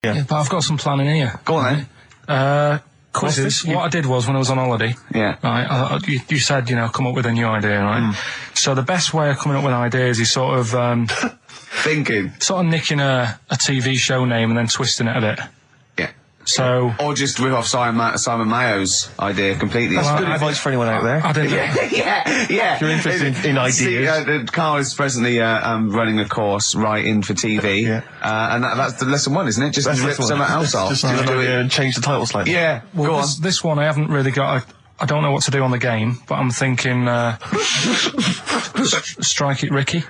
Yeah, but I've got some planning here. Go on then. Quizzes. What I did was, when I was on holiday, right, you said, come up with a new idea, right? So the best way of coming up with ideas is sort of... Thinking. Sort of nicking a TV show name and then twisting it a bit. Yeah. So... Or just rip off Simon Mayo's idea completely. That's good advice for anyone out there. I didn't... Yeah. If you're interested in ideas. Karl is presently running a course writing for TV. Yeah. And that's the lesson one, isn't it? Just rip something else off. Just do it and change the title slightly. Yeah. Well, go on. This one I haven't really got... I don't know what to do on the game, but I'm thinking... Strike It Ricky.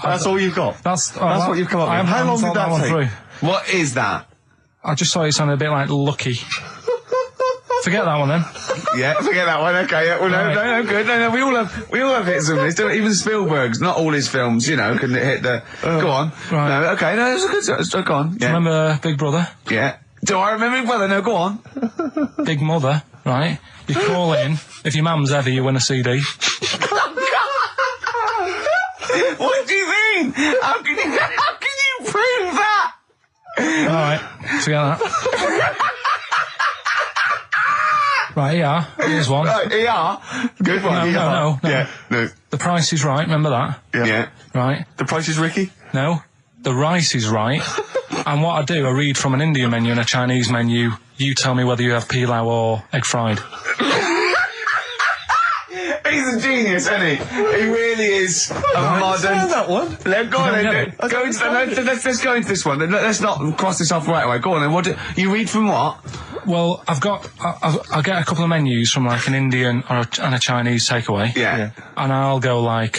That's all you've got? That's what you've come up with. How long did that take? What is that? I just thought it sounded a bit like Lucky. Forget that one then. Yeah, forget that one. Okay, yeah, well, no, good. No, we all have hits and misses. Even Spielberg's, not all his films, can hit the. Go on. Right. No, okay, no, it's a good. Go on. Yeah. Do you remember Big Brother? Yeah. Do I remember Big Brother? No, go on. Big Mother, right? You call in. If your mum's heavy, you win a CD. What do you mean? How can you prove that? All right, forget that. Right, ER. Here's one. Right, ER. Good one. No. Yeah. No. The Price is Right. Remember that? Yeah. Right. The Price is Ricky? No. The Rice is Right. And what I do, I read from an Indian menu and a Chinese menu. You tell me whether you have pilau or egg fried. He's a genius, isn't he? He really is a modern... that one. Go on then. Let's go into this one. Let's not cross this off right away. Go on then. You read from what? Well, I'll get a couple of menus from like an Indian and a Chinese takeaway. Yeah. And I'll go like,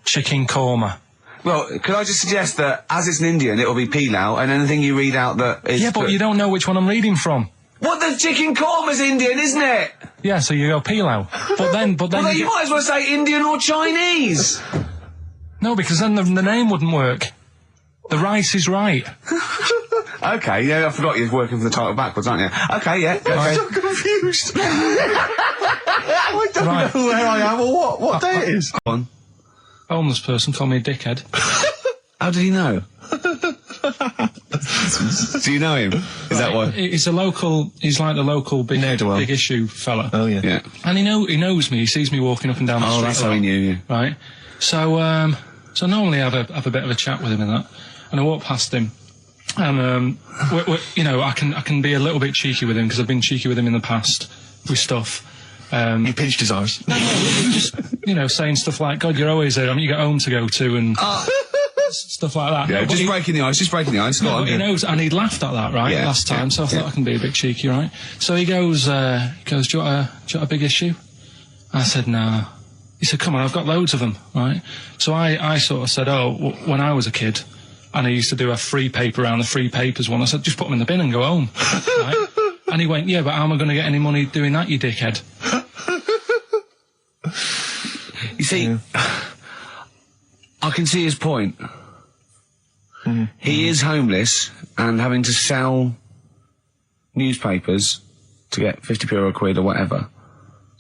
chicken korma. Well, could I just suggest that as it's an Indian, it'll be pilau, and anything you read out that is... Yeah, but you don't know which one I'm reading from. What, the chicken korma's Indian, isn't it? Yeah, so you go pilau. But then Well, then you might as well say Indian or Chinese. No, because then the name wouldn't work. The Rice is Right. Okay, yeah, I forgot you're working for the title backwards, aren't you? Okay, yeah. Okay. I'm so confused. I don't know where I am or what day it is. Go on. Homeless person told me a dickhead. How did he know? Do you know him? Is that why? He's like the local big issue fella. Oh, yeah. Yeah. And he knows me, he sees me walking up and down the street. Oh, that's how he knew you. Right. So, normally I have a bit of a chat with him and that. And I walk past him. And, I can be a little bit cheeky with him, because I've been cheeky with him in the past with stuff. You pinched his arse. No, just, saying stuff like, God, you're always there. I mean, you got home to go to and stuff like that. Yeah, no, just breaking the ice. No, but he knows, and he'd laughed at that, right, last time, so I thought I can be a bit cheeky, right? So he goes, do you want a big issue? I said, no. He said, come on, I've got loads of them, right? So I sort of said, when I was a kid, and I used to do a free paper around the free papers one, I said, just put them in the bin and go home, right? And he went, yeah, but how am I going to get any money doing that, you dickhead? You see, I can see his point. He is homeless and having to sell newspapers to get 50p or a quid or whatever.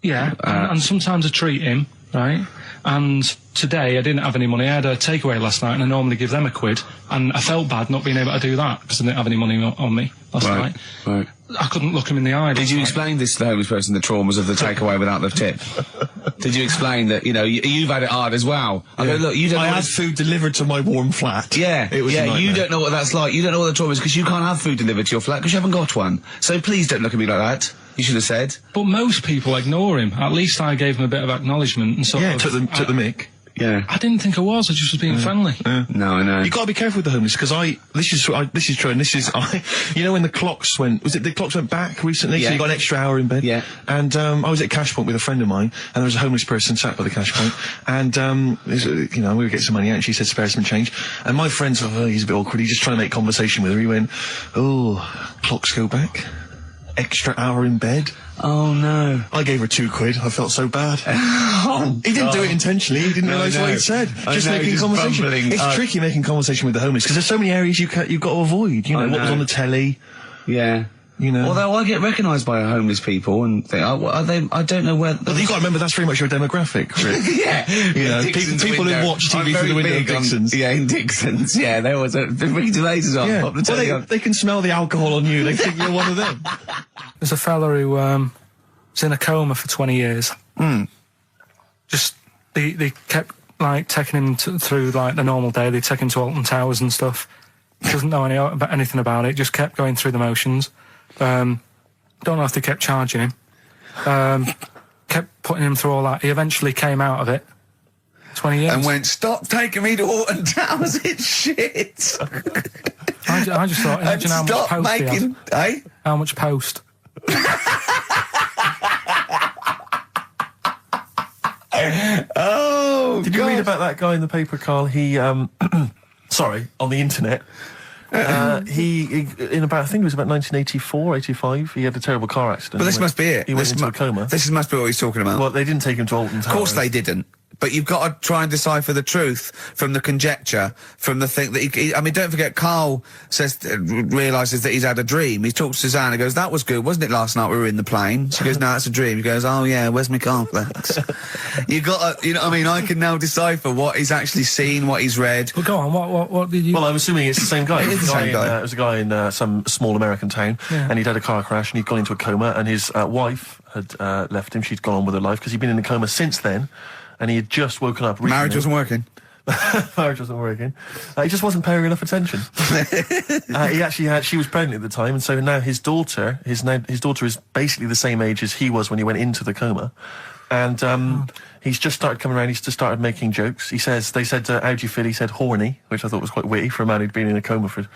Yeah, and sometimes I treat him, right? And today I didn't have any money. I had a takeaway last night and I normally give them a quid. And I felt bad not being able to do that because I didn't have any money on me last night. Right. I couldn't look him in the eye. Did you explain this to the homeless person, the traumas of the takeaway without the tip? Did you explain that, you've had it hard as well? I go, look, you don't I had food delivered to my warm flat. Yeah, it was you don't know what that's like. You don't know what the trauma is because you can't have food delivered to your flat because you haven't got one. So please don't look at me like that. You should have said. But most people ignore him. At least I gave him a bit of acknowledgement and sort of... took the mick. Yeah. I didn't think I was. I just was being friendly. Yeah. No, I know. You got to be careful with the homeless because this is true, and when the clocks went back recently, so you got an extra hour in bed. Yeah. And I was at Cash Point with a friend of mine, and there was a homeless person sat by the Cash Point, and we were getting some money out, and she said spare some change, and my friend thought, he's a bit awkward. He's just trying to make conversation with her. He went, clocks go back. Extra hour in bed. Oh no. I gave her £2. I felt so bad. He didn't do it intentionally. He didn't realise what he'd said. Just making conversation. Bumbling. It's tricky making conversation with the homeless because there's so many areas you've got to avoid. What was on the telly. Yeah. You know. Although I get recognised by homeless people and think, are they? I don't know where. But you got to remember that's very much your demographic, Rick. Yeah, You know, people who watch TV through the window of Dixon's. In Dixon's. Yeah, there was a Ricky Gervais is on. Yeah. Pop the telly on. They can smell the alcohol on you. They think you're one of them. There's a fella who was in a coma for 20 years. Just they kept like taking him through like the normal day. They take him to Alton Towers and stuff. Doesn't know anything about it. Just kept going through the motions. Don't know if they kept charging him. Kept putting him through all that. He eventually came out of it. 20 years. And went, stop taking me to Alton Towers, it's shit. I just thought, imagine how much post he had. Eh? How much post? Oh, Did you read about that guy in the paper, Carl? He, sorry, on the internet. He in about, I think it was about 1984, 85, he had a terrible car accident. But this must be it. He went into a coma. This must be what he's talking about. Well, they didn't take him to Alton Towers. Of course they didn't. But you've got to try and decipher the truth from the conjecture, from the thing that I mean, don't forget, Carl realises that he's had a dream. He talks to Suzanne and goes, that was good, wasn't it, last night we were in the plane? She goes, no, it's a dream. He goes, oh yeah, where's my cornflakes? You got to, you know what I mean? I can now decipher what he's actually seen, what he's read. Well, go on, what did you... Well, I'm assuming it's the same guy. It is the same guy. It was a guy in some small American town, and he'd had a car crash and he'd gone into a coma, and his wife had left him. She'd gone on with her life because he'd been in a coma since then. And he had just woken up recently. Marriage wasn't working. Marriage wasn't working. He just wasn't paying enough attention. He actually had, she was pregnant at the time, and so now his daughter is basically the same age as he was when he went into the coma. And he's just started coming around, he's just started making jokes. They said, how do you feel? He said horny, which I thought was quite witty for a man who'd been in a coma for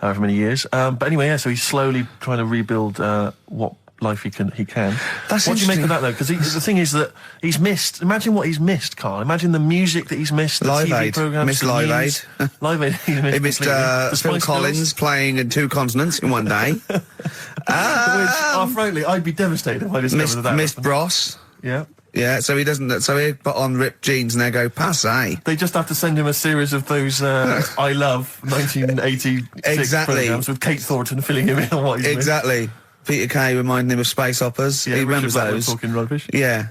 however many years. But anyway, yeah, so he's slowly trying to rebuild what life he can. That's what do you make of that though? Because the thing is that he's missed. Imagine what he's missed, Carl. Imagine the music that he's missed. The Live TV Aid. programs, Missed Live Aid. Live Aid. He missed Phil Collins playing in 2 continents in one day. Frankly, I'd be devastated if I discovered that. Missed Bros. Yeah. Yeah, so he doesn't. So he put on ripped jeans and they go passe. They just have to send him a series of those I Love 1986 Exactly. programs with Kate Thornton filling him in on what he's missed. Exactly. Peter Kay reminding him of space operas. Yeah, he remembers Richard Blackwood those. talking rubbish. Yeah.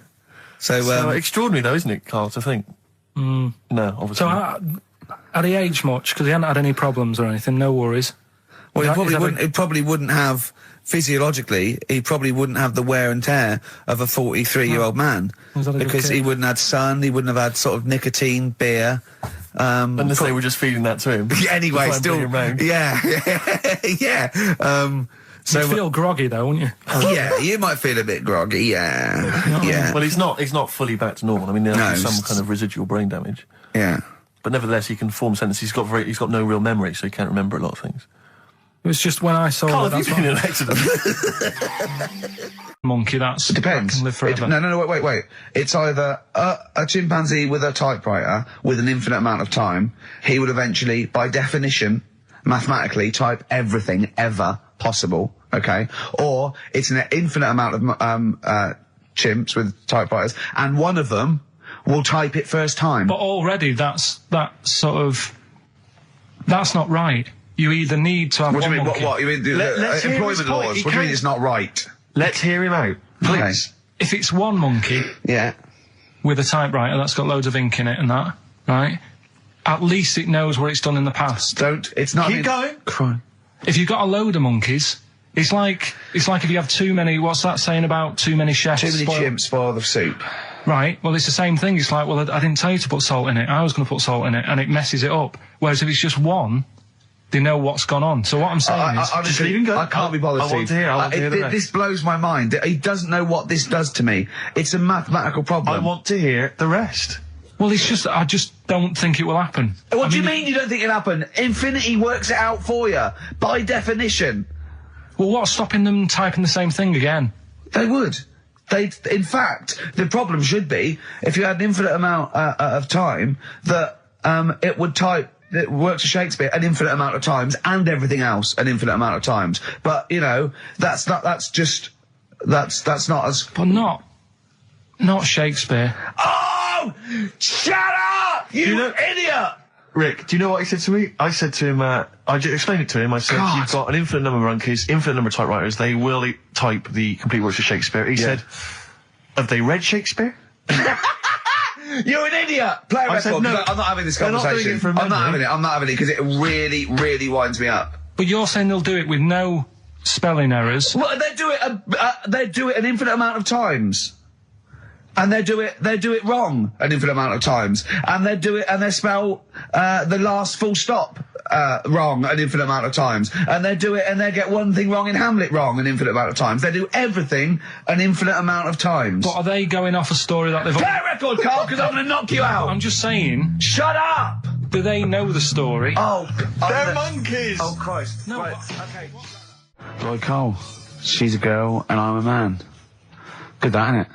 So extraordinary though, isn't it, Carl, to think? No, obviously. So, had he aged much? Because he hadn't had any problems or anything, no worries. well, he probably wouldn't have, physiologically, he probably wouldn't have the wear and tear of a 43-year-old man. Was that a good Because kid? he wouldn't have had sun, he wouldn't have had sort of nicotine, beer. Unless they were just feeding that to him. Anyway, to try and still. bring him round. Yeah. Yeah. So You'd feel groggy though, wouldn't you? yeah, you might feel a bit groggy, yeah. Well, he's not fully back to normal. I mean, there's some kind of residual brain damage. Yeah. But nevertheless, he can form sentences. He's got no real memory, so he can't remember a lot of things. It was just when I saw Carl, that, have you been in an accident? monkey, that's... It depends. That can live forever. No, wait. It's either a chimpanzee with a typewriter with an infinite amount of time. He would eventually, by definition, mathematically, type everything ever possible, okay? Or it's an infinite amount of chimps with typewriters, and one of them will type it first time. But already that's not right. You either need to have What do one you mean? monkey. What? You mean let's hear employment his point. laws? He What do you mean can't- it's not right? Let's hear him out, please. Okay. If it's one monkey Yeah. with a typewriter that's got loads of ink in it and that, right? At least it knows what it's done in the past. It's not. Keep going. Crime. If you've got a load of monkeys, it's like if you have too many. What's that saying about too many chefs? Too many chimps spoil the soup. Right. Well, it's the same thing. It's like, well, I didn't tell you to put salt in it. I was going to put salt in it, and it messes it up. Whereas if it's just one, they know what's gone on. So what I'm saying is, honestly, leave him go. I can't be bothered. I want to hear. I want to hear the rest. This blows my mind. He doesn't know what this does to me. It's a mathematical problem. I want to hear the rest. well, it's just I just don't think it will happen. What I do you mean, mean you don't think it'll happen? Infinity works it out for you by definition. Well, what's stopping them typing the same thing again? They would. In fact, the problem should be if you had an infinite amount of time that it would type. It works for Shakespeare an infinite amount of times and everything else an infinite amount of times. But you know, that's not as. But not Shakespeare. Oh, shut up, you idiot! Rick, do you know what he said to me? I said to him, I explained it to him. I said, God. you've got an infinite number of monkeys, infinite number of typewriters. They will type the complete works of Shakespeare. He said, have they read Shakespeare? You're an idiot! Play a record. said, no, I'm not having this they're not conversation. doing it from I'm not memory. having it because it really, really winds me up. But you're saying they'll do it with no spelling errors. Well, they do it an infinite amount of times. And they do it wrong an infinite amount of times. And they spell the last full stop wrong an infinite amount of times. And they get one thing wrong in Hamlet wrong an infinite amount of times. They do everything an infinite amount of times. But are they going off a story that they've... Play a record, Carl, because I'm going to knock you out. I'm just saying... Shut up! Do they know the story? Oh, They're monkeys! Oh, Christ. No, Right, but- okay. Right, Carl. She's a girl and I'm a man. Good that, innit?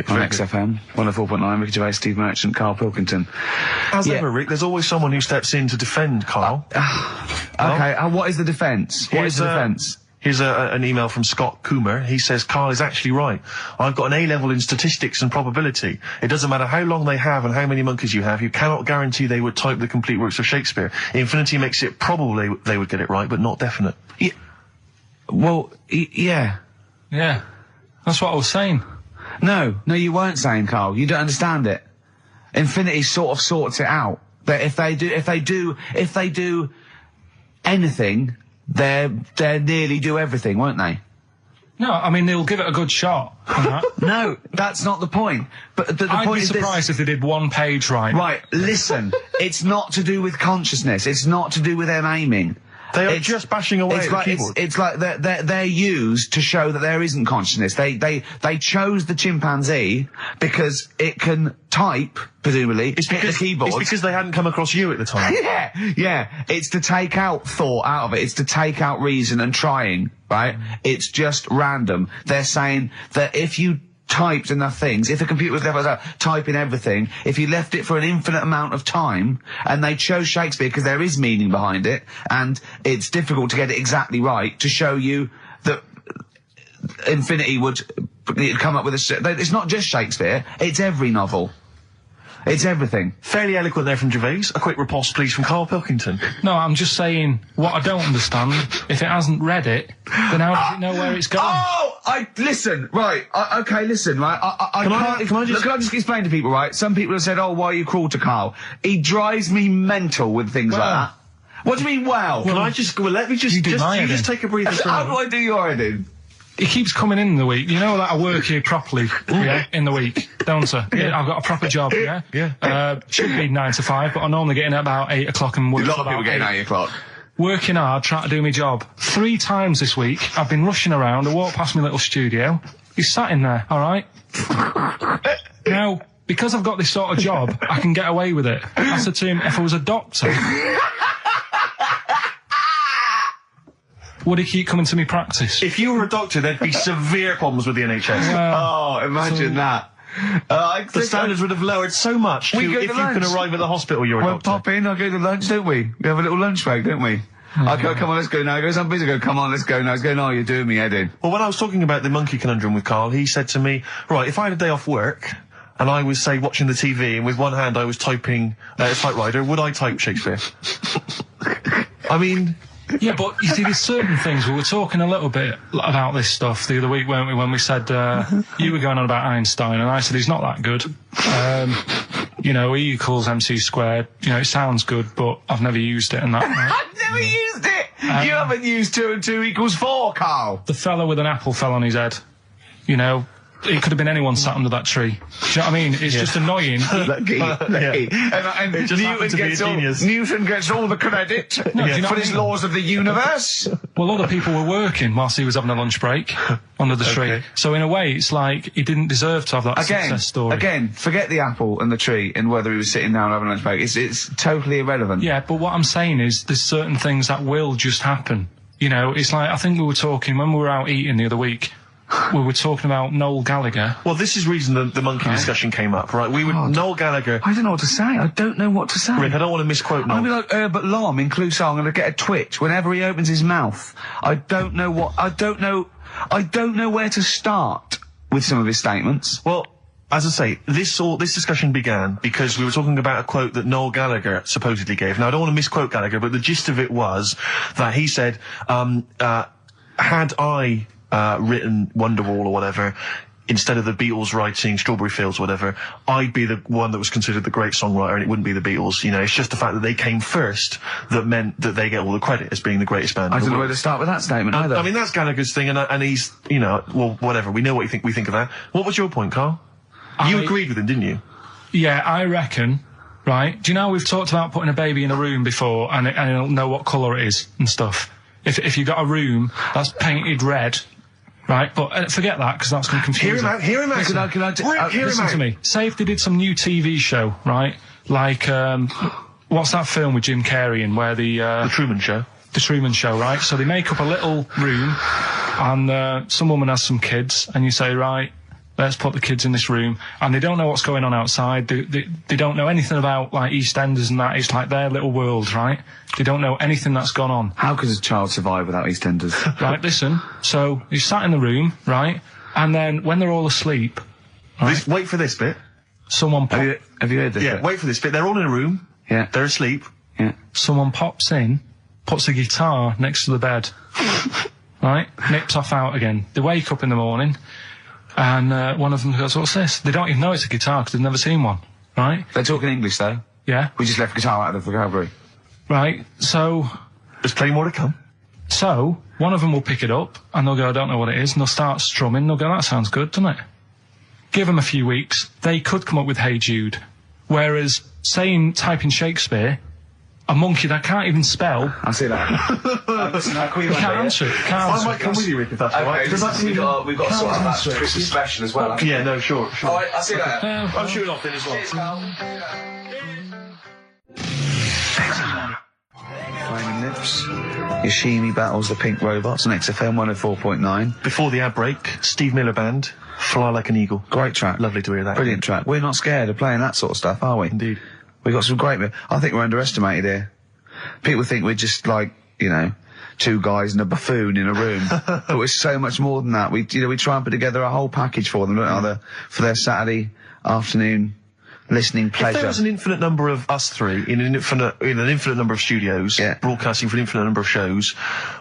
On XFM, 104.9, Ricky Gervais, Steve Merchant, Karl Pilkington. As ever, Rick, there's always someone who steps in to defend Carl. Okay, what is the defence? What is the defence? Here's an email from Scott Coomer. He says, Carl is actually right. I've got an A-level in statistics and probability. It doesn't matter how long they have and how many monkeys you have. You cannot guarantee they would type the complete works of Shakespeare. Infinity makes it probable they would get it right, but not definite. Yeah. Well, yeah. Yeah. That's what I was saying. No, you weren't saying, Carl. You don't understand it. Infinity sort of sorts it out. That if they do anything, they nearly do everything, won't they? No, I mean, they'll give it a good shot. No, that's not the point. But the I'd point be is surprised if they did one page right. Right, listen. It's not to do with consciousness. It's not to do with them aiming. They are just bashing away at the keyboard. It's like they're used to show that there isn't consciousness. They chose the chimpanzee because it can type, presumably, hit the keyboard. It's because they hadn't come across you at the time. Yeah. It's to take out thought out of it. It's to take out reason and trying, right? It's just random. They're saying that if you typed enough things, if the computer was left typing everything, if you left it for an infinite amount of time, and they chose Shakespeare because there is meaning behind it, and it's difficult to get it exactly right, to show you that Infinity would come up with it's not just Shakespeare, it's every novel. It's everything. Fairly eloquent there from Gervais. A quick riposte, please, from Karl Pilkington. No, I'm just saying, what I don't understand, if it hasn't read it, then how does it know where it's going? Listen, right, listen, right, Can I just explain to people, right? Some people have said, why are you cruel to Carl? He drives me mental with things like that. What do you mean, let me just take a breather. How do I do your editing? He keeps coming in the week. You know that I work here properly, in the week, don't I? Yeah. I've got a proper job, Yeah. Should be 9 to 5, but I normally get in at about 8 o'clock and work A lot till of people about getting 8. 8 o'clock. Working hard, trying to do my job. 3 times this week, I've been rushing around. I walked past my little studio. He's sat in there, all right? Now, because I've got this sort of job, I can get away with it. I said to him, if I was a doctor, would he keep coming to me practice? If you were a doctor, there'd be severe problems with the NHS. Imagine that. The standards would have lowered so much if you can arrive at the hospital you're a We'll doctor. pop in, I'll go to lunch, don't we? We have a little lunch break, don't we? I go, come on, let's go now. He goes, I'm busy. I go, come on, let's go now. He's going, you're doing me head in. Well, when I was talking about the monkey conundrum with Carl, he said to me, right, if I had a day off work, and I was, say, watching the TV, and with one hand I was typing a typewriter, would I type Shakespeare? I mean... Yeah, but you see, there's certain things. We were talking a little bit about this stuff the other week, weren't we, when we said, you were going on about Einstein, and I said he's not that good. You know, E equals MC squared. You know, it sounds good, but I've never used it and that. Right? I've never used it! You haven't used 2 and 2 equals 4, Carl! The fella with an apple fell on his head. You know, it could have been anyone sat under that tree. Do you know what I mean? It's just annoying. Lucky. And It just happened to be a genius. Newton gets all the credit do you know for what his I mean? laws of the universe. Well, other people were working whilst he was having a lunch break under the tree. Okay. So in a way, it's like he didn't deserve to have that success story. Again, forget the apple and the tree and whether he was sitting down having a lunch break. It's totally irrelevant. Yeah, but what I'm saying is there's certain things that will just happen. You know, it's like, I think we were talking, when we were out eating the other week, we were talking about Noel Gallagher. Well, this is reason the monkey discussion came up, right? Noel Gallagher... I don't know what to say. I don't know what to say. Rick, I don't want to misquote Noel. I'll be like Herbert Lom in Clouseau. I'm going to get a twitch whenever he opens his mouth. I don't know where to start with some of his statements. Well, as I say, this discussion began because we were talking about a quote that Noel Gallagher supposedly gave. Now, I don't want to misquote Gallagher, but the gist of it was that he said, had I written Wonderwall or whatever, instead of the Beatles writing Strawberry Fields or whatever, I'd be the one that was considered the great songwriter and it wouldn't be the Beatles. You know, it's just the fact that they came first that meant that they get all the credit as being the greatest band. I don't know where to start with that statement either. I mean, that's Gallagher's thing, and he's, you know, well, whatever. We know what we think of that. What was your point, Carl? You agreed with him, didn't you? Yeah, I reckon, right? Do you know we've talked about putting a baby in a room before and it'll know what colour it is and stuff? If you got a room that's painted red, right? But forget that, because that's going to confuse Hear him out. Listen to me. Say if they did some new TV show, right? Like, what's that film with Jim Carrey in where The Truman Show. The Truman Show, right? So they make up a little room and some woman has some kids and you say, right, let's put the kids in this room, and they don't know what's going on outside. They don't know anything about, like, EastEnders and that. It's like their little world, right? They don't know anything that's gone on. How could a child survive without EastEnders? Right, listen. So you sat in the room, right? And then when they're all asleep, right? Wait for this bit. Someone Have you heard this? Yeah, bit? wait for this bit. They're all in a room. Yeah. They're asleep. Yeah. Someone pops in, puts a guitar next to the bed, right? Nips off out again. They wake up in the morning. And one of them goes, what's this? They don't even know it's a guitar because they've never seen one, right? They're talking English, though. Yeah. We just left guitar out of the vocabulary. Right, so... There's plenty more to come. So, one of them will pick it up, and they'll go, I don't know what it is, and they'll start strumming, they'll go, that sounds good, doesn't it? Give them a few weeks, they could come up with Hey Jude. Whereas, type in Shakespeare, a monkey that can't even spell... I see that. Listen, I'll call you can't answer it, can't answer I might come with you, Rick, if that's all right. We've got to sort out that Christmas special as well. Yeah, no, sure. All right, I'll see you later. I'm shooting off then as well. Cheers, Carl. Flaming Lips. Yoshimi battles the Pink Robots on XFM 104.9. Before the ad break, Steve Miller Band, Fly Like an Eagle. Great track. Lovely to hear that. Brilliant track. We're not scared of playing that sort of stuff, are we? Indeed. We've got some great... I think we're underestimated here. People think we're just like, you know, two guys and a buffoon in a room. But we're so much more than that. We try and put together a whole package for them, don't we? For their Saturday afternoon listening pleasure. If there was an infinite number of us three in an infinite number of studios, broadcasting for an infinite number of shows,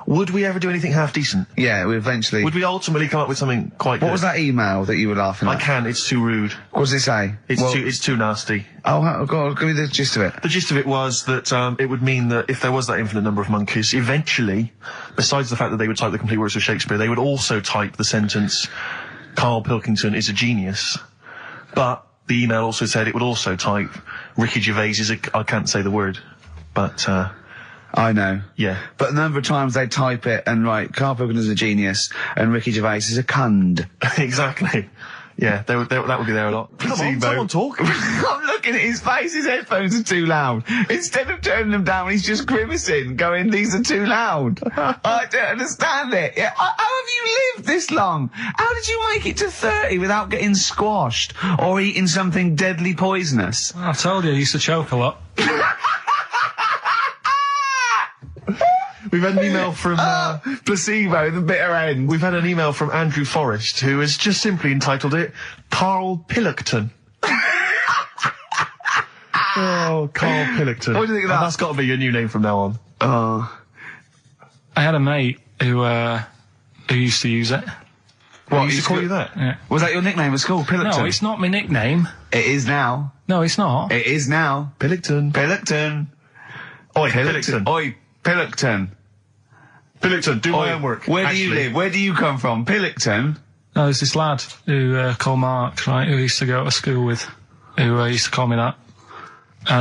would we ever do anything half decent? Yeah, we eventually... Would we ultimately come up with something quite good? What was that email that you were laughing at? I can't, it's too rude. What does it say? It's too nasty. Oh, God, give me the gist of it. The gist of it was that it would mean that if there was that infinite number of monkeys, eventually, besides the fact that they would type the complete works of Shakespeare, they would also type the sentence, Karl Pilkington is a genius. But the email also said it would also type, Ricky Gervais is I can't say the word, but... I know. Yeah. But the number of times they type it and write, Karl Pilkington is a genius, and Ricky Gervais is a cund. Exactly. Yeah, that would be there a lot. Come on, someone talk. I'm looking at his face, his headphones are too loud. Instead of turning them down, he's just grimacing, going, these are too loud. I don't understand it. Yeah, how have you lived this long? How did you make it to 30 without getting squashed or eating something deadly poisonous? I told you, I used to choke a lot. We've had an email from... placebo, the bitter end. We've had an email from Andrew Forrest, who has just simply entitled it, Karl Pilkington. Oh, Karl Pilkington. What do you think of that? That's got to be your new name from now on. I had a mate who used to use it. What, he used to call you that? Yeah. Was that your nickname at school, Pilkington? No, it's not my nickname. It is now. No, it's not. It is now. Pilkington. Pilkington. Oi, Pilkington. Oi, Pilkington. Pilkington, do my homework. Where do you live? Where do you come from? Pilkington? No, there's this lad who called Mark, right, who I used to go to school with, who used to call me that.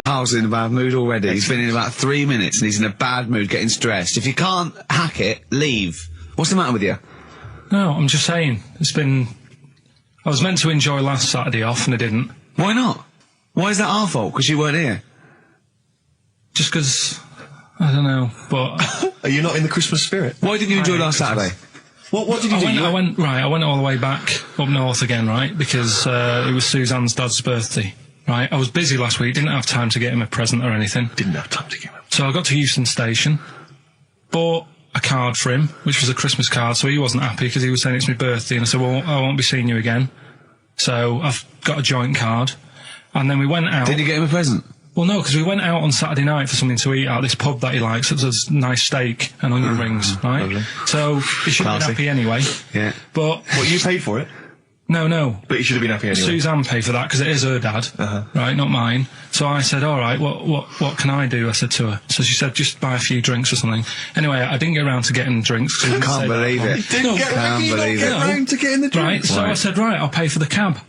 Carl's in a bad mood already. He's been in about 3 minutes and he's in a bad mood, getting stressed. If you can't hack it, leave. What's the matter with you? No, I'm just saying, I was meant to enjoy last Saturday off and I didn't. Why not? Why is that our fault? Because you weren't here? Just because, I don't know, but... Are you not in the Christmas spirit? Why didn't you enjoy last Saturday? What did you do? I went all the way back up north again, right, because it was Suzanne's dad's birthday, right? I was busy last week, didn't have time to get him a present or anything. Didn't have time to get him. So I got to Euston Station, bought a card for him, which was a Christmas card, so he wasn't happy because he was saying it's my birthday, and I said, well, I won't be seeing you again. So I've got a joint card. And then we went out. Did you get him a present? Well, no, because we went out on Saturday night for something to eat at this pub that he likes. It was nice steak and onion rings, right? Lovely. So he should have been happy anyway. Yeah. But What, you paid for it? no. But you should have been happy anyway. Suzanne paid for that because it is her dad, right, not mine. So I said, all right, what can I do? I said to her. So she said, just buy a few drinks or something. Anyway, I didn't get around to getting drinks. I can't believe it. Didn't get round to getting the drink. Right, so I said, right, I'll pay for the cab.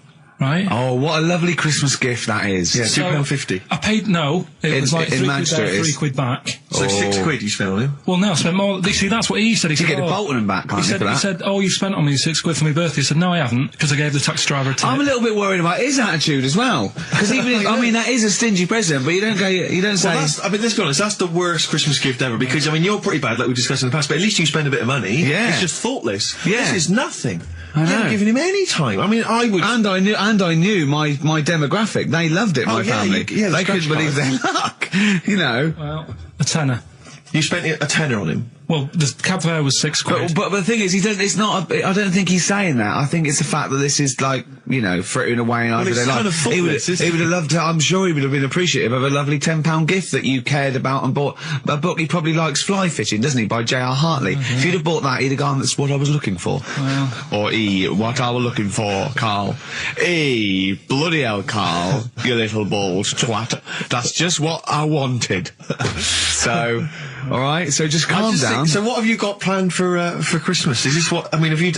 Right. Oh, what a lovely Christmas gift that is. Yeah, So, £2.50. I paid, no, it was like in £3 Manchester there, it is. £3 back. So £6 you spent on him? Well, no, I spent more. You see, that's what he said. He You said, get the Bolton and back, can't you, for that? He said, oh, you spent on me £6 for my birthday. I said, no, I haven't, because I gave the taxi driver a tip. I'm a little bit worried about his attitude as well. Because even, I mean, that is a stingy present, but you don't say. Well, that's, I mean, let's be honest, that's the worst Christmas gift ever, because, I mean, you're pretty bad, like we discussed in the past, but at least you spend a bit of money. Yeah. It's just thoughtless. Yeah. This is nothing. I know. You haven't given him any time. I mean, I would... And I knew my demographic. They loved it, my family. the They couldn't scratch believe their luck. You know. Well, a tenner. You spent a tenner on him. Well, the cab fare was £6. But the thing is, it's not. I don't think he's saying that. I think it's the fact that this is like, you know, frittering away in it's everyday kind life. of He would thoughtless, have loved to. I'm sure he would have been appreciative of a lovely £10 gift that you cared about and bought. A book he probably likes, Fly Fishing, doesn't he, by J.R. Hartley. If you'd have bought that, he'd have gone, that's what I was looking for. Well. Or what I was looking for, Carl. Bloody hell, Carl, you little bald twat. That's just what I wanted. So, alright, so just calm down. So what have you got planned for Christmas? Is this what, I mean, are you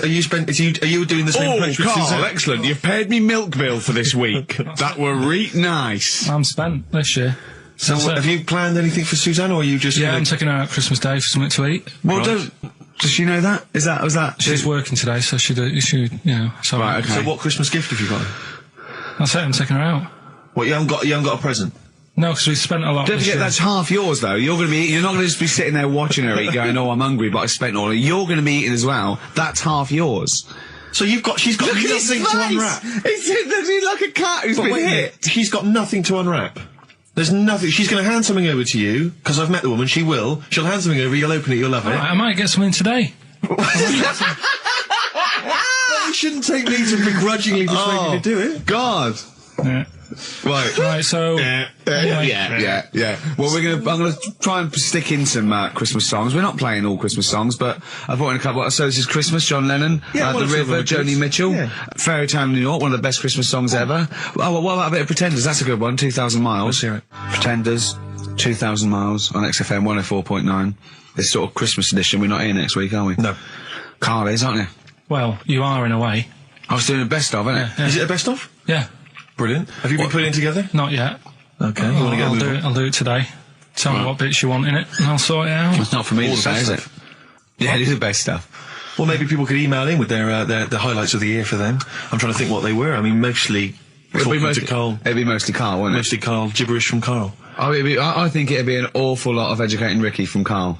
doing the same approach with Carl, Suzanne? excellent. You've paid me milk bill for this week. That were nice. I'm spent this year. So have you planned anything for Suzanne, or are you just... Yeah, I'm taking her out Christmas Day for something to eat. Well, does she know that? Was that? She's working today, so she, you know, so... Right, okay. So what Christmas gift have you got? That's it, I'm taking her out. What, you haven't got a present? No, because we spent a lot Don't this forget, year. that's half yours, though. You're not going to just be sitting there watching her eat, going, oh, I'm hungry, but I spent all of it. You're going to be eating as well. That's half yours. So she's got Look at his nothing to face! unwrap. He's like a cat who's But been wait a hit. minute, she's got nothing to unwrap. There's nothing. She's going to hand something over to you, because I've met the woman, she will. She'll hand something over, you'll open it, you'll love it. Right, I might get something today. You shouldn't take me to begrudgingly persuade me to do it. God. Yeah. Right, so... Yeah. Well, I'm gonna try and stick in some Christmas songs. We're not playing all Christmas songs, but I brought in a couple. So this is Christmas, John Lennon, Yeah, The River, Joni Mitchell, Fairy Tale in New York, one of the best Christmas songs ever. Oh, well, what about a bit of Pretenders? That's a good one, 2,000 Miles. Let's hear it. Pretenders, 2,000 Miles on XFM 104.9. This sort of Christmas edition. We're not here next week, are we? No. Carl is, aren't you? Well, you are in a way. I was doing a best of, innit? Yeah. Is it a best of? Yeah. Brilliant. Have you been putting it together? Not yet. Okay. You want to get I'll a do move it. I'll do it today. Tell me what bits you want in it, and I'll sort it out. It's not for me All to the say, best is it? stuff. Yeah, it is the best stuff. Well, maybe people could email in with their the highlights of the year for them. I'm trying to think what they were. I mean, mostly talking to Carl. It'd be mostly Carl, wouldn't it? Mostly Carl. Gibberish from Carl. I think it'd be an awful lot of educating Ricky from Carl.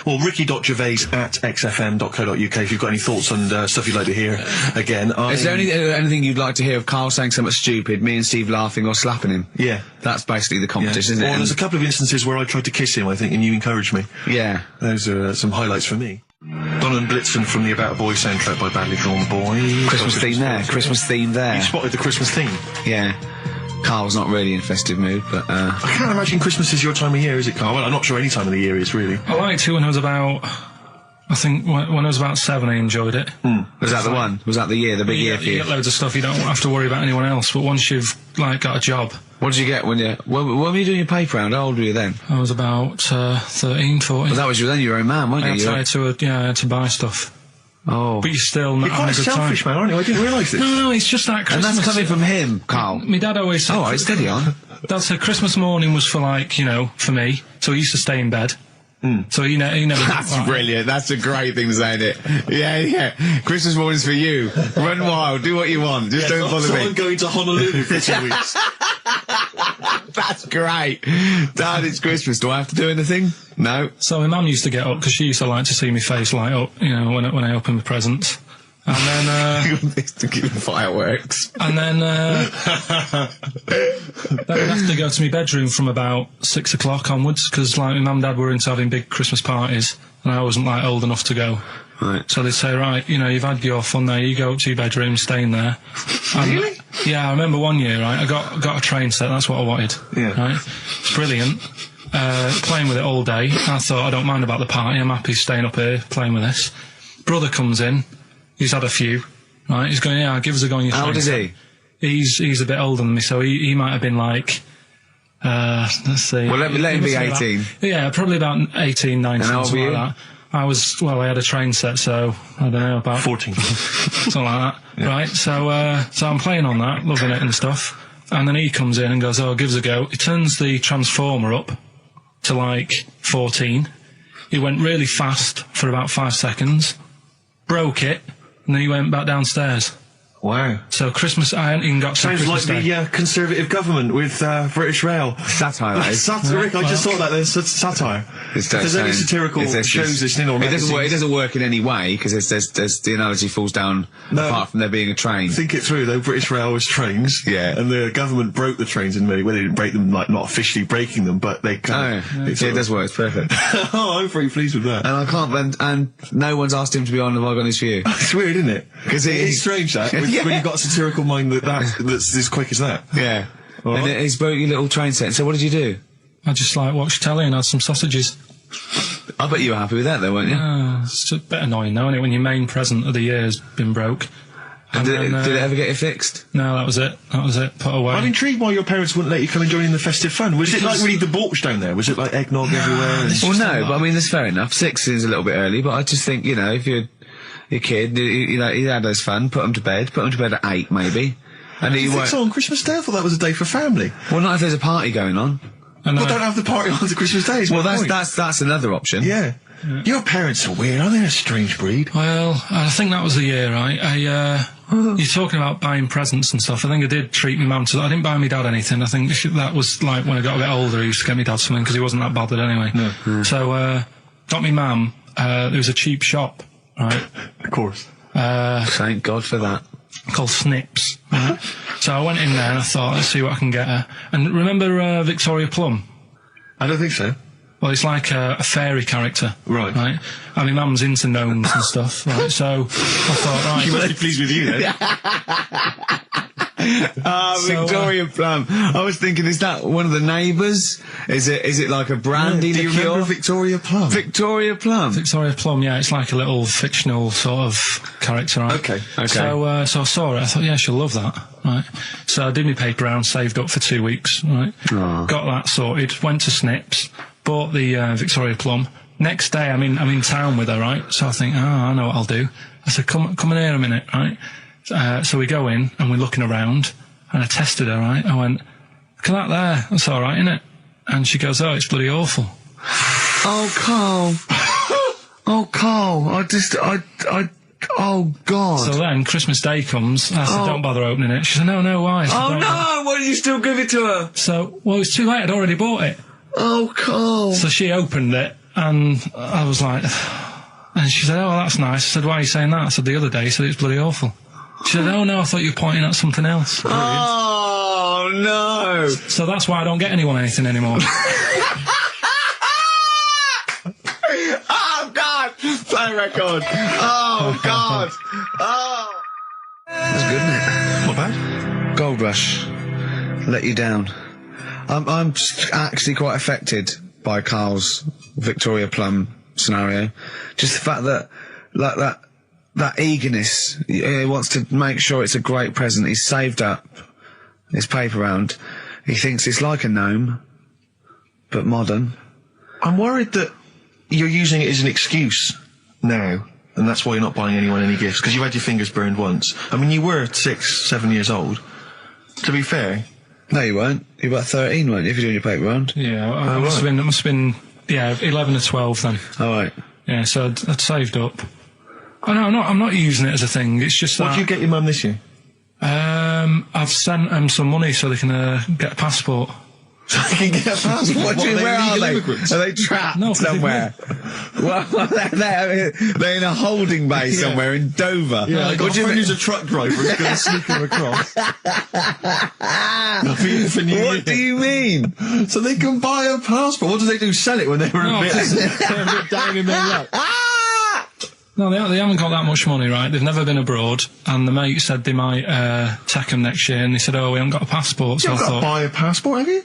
Well, ricky.gervais@xfm.co.uk if you've got any thoughts on stuff you'd like to hear. Again, Is there anything you'd like to hear of Carl saying something stupid, me and Steve laughing or slapping him? Yeah. That's basically the competition, Well, isn't there's a it? couple of instances where I tried to kiss him, I think, and you encouraged me. Yeah. Those are some highlights for me. Donald Blitzen from the About a Boy soundtrack by Badly Drawn Boy. Christmas theme there. Christmas theme there. You spotted the Christmas theme. Yeah. Carl's not really in festive mood, but I can't imagine Christmas is your time of year, is it, Carl? Well, I'm not sure any time of the year is, really. I liked it when I was about... I think when I was about 7, I enjoyed it. was that the one? Was that the year, the big year for You you? get loads of stuff, you don't have to worry about anyone else, but once you've, like, got a job... What did you get when were you doing your paper round? How old were you then? I was about 13, 14. Well, that was then you were a man, weren't I you? had to buy stuff. Oh. But you're still not You're quite a having a good selfish time. man, aren't you? I didn't realise this. No, it's just that And Christmas... that's coming from him, Carl. My dad always said... Oh, right, steady on. Dad said Christmas morning was for, like, you know, for me, so he used to stay in bed. So he never... That's like, brilliant. That's a great thing to say, isn't it? Yeah. Christmas morning's for you. Run wild. Do what you want. Just don't bother So me. I'm going to Honolulu for 2 weeks. That's great. Dad, it's Christmas. Do I have to do anything? No. So my mum used to get up, because she used to like to see my face light up, you know, when I opened the presents. And then, to keep the fireworks. and then I'd have to go to my bedroom from about 6 o'clock onwards, because, like, my mum and dad were into having big Christmas parties, and I wasn't, like, old enough to go. Right. So they'd say, right, you know, you've had your fun there, you go up to your bedroom, stay in there. Really? Yeah, I remember one year, right, I got a train set, that's what I wanted. Yeah. Right? It's brilliant. Playing with it all day. I thought, I don't mind about the party, I'm happy staying up here, playing with this. Brother comes in, he's had a few, right, he's going, yeah, give us a go on your train. How old is set. he? He's a bit older than me, so he might have been like, let's see. Well, let him be 18. Yeah, probably about 18, 19, And how old something were like that. I had a train set, so, I don't know, about 14. something like that, right? So I'm playing on that, loving it and stuff, and then he comes in and goes, oh, give us a go. He turns the transformer up to like 14. He went really fast for about 5 seconds, broke it, and then he went back downstairs. Wow. So Christmas, I hadn't even got to Sounds Christmas like Day. the Conservative government with British Rail. Satire, that is. Satire. I just thought that there's satire. If there's any satirical shows listening or it magazines, doesn't work in any way, because there's the analogy falls down apart from there being a train. think it through though. British Rail was trains, Yeah. and the government broke the trains in many. Well, they didn't break them, like not officially breaking them, but they kind of. It does work, it's perfect. Oh, I'm very pleased with that. And I can't, and no one's asked him to be on Have I Got News For You. It's weird, isn't it? 'Cause it's strange that when you've got a satirical mind that's as quick as that. Yeah. All And right. he's broke your little train set. So what did you do? I just like watched telly and had some sausages. I bet you were happy with that though, weren't you? It's a bit annoying though, isn't it, when your main present of the year has been broke. And then, did it ever get you fixed? No, that was it. Put away. I'm intrigued why your parents wouldn't let you come and join in the festive fun. Was it like really debauched down there? Was it like eggnog everywhere? And Well, no, but I mean, that's fair enough. 6 is a little bit early, but I just think, you know, if you're a kid, you know, he had his fun, put him to bed at 8 maybe. And he you think won't. so on Christmas Day? I thought that was a day for family. Well, not if there's a party going on. And, Well, don't have the party on to Christmas Day. Well, that's another option. Yeah. Your parents are weird, aren't they? A strange breed. well, I think that was the year, right? You're talking about buying presents and stuff. I think I did treat my mum to that. I didn't buy my dad anything. I think that was like when I got a bit older, I used to get my dad something because he wasn't that bothered anyway. No. So, got me mum, there was a cheap shop, right? Of course. Thank God for that. Called Snips. Right? So I went in there and I thought, let's see what I can get her. And remember Victoria Plum? I don't think so. Well, it's like a fairy character. Right. Right? And my mum's into gnomes and stuff, right? So I thought, right. She must be pleased with you then. Victoria Plum. I was thinking, is that one of the neighbours? Is it like a brandy Do you liqueur? remember Victoria Plum? Victoria Plum. Victoria Plum, yeah, it's like a little fictional sort of character, right? Okay. So I saw it, I thought, yeah, she'll love that, right? So I did my paper round, saved up for 2 weeks, right? Oh. Got that sorted, went to Snips, bought the Victoria Plum. Next day, I'm in town with her, right? So I think, I know what I'll do. I said, come in here a minute, right? So we go in and we're looking around, and I tested her, right? I went, look at that there, that's all right, isn't it? And she goes, oh, it's bloody awful. Oh, Carl. Oh, Carl. Oh, God. So then Christmas Day comes, I said, don't bother opening it. She said, no, why? I said, Oh, "Don't no! Why did you still give it to her? So, well, it's too late, I'd already bought it. Oh, Carl. So she opened it, and I was like, and she said, oh, that's nice. I said, why are you saying that? I said, the other day, you said it's bloody awful. She said, oh, no, I thought you were pointing at something else. Oh, no. So that's why I don't get anyone anything anymore. Oh, God. Play record. Oh, God. Oh. That's good, isn't it? Not bad. Gold Rush. Let you down. I'm actually quite affected by Carl's Victoria Plum scenario. Just the fact that, like, that eagerness, he wants to make sure it's a great present. He's saved up his paper round. He thinks it's like a gnome, but modern. I'm worried that you're using it as an excuse now, and that's why you're not buying anyone any gifts, because you've had your fingers burned once. I mean, you were 6, 7 years old. To be fair. No, you weren't. You were about 13, weren't you, if you're doing your paper round? Yeah, I must have been, yeah, 11 or 12 then. All right. Yeah, so I'd saved up. Oh, no, I'm not using it as a thing, it's just that... What did you get your mum this year? I've sent them some money so they can get a passport. So they can get a passport? What do you, where are they? Immigrants? Are they trapped No, somewhere? Well, they're in a holding bay somewhere in Dover. Yeah, I got What do a you friend mean? who's a truck driver who's going to sneak them across. What do you mean? So they can buy a passport. What do they do? Sell it when they were No, a bit... they're a bit down in their luck. No, they haven't got that much money, right? They've never been abroad, and the mate said they might take them next year, and they said, we haven't got a passport. So You've got to buy a passport, have you?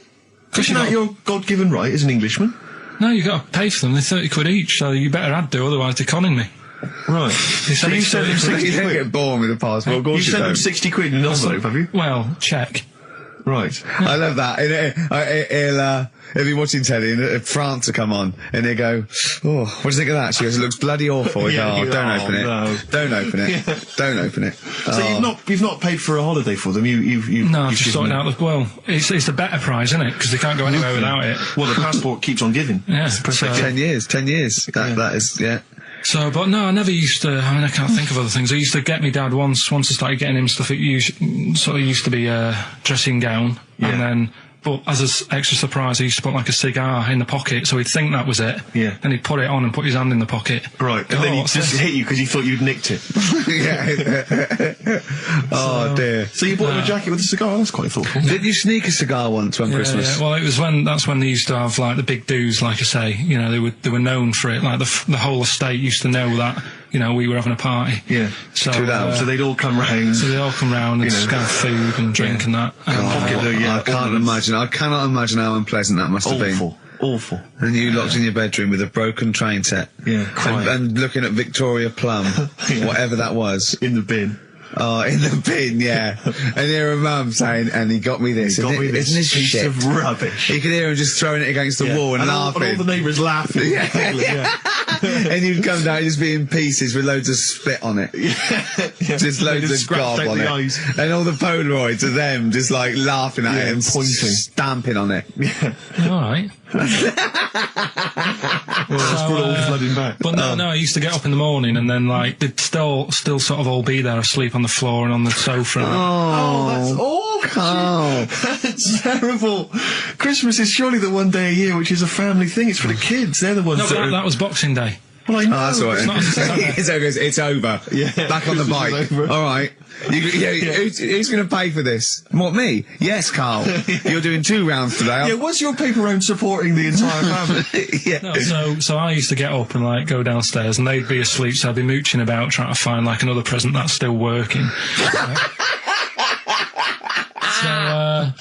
Isn't that your God-given right as an Englishman? No, you've got to pay for them. They're 30 quid each, so you better do, otherwise they're conning me. Right. So you send them 60 You don't quid? get born with a passport, of course You send them 60 quid in an envelope, have you? Well, check. Right. I love that. He'll be watching telly and France will come on and he'll go, oh, what do you think of that? She goes, it looks bloody awful. Yeah, Don't open it. no. Don't open it. Yeah. Don't open it. So you've not paid for a holiday for them. No, I've just sorted out it's the better prize, isn't it? Because they can't go anywhere without it. Well, the passport keeps on giving. Yeah. It's perfect. 10 years. That is, yeah. So, but no, I never used to. I mean, I can't think of other things. I used to get me dad once I started getting him stuff. It used to be a dressing gown, and then. But as an extra surprise, he used to put like a cigar in the pocket, so he'd think that was it. Yeah. Then he'd put it on and put his hand in the pocket. Right. And then he just hit you because he thought you'd nicked it. Yeah. Oh dear. So you bought him a jacket with a cigar? That's quite thoughtful. Did you sneak a cigar once one Christmas? Yeah. Well, that's when they used to have like the big do's, like I say. You know, they were known for it. Like the whole estate used to know that. You know, we were having a party. Yeah. So they'd all come round. So they'd all come round and just have food and drink and that. I can't imagine. I cannot imagine how unpleasant that must have been. Awful. And you locked in your bedroom with a broken train set. Yeah. And looking at Victoria Plum, whatever that was. In the bin. Oh, in the bin, yeah. And hear a mum saying, and he got me this. Isn't this piece shit? of rubbish. You could hear him just throwing it against the wall and laughing. And all the neighbours laughing. Yeah. And you'd come down and just be in pieces with loads of spit on it. Yeah. Just loads of gob on it. Eyes. And all the Polaroids of them just like laughing at it and pointing. stamping on it. Yeah. All right. It's all flooding back. But no, I used to get up in the morning and then like they'd still sort of all be there asleep on the floor and on the sofa. Oh, that's awful. Oh. That's terrible. Christmas is surely the one day a year which is a family thing. It's for the kids. They're the ones that was Boxing Day. Well, I know. Oh, that's all right. It's over. Yeah. Back on the Christmas bike. is over. All right. Who's going to pay for this? What, me? Yes, Carl. You're doing 2 rounds today. Yeah, was your paper round supporting the entire family? Yeah. No, so I used to get up and like go downstairs and they'd be asleep, so I'd be mooching about trying to find like another present that's still working. I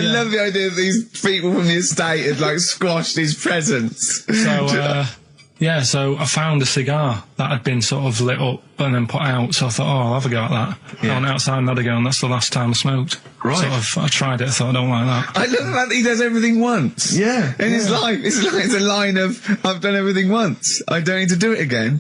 love the idea that these people from the estate had like squashed his presents. So I found a cigar that had been sort of lit up and then put out, so I thought, I'll have a go at that. I went outside and had a go, and that's the last time I smoked. Right. I tried it, I thought, I don't like that. I love the fact that he does everything once. Yeah. In his life. It's a line of, I've done everything once. I don't need to do it again.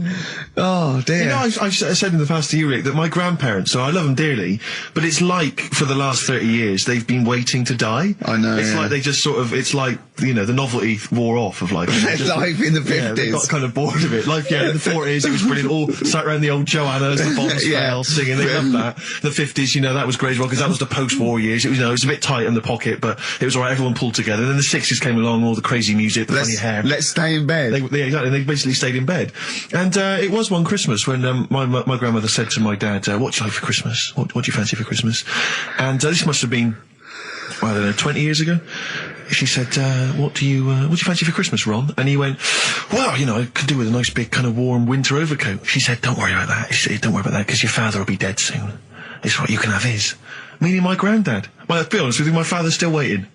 Oh, dear. You know, I've said in the past to you, Rick, that my grandparents, so I love them dearly, but it's like, for the last 30 years, they've been waiting to die. I know, It's like they just sort of, it's like, you know, the novelty wore off of life. Life in the 50s. Yeah, they got kind of bored of it. Life, in the 40s, it was brilliant. All sat around the old Joanna's, the bombs fell, singing. They loved that. The 50s, you know, that was great as well, because that was the post-war years. It was, you know, it was a bit tight in the pocket, but it was alright, everyone pulled together. And then the 60s came along, all the crazy music, the funny hair. Let's stay in bed. Exactly, they basically stayed in bed. And it was one Christmas when my grandmother said to my dad, what do you like for Christmas? What do you fancy for Christmas? And this must have been, I don't know, 20 years ago. She said, what do you fancy for Christmas, Ron? And he went, well, you know, I could do with a nice big kind of warm winter overcoat. She said, don't worry about that. She said, don't worry about that, because your father will be dead soon. It's right, you can have his. Meaning my granddad. Well, to be honest with you, my father's still waiting.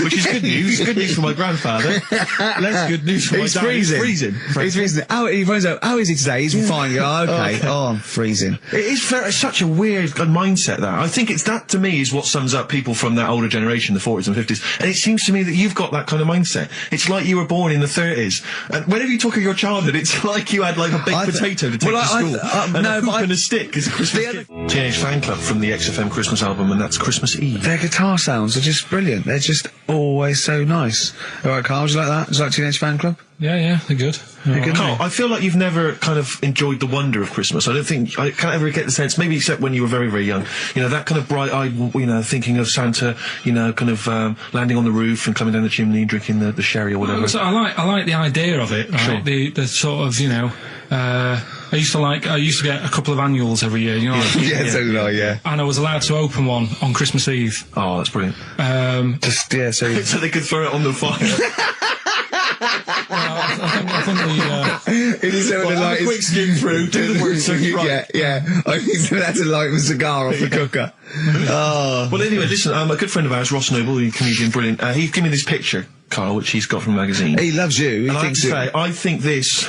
Which is good news. Good news for my grandfather. Less good news for my dad. He's freezing. He's freezing. He finds out, how is he today? He's fine. Oh, okay. Oh, I'm freezing. It is it's such a weird mindset, that. I think it's that, to me, is what sums up people from that older generation, the 40s and 50s. And it seems to me that you've got that kind of mindset. It's like you were born in the 30s. And whenever you talk of your childhood, it's like you had like a baked potato to take to school. And a hoop and a stick as a Christmas gift. Teenage Fan Club from the XFM Christmas album, and that's Christmas Eve. Their guitar sounds are just brilliant. They're just always so nice. All right, Carl, do you like that? Do you like Teenage Fan Club? Yeah, they're good. Carl, I feel like you've never kind of enjoyed the wonder of Christmas. I can't ever get the sense, maybe except when you were very, very young, you know, that kind of bright-eyed, you know, thinking of Santa, you know, kind of landing on the roof and coming down the chimney and drinking the sherry or whatever. So I like the idea of it, right? Sure. The sort of, you know, I used to get a couple of annuals every year, you know. So did I, yeah. And I was allowed to open one on Christmas Eve. Oh, that's brilliant. So they could throw it on the fire. I think it If you said Well, have a quick skim through, do the word search right. Yeah. I think that's to light a cigar off the cooker. Oh. Well, anyway, listen, a good friend of ours, Ross Noble, the comedian, brilliant, he gave me this picture, Carl, which he's got from a magazine. He loves you. He And I have to thinks say, I think this...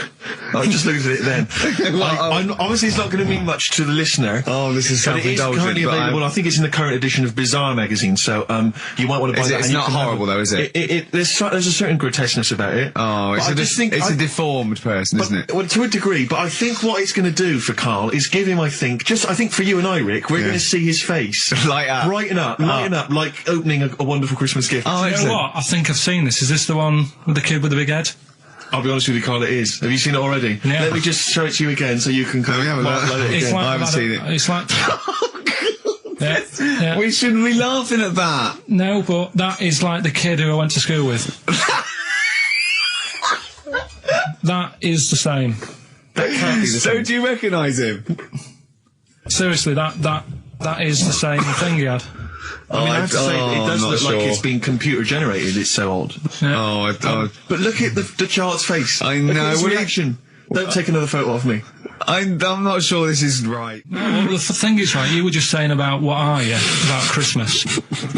I just looked at it then. Obviously, it's not going to mean much to the listener. Oh, this is but it is self-indulgent. currently available. I think it's in the current edition of Bizarre magazine, so you might want to buy that. It's not horrible, though, is it? There's a certain grotesqueness about it. Oh, it's a deformed person, isn't it? Well, to a degree, but I think what it's going to do for Carl is give him, I think for you and I, Rick, we're going to see his face light up, lighten up, like opening a wonderful Christmas gift. Oh, you know what? I think I've seen this. Is this the one with the kid with the big head? I'll be honest with you, Carl, it is. Have you seen it already? Yeah. Let me just show it to you again so you can I haven't seen it. It's like... yeah. We shouldn't be laughing at that. No, but that is like the kid who I went to school with. That is the same. That can't be the same. So do you recognise him? Seriously, that is the same thing he had. I mean, I have to say, it does look like sure. it's been computer generated. It's so odd. Yeah. But look at the child's face. I know. Look at his reaction. Don't take another photo of me. I'm not sure this is right. Well, the thing is, right, you were just saying about what are you, about Christmas.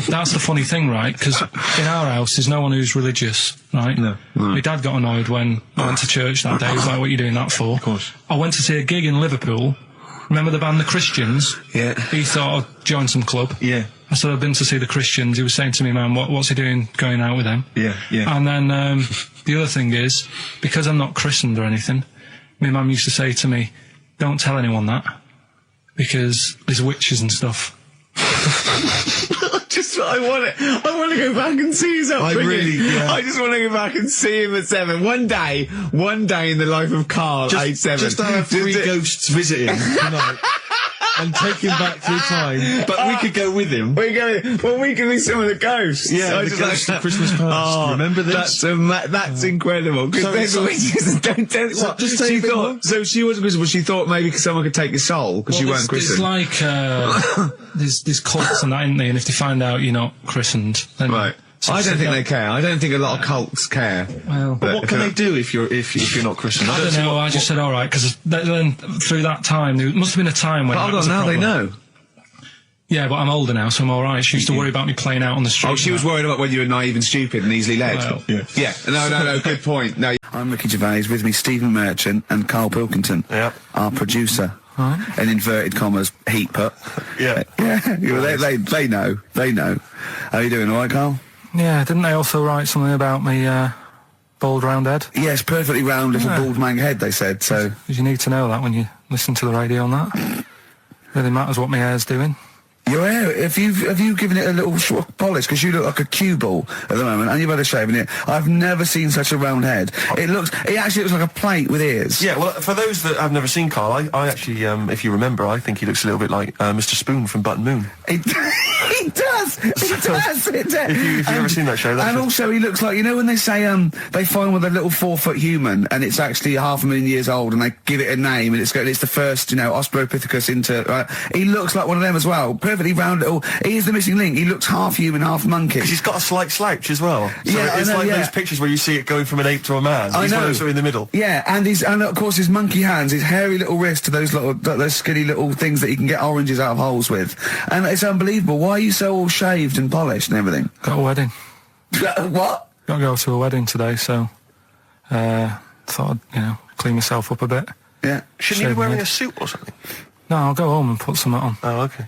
That's the funny thing, right, because in our house there's no one who's religious, right? No. My dad got annoyed when I went to church that day. He was like, what are you doing that for? Of course. I went to see a gig in Liverpool. Remember the band The Christians? Yeah. He thought I'd join some club. Yeah. I said, I've been to see The Christians. He was saying to me, man, what's he doing going out with them? Yeah, yeah. And then the other thing is, because I'm not christened or anything, my mum used to say to me, don't tell anyone that, because there's witches and stuff. I want to go back and see his upbringing. I just want to go back and see him at 7. One day in the life of Carl, age 7. Just have 3 ghosts visiting tonight. And take him back through time. But we could go with him. We can be some of the ghosts. Yeah, the ghosts of Christmas past. Oh, remember this? That's incredible. Because don't tell what. Just say she thought. So she wasn't Christian, but she thought maybe someone could take your soul because you weren't christened. It's like there's cults and that, isn't there? And if they find out you're not christened, then right. I don't think they care. I don't think a lot of cults care. Well, but what can they do if you're not Christian? I don't know. I just said all right because then through that time there must have been a time when. But hold on, now they know. Yeah, but I'm older now, so I'm all right. She used to worry about me playing out on the street. Oh, she was worried about when you were naive and stupid and easily led. Well, yeah. No. Good point. No. I'm Ricky Gervais. With me, Stephen Merchant and Karl Pilkington. Yep. Our producer. Right. In inverted commas, heat put. Yeah. They know. How are you doing? All right, Karl? Yeah, didn't they also write something about me, bald round head? Yes, perfectly round little bald man head, they said, so... Because you need to know that when you listen to the radio and that. Really matters what my hair's doing. Your hair, have you given it a little sort of polish? Because you look like a cue ball at the moment, and you've had a shave in it. I've never seen such a round head. It actually looks like a plate with ears. Yeah, well, for those that have never seen Carl, I actually, if you remember, I think he looks a little bit like Mr. Spoon from Button Moon. He does. If you've ever seen that show, and also he looks like, you know when they say they find with a little 4-foot human and it's actually 500,000 years old and they give it a name and it's the first, Australopithecus into. Right? He looks like one of them as well. Perfectly round little. He is the missing link. He looks half human, half monkey. Because he's got a slight slouch as well. So yeah, it's like those pictures where you see it going from an ape to a man. He's one of those in the middle. Yeah, and of course his monkey hands, his hairy little wrist to those skinny little things that you can get oranges out of holes with. And it's unbelievable. Why are you so all shaved and polished and everything? Got a wedding. What? Got to go to a wedding today, so thought I'd, clean myself up a bit. Yeah. Shouldn't you be wearing a suit or something? No, I'll go home and put something on. Oh, okay.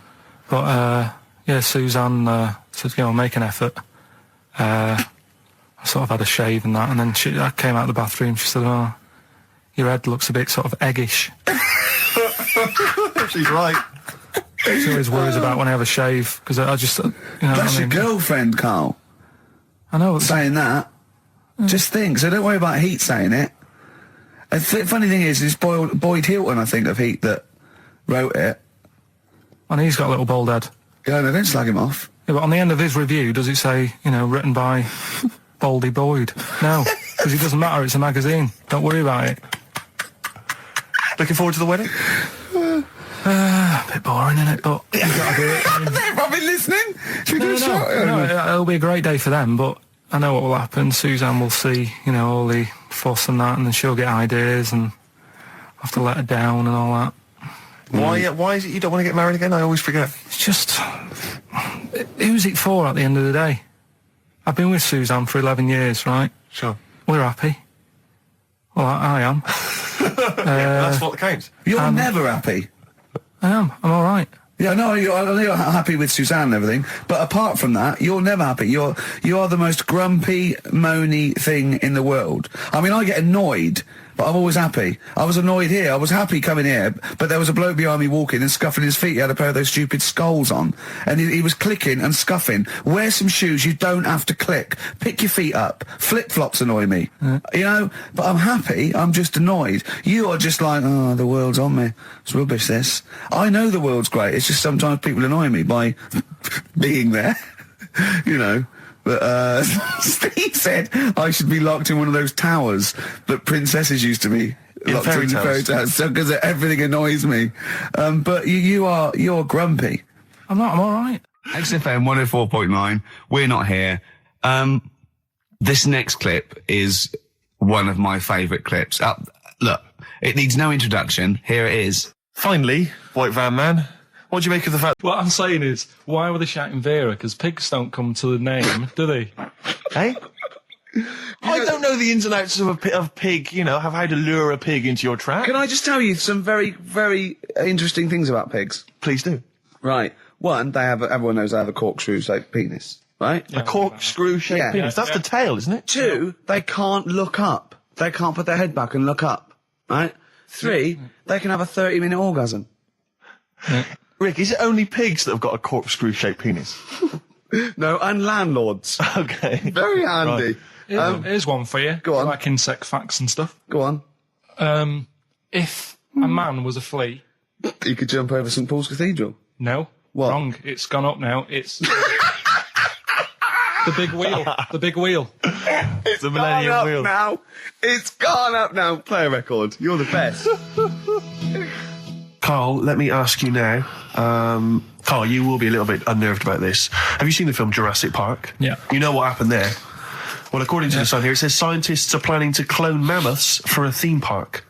But, Suzanne said, make an effort. I sort of had a shave and that, and then I came out of the bathroom, she said, oh, your head looks a bit sort of eggish. She's right. She always worries about when I have a shave, because I just, That's your girlfriend, Karl. I know. Saying that. Just think, so don't worry about Heat saying it. The funny thing is, it's Boyd Hilton, I think, of Heat that wrote it. And he's got a little bald head. Yeah, no, don't slag him off. Yeah, but on the end of his review, does it say, written by Baldy Boyd? No, because it doesn't matter, it's a magazine. Don't worry about it. Looking forward to the wedding? A bit boring, isn't it? But you gotta do it. They're probably listening. Should we do a shot? No, it'll be a great day for them, but I know what will happen. Suzanne will see, all the fuss and that, and then she'll get ideas, and have to let her down and all that. Why is it you don't want to get married again? I always forget. It's just, who's it for at the end of the day? I've been with Suzanne for 11 years, right? Sure. We're happy. Well, I am. That's what counts. You're never happy. I am. I'm all right. Yeah, I know you're happy with Suzanne and everything, but apart from that, you're never happy. You are the most grumpy, moany thing in the world. I mean, I get annoyed, but I'm always happy. I was annoyed here. I was happy coming here, but there was a bloke behind me walking and scuffing his feet. He had a pair of those stupid skulls on, and he was clicking and scuffing. Wear some shoes. You don't have to click. Pick your feet up. Flip-flops annoy me. You know, but I'm happy. I'm just annoyed. You are just like, oh, the world's on me. It's rubbish, this. I know the world's great. It's just sometimes people annoy me by being there, you know. But Steve said I should be locked in one of those towers that princesses used to be locked in fairy tales, because everything annoys me. But you're grumpy. I'm not. I'm all right. XFM 104.9. We're not here. This next clip is one of my favourite clips. Look, it needs no introduction. Here it is. Finally, White Van Man. What do you make of the fact? What I'm saying is, why were they shouting Vera? Because pigs don't come to the name, do they? Hey? I don't know the ins and outs of pig, you know, how to lure a pig into your trap. Can I just tell you some very, very interesting things about pigs? Please do. Right. One, everyone knows they have a corkscrew-shaped penis, right? A corkscrew-shaped penis. That's the tail, isn't it? Two, they can't look up. They can't put their head back and look up, right? Three, they can have a 30-minute orgasm. Rick, is it only pigs that have got a corkscrew-shaped penis? No, and landlords. Okay. Very handy. Right. Here's one for you. Go on. Like insect facts and stuff. Go on. If a man was a flea... You could jump over St Paul's Cathedral. No. What? Wrong. It's gone up now. It's... the big wheel. The big wheel. It's the Millennium Wheel. Now. It's gone up now. Play a record. You're the best. Carl, let me ask you now. Carl, you will be a little bit unnerved about this. Have you seen the film Jurassic Park? Yeah. You know what happened there? Well, according to the Sun here, it says scientists are planning to clone mammoths for a theme park.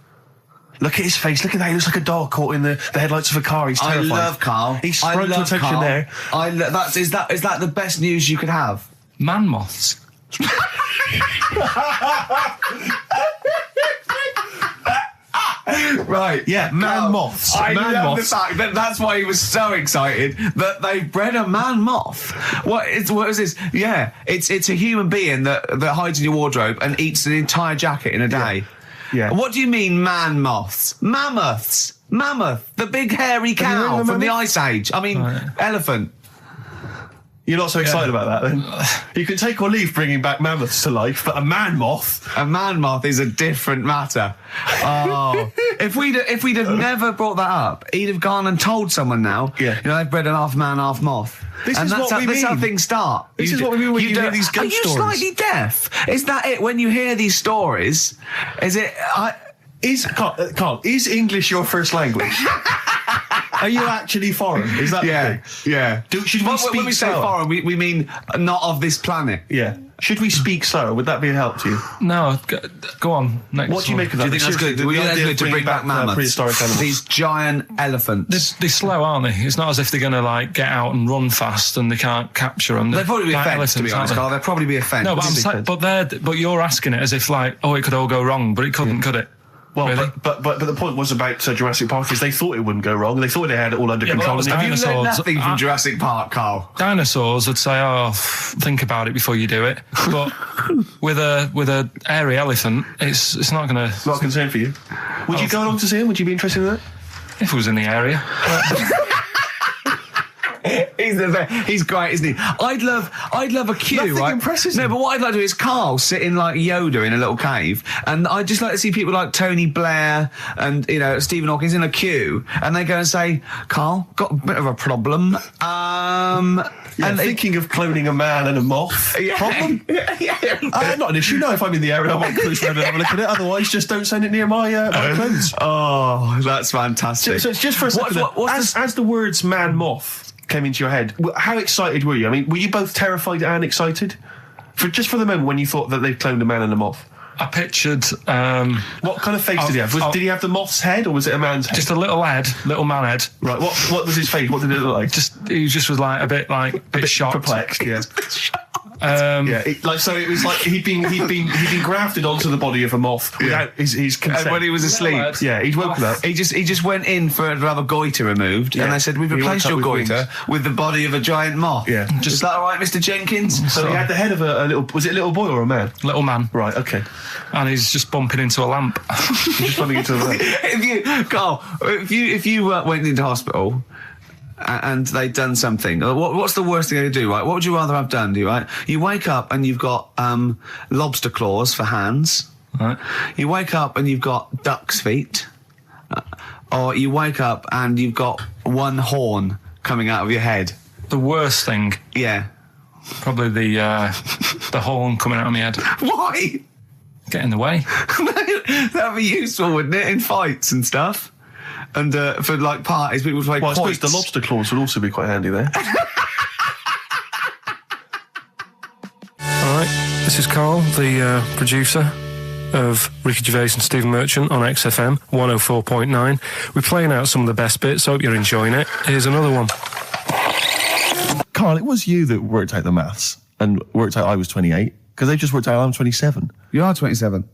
Look at his face. Look at that. He looks like a dog caught in the headlights of a car. He's terrified. I love Carl. He's sprung to attention Carl. there. Is that the best news you could have? Man moths. Right. Yeah, man moths. I man love moths. the fact that that's why he was so excited that they bred a man moth. What is this? Yeah, it's a human being that hides in your wardrobe and eats an entire jacket in a day. Yeah. What do you mean, man moths? Mammoths. Mammoth, the big hairy cow from the Ice Age. I mean, elephant. You're not so excited about that, then? You can take or leave bringing back mammoths to life, but a man moth... A man moth is a different matter. Oh. if we'd have never brought that up, he'd have gone and told someone now, Yeah. you know, they've bred an half man, half moth. This is what we That's how mean. things start. This is what we mean when you hear these ghost Are you stories. slightly deaf? Is that it? When you hear these stories, is it... Carl, is English your first language? Are you actually foreign? Is that the thing? Yeah. Should we speak when we say slower? foreign, we mean not of this planet. Yeah. Should we speak slower? Would that be a help to you? No, go on. Next What do you one. make of that? Do you think that's good? The Do you think idea that's of good to bring back mammoths? prehistoric animals. These giant elephants. They're slow, aren't they? It's not as if they're going to, like, get out and run fast and they can't capture them. They'd probably be a fence, to be honest, Carl. They'd probably be a fence. No, but you're asking it as if, like, oh, it could all go wrong, but it couldn't, could it? Well, Really? but the point was about Jurassic Park is they thought it wouldn't go wrong. They thought they had it all under Yeah, but control. that was And Have you learned dinosaurs. nothing from Jurassic Park, Carl? Dinosaurs would say, oh, think about it before you do it. But with a hairy elephant, it's not going to... not a concern for you. Would you go along to see him? Would you be interested in that? If it was in the area. He's great, isn't he? I'd love a queue, Nothing right? impresses No, him. but what I'd like to do is Carl sitting like Yoda in a little cave, and I'd just like to see people like Tony Blair and, you know, Stephen Hawking in a queue, and they go and say, Carl, got a bit of a problem. And thinking of cloning a man and a moth. Problem? Not an issue. No, if I'm in the area, I might cruise around and have a look at it. Otherwise, just don't send it near my clothes. Oh, that's fantastic. So it's just for a second. As the words man moth came into your head, how excited were you? I mean, were you both terrified and excited? For the moment when you thought that they'd cloned a man and a moth? I pictured. What kind of face did he have? Did he have the moth's head, or was it a man's head? Just a little man head. Right. What was his face? What did it look like? He just was like a bit shocked, perplexed. Yeah. So it was like he'd been grafted onto the body of a moth without his consent. And when he was asleep, he'd woken up. he just went in to have a goiter removed, and they said, "We've replaced your goiter with the body of a giant moth." Yeah. Is that all right, Mr. Jenkins? So he had the head of a little. Was it a little boy or a man? Little man. Right. Okay. And he's just bumping into a lamp. He's just bumping into a lamp. If you went into hospital and they'd done something, what's the worst thing they do, right? What would you rather have done, right? You wake up and you've got lobster claws for hands. Right. You wake up and you've got duck's feet. Or you wake up and you've got one horn coming out of your head. The worst thing, Yeah. probably the horn coming out of my head. Why? Get in the way. That'd be useful, wouldn't it, in fights and stuff? And for like parties, people would play Well, I suppose quoits. the lobster claws would also be quite handy there. All right, this is Karl, the producer of Ricky Gervais and Stephen Merchant on XFM 104.9. We're playing out some of the best bits. Hope you're enjoying it. Here's another one. Carl, it was you that worked out the maths and worked out I was 28, because they just worked out I'm 27. You are 27.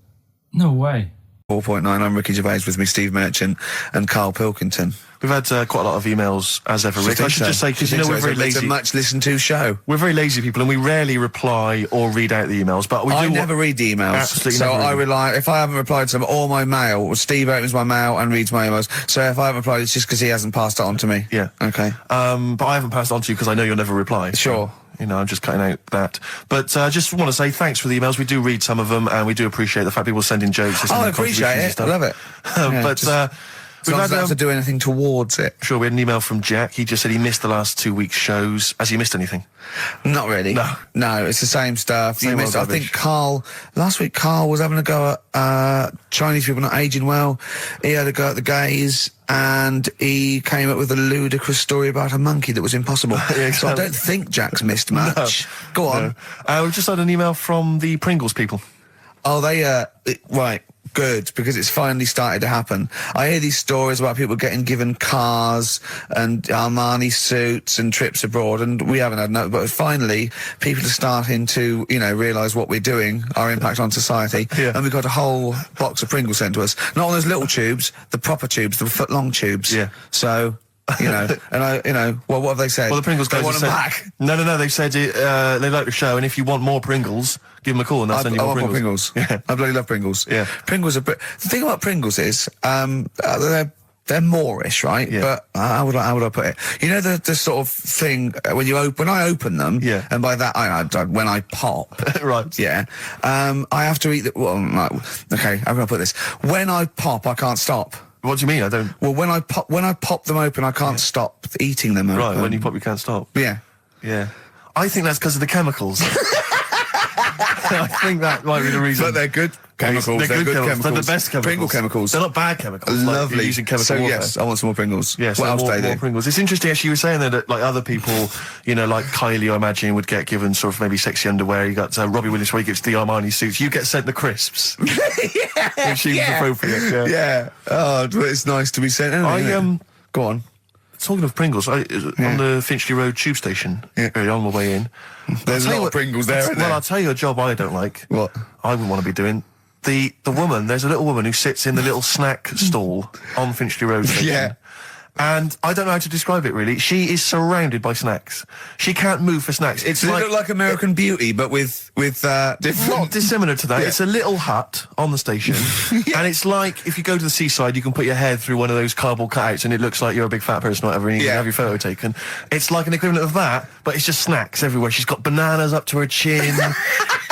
No way. 4.9, I'm Ricky Gervais, with me Steve Merchant and Karl Pilkington. We've had quite a lot of emails, as ever, Rick. I should just say, because we're very lazy. It's a much listened to show. We're very lazy people, and we rarely reply or read out the emails, but we do. I never read the emails. Absolutely so never I read rely, if I haven't replied to them, or my mail, Steve opens my mail and reads my emails. So if I haven't replied, it's just because he hasn't passed it on to me. Yeah. Okay. But I haven't passed it on to you because I know you'll never reply. Sure. So, you know, I'm just cutting out that. But I just want to say thanks for the emails. We do read some of them, and we do appreciate the fact people send in jokes. I appreciate it. I love it. Yeah, but we've had to do anything towards it. Sure, we had an email from Jack. He just said he missed the last 2 weeks' shows. Has he missed anything? Not really. No, it's the same stuff. Same old I rubbish. think last week Karl was having a go at Chinese people not aging well. He had a go at the gays, and he came up with a ludicrous story about a monkey that was impossible. Yeah, so I don't think Jack's missed much. Go on. We've just had an email from the Pringles people. Oh, right. Good, because it's finally started to happen. I hear these stories about people given cars and Armani suits and trips abroad, and we haven't had no. But finally, people are starting to, realise what we're doing, our impact on society, and we've got a whole box of Pringles sent to us. Not on those little tubes, the proper tubes, the foot-long tubes. Yeah. So. And well, what have they said? Well, the Pringles guys want have them said, back. No. They've said they like the show, and if you want more Pringles, give them a call, and they'll send you more want Pringles. more Pringles. Yeah. I bloody love Pringles. Yeah. Pringles are. The thing about Pringles is, they're Moorish, right? Yeah. But how would I put it? You know the sort of thing when I open them. Yeah. And by that when I pop. Right. Yeah. I have to eat the. Well, okay. How can I put this? When I pop, I can't stop. What do you mean? I don't. Well, when I pop them open, I can't stop eating them. Right. Open. When you pop, you can't stop. Yeah. Yeah. I think that's because of the chemicals. I think that might be the reason. But they're good chemicals. They're good chemicals. They're the best chemicals. Pringle chemicals. They're not bad chemicals. Lovely. Like using chemical so warfare. yes, I want some more Pringles. Yes, what else more do they do? Pringles. It's interesting, actually, you were saying that like other people, like Kylie, I imagine, would get given sort of maybe sexy underwear. You got Robbie Williams, where he gives the Armani suits. You get sent the crisps. Yeah. Which seems appropriate. Yeah. Oh, but it's nice to be sent. Go on. Talking of Pringles, on the Finchley Road tube station, early on my way in, there's a lot of Pringles there, isn't there? Well, I'll tell you a job I don't like. What? I wouldn't want to be doing. The woman, there's a little woman who sits in the little snack stall on Finchley Road station. Yeah. And I don't know how to describe it, really. She is surrounded by snacks. She can't move for snacks. It's Does it look like American Beauty, but with different... Not dissimilar to that. Yeah. It's a little hut on the station. And it's like, if you go to the seaside, you can put your head through one of those cardboard cutouts and it looks like you're a big fat person or whatever, and you can have your photo taken. It's like an equivalent of that, but it's just snacks everywhere. She's got bananas up to her chin.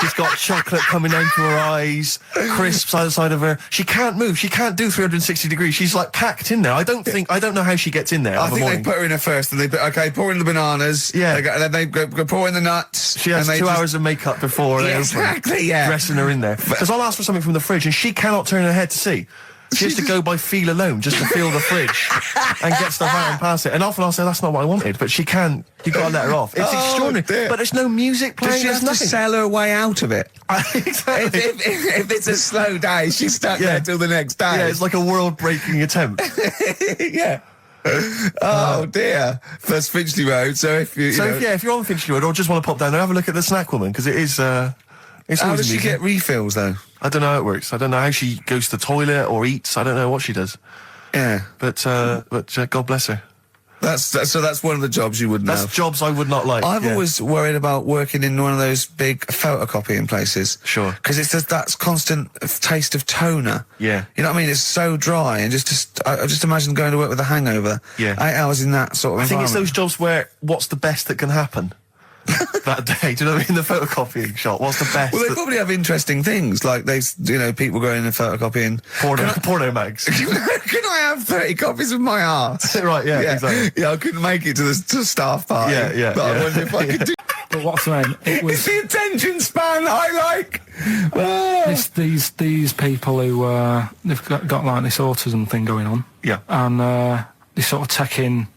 She's got chocolate coming down to her eyes, crisps either side of her. She can't move. She can't do 360 degrees. She's like packed in there. I don't know how she gets in there. I think they put her in there first, and pour in the bananas. Yeah. And then they go pour in the nuts. She has 2 hours of makeup before they open, exactly, yeah. dressing her in there. Because I'll ask for something from the fridge, and she cannot turn her head to see. She has to go by feel alone, just to feel the fridge and get stuff out and pass it. And often I'll say, that's not what I wanted, but she can't. You've got to let her off. It's extraordinary. Dear. But there's no music playing. Does she have to sell her way out of it? Exactly. If it's a slow day, she's stuck there till the next day. Yeah, it's like a world-breaking attempt. Yeah. Oh dear. That's Finchley Road. So if you, if you're on Finchley Road or just want to pop down there, have a look at the Snack Woman, because it is. It's how always does she amusing. get refills though? I don't know how it works. I don't know how she goes to the toilet or eats. I don't know what she does. Yeah. But God bless her. So that's one of the jobs you wouldn't have. That's jobs I would not like. I've always worried about working in one of those big photocopying places. Sure. Because it's just that constant taste of toner. Yeah. You know what I mean? It's so dry, and I just imagine going to work with a hangover. Yeah. 8 hours in that sort of I think it's environment. those jobs where what's the best that can happen that day. Do you know what I mean? The photocopying shop. What's the best? Well, they probably have interesting things, like people going and photocopying. Porno mags. Can I have 30 copies of my arse? Right, yeah, exactly. Yeah, I couldn't make it to the staff party. Yeah, But I wonder if I could do. But what's the name? It was It's the attention span I like. Oh. these people who they've got like this autism thing going on. Yeah. And they sort of take in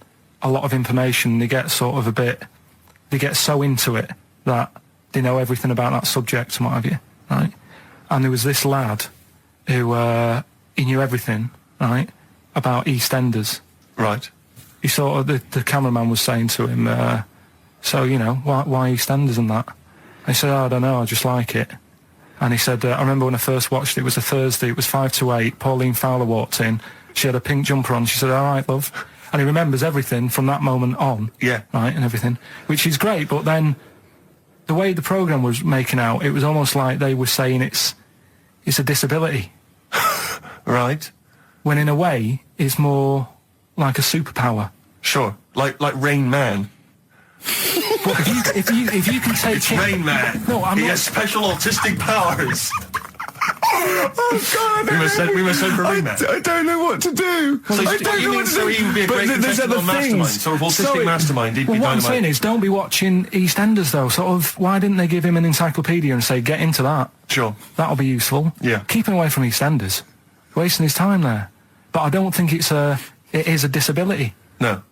a lot of information. They get sort of they get so into it that they know everything about that subject and what have you, right? And there was this lad who he knew everything, right, about EastEnders. Right. He sort of the cameraman was saying to him, so you know why EastEnders and that. And he said, I don't know, I just like it. And he said, I remember when I first watched it was a Thursday, it was 5 to 8. Pauline Fowler walked in. She had a pink jumper on. She said, all right, love. And he remembers everything from that moment on. Yeah. Right, and everything, which is great. But then the way the programme was making out, it was almost like they were saying it's a disability. Right. When in a way, it's more like a superpower. Sure. Like Rain Man. But if you can take It's it, Rain Man. No, I'm he not. has special autistic powers. Oh God! We must send for Rain Man. I don't know what to do. So I don't know what to do. So he would be a But great there's contestant other on Mastermind. things. So if autistic Sorry. Mastermind, he'd Well, be what I'm dynamite. saying is, don't be watching EastEnders though. Sort of, why didn't they give him an encyclopedia and say, get into that? Sure. That'll be useful. Yeah. Keep him away from EastEnders. Wasting his time there. But I don't think it is a disability. No.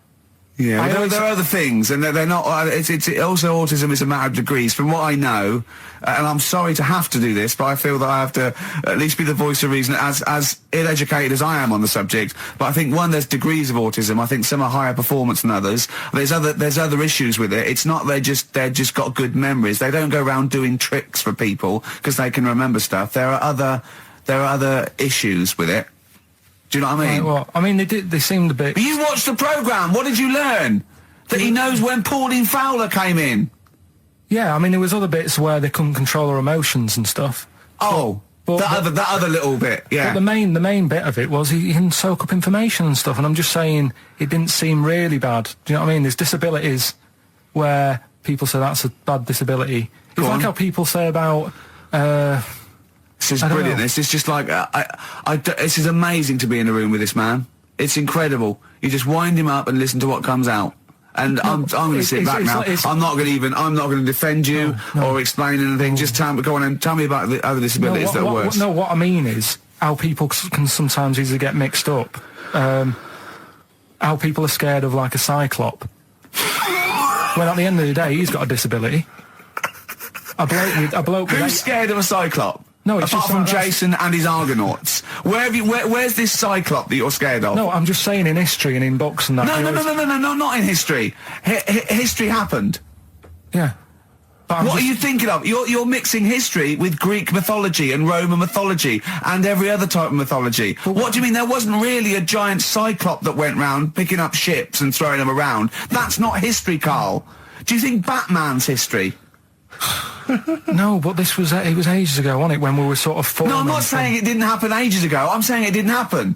Yeah, I always- there are other things, and they're not. It's also autism is a matter of degrees, from what I know. And I'm sorry to have to do this, but I feel that I have to at least be the voice of reason, as ill-educated as I am on the subject. But I think there's degrees of autism. I think some are higher performance than others. There's other issues with it. It's not they're just got good memories. They don't go around doing tricks for people because they can remember stuff. There are other issues with it. Do you know what I mean? Right, well, I mean, they seemed a bit... But you watched the programme. What did you learn? That he knows when Pauline Fowler came in. Yeah, I mean, there was other bits where they couldn't control their emotions and stuff. Oh, that other little bit, yeah. But the main bit of it was he can soak up information and stuff, and I'm just saying it didn't seem really bad. Do you know what I mean? There's disabilities where people say that's a bad disability. It's like how people say about... This is I don't brilliant. know. This is just like this is amazing to be in a room with this man. It's incredible. You just wind him up and listen to what comes out. And I'm going to sit back now. I'm not going to defend you or explain anything. Just go on and tell me about the other disabilities that are worse. What I mean is how people can sometimes easily get mixed up. How people are scared of like a cyclop. When at the end of the day, he's got a disability. A bloke with Who's scared of a cyclop? No, it's apart just from like that. Jason and his Argonauts. Where's this cyclop that you're scared of? No, I'm just saying in history and in books and that. No, not in history. History happened. Yeah. But What are you thinking of? You're mixing history with Greek mythology and Roman mythology and every other type of mythology. What do you mean there wasn't really a giant cyclop that went round picking up ships and throwing them around? That's not history, Carl. Do you think Batman's history? No, but this was it was ages ago, wasn't it? When we were sort of forming. No, I'm not saying it didn't happen ages ago. I'm saying it didn't happen.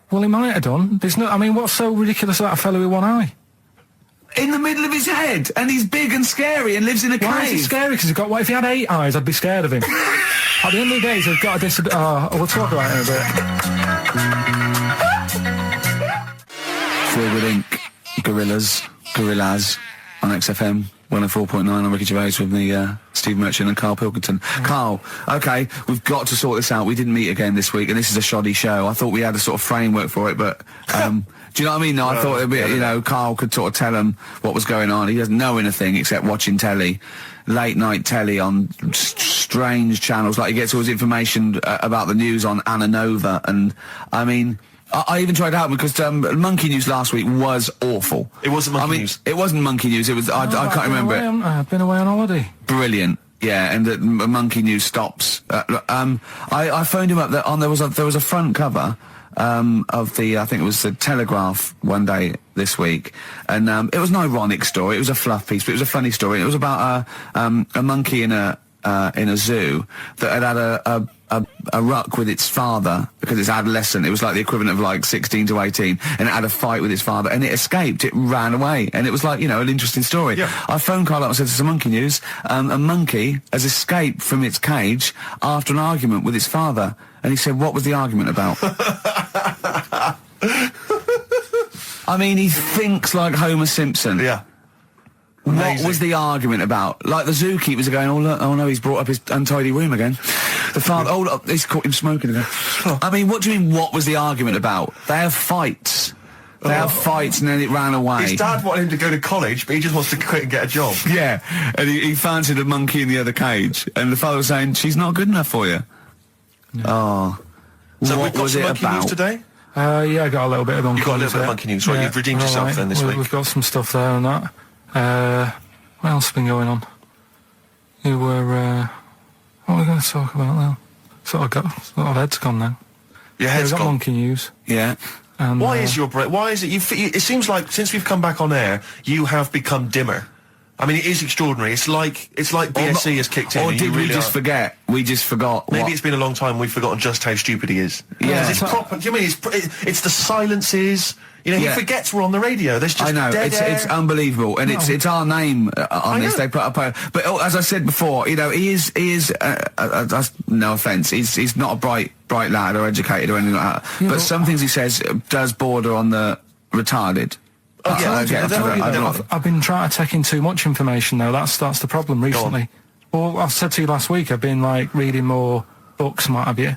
Well, he might have done. There's no. I mean, what's so ridiculous about a fellow with one eye? In the middle of his head, and he's big and scary and lives in a Why is he cave. scary? Because he's got. What if he had 8 eyes? I'd be scared of him. At the end of the day, he's got a disability. We'll talk about it in a bit. Forward Inc. Gorillas on XFM. 104.9 on Ricky Gervais with me, Steve Merchant and Karl Pilkington. Karl, okay, we've got to sort this out. We didn't meet again this week, and this is a shoddy show. I thought we had a sort of framework for it, but, do you know what I mean? No, I thought it'd be, you know, Karl could sort of tell him what was going on. He doesn't know anything except watching telly, late night telly on strange channels. Like, he gets all his information about the news on Anna Nova, and, I mean, I even tried to help him because Monkey News last week was awful. It wasn't Monkey News. It wasn't Monkey News. It was. I can't remember it. I've been away on holiday. Brilliant. Yeah, and the Monkey News stops. I phoned him up. There was a front cover of the, I think it was the Telegraph one day this week, and it was an ironic story. It was a fluff piece, but it was a funny story. It was about a monkey in a zoo that had a ruck with its father because it's adolescent. It was like the equivalent of like 16 to 18, and it had a fight with its father, and it escaped. It ran away, and it was like, you know, an interesting story. Yeah. I phoned Karl up and said, "This is a Monkey News. A monkey has escaped from its cage after an argument with its father." And he said, "What was the argument about?" I mean, he thinks like Homer Simpson. Yeah. What was the argument about? Like, the zookeepers are going, "Oh, look, oh no, he's brought up his untidy room again." The father, "Oh, look, he's caught him smoking again." I mean, what do you mean, what was the argument about? They have fights. They have fights, and then it ran away. His dad wanted him to go to college, but he just wants to quit and get a job. Yeah, and he fancied a monkey in the other cage, and the father was saying, "She's not good enough for you." No. Oh. So what we've got was some it Monkey about? News today? Yeah, I got a little bit of Monkey News. You got a little bit of Monkey News, right? You've redeemed yourself then this week. We've got some stuff there and that. What else has been going on? You were, what are we going to talk about now? Sort of head's gone now. Your head's we've got gone. Monkey News. Yeah. And, Why is your brain? Why is it? It seems like since we've come back on air, you have become dimmer. I mean, it is extraordinary. It's like BSC has kicked in. Or and did you we really just forget? We just forgot. Maybe what- it's been a long time. We've forgotten just how stupid he is. Yeah. It's proper. Do you mean it's the silences? You know, Yeah. he forgets we're on the radio. There's just I know, dead air. it's unbelievable, and it's our name on this. know. They put up, but as I said before, you know, he is no offence, he's not a bright lad or educated or anything like that. Yeah, but some things he says does border on the retarded. Oh, yeah, I okay, get I don't I know. don't- I've been trying to take in too much information though. That's the problem recently. Well, I've said to you last week, I've been like reading more books and what have you,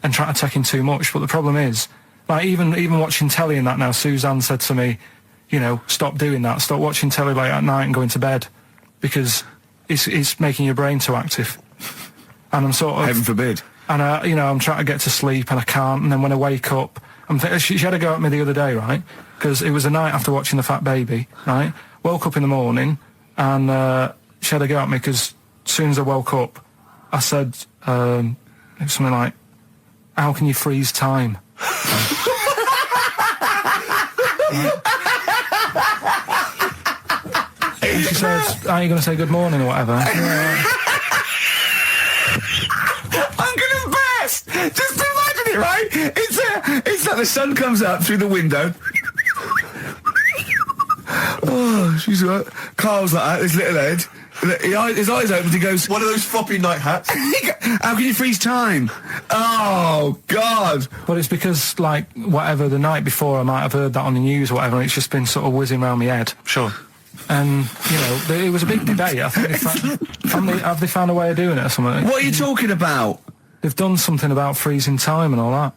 and trying to take in too much. But the problem is, like even watching telly and that now, Suzanne said to me, you know, stop doing that. Stop watching telly late at night and going to bed, because it's making your brain too active. And I'm sort of, Heaven forbid. and you know, I'm trying to get to sleep and I can't. And then when I wake up, she had a go at me the other day, right? Because it was a night after watching The Fat Baby, right? Woke up in the morning and she had a go at me because as soon as I woke up, I said it was something like, "How can you freeze time?" And she says, "Are you going to say good morning or whatever?" I'm gonna burst! Just imagine it, right? It's like the sun comes up through the window. Oh, she's right. Carl's like that, his little head. His eyes open, he goes, One of those floppy night hats. "How can you freeze time?" Oh, God. But it's because, like, whatever, the night before I might have heard that on the news or whatever, and it's just been sort of whizzing around my head. Sure. And, you know, it was a big debate. I think have they found a way of doing it or something? What are you talking about? They've done something about freezing time and all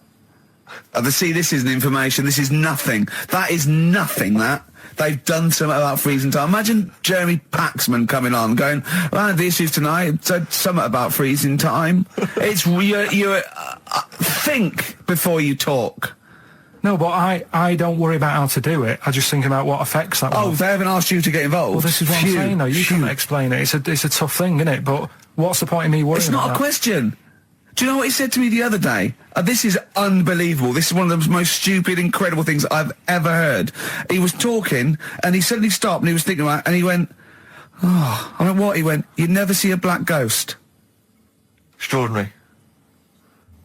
that. See, this isn't information. This is nothing. That is nothing, that. They've done something about freezing time. Imagine Jeremy Paxman coming on, going, "Well, the issues tonight said something about freezing time." It's you think before you talk. No, but I don't worry about how to do it. I just think about what affects that. Oh, one. they haven't asked you to get involved. Well, this is what I'm saying, though. You can explain it. It's a tough thing, isn't it? But what's the point in me worrying It's not about a question. Do you know what he said to me the other day? This is unbelievable. This is one of the most stupid, incredible things I've ever heard. He was talking, and he suddenly stopped, and he was thinking about it, and he went, "Oh," I went, "What?" He went, "You'd never see a black ghost." Extraordinary.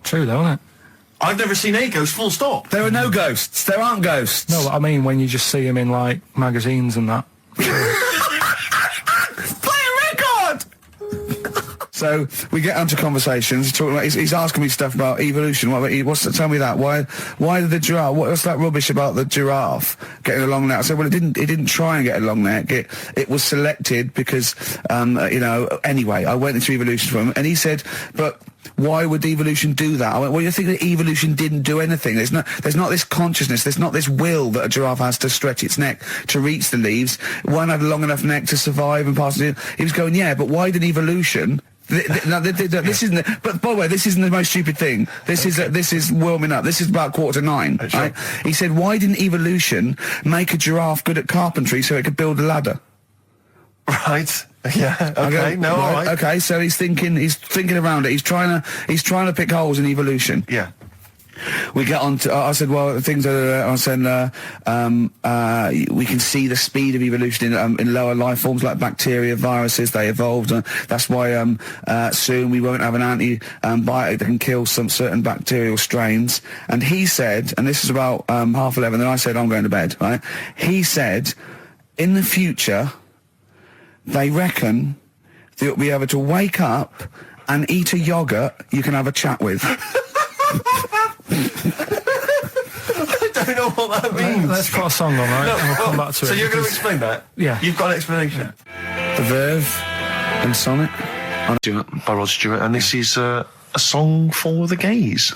True, though, isn't it? I've never seen a ghost, full stop. There are no ghosts. There aren't ghosts. No, but I mean when you just see them in, like, magazines and that. Play a record! So So we get onto conversations. He's asking me stuff about evolution. Tell me that. Why did the giraffe? What's that rubbish about the giraffe getting a long neck? I said, well, it didn't try and get a long neck. It was selected because, anyway, I went into evolution for him, and he said, but why would evolution do that? I went, well, you think that evolution didn't do anything. There's not this consciousness, there's not this will that a giraffe has to stretch its neck to reach the leaves. One had a long enough neck to survive and pass it. He was going, yeah, but why did evolution... this isn't. But by the way, this isn't the most stupid thing. This is warming up. This is about 8:45. Sure. Right? He said, why didn't evolution make a giraffe good at carpentry so it could build a ladder? Right. Yeah. Okay. No. All right. Okay. So he's thinking around it. He's trying to pick holes in evolution. Yeah. We get on to, I said, well, things are, I said, we can see the speed of evolution in lower life forms like bacteria, viruses, they evolved. That's why soon we won't have an antibiotic that can kill some certain bacterial strains. And he said, and this is about 11:30, then I said, I'm going to bed, right? He said, in the future, they reckon that you'll be able to wake up and eat a yogurt you can have a chat with. I don't know what that means. Let's put a song on, right? No, and we'll come back to it. So you're going to explain that? Yeah. You've got an explanation? The Verve and Sonnet. By Rod Stewart, and this is a song for the gays.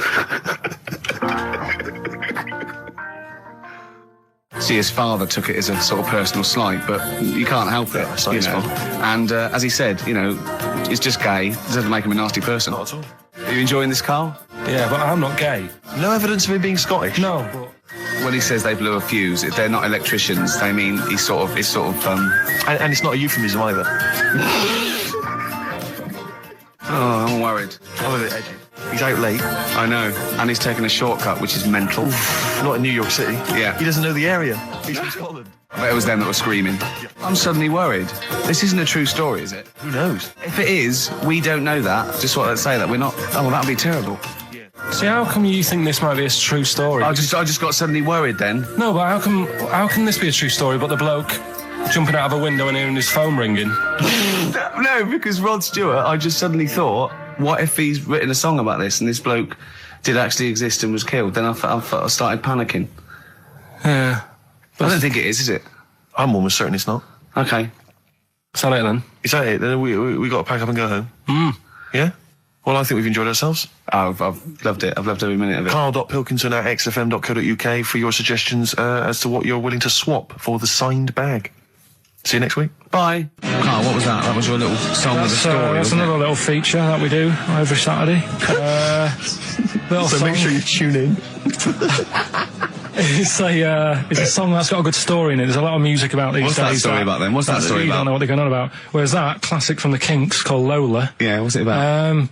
See, his father took it as a sort of personal slight, but you can't help it, it's not you his know. fault. And as he said, it's just gay. It doesn't make him a nasty person. Not at all. Are you enjoying this, Carl? Yeah, but I'm not gay. No evidence of him being Scottish. No, but... When he says they blew a fuse, they're not electricians. They mean And it's not a euphemism either. Oh, I'm worried. I'm a bit edgy. He's out late. I know. And he's taken a shortcut, which is mental. Not in New York City. Yeah. He doesn't know the area. He's from Scotland. I bet it was them that were screaming. Yeah. I'm suddenly worried. This isn't a true story, is it? Who knows? If it is, we don't know that. Just want to say that we're not... Oh, well, that'd be terrible. See, how come you think this might be a true story? I just got suddenly worried then. No, but how can this be a true story, but the bloke jumping out of a window and hearing his phone ringing? No, because Rod Stewart, I just suddenly thought, what if he's written a song about this and this bloke did actually exist and was killed? Then I started panicking. Yeah. I don't think it is it? I'm almost certain it's not. Okay. Is that it then? Is that it? Then we got to pack up and go home. Yeah? Well, I think we've enjoyed ourselves. Oh, I've loved it. I've loved every minute of it. Karl.Pilkington@xfm.co.uk for your suggestions as to what you're willing to swap for the signed bag. See you next week. Bye. Carl, what was that? That was your little song with a story, That's wasn't another little feature that we do every Saturday. So make sure you tune in. It's a song that's got a good story in it. There's a lot of music about these What's days. that story about then? What's that story You about? don't know what they're going on about. Whereas that, classic from the Kinks, called Lola. Yeah, what's it about?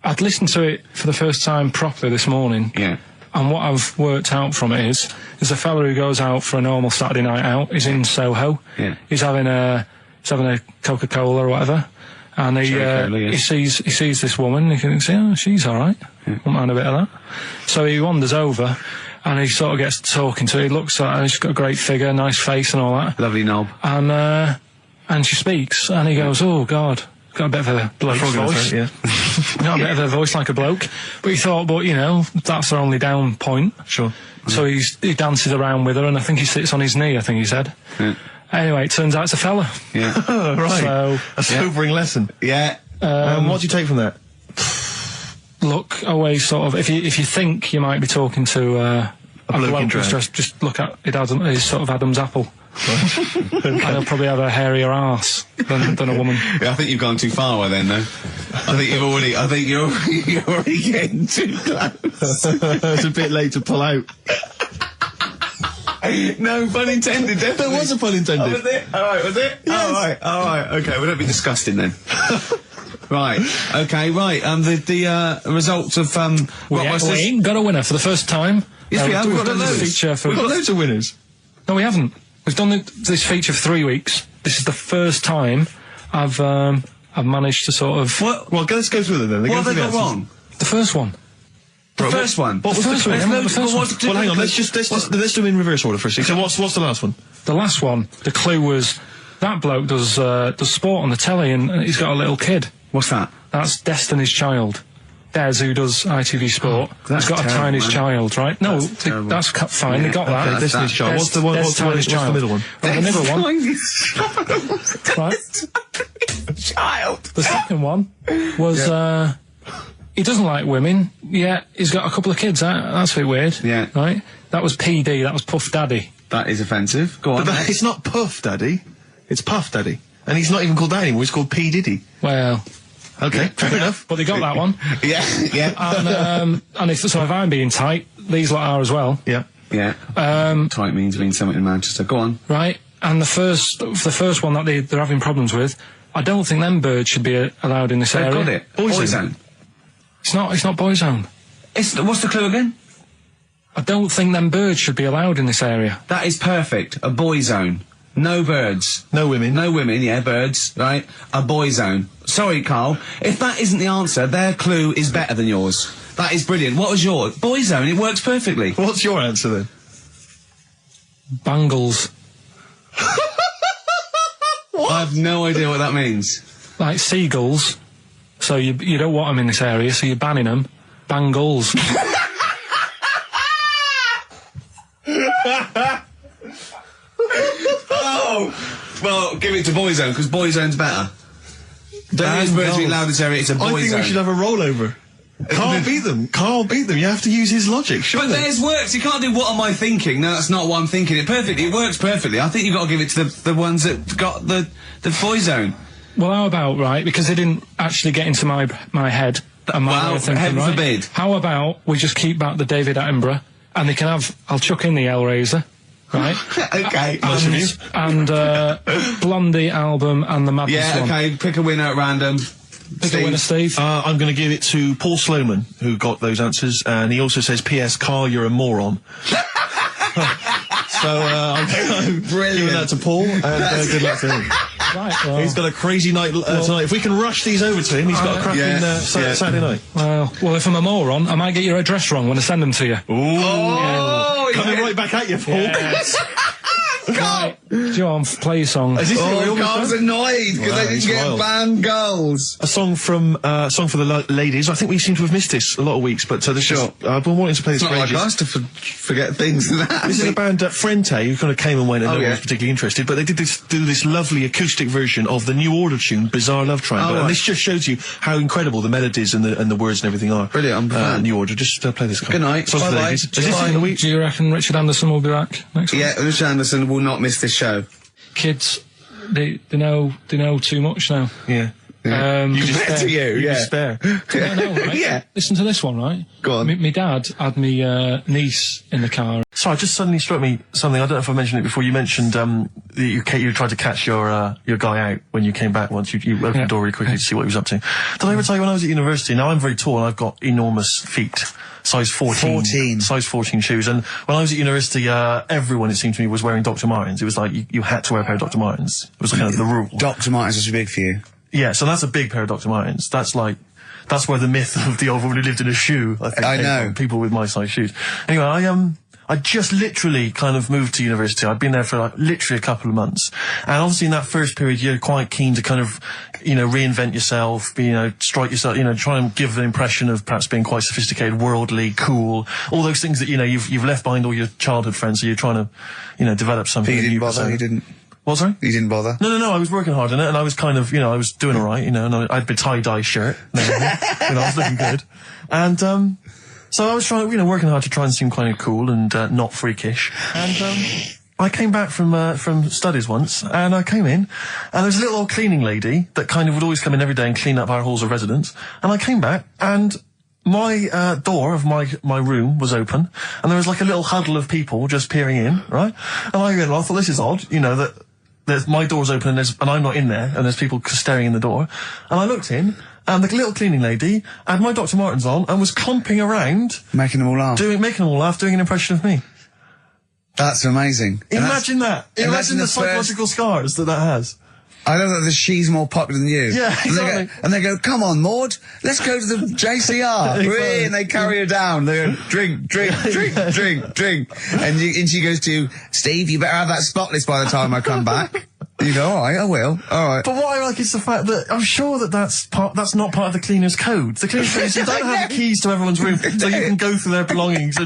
I'd listened to it for the first time properly this morning. Yeah. And what I've worked out from it is a fella who goes out for a normal Saturday night out. He's in Soho. Yeah. He's having a Coca-Cola or whatever. And he sees this woman. He thinks, oh, she's all right. Won't mind a bit of that. So he wanders over, and he sort of gets talking to her. He looks at her. She's got a great figure, nice face, and all that. Lovely knob. And she speaks, and he goes, oh God. Got a bit of a bloke's voice. Yeah. Got a bit of a voice like a bloke. But he thought, that's her only down point. Sure. So he dances around with her, and I think he sits on his knee, I think he said. Yeah. Anyway, it turns out it's a fella. Yeah. Right. So, a sobering lesson. Yeah. What do you take from that? Look, always sort of, if you think you might be talking to a bloke in drag. just look at his sort of Adam's apple. And he'll probably have a hairier arse than a woman. Yeah, I think you've gone too far then, though. I think you're already getting too close. It's a bit late to pull out. No pun intended. There was a pun intended. Oh, was it? All right, was it? Yes. All right. Okay, we don't be disgusting then. Right. Okay. Right. The results of We ain't got a winner for the first time. Yes, we have. We've done this feature for. We've got loads of winners. No, we haven't. We've done this feature for 3 weeks. This is the first time I've managed to sort of. What? Well, let's go through them then. What have they got wrong? The first one. The first one. What was the first one? Well, hang on. Let's do them in reverse order first. So what's the last one? The last one. The clue was that bloke does sport on the telly, and he's got a little kid. What's that? That's Destiny's Child. Des, who does ITV Sport, has got a tiny child, right? No, that's fine. They got that. Okay, Destiny's Child. What's the middle one? Right, the middle one. Right. Child. The second one was he doesn't like women. Yeah, he's got a couple of kids. That's a bit weird. Yeah. Right. That was PD. That was Puff Daddy. That is offensive. Go on. But it's not Puff Daddy. It's Puff Daddy. And he's not even called that anymore. He's called P Diddy. Well. Okay, fair enough. But they got that one. Yeah. And if I'm being tight, these lot are as well. Yeah. Yeah. Tight means something in Manchester. Go on. Right. And the first one that they're having problems with, I don't think them birds should be allowed in this area. Got it. Boyzone. It's not Boyzone. What's the clue again? I don't think them birds should be allowed in this area. That is perfect. A boy zone. No birds. No women. No women, yeah, birds, right? A boy zone. Sorry, Carl. If that isn't the answer, their clue is better than yours. That is brilliant. What was yours? Boy zone, it works perfectly. What's your answer then? Bangles. I have no idea what that means. Like seagulls. So you don't want them in this area, so you're banning them. Bangles. Oh! Well, give it to Boyzone, because Boyzone's better. Don't use birds to be allowed in this area, it's a Boyzone. I think we should have a rollover. Carl beat them. Carl beat them. You have to use his logic, surely. But theirs works. You can't do what am I thinking. No, that's not what I'm thinking. It works perfectly. I think you've got to give it to the ones that got the Boyzone. Well, how about, right, because they didn't actually get into my head and my way of thinking, heaven right? forbid. How about we just keep back the David Attenborough, and they can have, I'll chuck in the Hellraiser, right? Okay. And Blondie album and the Madness Yeah, one. okay, pick a winner at random. Pick a winner, Steve. I'm going to give it to Paul Sloman, who got those answers, and he also says, P.S. Carl, you're a moron. So, I'm giving that to Paul, and good luck to him. Right, well, He's got a crazy night tonight. If we can rush these over to him, he's got a cracking Saturday night. well, if I'm a moron, I might get your address wrong when I send them to you. Oh, Coming right back at you, Paul. Yes. Right, John, play your song. Carl's annoyed because they didn't get banned girls. A song for the ladies. I think we seem to have missed this a lot of weeks, but this is, I've been wanting to play this. It's not for like ages. us to forget things like that. This is a band, Frente, who kind of came and went and no one was particularly interested, but they did this lovely acoustic version of the New Order tune, Bizarre Love Triangle, and this just shows you how incredible the melodies and the words and everything are. Brilliant, I'm a fan. New Order, just play this. Good night. Bye-bye. Is this in the week? Do you reckon Richard Anderson will be back next week? Yeah, Richard Anderson will not miss this show. Kids, they know too much now. Yeah. You Compared to you, yeah. Despair. I know, right? Yeah. Listen to this one, right? Go on. My dad had me niece in the car. So it just suddenly struck me something. I don't know if I mentioned it before. You mentioned that you tried to catch your guy out when you came back once. You opened the door really quickly to see what he was up to. Did I ever tell you when I was at university? Now I'm very tall and I've got enormous feet. Size 14. Size 14 shoes. And when I was at university, everyone, it seemed to me, was wearing Dr. Martens. It was like you had to wear a pair of Dr. Martens. It was kind of the rule. Dr. Martens was big for you. Yeah, so that's a big pair of Dr. Martens. That's where the myth of the old woman who lived in a shoe, I think. I know. From people with my size shoes. Anyway, I just literally kind of moved to university. I'd been there for literally a couple of months. And obviously in that first period, you're quite keen to kind of, reinvent yourself, strike yourself, try and give the impression of perhaps being quite sophisticated, worldly, cool, all those things that, you've left behind all your childhood friends, so you're trying to, develop something. But you didn't bother, you didn't. What, sorry? You didn't bother? No, I was working hard on it, and I was kind of, I was doing alright, and I had a tie-dye shirt, I was looking good. And, so I was trying, working hard to try and seem kind of cool and, not freakish. And, I came back from studies once, and I came in, and there was a little old cleaning lady that kind of would always come in every day and clean up our halls of residence. And I came back, and my door of my room was open, and there was like a little huddle of people just peering in, right? And I thought, this is odd, that my door's open and I'm not in there, and there's people staring in the door. And I looked in, and the little cleaning lady had my Dr. Martens on and was clumping around, making them all laugh, doing an impression of me. That's amazing. Imagine that. Imagine the psychological scars that has. I know that she's more popular than you. Yeah, exactly. And they go, come on, Maud, let's go to the JCR. Exactly. And they carry her down. They go, drink. And she goes to, Steve, you better have that spotless by the time I come back. You go, all right, I will. All right. But what I like is the fact that I'm sure that that's not part of the cleaner's code. The cleaner's code is you don't have the keys to everyone's room, so you can go through their belongings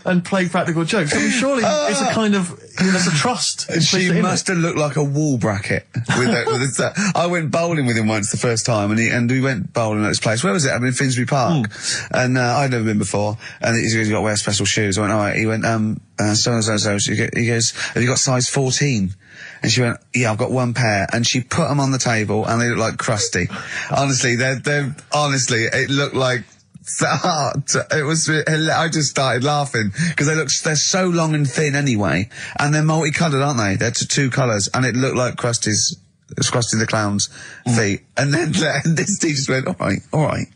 and play practical jokes. I mean, surely it's a kind of, there's a trust. She must have looked like a wall bracket. I went bowling with him once the first time, and we went bowling at this place. Where was it? I mean, Finsbury Park. And I'd never been before. And he goes, "You got to wear special shoes." I went, "All right." He went, so. He goes, "Have you got size 14?" And she went, "Yeah, I've got one pair." And she put them on the table, and they look like crusty. Honestly, honestly, it looked like. It was. I just started laughing because they're so long and thin anyway, and they're multicoloured, aren't they? They're two colours, and it looked like Krusty the Clown's feet. And then this teacher just went, all right,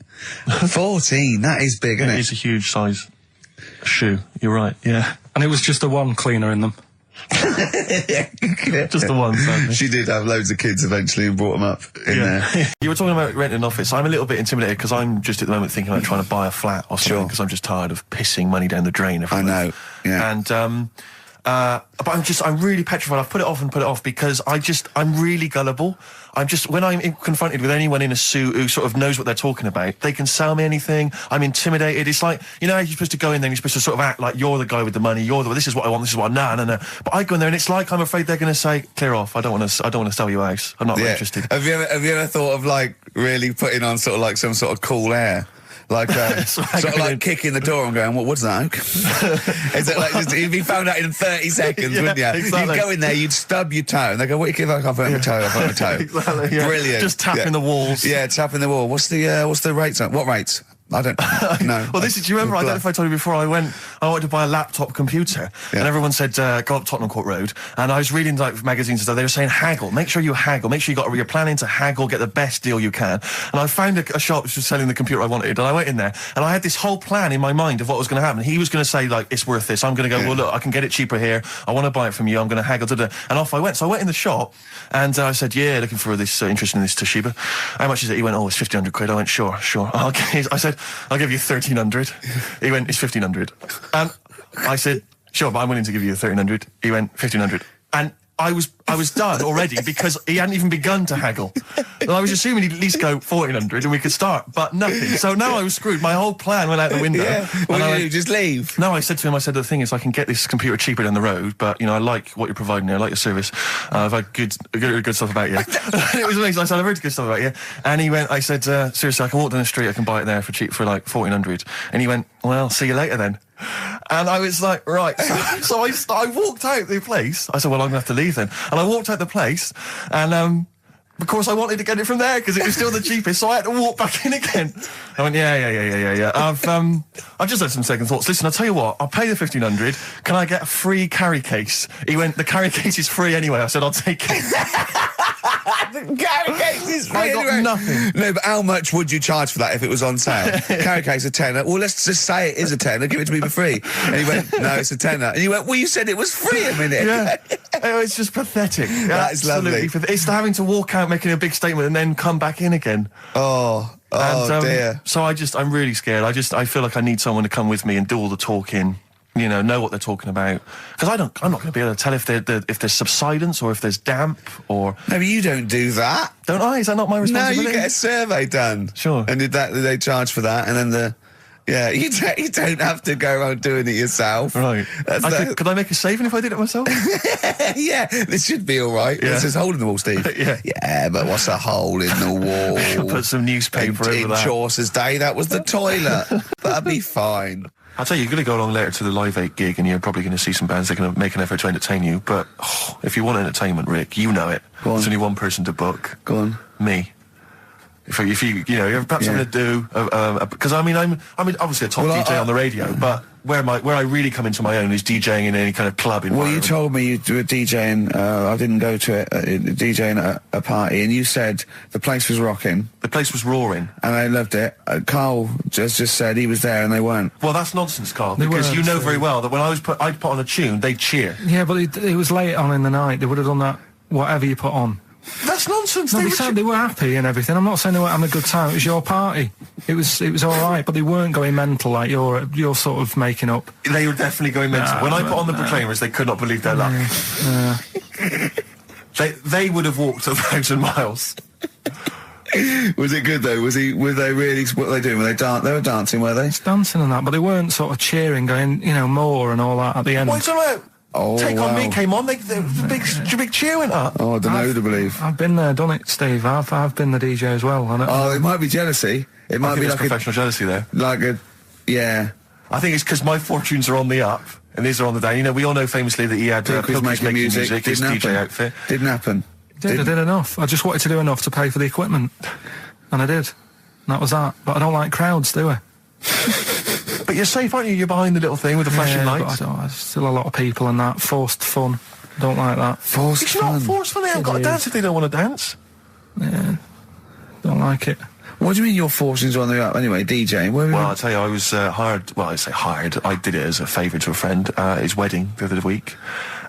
14. That is big, isn't it? It is a huge size shoe. You're right. Yeah, and it was just the one cleaner in them. Just the one, sadly. She did have loads of kids eventually and brought them up in there. You were talking about renting an office. I'm a little bit intimidated because I'm just at the moment thinking about trying to buy a flat or something because I'm just tired of pissing money down the drain every month. I know, yeah. And, but I'm really petrified. I've put it off because I'm really gullible. When I'm confronted with anyone in a suit who sort of knows what they're talking about, they can sell me anything. I'm intimidated. It's like, you know, you're supposed to go in there and you're supposed to sort of act like you're the guy with the money. This is what I want. This is what no. But I go in there and it's like I'm afraid they're going to say, "Clear off. I don't want to sell you a house. I'm not really interested." Have you ever thought of like really putting on sort of like some sort of cool air? Like, sort of like kicking the door and going, what's that, Oak? Is it like, you'd be found out in 30 seconds, wouldn't you? Exactly. You'd go in there, you'd stub your toe, and they go, "What do you give? I can't put my toe, I've got my toe." Exactly, yeah. Brilliant. Just tapping the walls. Yeah, tapping the wall. What's the rates? What rates? I don't know. Well, do you remember, I don't know if I told you before, I wanted to buy a laptop computer, and everyone said, go up Tottenham Court Road, and I was reading like magazines and stuff, they were saying haggle, make sure you haggle, make sure you're planning to haggle, get the best deal you can. And I found a shop which was selling the computer I wanted, and I went in there, and I had this whole plan in my mind of what was going to happen. He was going to say, like, "It's worth this." I'm going to go, "Well, look, I can get it cheaper here, I want to buy it from you, I'm going to haggle, and off I went. So I went in the shop, and I said, "Yeah, looking for this, interested in this Toshiba. How much is it?" He went, "Oh, it's 1,500 quid. I went, "Sure. Okay." I said, "I'll give you 1,300. He went, "It's 1,500. And I said, "Sure, but I'm willing to give you 1,300. He went, 1,500. And I was done already because he hadn't even begun to haggle. And I was assuming he'd at least go 1,400 and we could start, but nothing. So now I was screwed. My whole plan went out the window. Yeah. What did you just leave? No, I said to him, the thing is, I can get this computer cheaper down the road, but, you know, I like what you're providing here. I like your service. I've had good stuff about you." It was amazing. I said, "I've heard good stuff about you." And he went, I said, "Seriously, I can walk down the street, I can buy it there for cheap, for like 1,400. And he went, "Well, see you later then." And I was like, right. So I walked out the place. I said, "Well, I'm going to have to leave then." And I walked out the place, and of course I wanted to get it from there because it was still the cheapest, so I had to walk back in again. I went, yeah. I've just had some second thoughts. Listen, I'll tell you what, I'll pay the 1,500. Can I get a free carry case? He went, "The carry case is free anyway." I said, "I'll take it." The carry case is free. I got nothing. No, but how much would you charge for that if it was on sale? Carry case a tenner. Well, let's just say it is a tenner. Give it to me for free. And he went, "No, it's a tenner." And you went, "Well, you said it was free a minute." Yeah. It's just pathetic. That is lovely. It's having to walk out making a big statement and then come back in again. Oh dear. So I'm really scared. I feel like I need someone to come with me and do all the talking. You know what they're talking about, because I'm not going to be able to tell if there's subsidence or if there's damp or. No, but you don't do that, don't I? Is that not my responsibility? No, you get a survey done. Sure. And they charge for that, and then you don't have to go around doing it yourself. Right. Could I make a saving if I did it myself? Yeah, this should be all right. Yeah. There's a hole in the wall, Steve. Yeah, but what's a hole in the wall? Put some newspaper over that. In Chaucer's day, that was the toilet. That'd be fine. I'll tell you, you're going to go along later to the Live 8 gig and you're probably going to see some bands that are going to make an effort to entertain you, but if you want entertainment, Rick, you know it. There's only one person to book. Go on. Me. If you perhaps something to do, because I'm obviously a top DJ on the radio, but where I really come into my own is DJing in any kind of club environment. Well, you told me you were DJing, I didn't go to it, DJing at a party, and you said the place was rocking. The place was roaring. And I loved it. Carl just said he was there and they weren't. Well, that's nonsense, Carl, because you know very well that when I'd put on a tune, they'd cheer. Yeah, but it was late on in the night. They would have done that, whatever you put on. That's nonsense. No, they said they were happy and everything. I'm not saying they weren't having a good time. It was your party. It was all right, but they weren't going mental like you're sort of making up. They were definitely going mental. When I put on the Proclaimers, they could not believe their luck. They would have walked 1,000 miles. Was it good though? Were they really? What were they doing? They were dancing, were they? Dancing and that, but they weren't sort of cheering, going, more and all that at the end. What are you talking about? Oh, Take wow. On Me came on. The big cheer went up. Oh, I don't know who to believe. I've been there, done it, Steve. I've been the DJ as well. Oh, it might be jealousy. It might be like professional jealousy there. Yeah. I think it's because my fortunes are on the up and these are on the down. We all know famously that he had Pilkington making music. his DJ outfit. Didn't happen. I did enough. I just wanted to do enough to pay for the equipment, and I did. And that was that. But I don't like crowds, do I? But you're safe, aren't you? You're behind the little thing with the flashing lights. But there's still a lot of people and that. Forced fun. Don't like that. Forced It's fun. not forced fun. They haven't got to dance if they don't want to dance. Yeah. Don't like it. What do you mean your fortunes are on the up? Anyway, DJing. Well, I'll tell you, I was hired. Well, I say hired. I did it as a favour to a friend. His wedding the other week.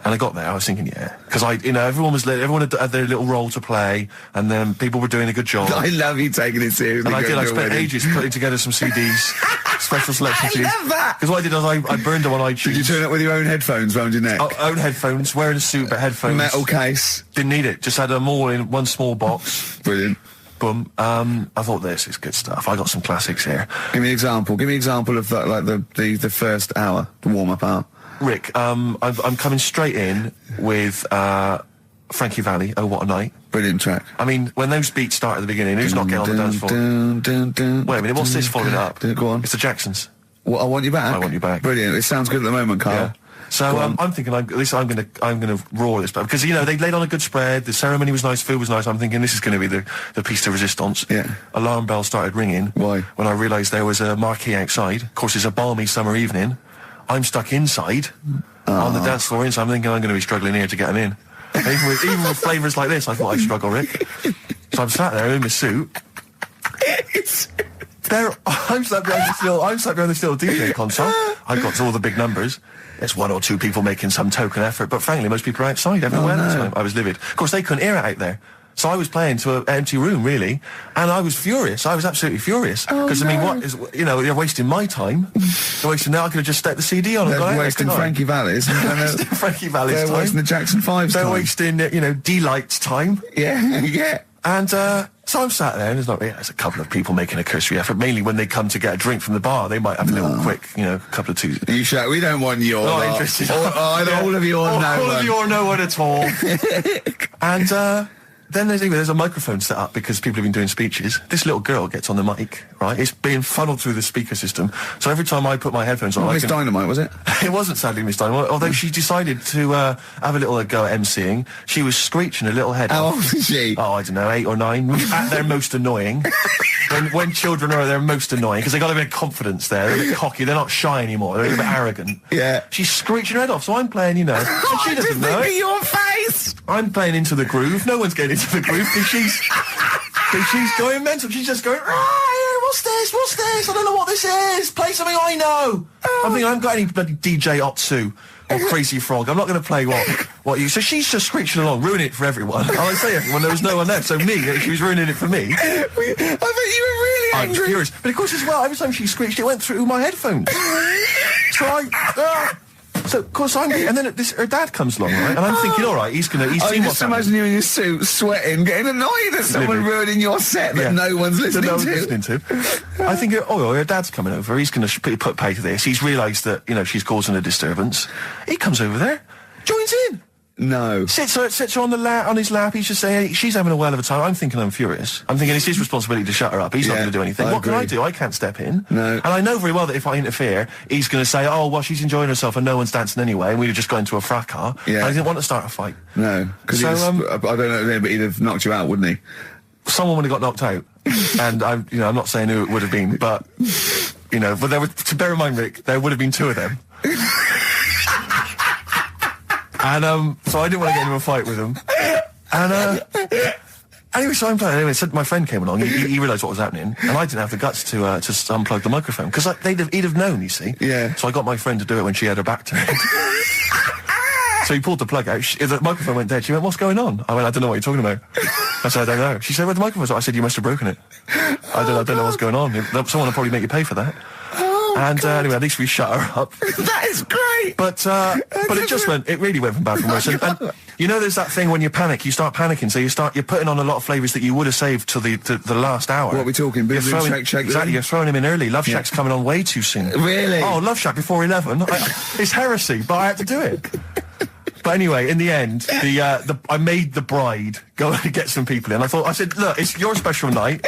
And I got there, I was thinking, because everyone had their little role to play, and then people were doing a good job. I love you taking it seriously. And I spent ages putting together some CDs, special selection CDs. I love that! Because what I did is I burned them on iTunes. Did you turn up with your own headphones round your neck? Own headphones, wearing a suit, but headphones. Metal case. Didn't need it, just had them all in one small box. Brilliant. Boom. I thought, this is good stuff. I got some classics here. Give me an example. Give me an example of that, like the first hour, the warm-up hour. Rick, I'm coming straight in with Frankie Valli, Oh What a Night. Brilliant track. I mean, when those beats start at the beginning, who's not getting on the dance floor? Wait a minute, what's this following up? Go on. It's the Jacksons. What, I Want You Back? I Want You Back. Brilliant. It sounds good at the moment, Carl. Yeah. So I'm thinking, at least I'm gonna roar this, because they laid on a good spread. The ceremony was nice, food was nice. I'm thinking this is going to be the piece de resistance. Yeah. Alarm bell started ringing. Why? When I realised there was a marquee outside. Of course, it's a balmy summer evening. I'm stuck inside on the dance floor. So I'm thinking I'm going to be struggling here to get them in. Even with flavours like this, I thought I'd struggle, Rick. So I'm sat there in my suit. I'm sat behind this little DJ console. I've got all the big numbers. There's one or two people making some token effort, but frankly, most people are outside everywhere. So I was livid. Of course, they couldn't hear it out there. So I was playing to an empty room, really, and I was furious. I was absolutely furious. Because, I mean, what is, you're wasting my time. You're wasting now. I could have just stuck the CD on and gone out. They're wasting Frankie Valli's. Frankie Valli's time. They're wasting the Jackson 5's time. They're wasting, D-Light's time. Yeah, yeah. And, so I'm sat there, and there's a couple of people making a cursory effort. Mainly when they come to get a drink from the bar, they might have a little quick, couple of twos. You shout, we don't want your Not interested. All of your no one. All of your no one at all. And, then there's a microphone set up because people have been doing speeches. This little girl gets on the mic, right? It's being funneled through the speaker system. So every time I put my headphones on... Miss Dynamite, was it? It wasn't, sadly, Miss Dynamite. Although she decided to have a little go at MCing. She was screeching a little head How off. old is she? Oh, I don't know, 8 or 9. At their most annoying. when children are at their most annoying, because they got a bit of confidence there. They're a bit cocky. They're not shy anymore. They're a bit arrogant. Yeah. She's screeching her head off. So I'm playing, and she doesn't know it. Your face! I'm playing into the groove. No one's getting into the groove because she's going mental. She's just going, what's this? What's this? I don't know what this is. Play something I know. I'm thinking, I haven't got any bloody DJ Otsu or Crazy Frog. I'm not going to play what you... So she's just screeching along, ruining it for everyone. And I say everyone, there was no one there. So she was ruining it for me. I bet you were really angry. I'm furious. But of course as well, every time she screeched, it went through my headphones. So, of course, and then her dad comes along, right? And I'm thinking, all right, he's seen what's happening. Just imagine you in your suit, sweating, getting annoyed at someone ruining your set that no one's listening to. I think, her dad's coming over. He's going to put pay to this. He's realised that, she's causing a disturbance. He comes over there, joins in. No. Sits her on his lap. He's just saying, hey, she's having a well of a time. I'm thinking I'm furious. I'm thinking it's his responsibility to shut her up. He's not going to do anything. What can I do? I can't step in. No. And I know very well that if I interfere, he's going to say, oh, well, she's enjoying herself and no one's dancing anyway, and we'd have just got into a fracas. Yeah. And I didn't want to start a fight. No. Because I don't know, but he'd have knocked you out, wouldn't he? Someone would have got knocked out. And I'm not saying who it would have been, but, but to bear in mind, Rick, there would have been 2 of them. And, so I didn't want to get into a fight with him. And, anyway, so I'm playing. Anyway, so my friend came along. He realised what was happening, and I didn't have the guts to unplug the microphone because he'd have known. You see. Yeah. So I got my friend to do it when she had her back turned. So he pulled the plug out. The microphone went dead. She went, "What's going on?" I went, "I don't know what you're talking about." I said, "I don't know." She said, "Where the microphone's at?" I said, "You must have broken it." I don't know what's going on. Someone will probably make you pay for that. And anyway, at least we shut her up. That is great. But it really went from bad to worse. And You know, there's that thing when you panic, you start panicking, so you're putting on a lot of flavours that you would have saved till the last hour. What are we talking? Boom, boom, shake, shake. Exactly, you're throwing him in early. Love Shack's coming on way too soon. Really? Oh, Love Shack before 11. It's heresy, but I had to do it. But anyway, in the end, I made the bride go and get some people in. I said, look, it's your special night,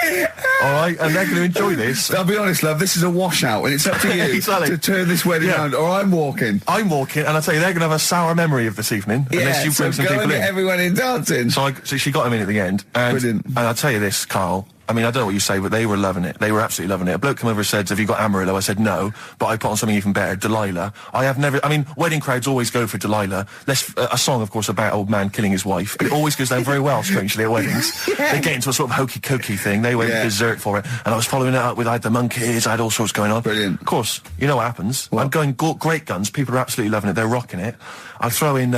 all right, and they're going to enjoy this. I'll be honest, love, this is a washout, and it's up to you Exactly. to turn this wedding around, or I'm walking. I'm walking, and I tell you, they're going to have a sour memory of this evening, unless you bring some people in. Get everyone in dancing. So she got him in at the end, Brilliant. And I'll tell you this, Carl. I mean, I don't know what you say, but they were loving it. They were absolutely loving it. A bloke came over and said, have you got Amarillo? I said, no, but I put on something even better, Delilah. Wedding crowds always go for Delilah. A song, of course, about old man killing his wife. But it always goes down very well, strangely, at weddings. They get into a sort of hokey-cokey thing. They went berserk for it. And I was following it up with, I had the monkeys, I had all sorts going on. Brilliant. Of course, you know what happens. What? I'm going great guns. People are absolutely loving it. They're rocking it. I throw in,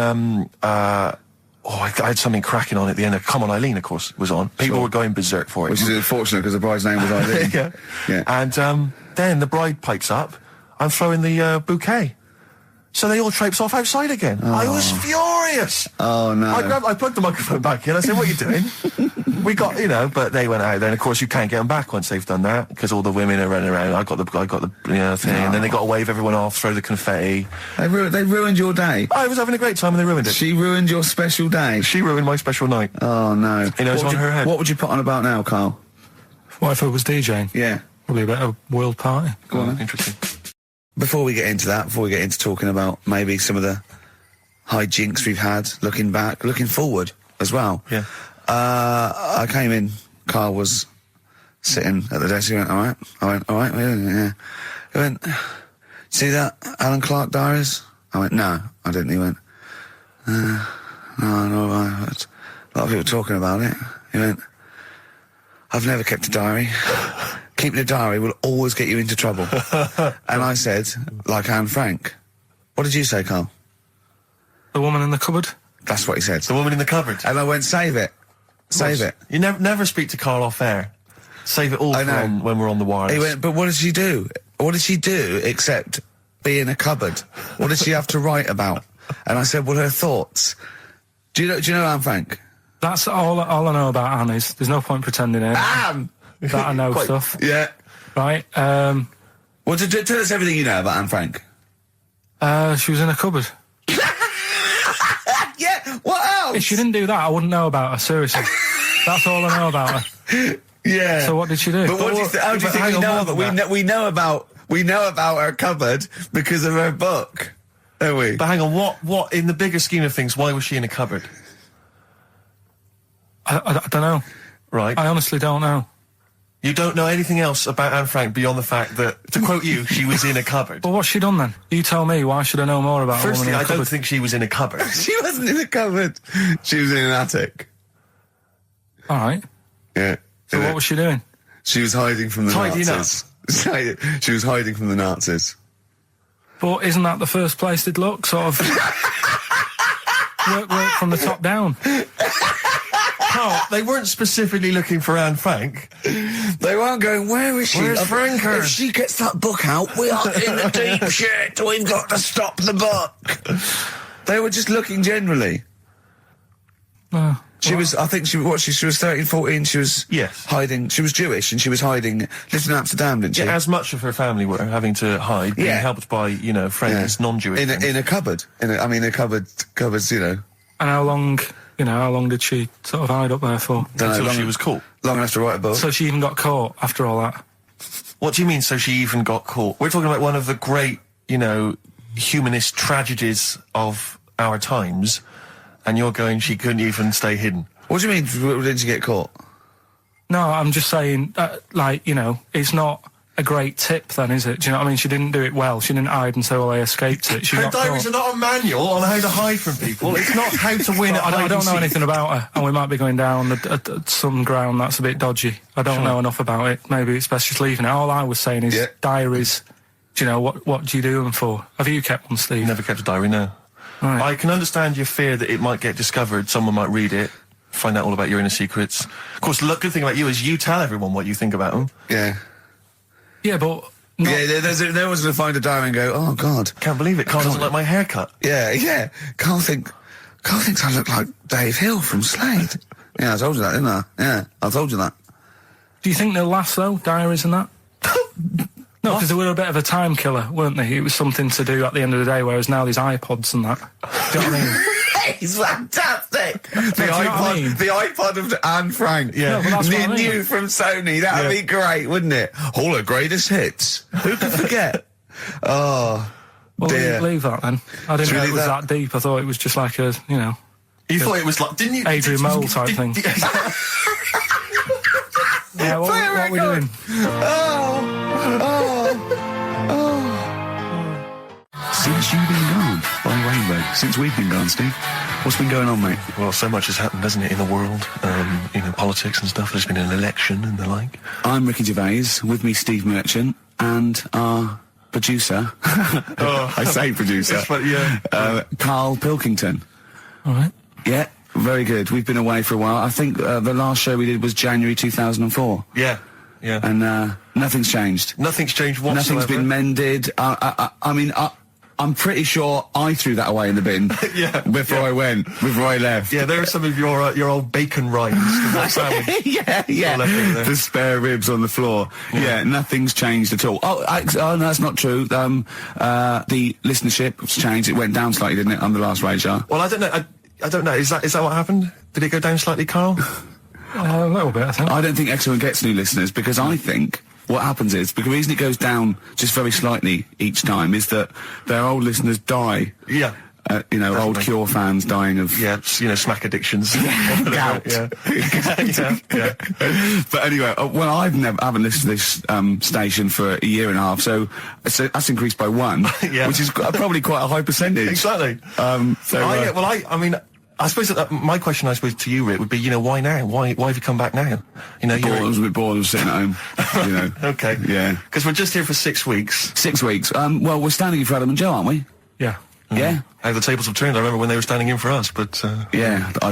I had something cracking on at the end. Come On Eileen, of course, was on. People were going berserk for it. Which is unfortunate because the bride's name was Eileen. Yeah. And then the bride pipes up. I'm throwing the bouquet. So they all traipse off outside again. I was furious. Oh, no. I plugged the microphone back in. I said, what are you doing? We got, but they went out there. And, of course, you can't get them back once they've done that because all the women are running around. I got the thing. And then they got to wave everyone off, throw the confetti. They ruined your day. I was having a great time and they ruined it. She ruined your special day. She ruined my special night. Oh, no. It's on her head. What would you put on about now, Carl? What if I was DJing? Yeah. Probably a bit of a world party. Go on. Interesting. Before we get into that, before we get into talking about maybe some of the hijinks we've had, looking back, looking forward as well. Yeah. I came in, Carl was sitting at the desk, he went, all right? I went, all right, yeah. He went, see that Alan Clark diaries? I went, no, I didn't. He went, no, I heard a lot of people talking about it. He went, I've never kept a diary. Keeping a diary will always get you into trouble. And I said, like Anne Frank. What did you say, Carl? The woman in the cupboard? That's what he said. The woman in the cupboard. And I went, save it. Save it. You never speak to Carl off air. Save it all for when we're on the wireless. He went, but what did she do? What did she do except be in a cupboard? What did she have to write about? And I said, well, her thoughts. Do you know Anne Frank? That's all I know about Anne is. There's no point pretending it. Anne! That I know stuff. Yeah. Right, well, tell us everything you know about Anne Frank. she was in a cupboard. Yeah, what else? If she didn't do that, I wouldn't know about her, seriously. That's all I know about her. Yeah. So what did she do? But how do you think we know that? We know about her cupboard because of her book, don't we? But hang on, what in the bigger scheme of things, why was she in a cupboard? I don't know. Right. I honestly don't know. You don't know anything else about Anne Frank beyond the fact that, to quote you, she was in a cupboard. Well, what's she done then? You tell me, why should I know more about her? Firstly, I don't think she was in a cupboard. She wasn't in a cupboard. She was in an attic. All right. Yeah. So what was she doing? She was hiding from the Nazis. She was hiding from the Nazis. But isn't that the first place they'd look? Sort of work from the top down. Oh, they weren't specifically looking for Anne Frank. They weren't going, where is she? Where's Franker? If she gets that book out, we are in the deep shit. We've got to stop the book. They were just looking generally. She was 13, 14, she was hiding, she was Jewish and she was hiding, lived in Amsterdam, didn't she? Yeah, as much of her family were having to hide, being helped by, friends, non-Jewish friends. In a cupboard. Cupboards, And how long did she sort of hide up there for? Until she was caught. Long enough to write a book. So she even got caught after all that? What do you mean, so she even got caught? We're talking about one of the great, humanist tragedies of our times, and you're going, she couldn't even stay hidden. What do you mean, didn't she get caught? No, I'm just saying, it's not a great tip then, is it? Do you know what I mean? She didn't do it well. She didn't hide and say, well, I escaped it. Her diaries are not a manual on how to hide from people. It's not how to win at hide and seek. I don't know anything about her, and we might be going down some ground that's a bit dodgy. I don't know enough about it. Maybe it's best just leaving it. All I was saying is diaries. Do you know, what do you do them for? Have you kept one, Steve? Never kept a diary, no. Right. I can understand your fear that it might get discovered, someone might read it, find out all about your inner secrets. Of course, the good thing about you is you tell everyone what you think about them. Yeah. Yeah, but... No one's going to find a diary and go, oh, God. Can't believe it. Carl doesn't like my haircut. Yeah. Carl think, Carl thinks I look like Dave Hill from Slade. Yeah, I told you that, didn't I? Yeah, I told you that. Do you think they'll last, though, diaries and that? No, because they were a bit of a time killer, weren't they? It was something to do at the end of the day, whereas now there's iPods and that. Do you know what I mean? He's fantastic. The you know what I mean? the iPod of Anne Frank. Yeah, well, that's what I mean. New from Sony. That'd be great, wouldn't it? All the greatest hits. Who could forget? Oh, well, dear. Leave that then. I didn't Should know we it was leave that deep. I thought it was just like a, you know, You thought it was like, didn't you? Adrian Mole type thing. Yeah, what are we doing? Since you've been gone, by Rainbow. Since we've been gone, Steve. What's been going on, mate? Well, so much has happened, hasn't it, in the world? You know, politics and stuff. There's been an election and the like. I'm Ricky Gervais, with me Steve Merchant, and our producer, I say producer, Karl Pilkington. All right. Yeah, very good. We've been away for a while. I think the last show we did was January 2004. Yeah. And nothing's changed. Nothing's changed whatsoever. Nothing's been mended. I mean, I'm pretty sure I threw that away in the bin before I left. Yeah, there are some of your old bacon rinds. yeah. The spare ribs on the floor. Yeah, nothing's changed at all. Oh, no, that's not true. The listenership has changed. It went down slightly, didn't it, on the last radio? Well, I don't know. I don't know. Is that what happened? Did it go down slightly, Carl? A little bit, I think. I don't think XFM gets new listeners, because I think what happens is, because the reason it goes down just very slightly each time is that their old listeners die. Yeah. You know, Definitely. old Cure fans dying of... Yeah, you know, smack addictions. Gout. Yeah. But anyway, well, I haven't listened to this station for a year and a half, so that's increased by 1, which is probably quite a high percentage. Exactly. I mean, I suppose that my question, I suppose, to you, Rick, would be, you know, why now? Why have you come back now? You know, I was a bit bored of sitting at home, you know. Okay. Yeah. Because we're just here for 6 weeks. 6 weeks. Well, we're standing in for Adam and Joe, aren't we? Yeah. Yeah. How the tables have turned. I remember when they were standing in for us, but... Yeah. I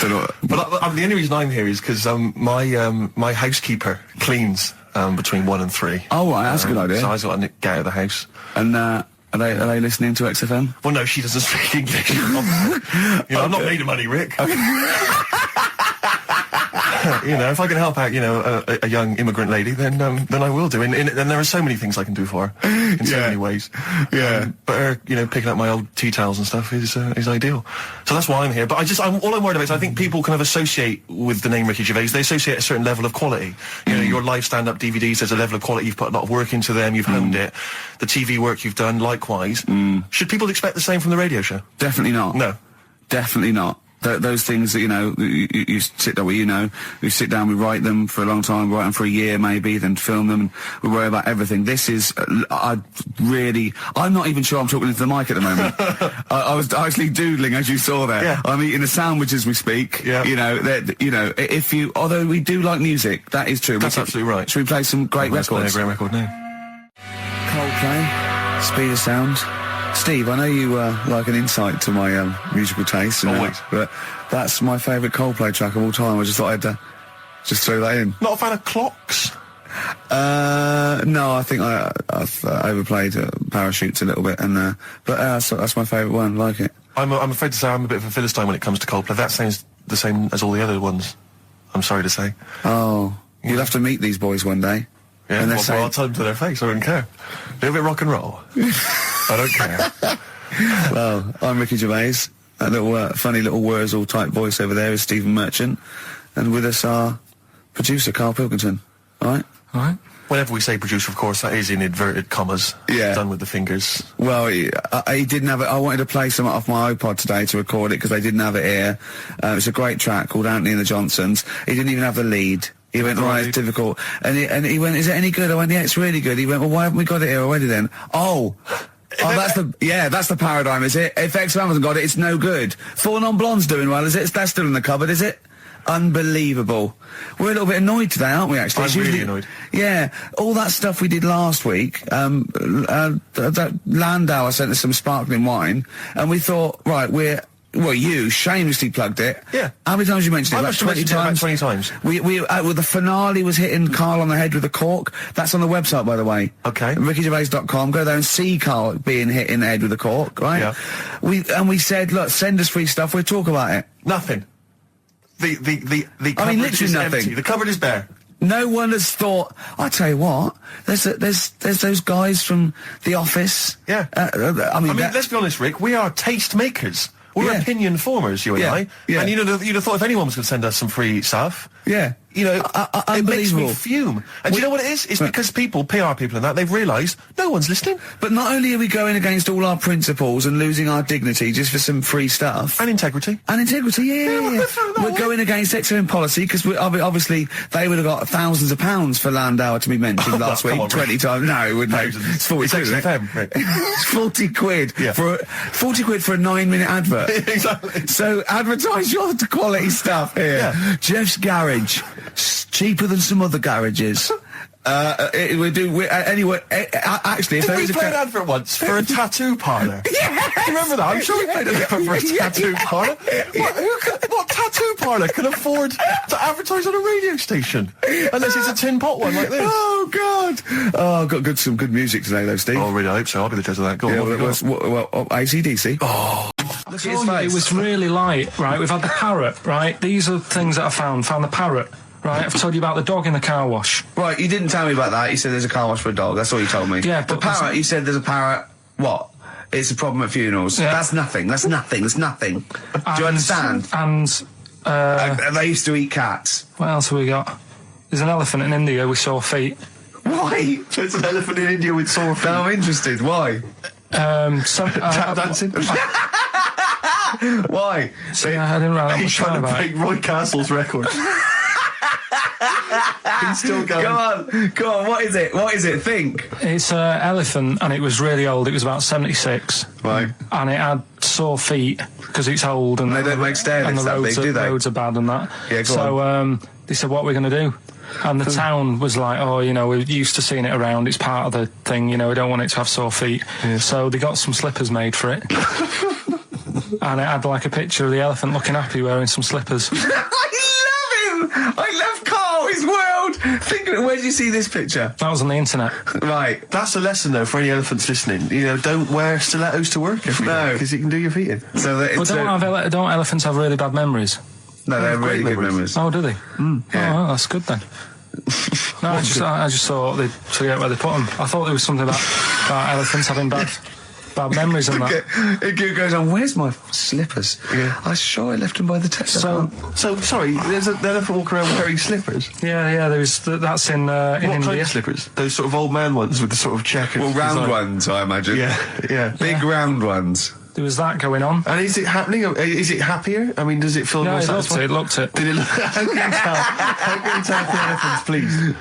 don't know. But the only reason I'm here is because my housekeeper cleans between 1 and 3. Oh, right, that's a good idea. So I got to get out of the house. And, are they listening to XFM? Well, no, she doesn't speak English. You know, I'm not made of money, Rick. You know, if I can help out, you know, a young immigrant lady, then I will do. And there are so many things I can do for her in so many ways. Yeah. But her, you know, picking up my old tea towels and stuff is ideal. So that's why I'm here. But all I'm worried about is I think people kind of associate with the name Ricky Gervais. They associate a certain level of quality. You know, your live stand-up DVDs, there's a level of quality. You've put a lot of work into them. You've honed it. The TV work you've done, likewise. Should people expect the same from the radio show? Definitely not. No. Definitely not. Those things that, you know, you sit down, well, you know, we sit down, we write them for a long time, write them for a year maybe, then film them, and we worry about everything. This is, I'm not even sure I'm talking into the mic at the moment. I was actually doodling, as you saw there. Yeah. I'm eating a sandwich as we speak. Yeah. You know, although we do like music, that is true. That's absolutely right. Should we play some great records? Let's play a great record now. Coldplay, Speed of Sound. Steve, I know you like an insight to my musical taste, Always. But that's my favourite Coldplay track of all time. I just thought I'd just throw that in. Not a fan of clocks? No, I think I've overplayed Parachutes a little bit, and but that's my favourite one. Like it. I'm afraid to say I'm a bit of a Philistine when it comes to Coldplay. That sounds the same as all the other ones. I'm sorry to say. Oh, you'll have to meet these boys one day. Yeah, and well, I'll tell them to their face. I don't care. A little bit rock and roll. I don't care. Well, I'm Ricky Gervais. That little funny little Wurzel type voice over there is Stephen Merchant, and with us our producer Karl Pilkington. All right. Whenever we say producer, of course, that is in inverted commas. Yeah. Done with the fingers. Well, he didn't have it. I wanted to play some off my iPod today to record it because they didn't have it here. It's a great track called Anthony and the Johnsons. He didn't even have the lead. He went, right, it's difficult. And he went, is it any good? I went, yeah, it's really good. He went, well, why haven't we got it here already then? Oh, that's the paradigm, is it? If XFM hasn't got it, it's no good. Four Non-Blondes doing well, is it? That's still in the cupboard, is it? Unbelievable. We're a little bit annoyed today, aren't we, actually? I'm really annoyed. Yeah. All that stuff we did last week, that Landau, I sent us some sparkling wine, and we thought, right, we're well, you shamelessly plugged it. Yeah. How many times you mentioned it? I Like must have 20 mentioned it about times? 20 times. Well, the finale was hitting Carl on the head with a cork. That's on the website, by the way. Okay. RickyGervais.com. Go there and see Carl being hit in the head with a cork, right? Yeah. We said, look, send us free stuff, we'll talk about it. Nothing. The cupboard literally is nothing. empty. The cupboard is bare. No one has thought. I tell you what, there's those guys from The Office. Yeah. I mean, let's be honest, Rick. We are taste makers. We're Yeah. opinion formers, you and Yeah. I. Yeah. And you'd have thought if anyone was going to send us some free stuff, yeah. you know, it makes me Unbelievable. fume. And do you know what it is? It's because people, PR people and that, they've realised no one's listening. But not only are we going against all our principles and losing our dignity just for some free stuff. And integrity. And integrity, yeah. We're going against XFM policy because obviously they would have got thousands of pounds for Landauer to be mentioned last week, come on, 20 times. No, it wouldn't. Thousands. It's 40 It's quid, isn't it? XFM, Rick. It's 40 quid Yeah. for 40 quid for a 9-minute advert. Exactly. So advertise your quality stuff here. Yeah. Jeff's Garage, cheaper than some other garages. Anyway, actually, if Did there we was a play an advert once for a tattoo parlour? Yes! Do you remember that? I'm sure we played an advert for a tattoo parlour. What tattoo parlour can afford to advertise on a radio station? Unless it's a tin pot one like this. Oh, God. Oh, I've got some good music today, though, Steve. Oh, really? I hope so. I'll be the judge of that. Go on. Yeah, what have we got? well, AC/DC. Oh. Look at I his told you face. it was really light, right? We've had the parrot, right? These are things that I found. Found the parrot, right? I've told you about the dog in the car wash. Right, you didn't tell me about that. You said there's a car wash for a dog. That's all you told me. Yeah, The but parrot, you said there's a parrot. What? It's a problem at funerals. Yeah. That's nothing. That's nothing. That's nothing. Do you understand? And They used to eat cats. what else have we got? There's an elephant in India with sore feet. Why? There's an elephant in India with sore feet. No, I'm interested. Why? Tap dancing. Why? I didn't write that He's much trying down to about it. break Roy Castle's record. He's still going. Go on. What is it? What is it? Think. It's an elephant, and it was really old. It was about 76. Right. And it had sore feet because it's old, and They don't make stair and lifts the that roads big, do they? roads are bad and that. Yeah, go so they said, "What are we going to do?" And the town was like, "Oh, you know, we're used to seeing it around. It's part of the thing. You know, we don't want it to have sore feet." Yeah. So they got some slippers made for it. And it had like a picture of the elephant looking happy wearing some slippers. I love him. I love Carl. His world. Think. Where did you see this picture? That was on the internet. Right. That's a lesson, though, for any elephants listening. You know, don't wear stilettos to work every day No. because you can do your feet in. So that But it's don't elephants have really bad memories? no, they're great really good memories. memories. Oh, do they? Yeah. Oh, well, that's good then. No, I just thought they'd forget where they put them. I thought there was something about elephants having bad memories and that. It goes on. Where's my slippers? Yeah. I'm sure I left them by the test. So, So, sorry, there's an elephant walking around wearing slippers. yeah, there was that's in What kind India. of slippers? Those sort of old man ones with the sort of checkered well, round design. ones, I imagine. Yeah. Big round ones. There was that going on. And is it happening? Is it happier? I mean, does it feel No, more it satisfying? looked it. Did it look? How can you tell? How can you tell the elephants, please?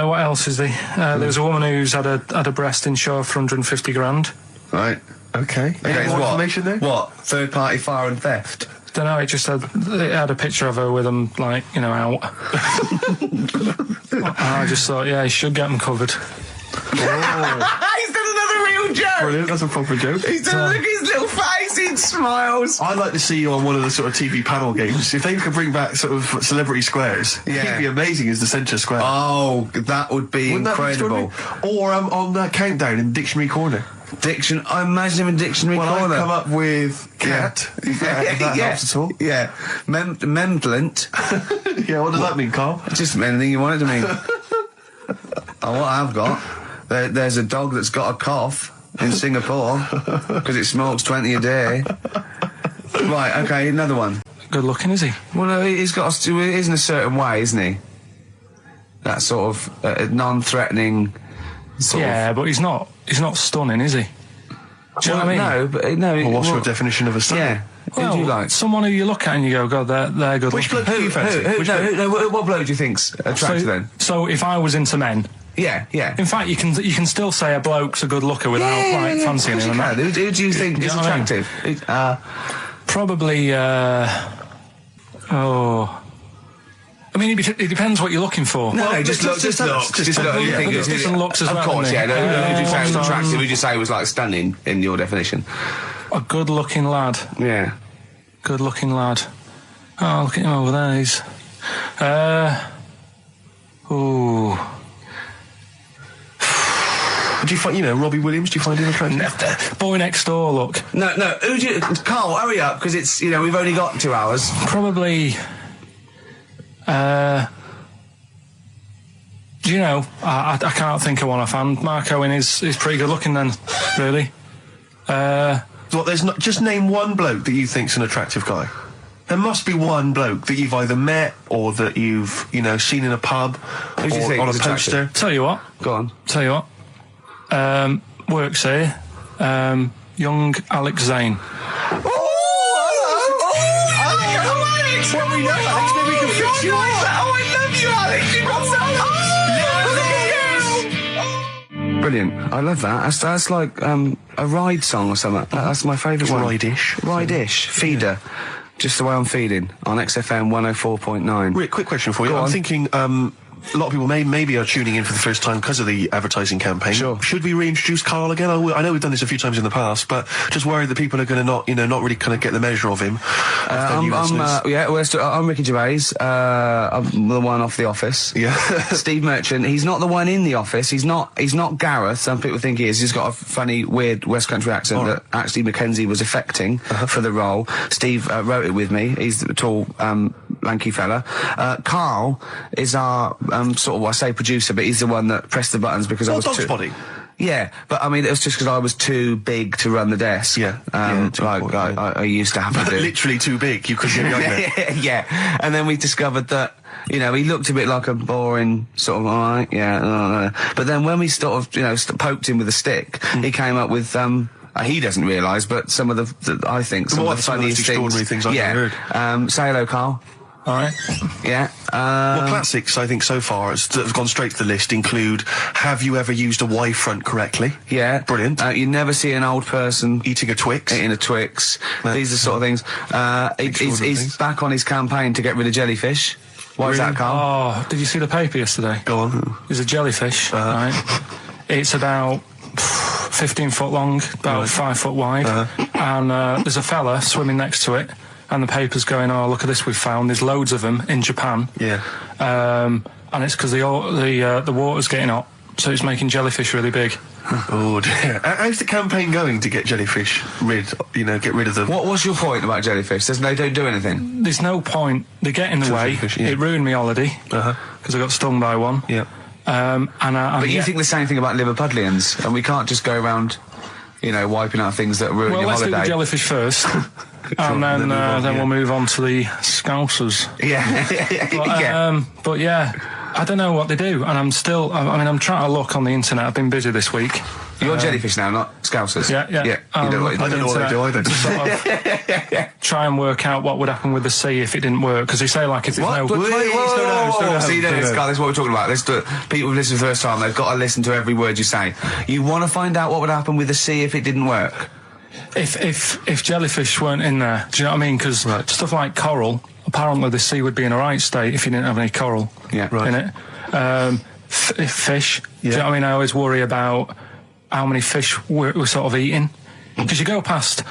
What else is there? There was a woman who's had a breast insured for 150 grand. Right. Okay. Any Okay, more what? information there? What? Third party fire and theft? Don't know. It had a picture of her with them, like, you know, out. I just thought, yeah, he should get them covered. He's done another real joke! Brilliant. That's a proper joke. He's done, look at his little face, he smiles. I'd like to see you on one of the sort of TV panel games. If they could bring back sort of celebrity squares, Yeah. he'd be amazing as the centre square. Oh, that would be Wouldn't that be incredible. extraordinary? Or on Countdown in Dictionary Corner. I imagine him in Dictionary Well, Corner. I'd come up with cat. If that helps at all. Yeah. Memblent. Yeah, what does that mean, Carl? Just anything you want it to mean. Oh, what I've got, there's a dog that's got a cough in Singapore because it smokes 20 a day. Right, okay, another one. Good looking, is he? Well, no, he's got to, he is in a certain way, isn't he? That sort of non-threatening sort Yeah, of... but he's not stunning, is he? Do you know what I mean? No, but no. Well, what's well, your definition of a son? Yeah. Who do you like? Someone who you look at and you go, God, they're good Which looking. bloke do you fancy? What bloke do you think's attractive then? So if I was into men, Yeah. in fact, you can still say a bloke's a good looker without fancying him. And that. Who do you think You is know what I mean? attractive? Probably. I mean, it depends what you're looking for. No, just look. just You think there's different looks as of well, course, isn't yeah. there? No, who did you say was Um, attractive? Who did you say was like stunning in your definition? A good-looking lad. Yeah. good-looking lad. Oh, look at him over there. He's... Ooh... Do you find, Robbie Williams, do you find him attractive? Boy next door, look. No, who do you... Carl, hurry up, because it's, we've only got 2 hours. Probably... do you know, I can't think of one offhand. Mark Owen is pretty good looking then, really. What, there's not... Just name one bloke that you think's an attractive guy. There must be one bloke that you've either met or that you've, seen in a pub Who do you or think on a is poster. attractive? Tell you what. Go on. Tell you what. Works here. Young Alex Zane. Well, we know Alex, maybe we can fix you up. Oh, I love you, Alex. You got Brilliant. I love that. That's like a ride song or something. That's my favourite one. Ride-ish. Ride-ish. Feeder. Just the way I'm feeding on XFM 104.9. Rick, quick question for you. Go I'm on. thinking, a lot of people maybe are tuning in for the first time because of the advertising campaign. Sure. Should we reintroduce Karl again? I know we've done this a few times in the past, but just worried that people are going to not really kind of get the measure of him. I'm Ricky Gervais. I'm the one off The Office. Yeah. Steve Merchant. He's not the one in The Office. He's not Gareth. Some people think he is. He's got a funny, weird West Country accent that actually Mackenzie was affecting for the role. Steve wrote it with me. He's the tall, lanky fella. Karl is our sort of, I say producer, but he's the one that pressed the buttons because I was Dog's Body. Yeah, but I mean, it was just because I was too big to run the desk. Yeah. I used to have to do. Literally too big. You couldn't get behind there. Yeah, and then we discovered that, he looked a bit like a boring sort of, alright, yeah, but then when we sort of, poked him with a stick, he came up with, he doesn't realise, but some of the I think, some of the funniest extraordinary things I've ever heard. Say hello, Karl. All right. Yeah. Well, classics, I think, so far, that have gone straight to the list include, have you ever used a Y-front correctly? Yeah. Brilliant. You never see an old person Eating a Twix. eating a Twix. These are sort of things. He's back on his campaign to get rid of jellyfish. Why is that, Karl? Oh, did you see the paper yesterday? Go on. There's a jellyfish, right? It's about 15 foot long, about 5 foot wide, and there's a fella swimming next to it. And the paper's going, oh, look at this we've found. There's loads of them in Japan. Yeah. And it's because the water's getting hot, so it's making jellyfish really big. Oh dear. How's the campaign going to get jellyfish get rid of them? What was your point about jellyfish? They don't do anything. There's no point. They get in the way. Jellyfish, yeah. It ruined me holiday because I got stung by one. Yeah. But you think the same thing about Liverpudlians, and we can't just go around, wiping out things that ruin your let's holiday. do the jellyfish first. And then we'll move on to the Scousers. Yeah. But yeah, I don't know what they do, and I'm trying to look on the internet. I've been busy this week. You're jellyfish now, not Scousers. Yeah. You don't know what I don't know what they do either. To sort of try and work out what would happen with the sea if it didn't work, because they say like if there's no... See, Carl, this is what we're talking about. Let's do it. People who've listened for the first time, they've got to listen to every word you say. You want to find out what would happen with the sea if it didn't work? If jellyfish weren't in there, do you know what I mean? Because stuff like coral, apparently the sea would be in a right state if you didn't have any coral in it. Fish, do you know what I mean? I always worry about how many fish we're sort of eating. Because you go past...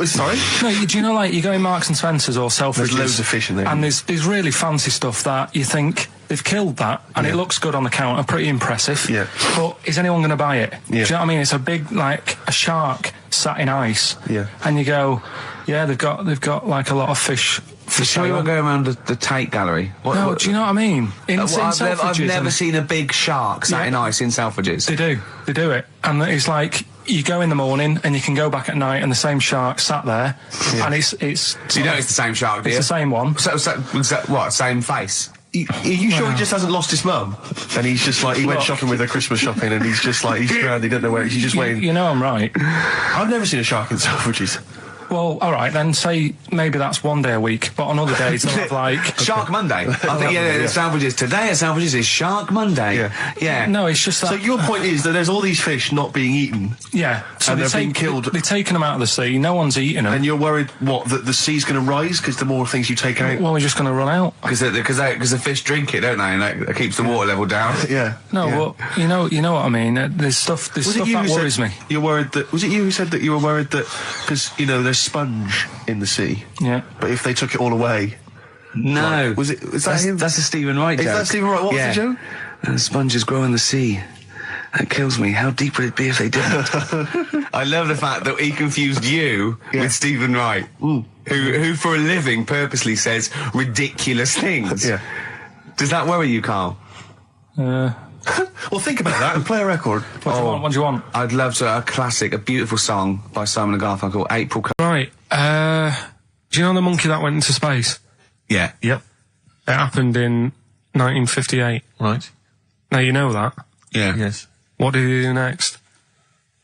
Sorry? No, do you know, like, you go in Marks and Spencer's or Selfridges... There's loads of fish in there. And there's really fancy stuff that you think they've killed that, and it looks good on the counter, pretty impressive. Yeah. But is anyone going to buy it? Yeah. Do you know what I mean? It's a big, like, a shark sat in ice. Yeah. And you go, yeah, they've got like, a lot of fish... So you won't go around the Tate Gallery? Do you know what I mean? I've never seen a big shark sat in ice in Selfridges. They do it. And it's like... You go in the morning and you can go back at night and the same shark sat there, and it's. So you know it's the same shark, do you? It's the same one. So what? Same face? Are you sure he just hasn't lost his mum? And he's just like, he went shopping with her Christmas shopping, and he's just like, he's drowned, he doesn't know where, he's just waiting. You know I'm right. I've never seen a shark in Selfridges. Well, all right, then say maybe that's one day a week, but on other days they'll have like... Shark Monday. I think, Selfridges. Today at Selfridges is Shark Monday. Yeah. No, it's just that... So your point is that there's all these fish not being eaten. Yeah. So and they're being killed. They're taking them out of the sea, no one's eating them. And you're worried, that the sea's going to rise because the more things you take out? Well, we're just going to run out. Because the fish drink it, don't they? And that keeps the water level down. Yeah. No, well, you know what I mean? There's stuff that worries me. You're worried that... Was it you who said that you were worried that... Because, there's sponge in the sea. Yeah. But if they took it all away... No. Was it? Is that him? That's a Stephen Wright joke. Is that Stephen Wright? What was the joke? Sponges grow in the sea. That kills me. How deep would it be if they didn't? I love the fact that he confused you with Stephen Wright, who for a living purposely says ridiculous things. Yeah. Does that worry you, Carl? Well, think about that and play a record. What do you want? I'd love to. A classic, a beautiful song by Simon and Garfunkel called April. Right. Do you know the monkey that went into space? Yeah. Yep. It happened in 1958. Right. Now you know that. Yeah. Yes. What did he do next?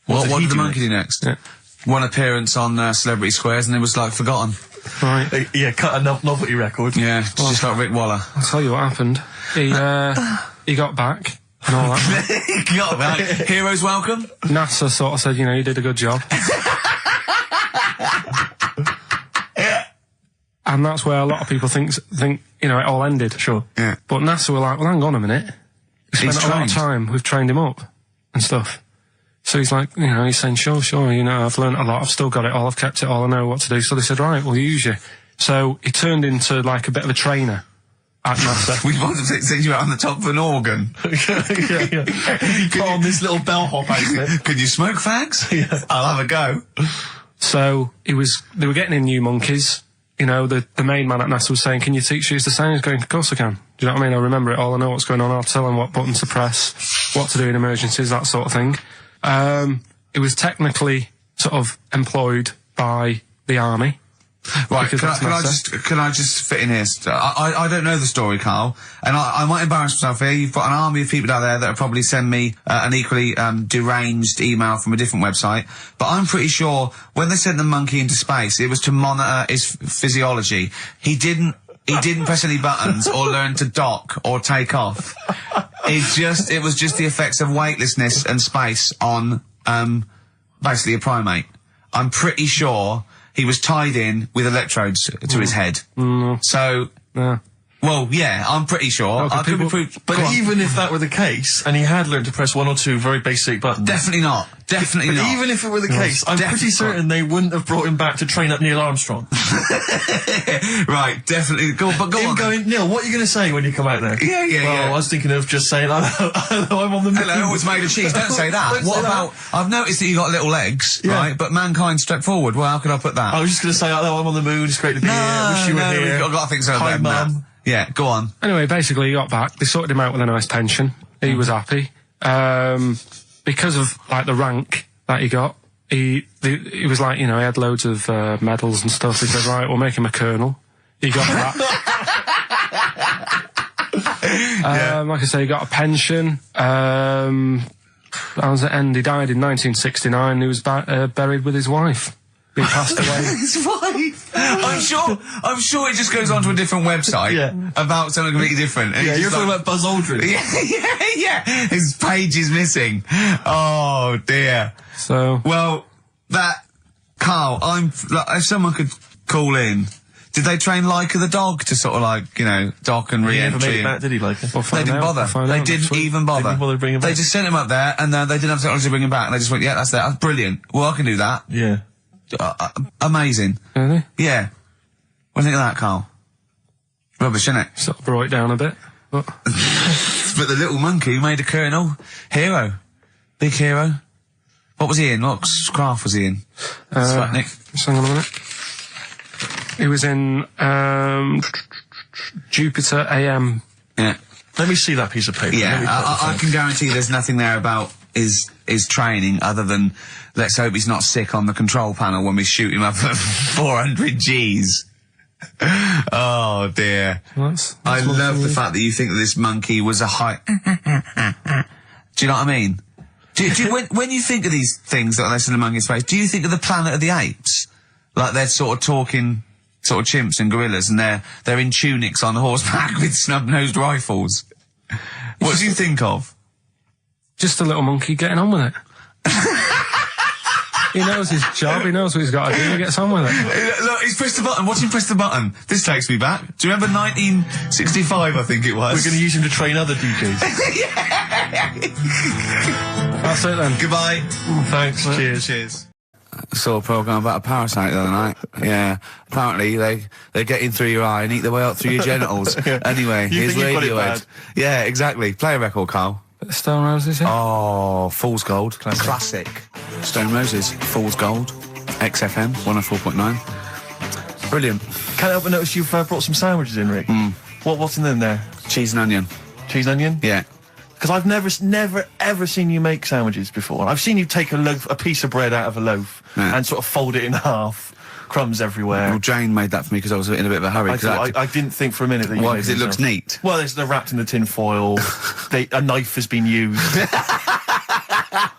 What he did the do monkey do next? Yeah. One appearance on Celebrity Squares and it was like forgotten. Right. Yeah, cut a novelty record. Yeah, just like Rick Waller. I'll tell you what happened. He got back and all that. He got back. Heroes welcome. NASA sort of said, you know, you did a good job. And that's where a lot of people think, you know, it all ended. Sure. Yeah. But NASA were like, well, hang on a minute. We spent He's a lot of trained. time, we've trained him up and stuff. So he's like, you know, he's saying, sure, you know, I've learned a lot, I've still got it all, I've kept it all, I know what to do. So they said, right, we'll use you. So he turned into like a bit of a trainer at NASA. We wanted to send you out on the top of an organ. You put on this little bellhop outfit. Could you smoke fags? Yeah. I'll have a go. So they were getting in new monkeys. You know, the main man at NASA was saying, can you teach these the same? He's going, of course I can. Do you know what I mean? I remember it all. I know what's going on. I'll tell them what buttons to press, what to do in emergencies, that sort of thing. It was technically sort of employed by the army. Right, Because can I just fit in here? I don't know the story, Carl, and I might embarrass myself here. You've got an army of people out there that will probably send me an equally deranged email from a different website, but I'm pretty sure when they sent the monkey into space, it was to monitor his physiology. He didn't press any buttons or learn to dock or take off. It was just the effects of weightlessness and space on basically a primate. I'm pretty sure he was tied in with electrodes to his head. So, well, yeah, I'm pretty sure. I could be proved. But even if that were the case, and he had learned to press one or two very basic buttons... Definitely not. Definitely But not. even if it were the case, I'm pretty certain they wouldn't have brought him back to train up Neil Armstrong. Right, definitely. Go on. Going, Neil, what are you going to say when you come out there? Yeah. I was thinking of just saying, hello, I'm on the moon. Hello, it's made of cheese. Don't say that. What about... I've noticed that you got little legs, right? But mankind stepped forward. Well, how could I put that? I was just going to say, hello, I'm on the moon. It's great to be here. Wish you were here. I've got to think so. Hi, Mum. Yeah, go on. Anyway, basically he got back. They sorted him out with a nice pension. He was happy. Because of, like, the rank that he got, he was like, you know, he had loads of medals and stuff. He said, right, we'll make him a colonel. He got that. Like I say, he got a pension. How does it end? He died in 1969. He was buried with his wife. He passed away. His wife. I'm sure it just goes on to a different website about something completely different. And You're talking about Buzz Aldrin. Yeah. His page is missing. Oh dear. So, well, Carl, if someone could call in. Did they train Leica the dog to sort of like, you know, dock and He never re-entry? made it back, did he, Leica? They didn't bother. They didn't even bother. They didn't bother to bring him back. They just sent him up there and they didn't have technology to bring him back. And they just went, yeah, that's brilliant. Well, I can do that. Yeah. Amazing. really? Yeah. What do you think of that, Carl? Rubbish, isn't it? Sort of brought it down a bit. But But the little monkey made a colonel. Hero. Big hero. What was he in? What craft was he in? Sputnik. Just hang on a minute. He was in Jupiter AM. Yeah. Let me see that piece of paper. Yeah, I can guarantee there's nothing there about his training other than let's hope he's not sick on the control panel when we shoot him up at 400 Gs. Oh dear. I love the fact that you think that this monkey was a high... Do you know what I mean? When you think of these things that they send a monkey in space, do you think of the Planet of the Apes? Like they're sort of talking sort of chimps and gorillas and they're in tunics on horseback with snub-nosed rifles. What do you think of? Just a little monkey getting on with it. He knows his job, he knows what he's got to do, he gets on with it. Look, he's pressed the button. Watch him press the button. This takes me back. Do you remember 1965, I think it was? We're going to use him to train other DJs. That's it then. Goodbye. Thanks. Cheers. Cheers. saw a programme about a parasite the other night. Yeah. Apparently they get in through your eye and eat their way up through your genitals. Anyway, You here's think you've got it Radiohead. bad? Yeah, exactly. Play a record, Carl. Stone Roses, yeah? Oh, Fool's Gold. Classic. Stone Roses, Fool's Gold. XFM, 104.9. Brilliant. Can't help but notice you've brought some sandwiches in, Rick. What's in them there? Cheese and onion. Cheese and onion? Yeah. Because I've never, ever seen you make sandwiches before. I've seen you take a piece of bread out of a loaf and sort of fold it in half, crumbs everywhere. Well, Jane made that for me because I was in a bit of a hurry. I didn't think for a minute that you Why? made Because it looks neat. Well, they're wrapped in the tin foil. A knife has been used.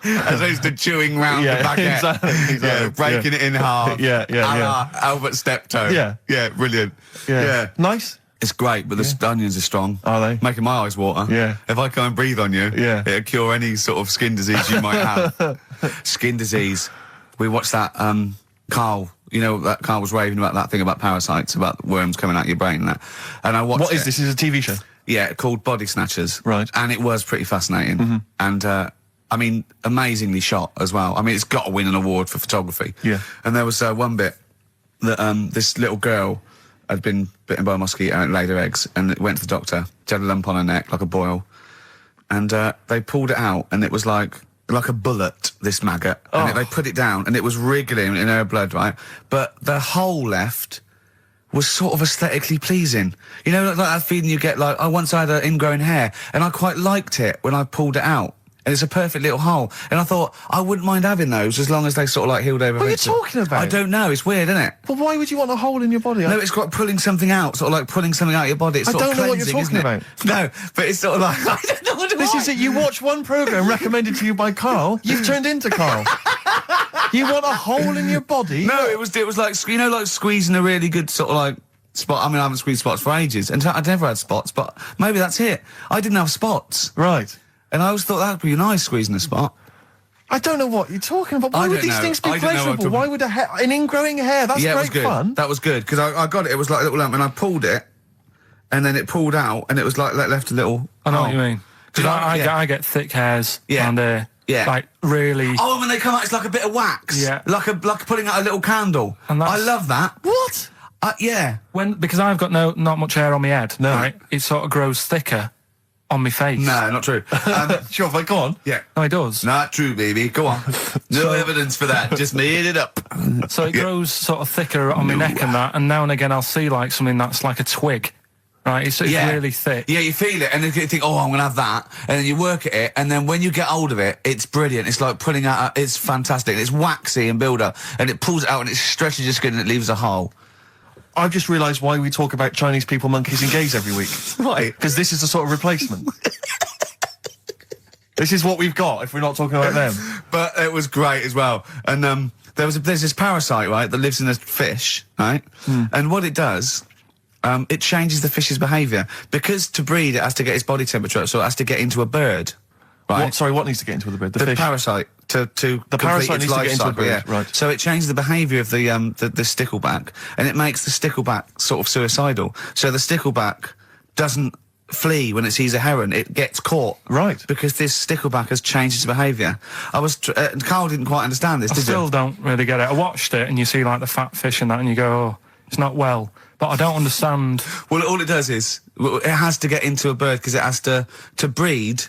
As opposed to chewing round the baguette. Exactly. Yeah, breaking it in half. Yeah. Albert Steptoe. Yeah, brilliant. Yeah. Nice. It's great, but the onions are strong. Are they? Making my eyes water. Yeah. If I go and breathe on you, it'll cure any sort of skin disease you might have. Skin disease. We watched that, Carl, you know, that Carl was raving about that thing about parasites, about worms coming out your brain and that. And I watched What is this? Is it a TV show? Yeah, called Body Snatchers. Right. And it was pretty fascinating. And, I mean, amazingly shot as well. I mean, it's got to win an award for photography. Yeah. And there was one bit that this little girl had been bitten by a mosquito and it laid her eggs, and it went to the doctor. She had a lump on her neck, like a boil. And they pulled it out, and it was like a bullet, this maggot. And they put it down, and it was wriggling in her blood, right? But the hole left was sort of aesthetically pleasing. You know, like that feeling you get, like, once I had an ingrowing hair, and I quite liked it when I pulled it out. And it's a perfect little hole. And I thought, I wouldn't mind having those as long as they sort of like healed over. What are you talking about? I don't know, it's weird, isn't it? But why would you want a hole in your body? No, it's got pulling something out, sort of like pulling something out of your body. It's I sort don't of know what you're cleansing, talking isn't it? No, but it's sort of like, I don't know what This is it. You watch one programme recommended to you by Carl, you've turned into Carl. You want a hole in your body? No, it was like, you know, like squeezing a really good sort of like spot. I mean, I haven't squeezed spots for ages, and I'd never had spots, but maybe that's it. I didn't have spots. Right. And I always thought that'd be nice, squeezing a spot. I don't know what you're talking about. Why would these things be pleasurable? Why would an ingrowing hair? That's it was great good. fun. That was good, because I got it. It was like a little lump, and I pulled it, and then it pulled out, and it was like left a little... I know what you mean. Because I get thick hairs around there. Yeah. Like, really... Oh, when they come out, it's like a bit of wax. Yeah. Like putting out a little candle. And I love that. What? Yeah. Because I've got not much hair on my head, right? It sort of grows thicker on my face. No, not true. Sure, like, go on. Yeah. No, it does. Not true, baby. Go on. No evidence for that. Just made it up. So it grows sort of thicker on my neck and that, and now and again I'll see like something that's like a twig. Right, it's really thick. Yeah, you feel it, and then you think, oh, I'm going to have that. And then you work at it, and then when you get hold of it, it's brilliant. It's like pulling out, it's fantastic. It's waxy and build up, and it pulls it out, and it stretches your skin, and it leaves a hole. I've just realised why we talk about Chinese people, monkeys and gays every week. Why? Because this is the sort of replacement. This is what we've got if we're not talking about them. But it was great as well. And there's this parasite, right, that lives in a fish, right? And what it does... it changes the fish's behaviour. Because to breed, it has to get its body temperature up, so it has to get into a bird. Right? What needs to get into the bird? The fish? Parasite. To the parasite needs to get into a bird, yeah. right. So it changes the behaviour of the stickleback, and it makes the stickleback sort of suicidal. So the stickleback doesn't flee when it sees a heron, it gets caught. Right. Because this stickleback has changed its behaviour. Carl didn't quite understand this, I still don't really get it. I watched it, and you see like the fat fish and that, and you go, oh, it's not well. But I don't understand. Well, all it does is, it has to get into a bird because it has to breed,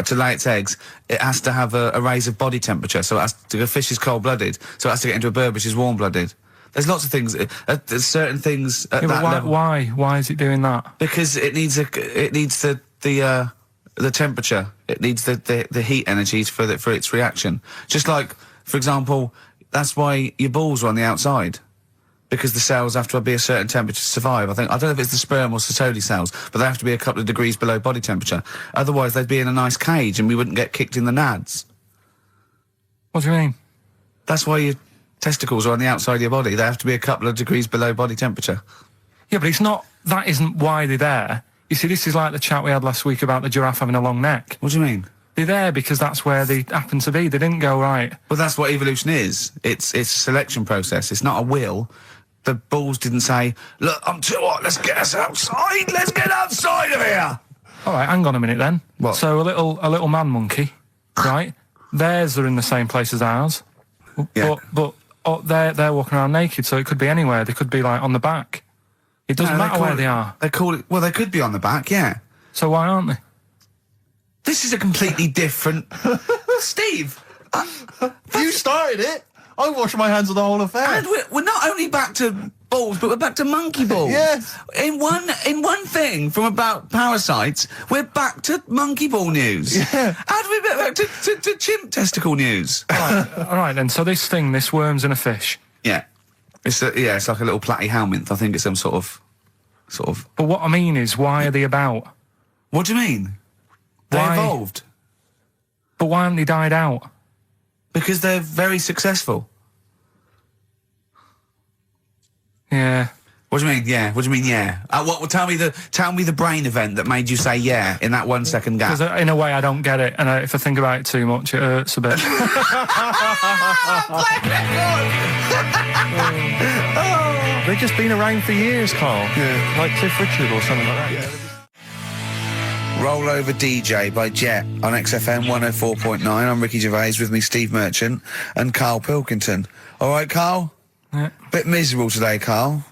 to lay its eggs, it has to have a raise of body temperature. So a fish is cold-blooded, so it has to get into a bird which is warm-blooded. There's lots of things, there's certain things at that level. Why is it doing that? Because it needs the temperature. It needs the heat energies for its reaction. Just like, for example, that's why your balls are on the outside. Because the cells have to be a certain temperature to survive. I don't know if it's the sperm or Sertoli cells, but they have to be a couple of degrees below body temperature. Otherwise, they'd be in a nice cage and we wouldn't get kicked in the nads. What do you mean? That's why your testicles are on the outside of your body. They have to be a couple of degrees below body temperature. Yeah, but that isn't why they're there. You see, this is like the chat we had last week about the giraffe having a long neck. What do you mean? They're there because that's where they happen to be. They didn't go, right. Well, that's what evolution is. It's a selection process. It's not a will. The balls didn't say, look, I'm too hot, let's get us outside, let's get outside of here! All right, hang on a minute then. What? So a little man monkey, right? Theirs are in the same place as ours. Yeah. But they're walking around naked, so it could be anywhere. They could be, like, on the back. It doesn't matter where they are. They call it... Well, they could be on the back, yeah. So why aren't they? This is a completely different... Steve! You started it! I washed my hands of the whole affair. And we're not only back to balls, but we're back to monkey balls. Yes. In one thing from about parasites, we're back to monkey ball news. Yeah. And we're back to chimp testicle news. All right, then. So this worm's in a fish. Yeah. It's like a little platy helminth. I think it's some sort of... But what I mean is, why are they about? What do you mean? They Why? evolved. But why haven't they died out? Because they're very successful. Yeah. What do you mean, yeah? What do you mean, yeah? Tell me the brain event that made you say yeah in that 1 second gap. Because in a way I don't get it, and if I think about it too much, it hurts a bit. They've just been around for years, Carl. Yeah. Like Cliff Richard or something like that. Yeah. Roll Over DJ by Jet on XFM 104.9. I'm Ricky Gervais, with me Steve Merchant and Karl Pilkington. All right, Karl? Yeah. Bit miserable today, Karl.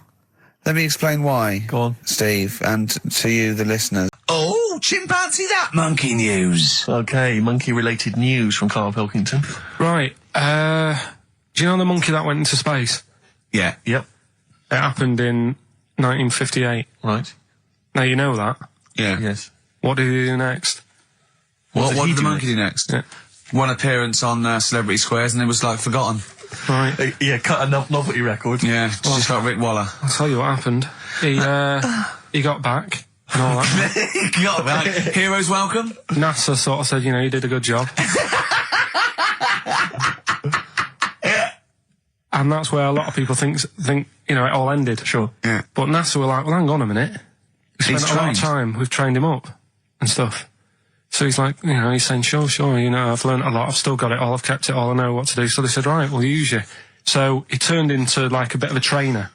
Let me explain why. Go on. Steve, and to you, the listeners. Oh, chimpanzee that monkey news. Okay, monkey-related news from Karl Pilkington. Right. Do you know the monkey that went into space? Yeah. Yep. It happened in 1958. Right. Now you know that. Yeah. Yes. What did he do next? What he did the do monkey do next? Yeah. One appearance on Celebrity Squares and it was, like, forgotten. Right. Yeah, cut a novelty record. Yeah, just like Rick Waller. I'll tell you what happened. He got back and all that. He got back. Heroes welcome. NASA sort of said, you did a good job. And that's where a lot of people think it all ended. Sure. Yeah. But NASA were like, well, hang on a minute. We spent He's a lot of trained. time. We've trained him up and stuff. So he's like, he's saying, sure, I've learned a lot. I've still got it all. I've kept it all. I know what to do. So they said, right, we'll use you. So he turned into like a bit of a trainer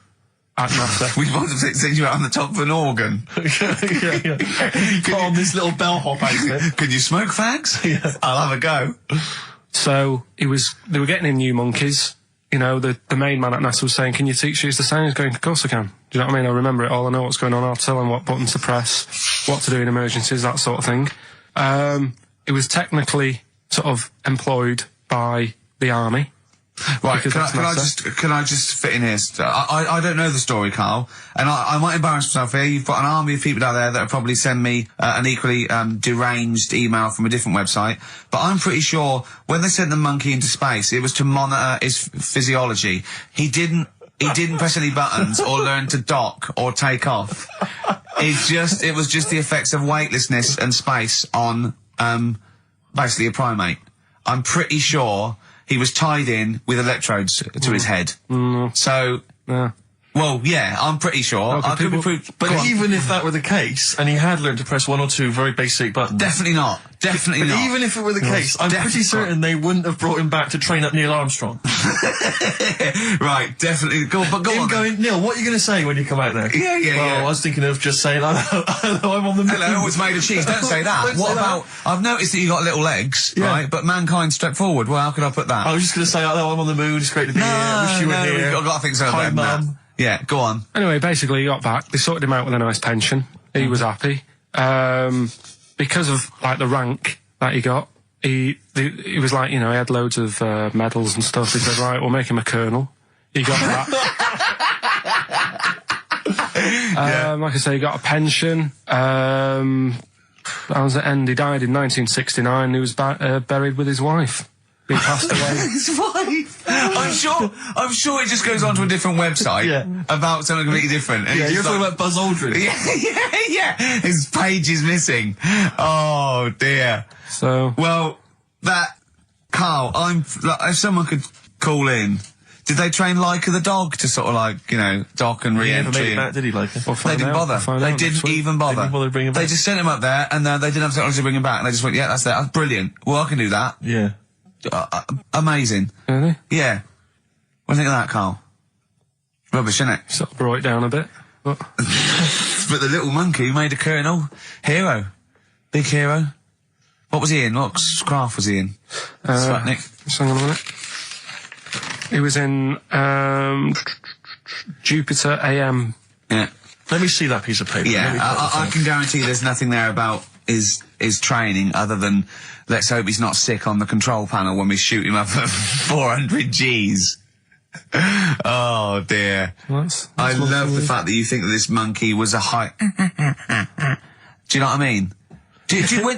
at NASA. We wanted to send you out on the top of an organ. yeah. Put on this little bellhop outfit. Can you smoke fags? Yeah. I'll have a go. So they were getting in new monkeys. The main man at NASA was saying, can you teach these the sound? He's going, of course I can. Do you know what I mean? I remember it all. I know what's going on. I'll tell them what buttons to press, what to do in emergencies, that sort of thing. It was technically sort of employed by the army. Right, Because can I just fit in here? I don't know the story, Karl, and I might embarrass myself here. You've got an army of people out there that will probably send me an equally deranged email from a different website, but I'm pretty sure when they sent the monkey into space, it was to monitor his physiology. He didn't press any buttons or learn to dock or take off. It was just the effects of weightlessness and space on basically a primate. I'm pretty sure he was tied in with electrodes to his head. So, Yeah. well, yeah, I'm pretty sure. Okay, I could be proved. But even if that were the case, and he had learned to press one or two very basic buttons... Definitely not. Definitely But not. even if it were the case, I'm pretty certain they wouldn't have brought him back to train up Neil Armstrong. Right, definitely. Go on. Him going, Neil, what are you going to say when you come out there? Yeah. I was thinking of just saying, hello, I'm on the moon. Hello, it's made of cheese. Don't say that. Don't What say about... I've noticed that you got little legs, Yeah. right? But mankind stepped forward. Well, how could I put that? I was just going to say, hello, I'm on the moon, it's great to be here, wish you were here. I've got to think so Hi, better than that. Mum. Yeah, go on. Anyway, basically he got back. They sorted him out with a nice pension. He was happy. Because of, like, the rank that he got, he was like, he had loads of medals and stuff. He said, right, we'll make him a colonel. He got that. Like I say, he got a pension. How was it end? He died in 1969. He was buried with his wife. He passed away. His wife. I'm sure it just goes on to a different website about something completely different. And Yeah, he's you're just talking like- about Buzz Aldrin. Yeah. His page is missing. Oh dear. So, Well, Karl, if someone could call in, did they train Leica the dog to sort of like, dock and He never made re-entry? it back, did he, like? we'll They find didn't out. bother. We'll find They out didn't next week. even bother. They didn't bother to bring him They back. just sent him up there, and they didn't have technology to bring him back. And they just went, yeah, that's it. That's brilliant. Well, I can do that. Yeah. Amazing. Really? Yeah. What do you think of that, Karl? Rubbish, isn't it? Sort of brought it down a bit. But But the little monkey made a colonel. Hero. Big hero. What was he in? What craft was he in? Sputnik. just hang on a minute. He was in Jupiter AM. Yeah. Let me see that piece of paper. Yeah, I can guarantee there's nothing there about his training other than let's hope he's not sick on the control panel when we shoot him up at 400 Gs. Oh dear. I love the fact that you think that this monkey was a high... Do you know what I mean?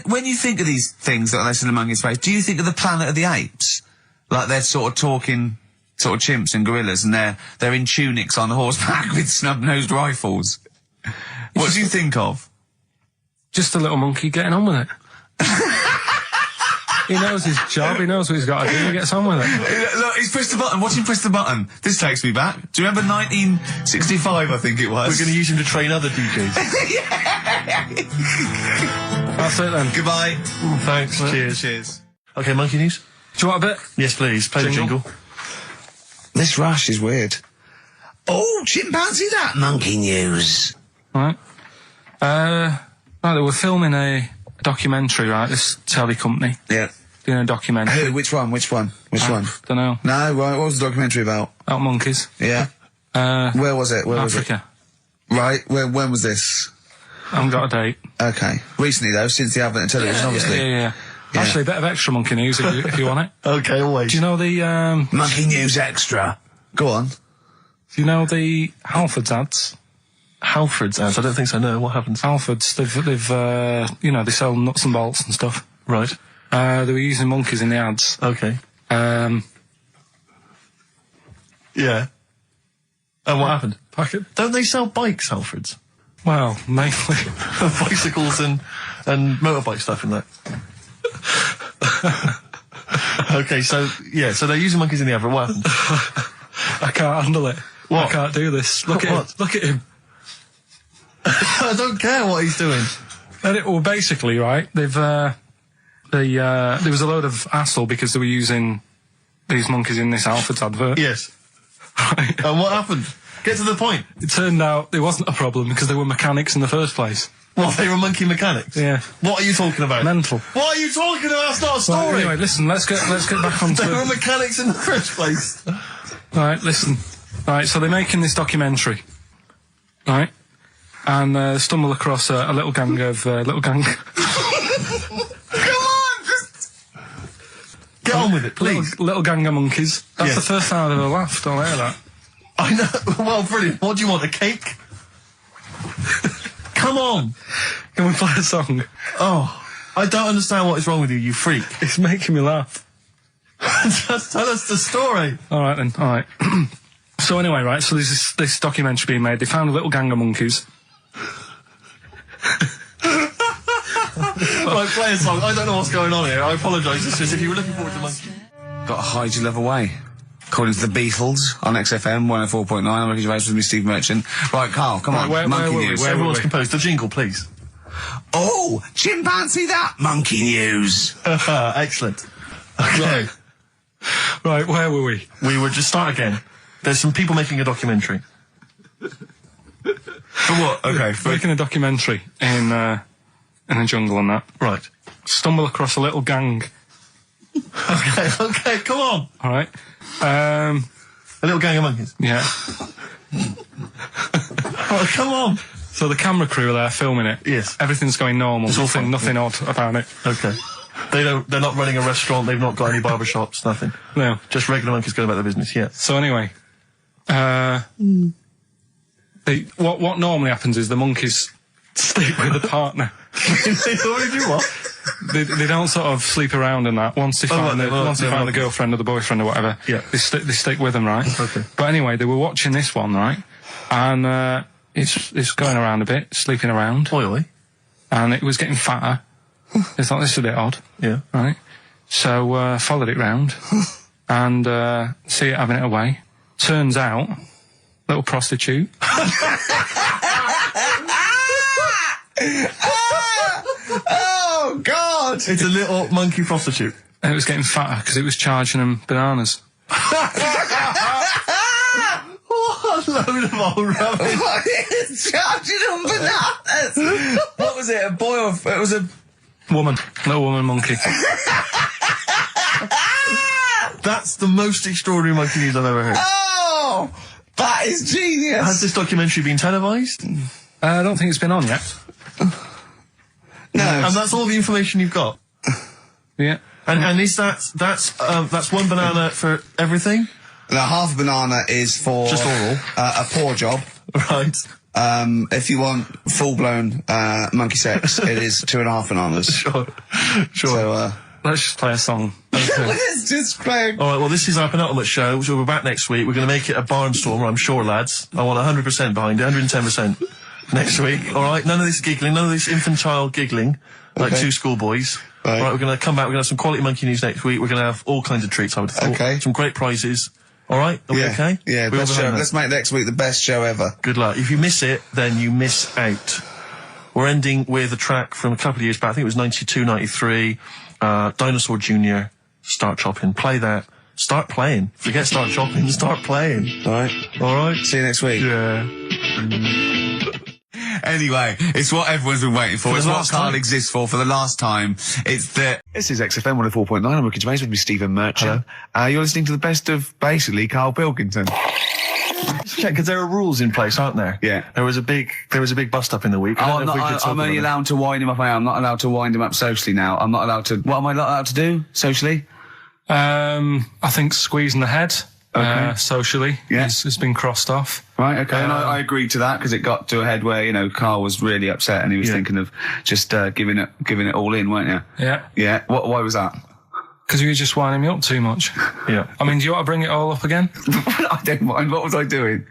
When you think of these things that are less in the monkey's face, do you think of the Planet of the Apes? Like they're sort of talking... sort of chimps and gorillas, and they're in tunics on horseback with snub-nosed rifles. What do you think of? Just a little monkey getting on with it. He knows his job, he knows what he's got to do, he gets on with it. Look, he's pressed the button, watch him press the button. This takes me back. Do you remember 1965, I think it was? We're going to use him to train other DJs. That's it then. Goodbye. Thanks, cheers. Cheers. Okay, monkey news? Do you want a bit? Yes, please, play the jingle. This rush is weird. Oh, chimpanzee that monkey news. Right. Right, they were filming a documentary, right, this telly company. Yeah. Doing a documentary. Who, which one? Don't know. No, what was the documentary about? About monkeys. Yeah. Where was it? Africa. Right, when was this? I haven't got a date. Okay. Recently though, since the advent of television, obviously. Yeah. Actually, a bit of extra monkey news if you want it. Okay, always. Do you know the, Monkey news extra. Go on. Do you know the Halfords ads? Halfords ads? I don't think so, no. What happens? Halfords, they've you know, they sell nuts and bolts and stuff. Right. They were using monkeys in the ads. Okay. Yeah. And what happened? Don't they sell bikes, Halfords? Well, mainly. Bicycles and motorbike stuff in that. Okay, so they're using monkeys in the advert. What happened? I can't handle it. What? I can't do this. Look at him. Look at him. I don't care what he's doing. Well, basically, right, there was a load of hassle because they were using these monkeys in this Halfords advert. Yes. Right. And what happened? Get to the point. It turned out there wasn't a problem because they were mechanics in the first place. Well, they were monkey mechanics? Yeah. What are you talking about? Mental. What are you talking about? That's not a story. Right, anyway, listen, let's get back onto They were mechanics in the first place. Right, listen. Right, so they're making this documentary. Right? And stumble across a little gang of... Come on! Get on with it, please. Little gang of monkeys. That's Yes. the first time I've ever laughed. I'll hear that. I know. Well, brilliant. What do you want, a cake? Come on. Can we play a song? Oh, I don't understand what is wrong with you, you freak. It's making me laugh. Just tell us the story. All right, then. All right. So anyway, right, so there's this documentary being made. They found a little gang of monkeys. Right, play a song. I don't know what's going on here. I apologise. It's just if you were looking forward to monkey. Got to hide your love away. According to the Beatles on XFM 104.9. I'm Ricky Gervais with me, Steve Merchant. Right, Carl, come on. Monkey news. Everyone's composed. The jingle, please. Oh, chimpanzee that monkey news. Excellent. Okay. Right, where were we? We would just start again. There's some people making a documentary. For what? Okay. Making a documentary in a jungle and that. Right. Stumble across a little gang. Okay, come on. All right. A little gang of monkeys. Yeah. Oh, come on. So the camera crew are there filming it. Yes. Everything's going normal. It's all fine. Nothing odd about it. Okay. They're not running a restaurant. They've not got any barber shops. Nothing. No. Just regular monkeys going about their business. Yeah. So anyway, what normally happens is the monkeys stick with the partner. They already do what? They don't sort of sleep around and that. Once they find the girlfriend or the boyfriend or whatever, yeah, they stick with them, right? Okay. But anyway, they were watching this one, right? And it's going around a bit, sleeping around. Oily. And it was getting fatter. They thought this is a bit odd. Yeah. Right? So followed it round and see it having it away. Turns out, little prostitute. Oh, God! It's a little monkey prostitute. And it was getting fatter because it was charging them bananas. What a load of old rubbish. It's charging them bananas! What was it, a boy or... It was a... Woman. Little woman monkey. That's the most extraordinary monkey news I've ever heard. Oh! That is genius! Has this documentary been televised? I don't think it's been on yet. No. And that's all the information you've got? Yeah. And is that's one banana for everything? Now, half a banana is for... Just oral. A paw job. Right. If you want full-blown monkey sex, it is 2.5 bananas. Sure. So, Let's just play a song. let's just play... All right, well, this is our penultimate show, so we're back next week. We're going to make it a barnstormer, I'm sure, lads. I want 100% behind it, 110% next week. All right, none of this giggling, none of this infantile giggling, like two schoolboys. Right. All right, we're going to come back, we're going to have some quality monkey news next week. We're going to have all kinds of treats, I would have thought. Okay. Some great prizes. All right, are we okay? Yeah, We all best show. behind that? Let's make next week the best show ever. Good luck. If you miss it, then you miss out. We're ending with a track from a couple of years back. I think it was 92, 93. Dinosaur Jr. Start Chopping. Play that. Start playing. Forget start chopping. Start playing. All right. All right. See you next week. Yeah. Anyway, it's what everyone's been waiting for. For It's the what last Karl time. exists for the last time. It's the... This is XFM 104.9. I'm Ricky Gervais with me, Stephen Merchant. You're listening to the best of, basically, Karl Pilkington. Check, because there are rules in place, aren't there? Yeah. There was a big bust up in the week. I'm only allowed to wind him up. I'm not allowed to wind him up socially now. I'm not allowed to... What am I not allowed to do socially? I think squeezing the head, socially, Yeah. has been crossed off. Right, okay. And I agreed to that because it got to a head where, you know, Karl was really upset and he was thinking of just giving it all in, weren't you? Yeah. Yeah. Why was that? Because you were just winding me up too much. Yeah. I mean, do you want to bring it all up again? I don't mind. What was I doing?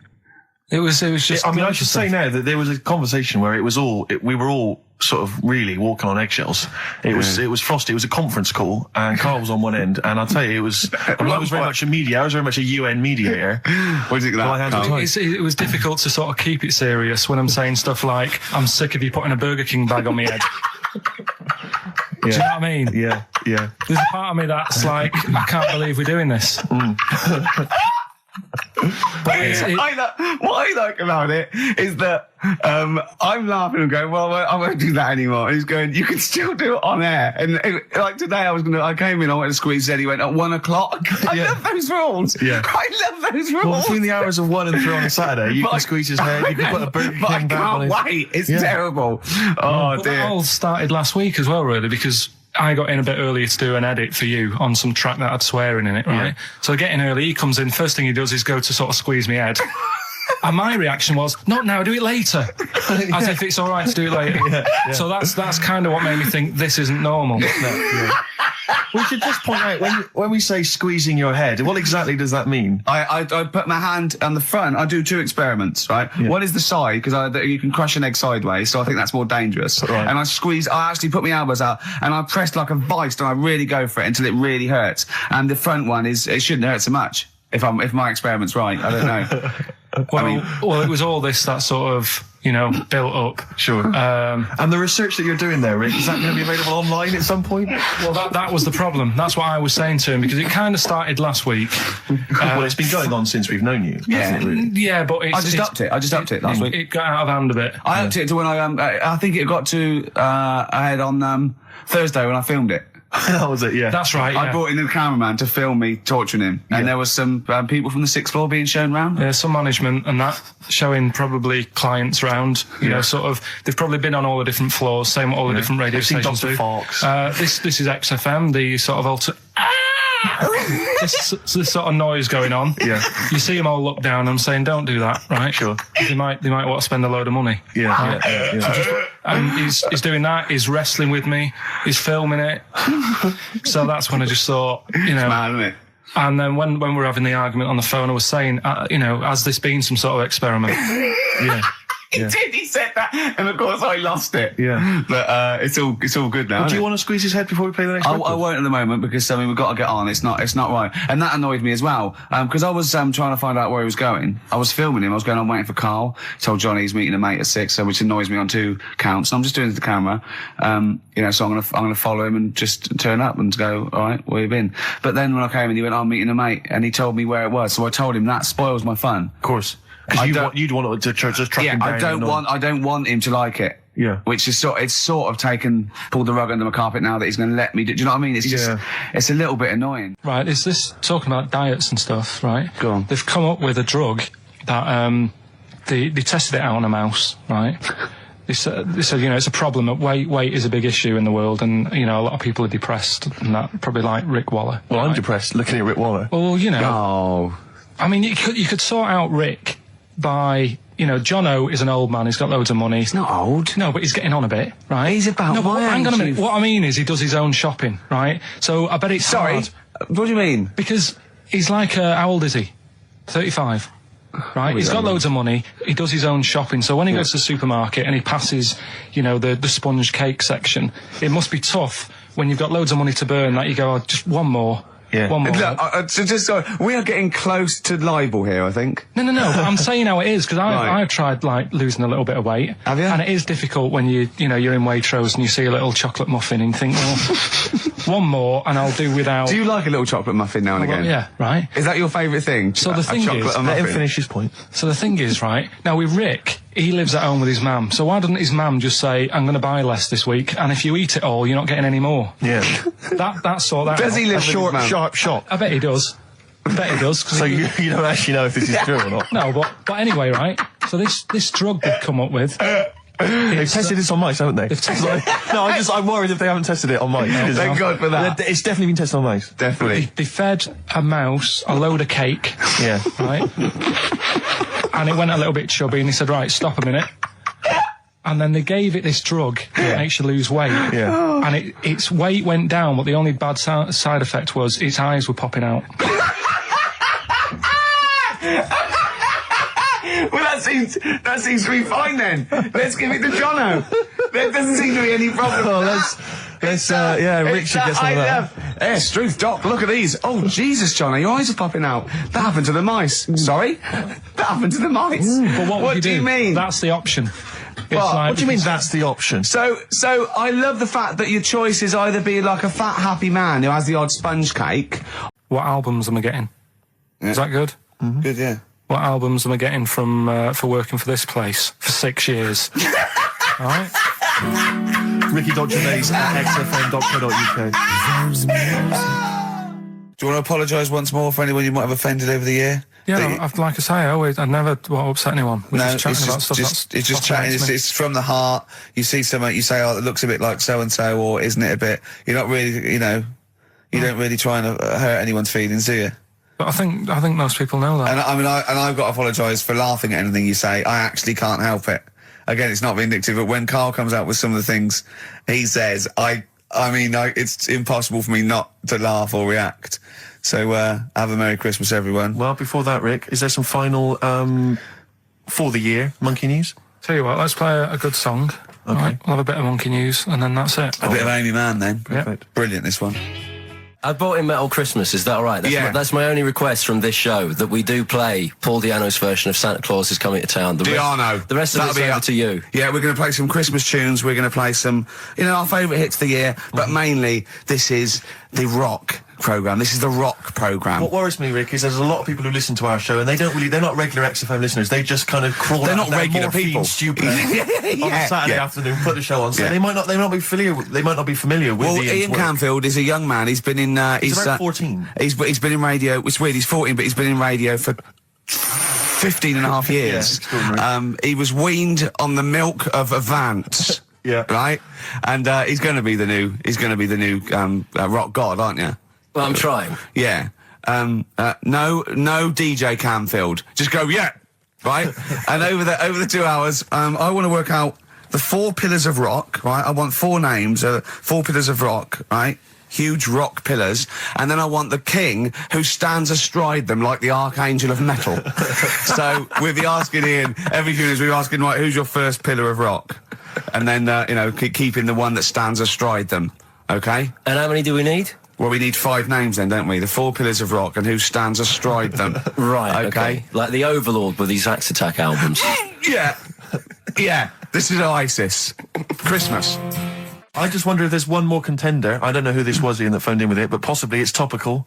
It was just... I mean, I should say now that there was a conversation where we were all sort of really walking on eggshells. It was frosty. It was a conference call, and Karl was on one end. And I'll tell you, I was very much a mediator. I was very much a UN mediator. What do you think of that, Karl? It was difficult to sort of keep it serious when I'm saying stuff like, I'm sick of you putting a Burger King bag on my head. Do you know what I mean? Yeah. There's a part of me that's like, I can't believe we're doing this. But What I like about it is that I'm laughing and going, well, I won't do that anymore. And he's going, you can still do it on air. And like today, I came in, I went to squeeze Eddie, went at 1 o'clock. I love those rules. Yeah. I love those rules. Well, between the hours of 1 and 3 on a Saturday, you can squeeze his head, you can put a Burger But I King bag on can't his... wait. It's terrible. Oh, But dear. that all started last week as well, really, because I got in a bit earlier to do an edit for you on some track that had swearing in it, right? Yeah. So I get in early, he comes in, first thing he does is go to sort of squeeze me head. And my reaction was, not now, do it later. As if it's all right to do it later. Yeah. So that's kind of what made me think this isn't normal. We should just point out, when we say squeezing your head, what exactly does that mean? I put my hand on the front. I do 2 experiments, right? Yeah. One is the side, because you can crush an egg sideways, so I think that's more dangerous. Right. And I actually put my elbows out, and I pressed like a vice, and I really go for it until it really hurts. And the front one it shouldn't hurt so much, if my experiment's right. I don't know. Well, it was all this that sort of, built up. Sure. And the research that you're doing there, Rick, is that going to be available online at some point? Well, that was the problem. That's what I was saying to him, because it kind of started last week. Well, it's been going on since we've known you. hasn't it, really? Yeah, but I just upped it last week. It got out of hand a bit. I upped it to when I think it got to, I had on, Thursday when I filmed it. That was it, yeah. That's right, I yeah. brought in the cameraman to film me torturing him. And there was some people from the 6th floor being shown round. Yeah, some management and that, showing probably clients round, sort of, they've probably been on all the different floors, same what all the different radio They've seen stations Dr. do. Fox. This is XFM, the sort of this sort of noise going on. Yeah. You see them all look down and saying, don't do that, right? Sure. They might want to spend a load of money. Yeah. And he's doing that, he's wrestling with me, he's filming it. So that's when I just thought, Mad, isn't it? and then when we were having the argument on the phone, I was saying, has this been some sort of experiment? Yeah. He did, he said that, and of course I lost it. Yeah. But it's all good now. Do isn't you it? want to squeeze his head before we play the next I record? won't at the moment because we've got to get on. It's not right, and that annoyed me as well. Because I was trying to find out where he was going. I was filming him. I was going on waiting for Karl. Told Johnny he's meeting a mate at 6, which annoys me on 2 counts. And I'm just doing it to the camera. So I'm gonna follow him and just turn up and go, all right, where you been? But then when I came in, he went, I'm meeting a mate, and he told me where it was. So I told him that spoils my fun. Of course. Because you'd want it to just track him down. I don't want him to like it. Yeah. Which is sort of pulled the rug under my carpet now that he's going to let me do you know what I mean? It's just, it's a little bit annoying. Right, is this talking about diets and stuff, right? Go on. They've come up with a drug that, they tested it out on a mouse, right? They said, you know, it's a problem that weight is a big issue in the world, and, you know, a lot of people are depressed, and that, probably like Rick Waller. Well, right? I'm depressed looking at Rick Waller. Well, you know. Oh. I mean, you could sort out Rick by, you know, Jono is an old man, he's got loads of money. He's not old. No, but he's getting on a bit, right? He's about no, but my hang on a age. minute. What I mean is he does his own shopping, right? So I bet it's Sorry, hard. what do you mean? Because he's like, how old is he? 35. Right, he's got loads of money, he does his own shopping, so when he goes to the supermarket and he passes, you know, the sponge cake section, it must be tough when you've got loads of money to burn that you go, oh, just one more. Yeah. One more. Look, so just sorry, we are getting close to libel here, I think. No, but I'm saying how it is, because Right. I've tried, like, losing a little bit of weight. Have you? And it is difficult when you know, you're in Waitrose and you see a little chocolate muffin and you think, well, one more and I'll do without... Do you like a little chocolate muffin now and again? Yeah, right. Is that your favourite thing? So the thing chocolate is- and Let him muffin? finish his point. So the thing is, right, now with Rick, he lives at home with his mum, so why doesn't his mum just say, I'm going to buy less this week, and if you eat it all, you're not getting any more? Yeah. That's sort that Does he live with his Short, mum? sharp shot. I bet he does. I bet he does. 'Cause So he- you don't actually know if this is true or not. No, but anyway, right, so this drug they've come up with... They've tested this on mice, haven't they? They've tested No, I'm worried if they haven't tested it on mice. Thank God for that. It's definitely been tested on mice. Definitely. They fed a mouse a load of cake, Yeah. right? And it went a little bit chubby, and he said, right, stop a minute. And then they gave it this drug that makes you lose weight. Yeah. And its weight went down, but the only bad side effect was its eyes were popping out. Well, that seems to be fine then. Let's give it to Jono. There doesn't seem to be any problem. Oh, Rick should get some of that. Yes, Struth, Doc, look at these. Oh, Jesus, Jono, your eyes are popping out. That happened to the mice. Sorry? That happened to the mice. But what would do you mean? That's the option. What do you mean that's the option? So I love the fact that your choice is either be like a fat, happy man who has the odd sponge cake. What albums am I getting? Yeah. Is that good? Mm-hmm. Good, yeah. What albums am I getting from for working for this place for 6 years? All right. Ricky.Gervais at XFM.co.uk. Do you want to apologise once more for anyone you might have offended over the year? Yeah, like I say, I never want to upset anyone. We're No, just chatting about stuff it's just chatting. fascinates me. It's from the heart. You see something, you say, "Oh, it looks a bit like so and so," or "Isn't it a bit?" You're not really, you know, you don't really try and hurt anyone's feelings, do you? But I think most people know that. And I mean, I've got to apologise for laughing at anything you say. I actually can't help it. Again, it's not vindictive, but when Karl comes out with some of the things he says, it's impossible for me not to laugh or react. So, have a Merry Christmas, everyone. Well, before that, Rick, is there some final, for the year, Monkey News? Tell you what, let's play a good song. Okay. Right, we'll have a bit of Monkey News, and then that's it. A bit of Amy Mann, then. Perfect. Brilliant, this one. I bought in Metal Christmas, is that all right? That's my only request from this show, that we do play Paul Di'Anno's version of Santa Claus is Coming to Town. The rest of it's over to you. Yeah, we're going to play some Christmas tunes, we're going to play some, our favourite hits of the year, but mainly, this is the rock programme. This is the rock programme. What worries me, Rick, is there's a lot of people who listen to our show and they're not regular XFM listeners. They just kind of crawl They're out not of their regular morphine people. stupid on a Saturday afternoon, put the show on. So they might not be familiar with Well, the Ian Canfield is a young man. He's been in. He's about 14. He's been in radio. It's weird. He's 14, but he's been in radio for 15 and a half years. He was weaned on the milk of Avant. Yeah. Right. And he's going to be the new. He's going to be the new rock god, aren't you? Well, I'm trying. Yeah. No DJ Canfield. Just go, yeah. Right? And over the 2 hours, I want to work out the 4 pillars of rock, right? I want 4 names, 4 pillars of rock, right? Huge rock pillars. And then I want the king who stands astride them like the archangel of metal. So we'll be asking Ian, every few minutes we'll be asking, right, who's your first pillar of rock? And then, keeping the one that stands astride them. Okay? And how many do we need? Well, we need 5 names then, don't we? The 4 pillars of rock and who stands astride them. Right, okay. Like the Overlord with these Axe Attack albums. Yeah. Yeah. This is Oasis. Christmas. I just wonder if there's one more contender. I don't know who this was, Ian, that phoned in with it, but possibly it's topical.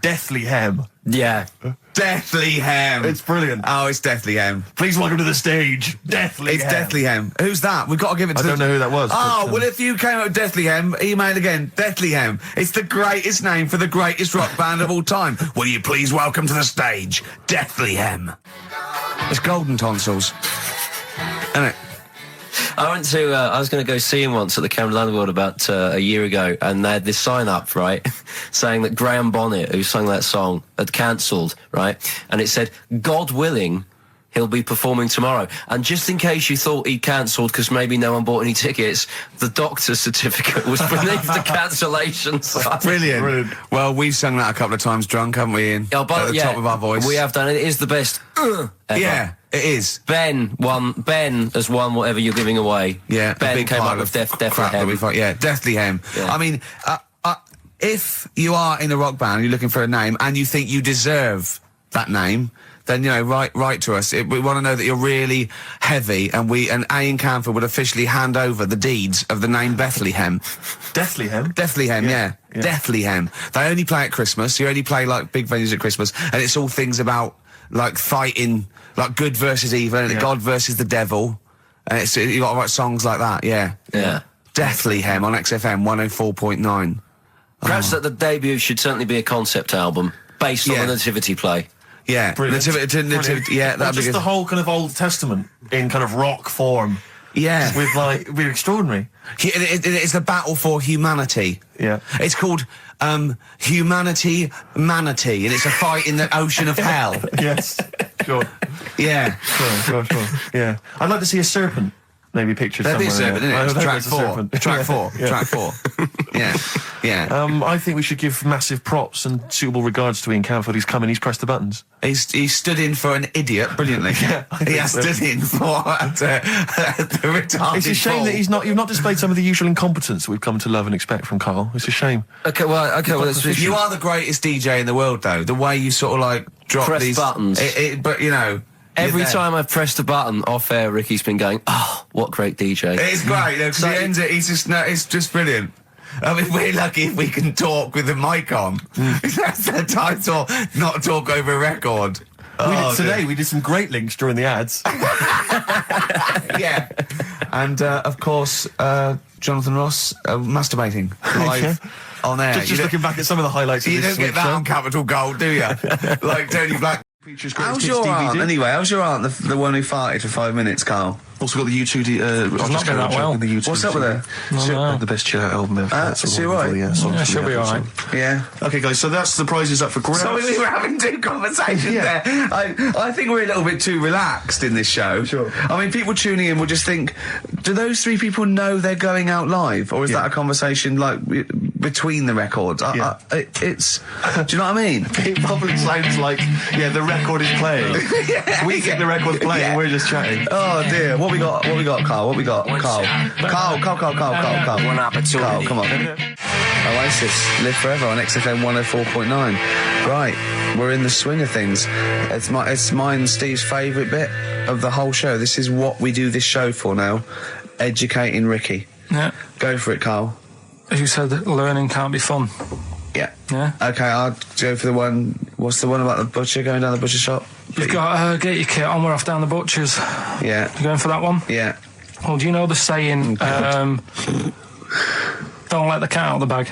Deathly Hem. Yeah. Deathly Hem. It's brilliant. Oh, it's Deathly Hem. Please welcome to the stage, Deathly It's Hem. Deathly Hem. Who's that? We've got to give it to I don't know who that was. Oh, well, if you came up with Deathly Hem, email again, Deathly Hem. It's the greatest name for the greatest rock band of all time. Will you please welcome to the stage, Deathly Hem. It's golden tonsils. Isn't it? I went to, I was going to go see him once at the Camden Underworld about a year ago, and they had this sign up, right, saying that Graham Bonnet, who sang that song, had cancelled, right, and it said, God willing, he'll be performing tomorrow. And just in case you thought he'd cancelled because maybe no one bought any tickets, the doctor's certificate was beneath the cancellation sign. Brilliant. Well, we've sung that a couple of times drunk, haven't we, Ian? Oh, but, at the top of our voice. We have done it. It is the best ever. Yeah, it is. Ben has won whatever you're giving away. Yeah, Ben came up with Deathly Hem. Yeah, Deathly Hem. Yeah. I mean, if you are in a rock band, you're looking for a name, and you think you deserve that name, then, you know, write to us. We want to know that you're really heavy, and Ian Camphor would officially hand over the deeds of the name Bethlehem. Deathly Hem? Deathly Hem, yeah. Deathly Hem. They only play at Christmas. You only play, like, big venues at Christmas, and it's all things about, like, fighting, like, good versus evil, and God versus the devil. And you got to write songs like that, yeah. Yeah. Deathly Hem on XFM 104.9. Perhaps that the debut should certainly be a concept album based on the Nativity play. Yeah, Brilliant. Yeah, that'd be just good. the whole kind of Old Testament in kind of rock form. Yeah, with like, we're extraordinary. It's the battle for humanity. Yeah, it's called Humanity Manatee, and it's a fight in the ocean of hell. Yes, sure. Yeah, sure. Yeah, I'd like to see a serpent. Maybe pictured somewhere. There'd be a serpent, isn't it? Track four. Track four. Yeah. I think we should give massive props and suitable regards to Ian Camphor. He's come in, he's pressed the buttons. He stood in for an idiot brilliantly. Yeah, he has stood in for the retarded. It's a shame that you've not displayed some of the usual incompetence that we've come to love and expect from Carl. It's a shame. Okay, well, you are the greatest DJ in the world, though. The way you sort of like drop press these buttons, but you know. Every time I've pressed a button off air, Ricky's been going, "Oh, what great DJ!" It's great because he ends it. It's just brilliant. I mean, we're lucky if we can talk with the mic on. That's the title, not talk over a record. We did some great links during the ads. Yeah, and of course, Jonathan Ross masturbating live on air. Just looking back at some of the highlights. You of this don't get that on Capital Gold, do you? Like Tony Black. How's your aunt, anyway? How's your aunt, the one who farted for 5 minutes, Carl? Also got the U2. I've not been that well. What's up with her? The best chill out album ever. Is she right? Yeah, she'll be alright. Yeah. Okay, guys, so that's the prizes up for grabs. So we were having two conversations there. I think we're a little bit too relaxed in this show. Sure. I mean, people tuning in will just think, do those three people know they're going out live? Or is that a conversation, like, between the records? It's... Do you know what I mean? It probably sounds like, the record is playing. We think the record's playing and we're just chatting. Oh, dear. What we got, Carl? What we got? Carl. One opportunity. Carl, come on. Oasis, Live Forever on XFM 104.9. Right, we're in the swing of things. It's mine and Steve's favourite bit of the whole show. This is what we do this show for now. Educating Ricky. Yeah. Go for it, Carl. As you said, learning can't be fun. Yeah. Yeah. Okay, I'll go for the one. What's the one about the butcher going down the butcher shop? You've got to get your kit on, we're off down the butcher's. Yeah. You going for that one? Yeah. Well, do you know the saying, don't let the cat out of the bag?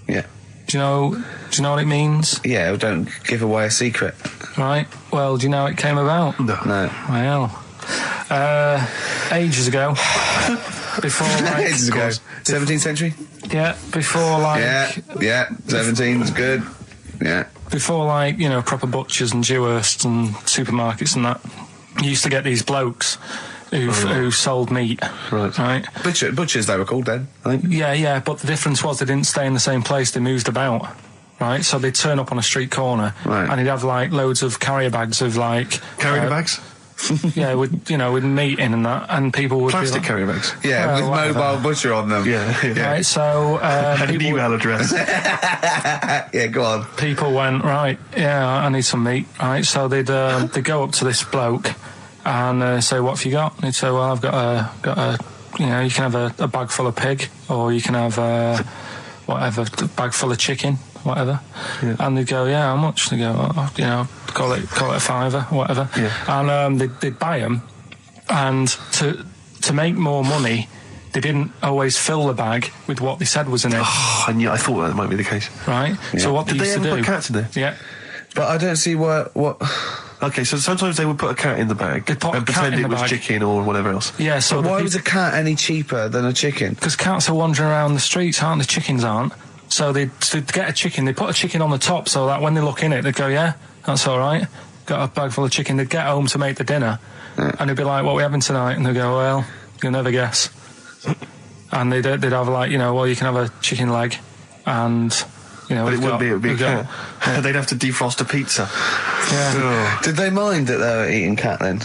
Yeah. Do you know what it means? Yeah, well, don't give away a secret. Right. Well, do you know how it came about? No. Well, ages ago. Before, like... ages ago. 17th century? Yeah, before, like... Yeah, 17's good. Yeah. Before, like, you know, proper butchers and Dewhursts and supermarkets and that, you used to get these blokes who sold meat. Right. Butchers, they were called then, I think. Yeah, but the difference was they didn't stay in the same place, they moved about. Right, so they'd turn up on a street corner, and he'd have, like, loads of carrier bags of, like... Carrier bags? Yeah, with meat in and that, and people would plastic be like, carrier bags. Yeah, with mobile butcher on them. Yeah. Right, so and an email address. Yeah, go on. People went, right, yeah, I need some meat. Right, so they'd go up to this bloke and say, what have you got? And he'd say, well, I've got a you know, you can have a bag full of pig, or you can have whatever, a bag full of chicken, whatever. Yeah. And they'd go, yeah, how much? They go, oh, you know, call it a fiver, whatever. Yeah. And they'd buy them, and to make more money, they didn't always fill the bag with what they said was in it. Oh, I thought that might be the case. Right? Yeah. So what did they used to do... put cats in there? Yeah. But I don't see what... Okay, so sometimes they would put a cat in the bag and pretend it was chicken or whatever else. Yeah, so... But why was a cat any cheaper than a chicken? Because cats are wandering around the streets, aren't they? Chickens aren't. So they'd get a chicken, they put a chicken on the top so that when they look in it, they'd go, yeah, that's all right. Got a bag full of chicken. They'd get home to make the dinner, and they'd be like, what are we having tonight? And they'd go, well, you'll never guess. And they'd have, like, you know, well, you can have a chicken leg, and, you know... But it would be a cat. Yeah. They'd have to defrost a pizza. Yeah. Did they mind that they were eating cat then,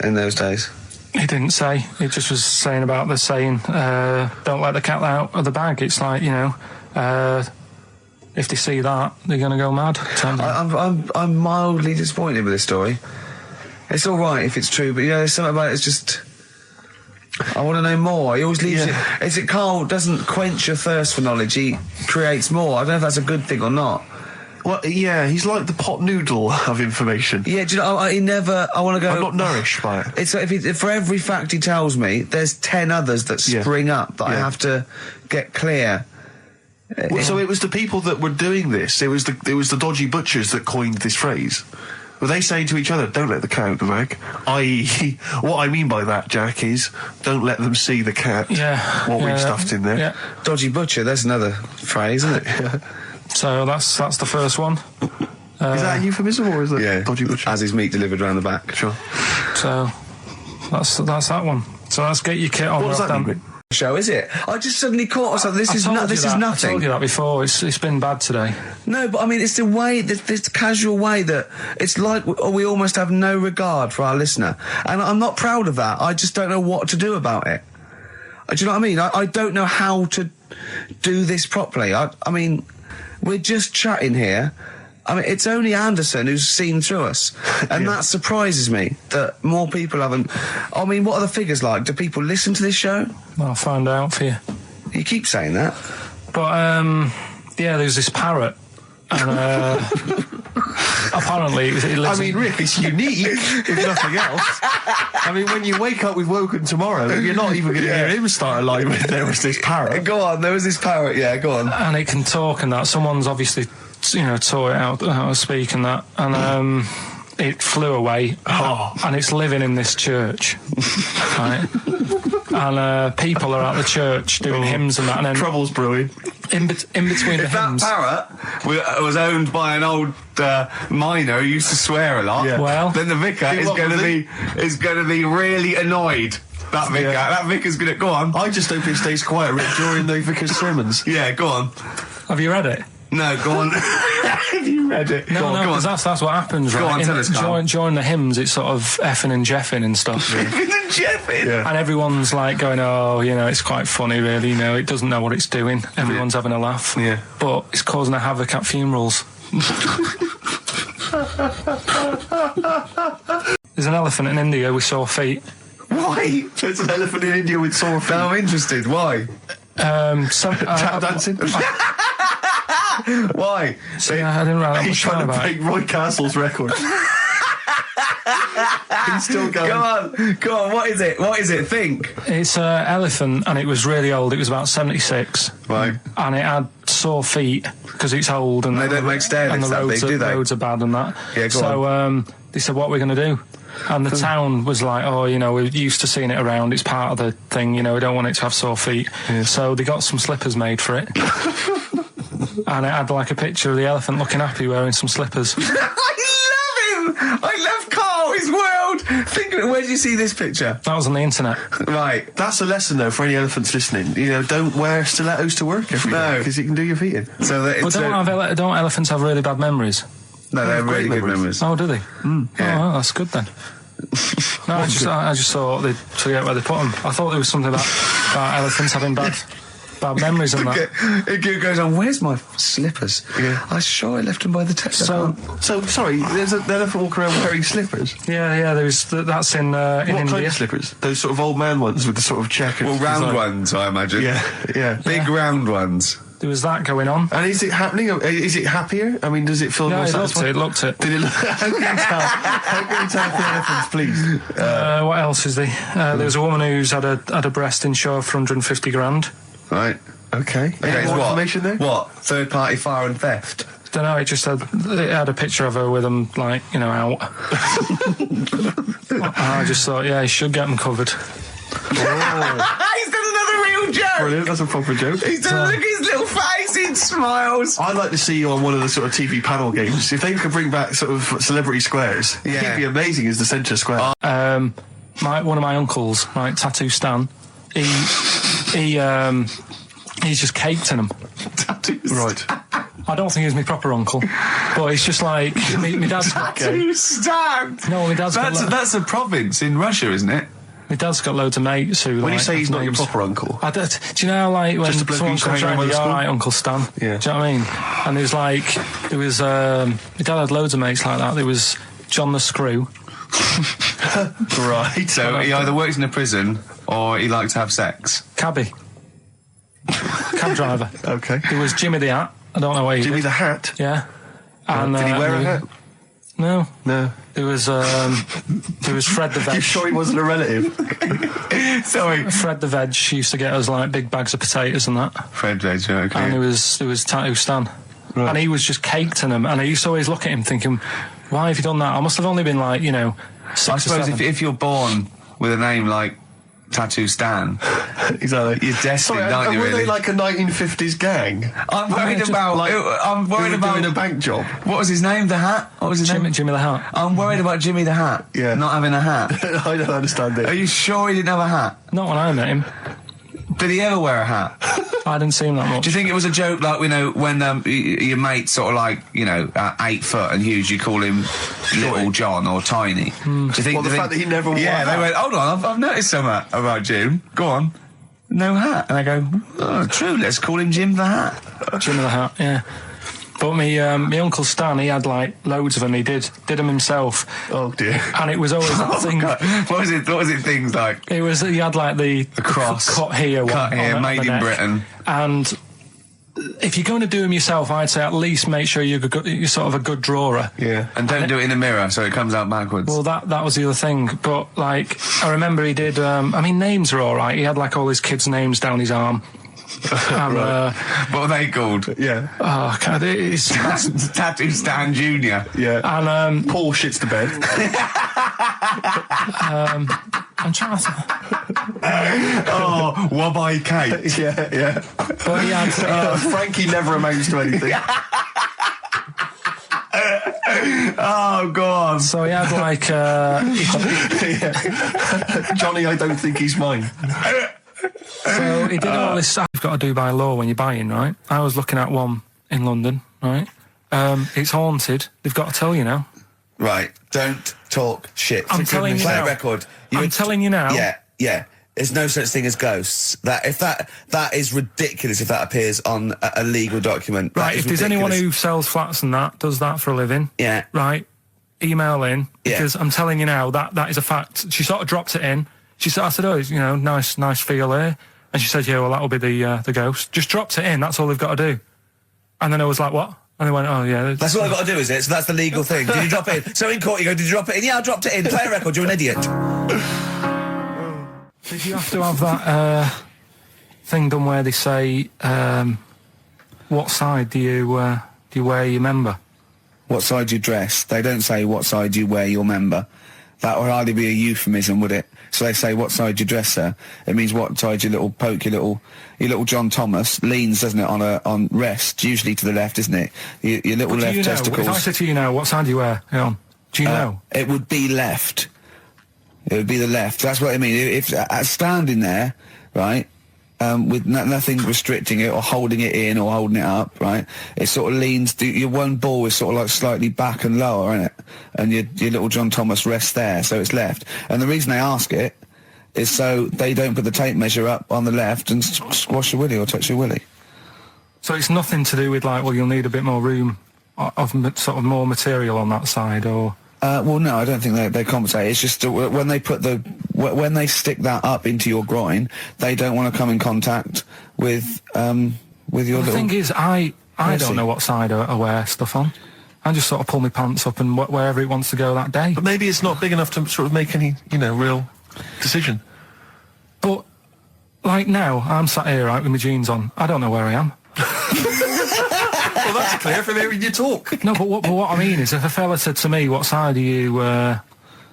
in those days? He didn't say. He just was saying about the saying, don't let the cat out of the bag. It's like, you know, if they see that, they're going to go mad. I'm mildly disappointed with this story. It's all right if it's true, but, you know, there's something about it, it's just... I want to know more. He always leaves it... Is it Karl doesn't quench your thirst for knowledge, he creates more. I don't know if that's a good thing or not. Well, yeah, he's like the pot noodle of information. Yeah, do you know, he never... I want to go... I'm not nourished by it. It's if for every fact he tells me, there's 10 others that spring up that I have to get clear. Well, so it was the people that were doing this, it was the dodgy butchers that coined this phrase. Were they saying to each other, don't let the cat out the bag? I.e., what I mean by that, Jack, is don't let them see the cat, what we've stuffed in there. Yeah. Dodgy butcher, there's another phrase, isn't it? So that's the first one. Is that a euphemism, or is it dodgy butcher? As his meat delivered round the back. Sure. So that's that one. So let's get your kit on. What does that mean? Show, is it? I just suddenly caught myself. This is nothing. I told you that before. It's been bad today. No, but I mean, it's the way, this casual way that it's like we almost have no regard for our listener, and I'm not proud of that. I just don't know what to do about it. Do you know what I mean? I don't know how to do this properly. I mean, we're just chatting here. I mean, it's only Anderson who's seen through us, and that surprises me that more people haven't. I mean, what are the figures like? Do people listen to this show? I'll find out for you. You keep saying that. But, there's this parrot, and, apparently it lives... I mean, Rick, it's unique, if nothing else. I mean, when you wake up with Woken tomorrow, you're not even going to hear him start a line with there was this parrot. Go on, there was this parrot, go on. And it can talk and that. Someone's obviously... you know, taught it how to speak and that, and it flew away, and it's living in this church, right? And people are at the church doing hymns and that, and then trouble's brewing. In between the hymns. That parrot was owned by an old miner who used to swear a lot. Yeah. Well, then the vicar is going to be really annoyed. That vicar, that vicar's going to go on. I just hope it stays quiet, Rick, during the vicar's sermons. Yeah, go on. Have you read it? No, go on. Have you read it? No, because that's what happens, right? Go on, tell us, Karl. During the hymns, it's sort of effing and jeffing and stuff. Effing and jeffing? Yeah. And everyone's like going, oh, you know, it's quite funny, really, you know, it doesn't know what it's doing. Everyone's having a laugh. Yeah. But it's causing a havoc at funerals. There's an elephant in India with sore feet. Why? There's an elephant in India with sore feet. I'm interested. Why? Tap dancing? Why? See, I didn't write that He's much trying about to break Roy Castle's record. He's still going. Go on, what is it? Think. It's an elephant, and it was really old. It was about 76. Right. And it had sore feet, because it's old, and they don't make stairs and the that roads big, do they? roads are bad and that. Yeah, go on. So they said, what are we going to do? And the town was like, oh, you know, we're used to seeing it around, it's part of the thing, you know, we don't want it to have sore feet. Yeah. So they got some slippers made for it. And it had like a picture of the elephant looking happy wearing some slippers. I love him! I love Karl, his world! Where did you see this picture? That was on the internet. Right. That's a lesson, though, for any elephants listening. You know, don't wear stilettos to work every day, because you can do your feet in. So that it's don't elephants have really bad memories? No, they have really good memories. Oh, do they? Yeah. Oh, well, that's good then. No, I just thought they'd forget where they put them. I thought there was something about elephants having bad bad memories and that. It goes on, where's my slippers? Yeah. I'm sure I left them by the test. So sorry, there's an elephant walking around wearing slippers. Yeah, that's in What India. kind of slippers? Those sort of old man ones with the sort of check. Well, round ones, I imagine. Yeah. Big round ones. There was that going on. And is it happening? Is it happier? I mean, does it feel more satisfying? It looked it. Did it look? How can you tell the elephants, please? What else is there? There was a woman who's had a breast insured for 150 grand. Right. Okay. Any more information there? What? Third party fire and theft? Don't know. It had a picture of her with them, like, out. I just thought, he should get them covered. He's done another real joke. Brilliant. That's a proper joke. He's done look at his little face. He smiles. I'd like to see you on one of the sort of TV panel games. If they could bring back sort of celebrity squares, he'd be amazing as the centre square. One of my uncles, right, Tattoo Stan, he's just caked in them. Tattoos. Right. I don't think he's my proper uncle, but he's just like my dad's got. Tattoo Stan. No, my dad's got. That's a province in Russia, isn't it? My dad's got loads of mates who. When you like, say he's not your names. proper uncle, Do you know how, like, when Just a bloke who someone used to comes hang around around, with you're the school? alright, Uncle Stan? Yeah. Do you know what I mean? And there was my dad had loads of mates like that. There was John the Screw. Right. So he either works in a prison or he likes to have sex. Cabbie. Cab driver. okay. There was Jimmy the Hat. I don't know where he Jimmy did. the Hat. Yeah. And, Did he wear a hat? No. No. There was Fred the Veg. You sure he wasn't a relative? Sorry. Fred the Veg used to get us like big bags of potatoes and that. Fred Veg, okay. And there was Tattoo Stan. Right. And he was just caked in them. And I used to always look at him thinking, why have you done that? I must have only been like, 6 I or suppose 7. if you're born with a name like Tattoo Stan, Exactly. you're destined, Sorry, aren't you, were really? they like a 1950s gang? I'm worried about... I'm Who worried were about... doing a bank job? What was his name? The Hat? What was his name? Jimmy the Hat. I'm worried about Jimmy the Hat. Yeah. Not having a hat. I don't understand Are it. you sure he didn't have a hat? Not when I met him. Did he ever wear a hat? I didn't see him that much. Do you think it was a joke, like, when your mate's sort of like, 8 foot and huge, you call him Little John or Tiny? Do you think... Well, the fact that he never wore Yeah, a they hat. went, hold on, I've noticed something about Jim. Go on. No hat. And I go, oh, true, let's call him Jim the Hat. Jimmy the Hat, yeah. But my Uncle Stan, he had like loads of them. He did them himself. Oh dear. And it was always that thing. God. What was it things like? He had like the cross. cut here, Cut here, on made the in neck. Britain. And if you're going to do them yourself, I'd say at least make sure you're sort of a good drawer. Yeah. And don't do it in the mirror so it comes out backwards. Well, that was the other thing. But like, I remember he did. Names are all right. He had like all his kids' names down his arm. And, what are they called? Yeah. oh, God, it's Tattoo Stan Jr. Yeah. and Paul shits the bed. I'm trying to. Oh, Wabbai Kate. yeah. But he had. Frankie never amounts to anything. Oh, God. So he had like. Johnny, I don't think he's mine. So he did all this stuff you've got to do by law when you're buying, right? I was looking at one in London, right? It's haunted. They've got to tell you now. Right, don't talk shit. I'm telling you Play now. a record. I'm telling you now. Yeah. There's no such thing as ghosts. That is ridiculous if that appears on a legal document. Right, if there's anyone who sells flats and that, does that for a living, Yeah. right, email in, because I'm telling you now, that is a fact. She sort of dropped it in. I said, oh, nice feel here. And she said, yeah, well, that'll be the ghost. Just dropped it in, that's all they've got to do. And then I was like, what? And they went, oh, yeah. That's all I've got to do, is it? So that's the legal thing. Did you drop it in? So in court you go, did you drop it in? Yeah, I dropped it in. Play a record, you're an idiot. Did you have to have that thing done where they say, what side do you wear your member? What side do you dress? They don't say what side you wear your member. That would hardly be a euphemism, would it? So they say, what side you dress, sir? It means what side your little John Thomas leans, doesn't it, on rest, usually to the left, isn't it? Your little But left testicles. If I said to you now, what side do you wear? Hang on. Do you know? It would be left. It would be the left. That's what I mean. If standing there, right, with nothing restricting it or holding it in or holding it up, right, it sort of leans. Your one ball is sort of like slightly back and lower, isn't it? And your little John Thomas rests there, so it's left. And the reason they ask it is so they don't put the tape measure up on the left and squash your willy or touch your willy. So it's nothing to do with like, well, you'll need a bit more room of sort of more material on that side, or. Well, no, I don't think they compensate. It's just when they put when they stick that up into your groin, they don't want to come in contact with your little. The thing is, I don't know what side I wear stuff on. I just sort of pull my pants up and wherever it wants to go that day. But maybe it's not big enough to sort of make any, real decision. But, like now, I'm sat here, right, with my jeans on. I don't know where I am. Well, that's clear from hearing you talk. No, but what I mean is, if a fella said to me, what side are you,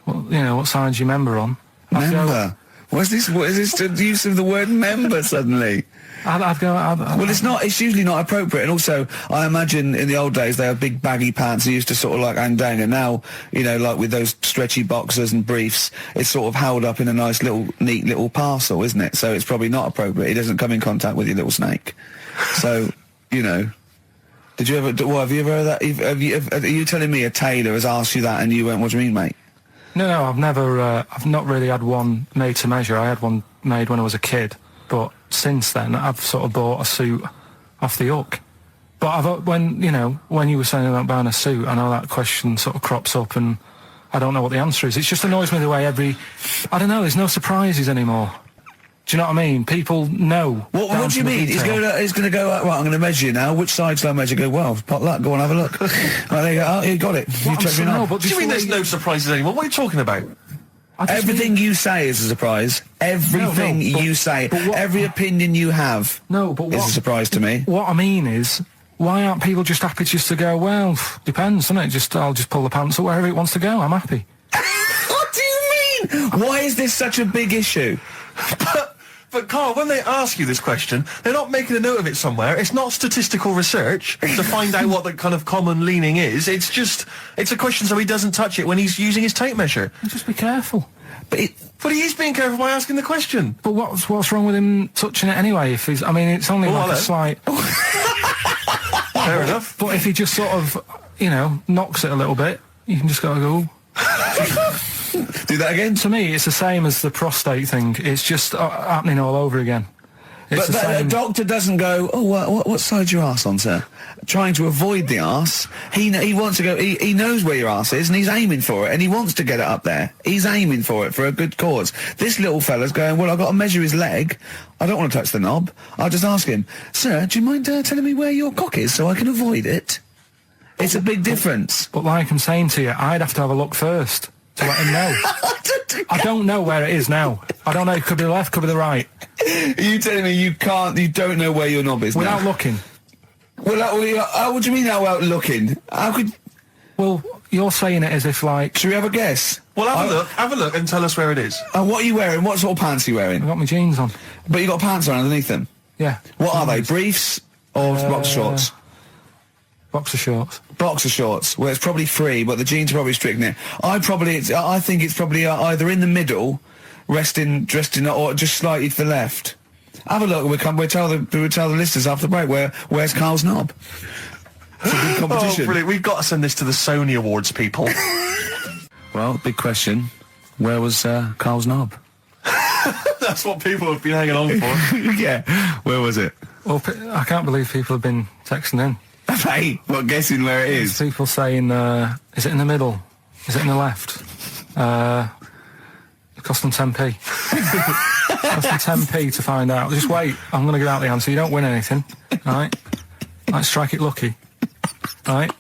what side do you member on? Member? What is this the use of the word member suddenly? I'd go. Well, it's usually not appropriate, and also, I imagine in the old days they had big baggy pants. They used to sort of like hang down, and now, like with those stretchy boxers and briefs, it's sort of held up in a nice neat little parcel, isn't it? So it's probably not appropriate. It doesn't come in contact with your little snake. So, did you ever? What have you ever heard that? Are you telling me a tailor has asked you that, and you went, "What do you mean, mate?" No, I've never. I've not really had one made to measure. I had one made when I was a kid, but since then I've sort of bought a suit off the hook. But when you were saying about buying a suit, I know that question sort of crops up, and I don't know what the answer is. It just annoys me the way I don't know. There's no surprises anymore. Do you know what I mean? People know. What do you mean? He's going to go, right, I'm going to measure you now. Which side shall I measure? Go, well, pot luck, go and have a look. Right, there you go. Oh, you got it. You checked me out. What do you mean there's no surprises anymore? What are you talking about? Everything you say is a surprise. Everything you say, every opinion you have is a surprise to me. What I mean is, why aren't people just happy just to go, well, depends, doesn't it? I'll just pull the pants up wherever it wants to go. I'm happy. What do you mean? Why is this such a big issue? But Carl, when they ask you this question, they're not making a note of it somewhere. It's not statistical research to find out what the kind of common leaning is. It's a question so he doesn't touch it when he's using his tape measure. Just be careful. But he is being careful by asking the question. But what's wrong with him touching it anyway? If he's, it's only like a slight. Fair enough. But if he just sort of, knocks it a little bit, you can just go. Do that again? To me, it's the same as the prostate thing. It's just happening all over again. But a doctor doesn't go, what side's your arse on, sir? Trying to avoid the arse. He wants to go, he knows where your arse is and he's aiming for it and he wants to get it up there. He's aiming for it for a good cause. This little fella's going, well, I've got to measure his leg. I don't want to touch the knob. I'll just ask him, sir, do you mind telling me where your cock is so I can avoid it? It's a big difference. But like I'm saying to you, I'd have to have a look first to let him know. I don't know where it is now. I don't know. It could be the left, could be the right. Are you telling me you don't know where your knob is without now? looking? Well, what do you mean without looking? How could... Well, you're saying it as if like... Should we have a guess? Well, have a look and tell us where it is. What are you wearing? What sort of pants are you wearing? I've got my jeans on. But you got pants on underneath them? Yeah. What are they? Briefs or boxer shorts? Boxer shorts. Boxer shorts. Well, it's probably free, but the jeans are probably strict in it. I think it's probably either in the middle, dressed in, or just slightly to the left. Have a look. We'll tell the listeners after the break where's Carl's knob. It's a big competition. Oh, brilliant! We've got to send this to the Sony Awards people. Well, big question. Where was Carl's knob? That's what people have been hanging on for. Yeah. Where was it? Well, I can't believe people have been texting in. Hey, what, guessing where it is? People saying, is it in the middle? Is it in the left? It cost them 10p. It cost them 10p to find out. Just wait, I'm going to get out the answer. You don't win anything, right? Like, strike it lucky. Right?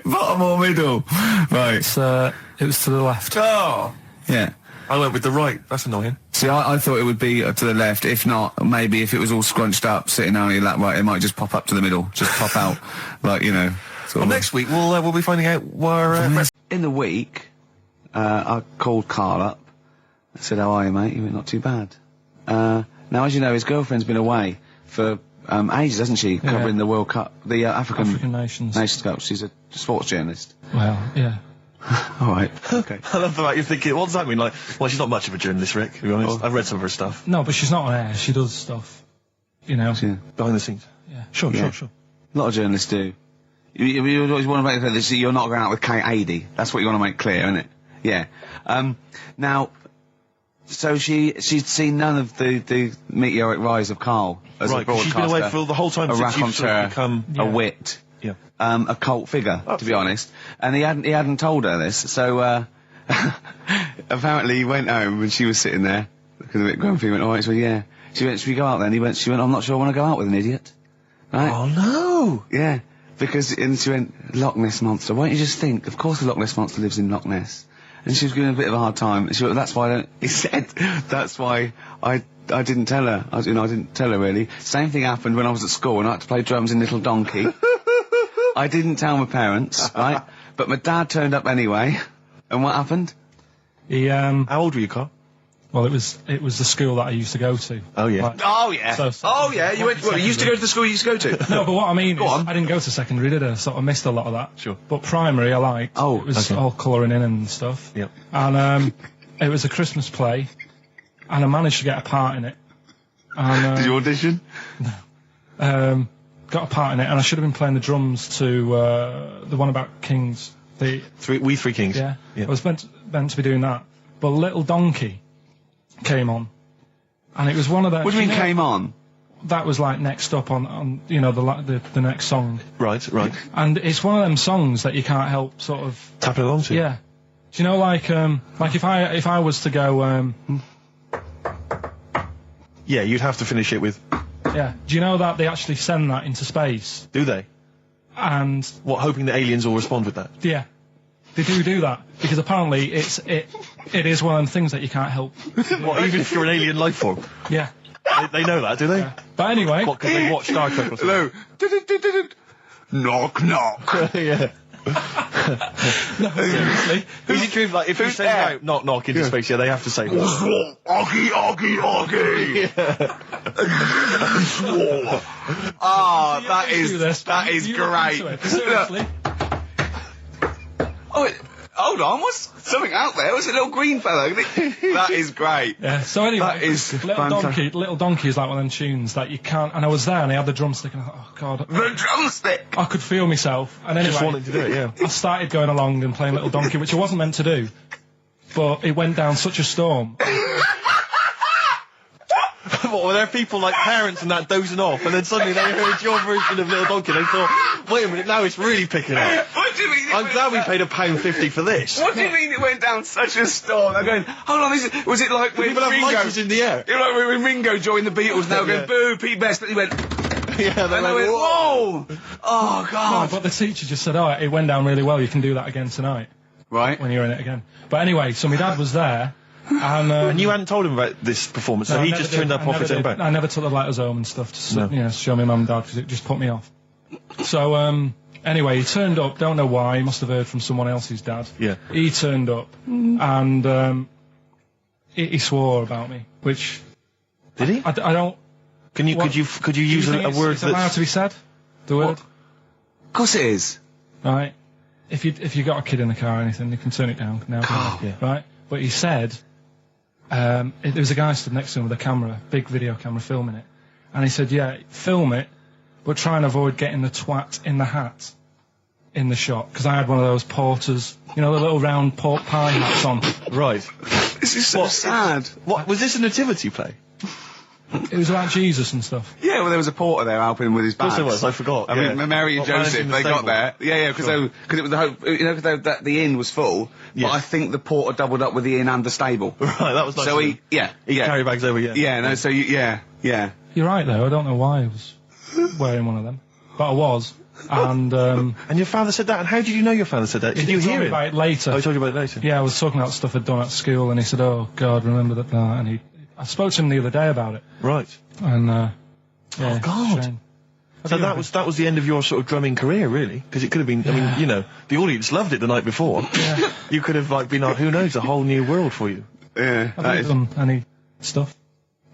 Bottom or middle? Right. It was to the left. Oh! Yeah. I went with the right. That's annoying. See, I thought it would be to the left. If not, maybe if it was all scrunched up, sitting on your lap right, it might just pop up to the middle. Just pop out, like, Well, next week we'll be finding out where... In the week, I called Karl up. I said, how are you, mate? He went, not too bad. Now, as you know, his girlfriend's been away for ages, hasn't she? Yeah. Covering the World Cup, the African Nations Cup. She's a sports journalist. Well, yeah. All right. Okay. I love the fact you're thinking, what does that mean? Like, well, she's not much of a journalist, Rick, to be honest. I've read some of her stuff. No, but she's not on air. She does stuff, Yeah. Behind the scenes. Yeah. Sure. A lot of journalists do. You always want to make clear that you're not going out with Kate Adie. That's what you want to make clear, isn't it? Yeah. Now, So she'd seen none of the meteoric rise of Karl as a Right, 'cause broadcaster. she's been away for the whole time a since you've sort of raconteur, become... a wit, Yeah. a cult figure, to be honest. And he hadn't told her this, so apparently he went home and she was sitting there, looking a bit grumpy. He went, all right, so yeah. She went, should we go out then? She went, I'm not sure I want to go out with an idiot. Right? Oh, no! Yeah. And she went, Loch Ness Monster. Why don't you just think, of course the Loch Ness Monster lives in Loch Ness. And she was giving a bit of a hard time. And she went, that's why he said, that's why I didn't tell her. I didn't tell her really. Same thing happened when I was at school and I had to play drums in Little Donkey. I didn't tell my parents, right? But my dad turned up anyway. And what happened? He, How old were you, Carl? well, it was the school that I used to go to. Oh, yeah. Like, Oh, yeah. So- You went, well, you used to go to the school you used to go to? No, but what I mean is, on. I didn't go to secondary, did I? Sort of missed a lot of that. Sure. But primary, I liked. Oh, it was okay. all colouring in and stuff. Yep. And it was a Christmas play, and I managed to get a part in it. And, Did you audition? got a part in it, and I should have been playing the drums to the one about Kings. The We Three Kings. yeah, I was meant to be doing that, but Little Donkey came on, and it was one of the. What do you mean came on? That was like next up on the next song, Right. and it's one of them songs that you can't help sort of. Tapping along to. Yeah, do you know like if I was to go Yeah, you'd have to finish it with... yeah, do you know that they actually send that into space? Do they? And What, hoping that aliens will respond with that? yeah, they do that because apparently it is one of them things that you can't help. What, even if you're an alien life form? Yeah, They know that, do they? but anyway, What, because they watch Star Trek or something? Hello. Knock, knock. Yeah. seriously, Is it true, like, if you who's send there? out knock knock into space, yeah, they have to say that? Oggy, oggy, oggy. Oh, that do this, that you is look great. into it. Seriously. Oh, hold on, what's something out there? What's a little green fellow? That is great. Yeah, so anyway, That is Little Donkey is like one of them tunes that you can't, and I was there and I had the drumstick and I thought, oh god, The drumstick. I could feel myself, and anyway, Just wanting to do it, yeah. I started going along and playing Little Donkey, which I wasn't meant to do, but it went down such a storm. What, were there people like parents and that dozing off, and then suddenly they heard your version of Little Donkey, and they thought, wait a minute, now it's really picking up. What do you mean? I'm glad we paid £1.50 for this. What do you mean it went down such a storm? I'm going, hold on, was it like when People have Ringo... lighters in the air. You know, like when Ringo joined the Beatles, now Yeah. going, boo, Pete Best, but he went... Yeah, And I went, whoa! Oh, No, God. but the teacher just said, oh, it went down really well, you can do that again tonight, Right. when you're in it again. But anyway, so my dad was there, and... And you hadn't told him about this performance, so no, I he never just did. turned up I off never his own did. back. I never took the letters home and stuff to No. you know, show my mum and dad, because it just put me off. So, anyway, he turned up, don't know why, he must have heard from someone else's dad. Yeah. He turned up, and he swore about me, which Did he? I don't... Could you What- use Do you think a word it's allowed that's... to be said? The word? Of course it is. Right. If you got a kid in the car or anything, you can turn it down now. can't you? Yeah. Right. But he said, there was a guy stood next to him with a camera, big video camera, filming it, and he said, "Yeah, film it, but try and avoid getting the twat in the hat in the shot, because I had one of those porters, you know, the little round pork pie hats on. Right. This is so sad. What, was this a nativity play? It was about Jesus and stuff. Yeah, well, there was a porter there helping him with his bags. Of course there was, I forgot. I yeah. mean, Mary and What, Joseph, managing the they got stable? there. Yeah, because it was the hope, you know, because the inn was full. Yes. But I think the porter doubled up with the inn and the stable. Right, that was nice. So of he, him. yeah, He yeah, carry bags over, yeah. yeah. No, so yeah. You're right though. I don't know why I was wearing one of them, but I was. And And your father said that, and how did you know your father said that? Did you he told hear me it? about it later. Oh, he told you about it later? Yeah, I was talking about stuff I'd done at school, and he said, "Oh God, remember that?" And I spoke to him the other day about it, Right. and yeah, Oh, God. shame. So that was the end of your sort of drumming career, really? Because it could have been, I mean, you know, the audience loved it the night before. Yeah. You could have, like, been, who knows, a whole new world for you. Yeah, I've that never is. done any stuff.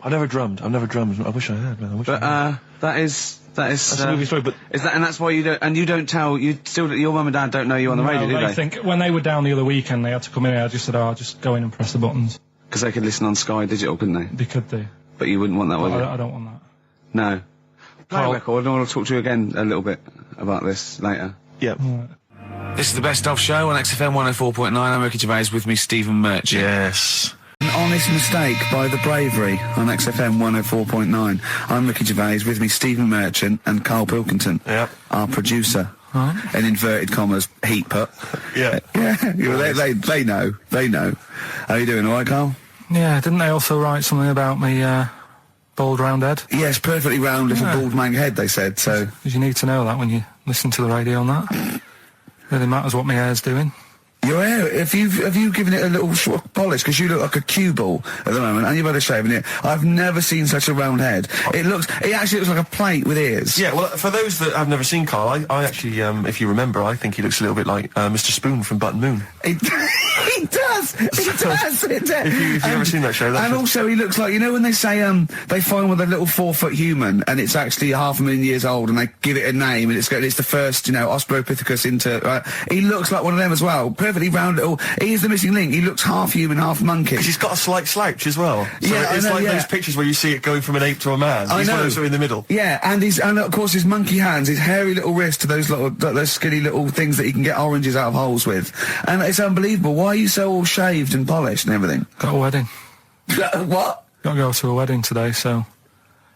I've never drummed. I wish I had, man. I wish But I had. that is That's a movie story, but is that, and that's why you don't tell, your mum and dad don't know you on the radio, do they they? think when they were down the other weekend, they had to come in. I just said, "Oh, just go in and press the buttons." Because they could listen on Sky Digital, couldn't they? They could do. But you wouldn't want that, would you? I don't want that. No. Play a Carl- record, and I want to talk to you again a little bit about this later. yeah. This is the Best Of Show on XFM 104.9. I'm Ricky Gervais, with me, Stephen Merchant. Yes. On honest mistake by the bravery on XFM 104.9. I'm Ricky Gervais, with me Stephen Merchant and Karl Pilkington, our producer. In inverted commas, heat put. Yeah. They know. How you doing, all right, Karl? Yeah, didn't they also write something about me, bald round head? Yes, perfectly round as a bald man head, they said, so... Because you need to know that when you listen to the radio and that. Really matters what my hair's doing. Your hair, have you given it a little polish? Because you look like a cue ball at the moment, and you've had a shave in it. I've never seen such a round head. It actually looks like a plate with ears. Yeah, well, for those that have never seen Karl, I actually, if you remember, I think he looks a little bit like Mr. Spoon from Button Moon. He does. If you've never seen that show, that's also he looks like, you know when they say they find with a little 4-foot human and it's actually 500,000 years old and they give it a name and it's the first, Australopithecus into. He looks like one of them as well. Perfectly round little. He is the missing link. He looks half human, half monkey. Because he's got a slight slouch as well. So yeah, it's like those pictures where you see it going from an ape to a man. He's one of those in the middle. Yeah, and of course his monkey hands, his hairy little wrist to those skinny little things that he can get oranges out of holes with, and it's unbelievable. Why are you so all shaved and polished and everything? Got a wedding. What? Got to go to a wedding today, so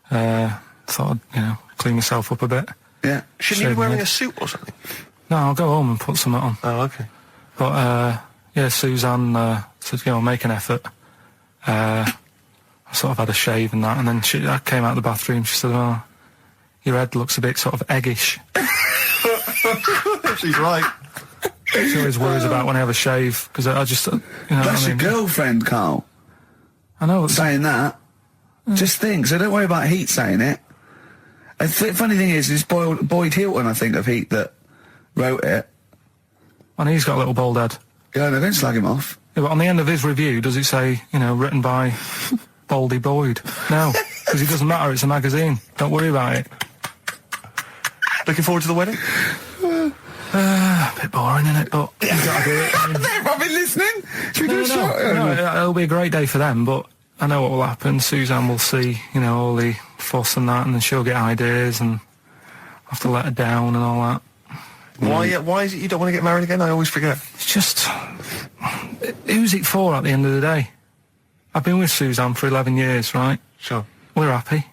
thought I'd, clean myself up a bit. Yeah. Shouldn't you be wearing a suit or something? No, I'll go home and put something on. Oh, okay. But Suzanne said, make an effort. I sort of had a shave and that, and then I came out of the bathroom. She said, "Oh, your head looks a bit sort of eggish." She's right. She always worries about when I have a shave, because I just, That's your girlfriend, Karl. I know. Saying that. Just think, so don't worry about Heat saying it. The funny thing is, it's Boyd Hilton, I think, of Heat that wrote it. And he's got a little bald head. Yeah, no, don't slag him off. Yeah, but on the end of his review, does it say, written by Baldy Boyd? No, because it doesn't matter, it's a magazine. Don't worry about it. Looking forward to the wedding? A bit boring, isn't it? But you gotta do it. They've probably listening. Should we do a shot? No, it'll be a great day for them, but I know what will happen. Suzanne will see, all the fuss and that, and then she'll get ideas, and I'll have to let her down and all that. Why is it you don't want to get married again? I always forget. It's just... Who's it for at the end of the day? I've been with Suzanne for 11 years, right? Sure. We're happy.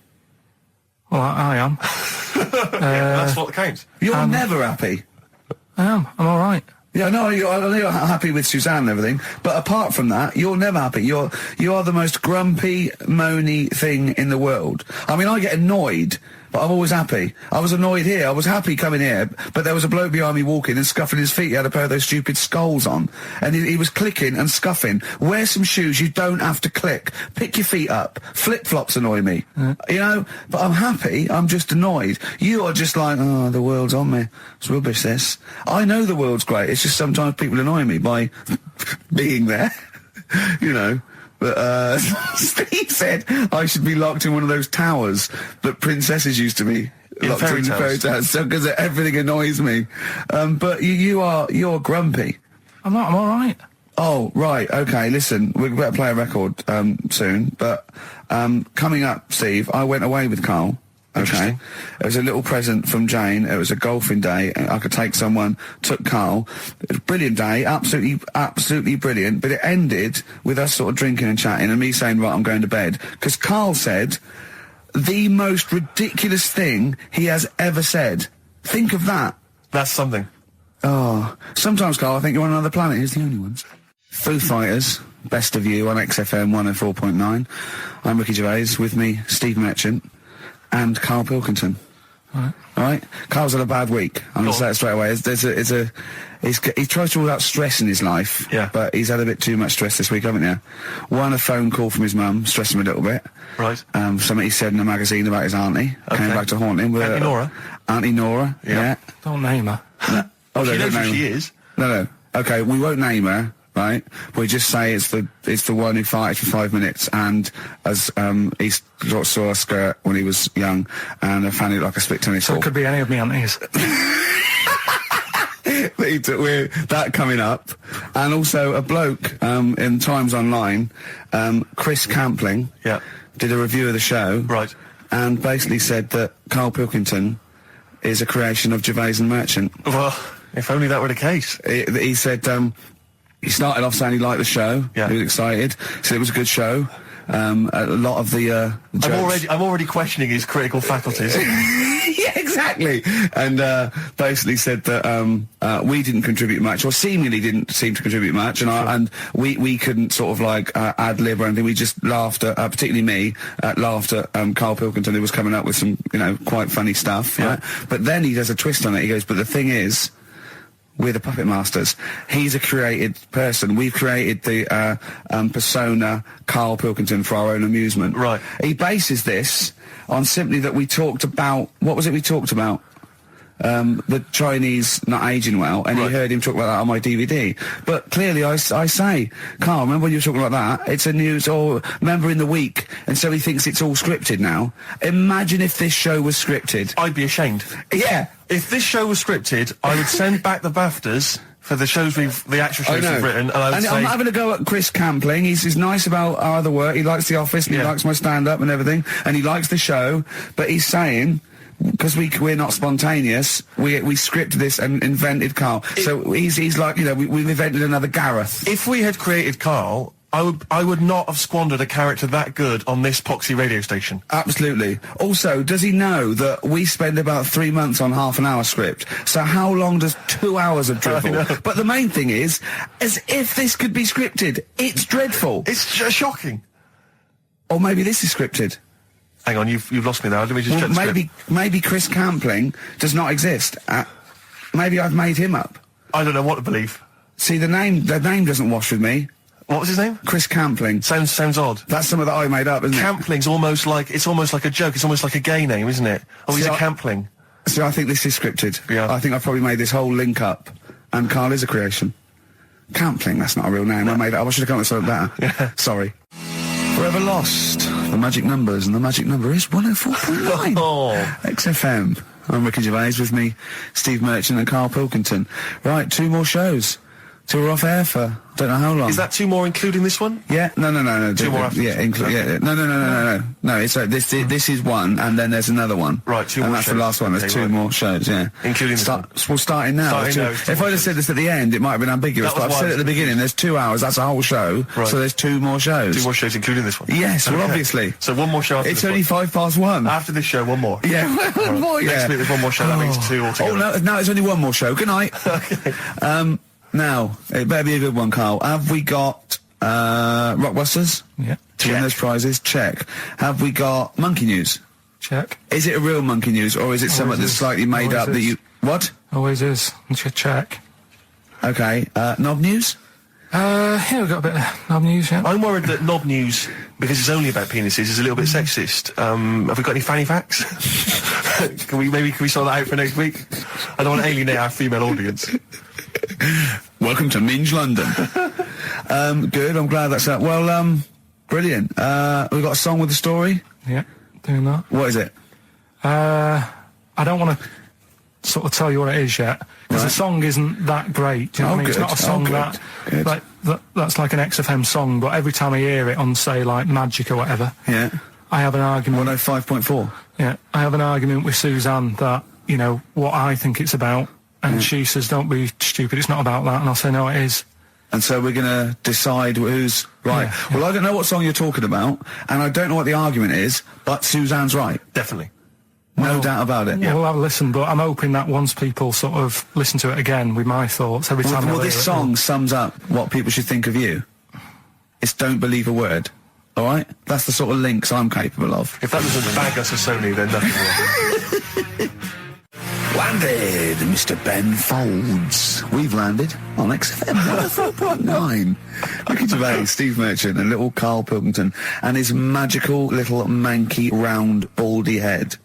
Well, I am. That's what counts. You're never happy. I am. I'm all right. Yeah, no, I know you're happy with Suzanne and everything, but apart from that, you're never happy. You are the most grumpy, moany thing in the world. I mean, I get annoyed, but I'm always happy. I was annoyed here. I was happy coming here, but there was a bloke behind me walking and scuffing his feet. He had a pair of those stupid skulls on, and he was clicking and scuffing. Wear some shoes. You don't have to click. Pick your feet up. Flip-flops annoy me. But I'm happy. I'm just annoyed. You are just like, oh, the world's on me. It's rubbish, this. I know the world's great. It's just sometimes people annoy me by being there, But Steve said I should be locked in one of those towers that princesses used to be locked in fairy tales, because everything annoys me. But you're grumpy. I'm not. I'm all right. Oh, right. Okay. Listen, we better play a record soon. But coming up, Steve, I went away with Karl. Okay. It was a little present from Jane. It was a golfing day. I could take someone, took Karl. It was a brilliant day, absolutely brilliant. But it ended with us sort of drinking and chatting and me saying, right, I'm going to bed. Because Karl said the most ridiculous thing he has ever said. Think of that. That's something. Oh. Sometimes, Karl, I think you're on another planet. Here's the only ones. Foo Fighters, Best of You on XFM 104.9. I'm Ricky Gervais, with me, Steve Merchant. And Karl Pilkington. All right. Karl's had a bad week. I'm going to say it straight away. He tries to rule out stress in his life. Yeah. But he's had a bit too much stress this week, haven't you? One, a phone call from his mum, stressed him a little bit. Right. Something he said in a magazine about his auntie. Okay. Came back to haunt him. With Auntie Nora? Auntie Nora, yeah. Don't name her. No. Oh, she no, knows don't who name she her. is. No. Okay, we won't name her. Right, we just say it's the one who farted for 5 minutes, and as he saw a skirt when he was young, and I found it like a split tennis So ball. it could be any of me aunties. We're that coming up, and also a bloke in Times Online, Chris Campling, did a review of the show, right, and basically said that Karl Pilkington is a creation of Gervais and Merchant. Well, if only that were the case. He said. he started off saying he liked the show. Yeah. He was excited. Said it was a good show. A lot of the jokes. I'm already questioning his critical faculties. Yeah, exactly. And basically said that we didn't contribute much, or seemingly didn't seem to contribute much, and we couldn't sort of like ad lib or anything. We just laughed at, particularly me, laughed at Karl Pilkington, who was coming up with some, quite funny stuff. Yeah. Right? But then he does a twist on it. He goes, but the thing is, we're the puppet masters. He's a created person. We've created the persona Karl Pilkington for our own amusement. Right. He bases this on simply that we talked about, what was it we talked about? The Chinese not aging well, and Right. he heard him talk about that on my DVD. But clearly I say, Karl, remember when you were talking about that? It's a news, or remember in the week, and so he thinks it's all scripted now. Imagine if this show was scripted. I'd be ashamed. Yeah. If this show was scripted, I would send back the BAFTAs for the actual shows we've written, and I would say... I'm not having a go at Chris Campling. He's nice about our other work. He likes The Office, and he likes my stand-up and everything, and he likes the show, but he's saying... Because we're not spontaneous, we scripted this and invented Karl. So he's like, we've invented another Gareth. If we had created Karl, I would not have squandered a character that good on this poxy radio station. Absolutely. Also, does he know that we spend about 3 months on half an hour script? So how long does 2 hours of drivel? But the main thing is, as if this could be scripted, it's dreadful. It's shocking. Or maybe this is scripted. Hang on, you've lost me there. Let me just check the script. Maybe Chris Campling does not exist. Maybe I've made him up. I don't know what to believe. See, the name doesn't wash with me. What was his name? Chris Campling. Sounds odd. That's something that I made up, isn't it? Campling's almost like a joke. It's almost like a gay name, isn't it? Oh, he's a Campling. So I think this is scripted. Yeah. I think I've probably made this whole link up, and Karl is a creation. Campling, that's not a real name. I made it up. I should have come up with something better. Yeah. Sorry. Forever Lost, the magic numbers, and the magic number is 104.9. Oh. XFM. I'm Ricky Gervais, with me, Steve Merchant and Karl Pilkington. Right, 2 more shows. 2 are off air for don't know how long. Is that 2 more including this one? Yeah, no. 2 more after yeah, this one. yeah, no. No, it's this is one, and then there's another one. Right, 2 more and that's shows. the last one. There's Okay, 2 right. more shows, yeah. Including this one. Well, starting now. Starting now, it's 2 If more I'd have said this at the end, it might have been ambiguous, That was but I've why said I it at the was beginning, there's 2 hours, that's a whole show, Right. so there's 2 more shows. 2 more shows including this one? Yes, well, Okay. obviously. So 1 more show after It's this only one. 1:05. After this show, 1 more. Yeah, one more, yeah. Next week there's 1 more show, that means 2 altogether. Oh, no, now it's only 1 more show. Good night. Okay. Now, it better be a good one, Karl. Have we got, Rockbusters? Yeah. To win those prizes? Check. Have we got Monkey News? Check. Is it a real Monkey News, or is it something that's is. slightly made Always up that is. you... What? Always is. Check. Okay, Knob News? Yeah, we've got a bit of knob news, yeah. I'm worried that Knob News, because it's only about penises, is a little bit sexist. Have we got any fanny facts? Can we sort that out for next week? I don't want to alienate our female audience. Welcome to Minge London. Good, I'm glad that's out. Well, brilliant. We've got a song with a story? Yeah, doing that. What is it? I don't want to sort of tell you what it is yet, because the song isn't that great. Do you know what I mean? It's good. not a song Good. that's like an XFM song, but every time I hear it on, say, like Magic or whatever, Yeah. I have an argument. 105.4. Yeah, I have an argument with Suzanne that, what I think it's about, and she says, don't be stupid, it's not about that, and I'll say, no, it is. And so we're going to decide who's right. Yeah, Well, I don't know what song you're talking about, and I don't know what the argument is, but Suzanne's right. Definitely. No doubt about it. We'll have a listen, but I'm hoping that once people sort of listen to it again with my thoughts, every time Well, they this hear it, song sums up what people should think of you. It's don't believe a word. All right? That's the sort of links I'm capable of. If that doesn't bag us as Sony, then nothing will. Landed, Mr. Ben Folds. We've landed on XFM 104.9. Ricky Gervais, Steve Merchant, and little Karl Pilkington, and his magical little manky, round, baldy head.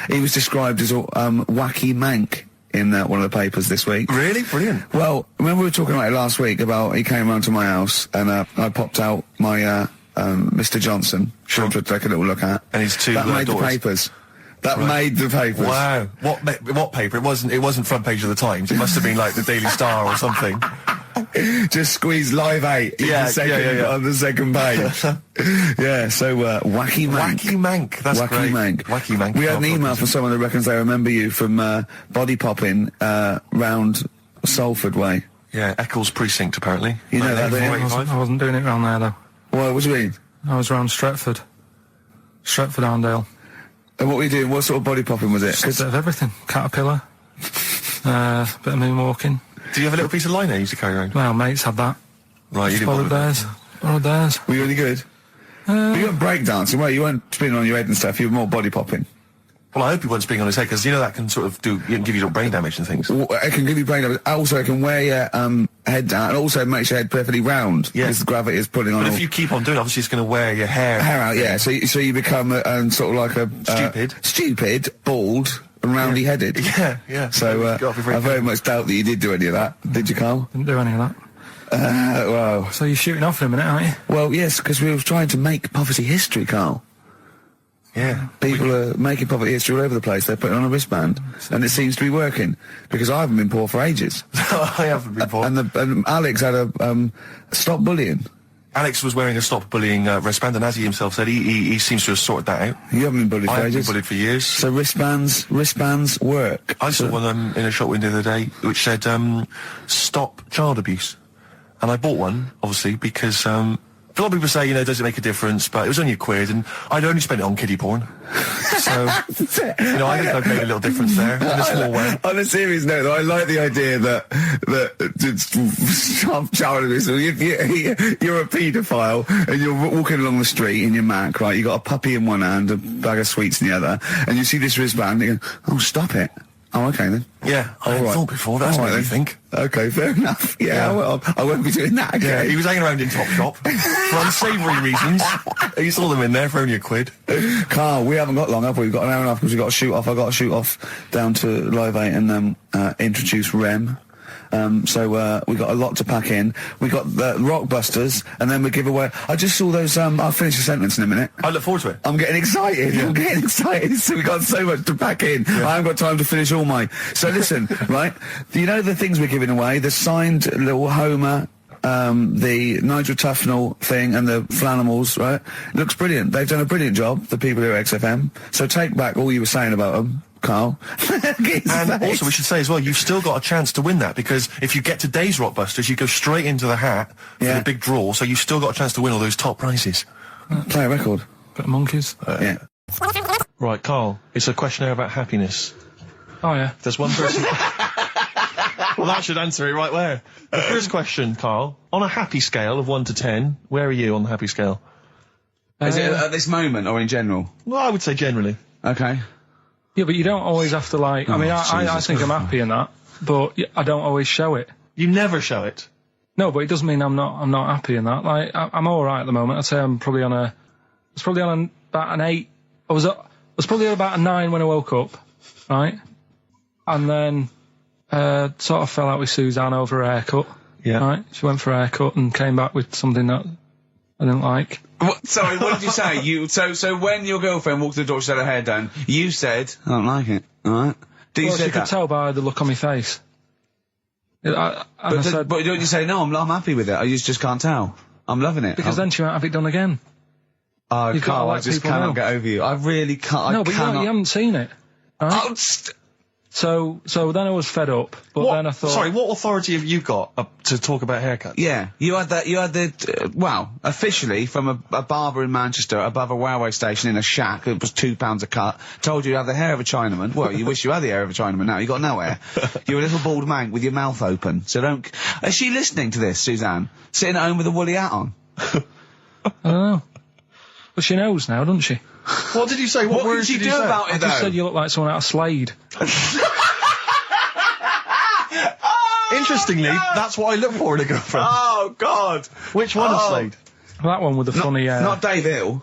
He was described as a wacky mank in one of the papers this week. Really? Brilliant. Well, remember we were talking about it last week about he came round to my house and I popped out my Mr. Johnson, sure, to take a little look at. And his 2 that made daughters. the papers. That made the papers. Wow. What paper? It wasn't front page of the Times. It must have been like the Daily Star or something. Just squeeze Live 8 in Yeah, the second, yeah. on the second page. Yeah, so wacky mank. Wacky mank. That's Wacky great. Mank. Wacky mank. We had an email from someone that reckons they remember you from body popping round Salford way. Yeah, Eccles Precinct, apparently. You know that, don't you? I wasn't doing it round there, though. What do you mean? I was round Stretford. Stretford Arndale. And what were you doing? What sort of body popping was it? Just a bit of everything. Caterpillar. Bit of moonwalking. Do you have a little piece of line there you used to carry around? Well, mates had that. Right, you didn't Followed bother theirs. Followed theirs. Were you any good? But you weren't breakdancing, well, you weren't spinning on your head and stuff, you were more body popping. Well, I hope he wasn't spinning on his head, because you know that can sort of give you little brain damage and things. Well, it can give you brain damage. Also, it can wear your head down, and also makes your head perfectly round. Yeah. Because the gravity is pulling on. But if you keep on doing it, obviously it's going to wear your hair out, yeah. So you become sort of like a stupid, bald, and roundy headed. Yeah. So I very much doubt that you did do any of that. Did you, Carl? Didn't do any of that. Well. So you're shooting off in a minute, aren't you? Well, yes, because we were trying to make poverty history, Carl. Yeah. People are making poverty history all over the place. They're putting on a wristband, and it seems to be working, because I haven't been poor for ages. I haven't been poor. And Alex had a stop bullying. Alex was wearing a stop bullying wristband, and as he himself said, he seems to have sorted that out. You haven't been bullied I for haven't been ages. bullied for years. So wristbands work. I saw one in a shop window the other day which said, stop child abuse. And I bought one, obviously, because a lot of people say, does it make a difference? But it was only £1, and I'd only spent it on kiddie porn. So, I think I've made a little difference there, in a small way. On a serious note, though, I like the idea that stop child abuse. You're a paedophile, and you're walking along the street in your Mac, right? You got a puppy in one hand, a bag of sweets in the other, and you see this wristband, and you go, "Oh, stop it." Oh, okay then. Yeah, I hadn't thought before. That's what you think. Okay, fair enough. Yeah. Well, I won't be doing that again. Yeah, he was hanging around in Topshop for unsavoury reasons. You saw them in there for only £1. Carl, we haven't got long, have we? We've got an hour and a half because we've got to shoot off. I've got to shoot off down to Live 8 and introduce Rem. So we got a lot to pack in. We got the Rockbusters, and then we give away. I just saw those. I'll finish the sentence in a minute. I look forward to it. I'm getting excited. Yeah. I'm getting excited. So we got so much to pack in. Yeah. I haven't got time to finish all my. So listen, right? You know the things we're giving away. The signed little Homer. The Nigel Tufnell thing and the Flanimals, right? Looks brilliant. They've done a brilliant job, the people here at XFM. So take back all you were saying about them, Carl. And also we should say as well, you've still got a chance to win that, because if you get today's Rockbusters, you go straight into the hat for the big draw, so you've still got a chance to win all those top prizes. Play a record. Bit of monkeys. Yeah. Right, Carl, it's a questionnaire about happiness. Oh, yeah. There's one person... Well, that should answer it right there. The first question, Carl, on a happy scale of 1 to 10, where are you on the happy scale? Is it at this moment or in general? Well, I would say generally. Okay. Yeah, but you don't always have to, like... I mean, I think I'm happy in that, but I don't always show it. You never show it. No, but it doesn't mean I'm not happy in that. Like, I'm all right at the moment. I'd say I'm probably on a... It's probably on about an 8. I was probably on about a 9 when I woke up, right? And then... sort of fell out with Suzanne over a haircut. Yeah. Right? She went for a haircut and came back with something that I didn't like. Sorry, what did you say? So when your girlfriend walked to the door, she had her hair down, you said, I don't like it, alright? Well, she could tell by the look on my face. But don't you say, no, I'm happy with it, I just can't tell. I'm loving it. Because then she won't have it done again. Oh, Carl, I just cannot get over you. I really can't. No, but you haven't seen it. Right? Oh, So then I was fed up, but then I thought... Sorry, what authority have you got to talk about haircuts? Yeah, you had the officially from a barber in Manchester above a railway station in a shack, it was £2 a cut, told you have the hair of a Chinaman. Well, you wish you had the hair of a Chinaman now, you got no hair. You're a little bald man with your mouth open, so don't... Is she listening to this, Suzanne? Sitting at home with a woolly hat on? I don't know. But she knows now, doesn't she? What did you say? What did she do about it, though? I just said you look like someone out of Slade. Interestingly, that's what I look for in a girlfriend. Oh, God! Which one of Slade? That one with the funny... Not Dave Hill.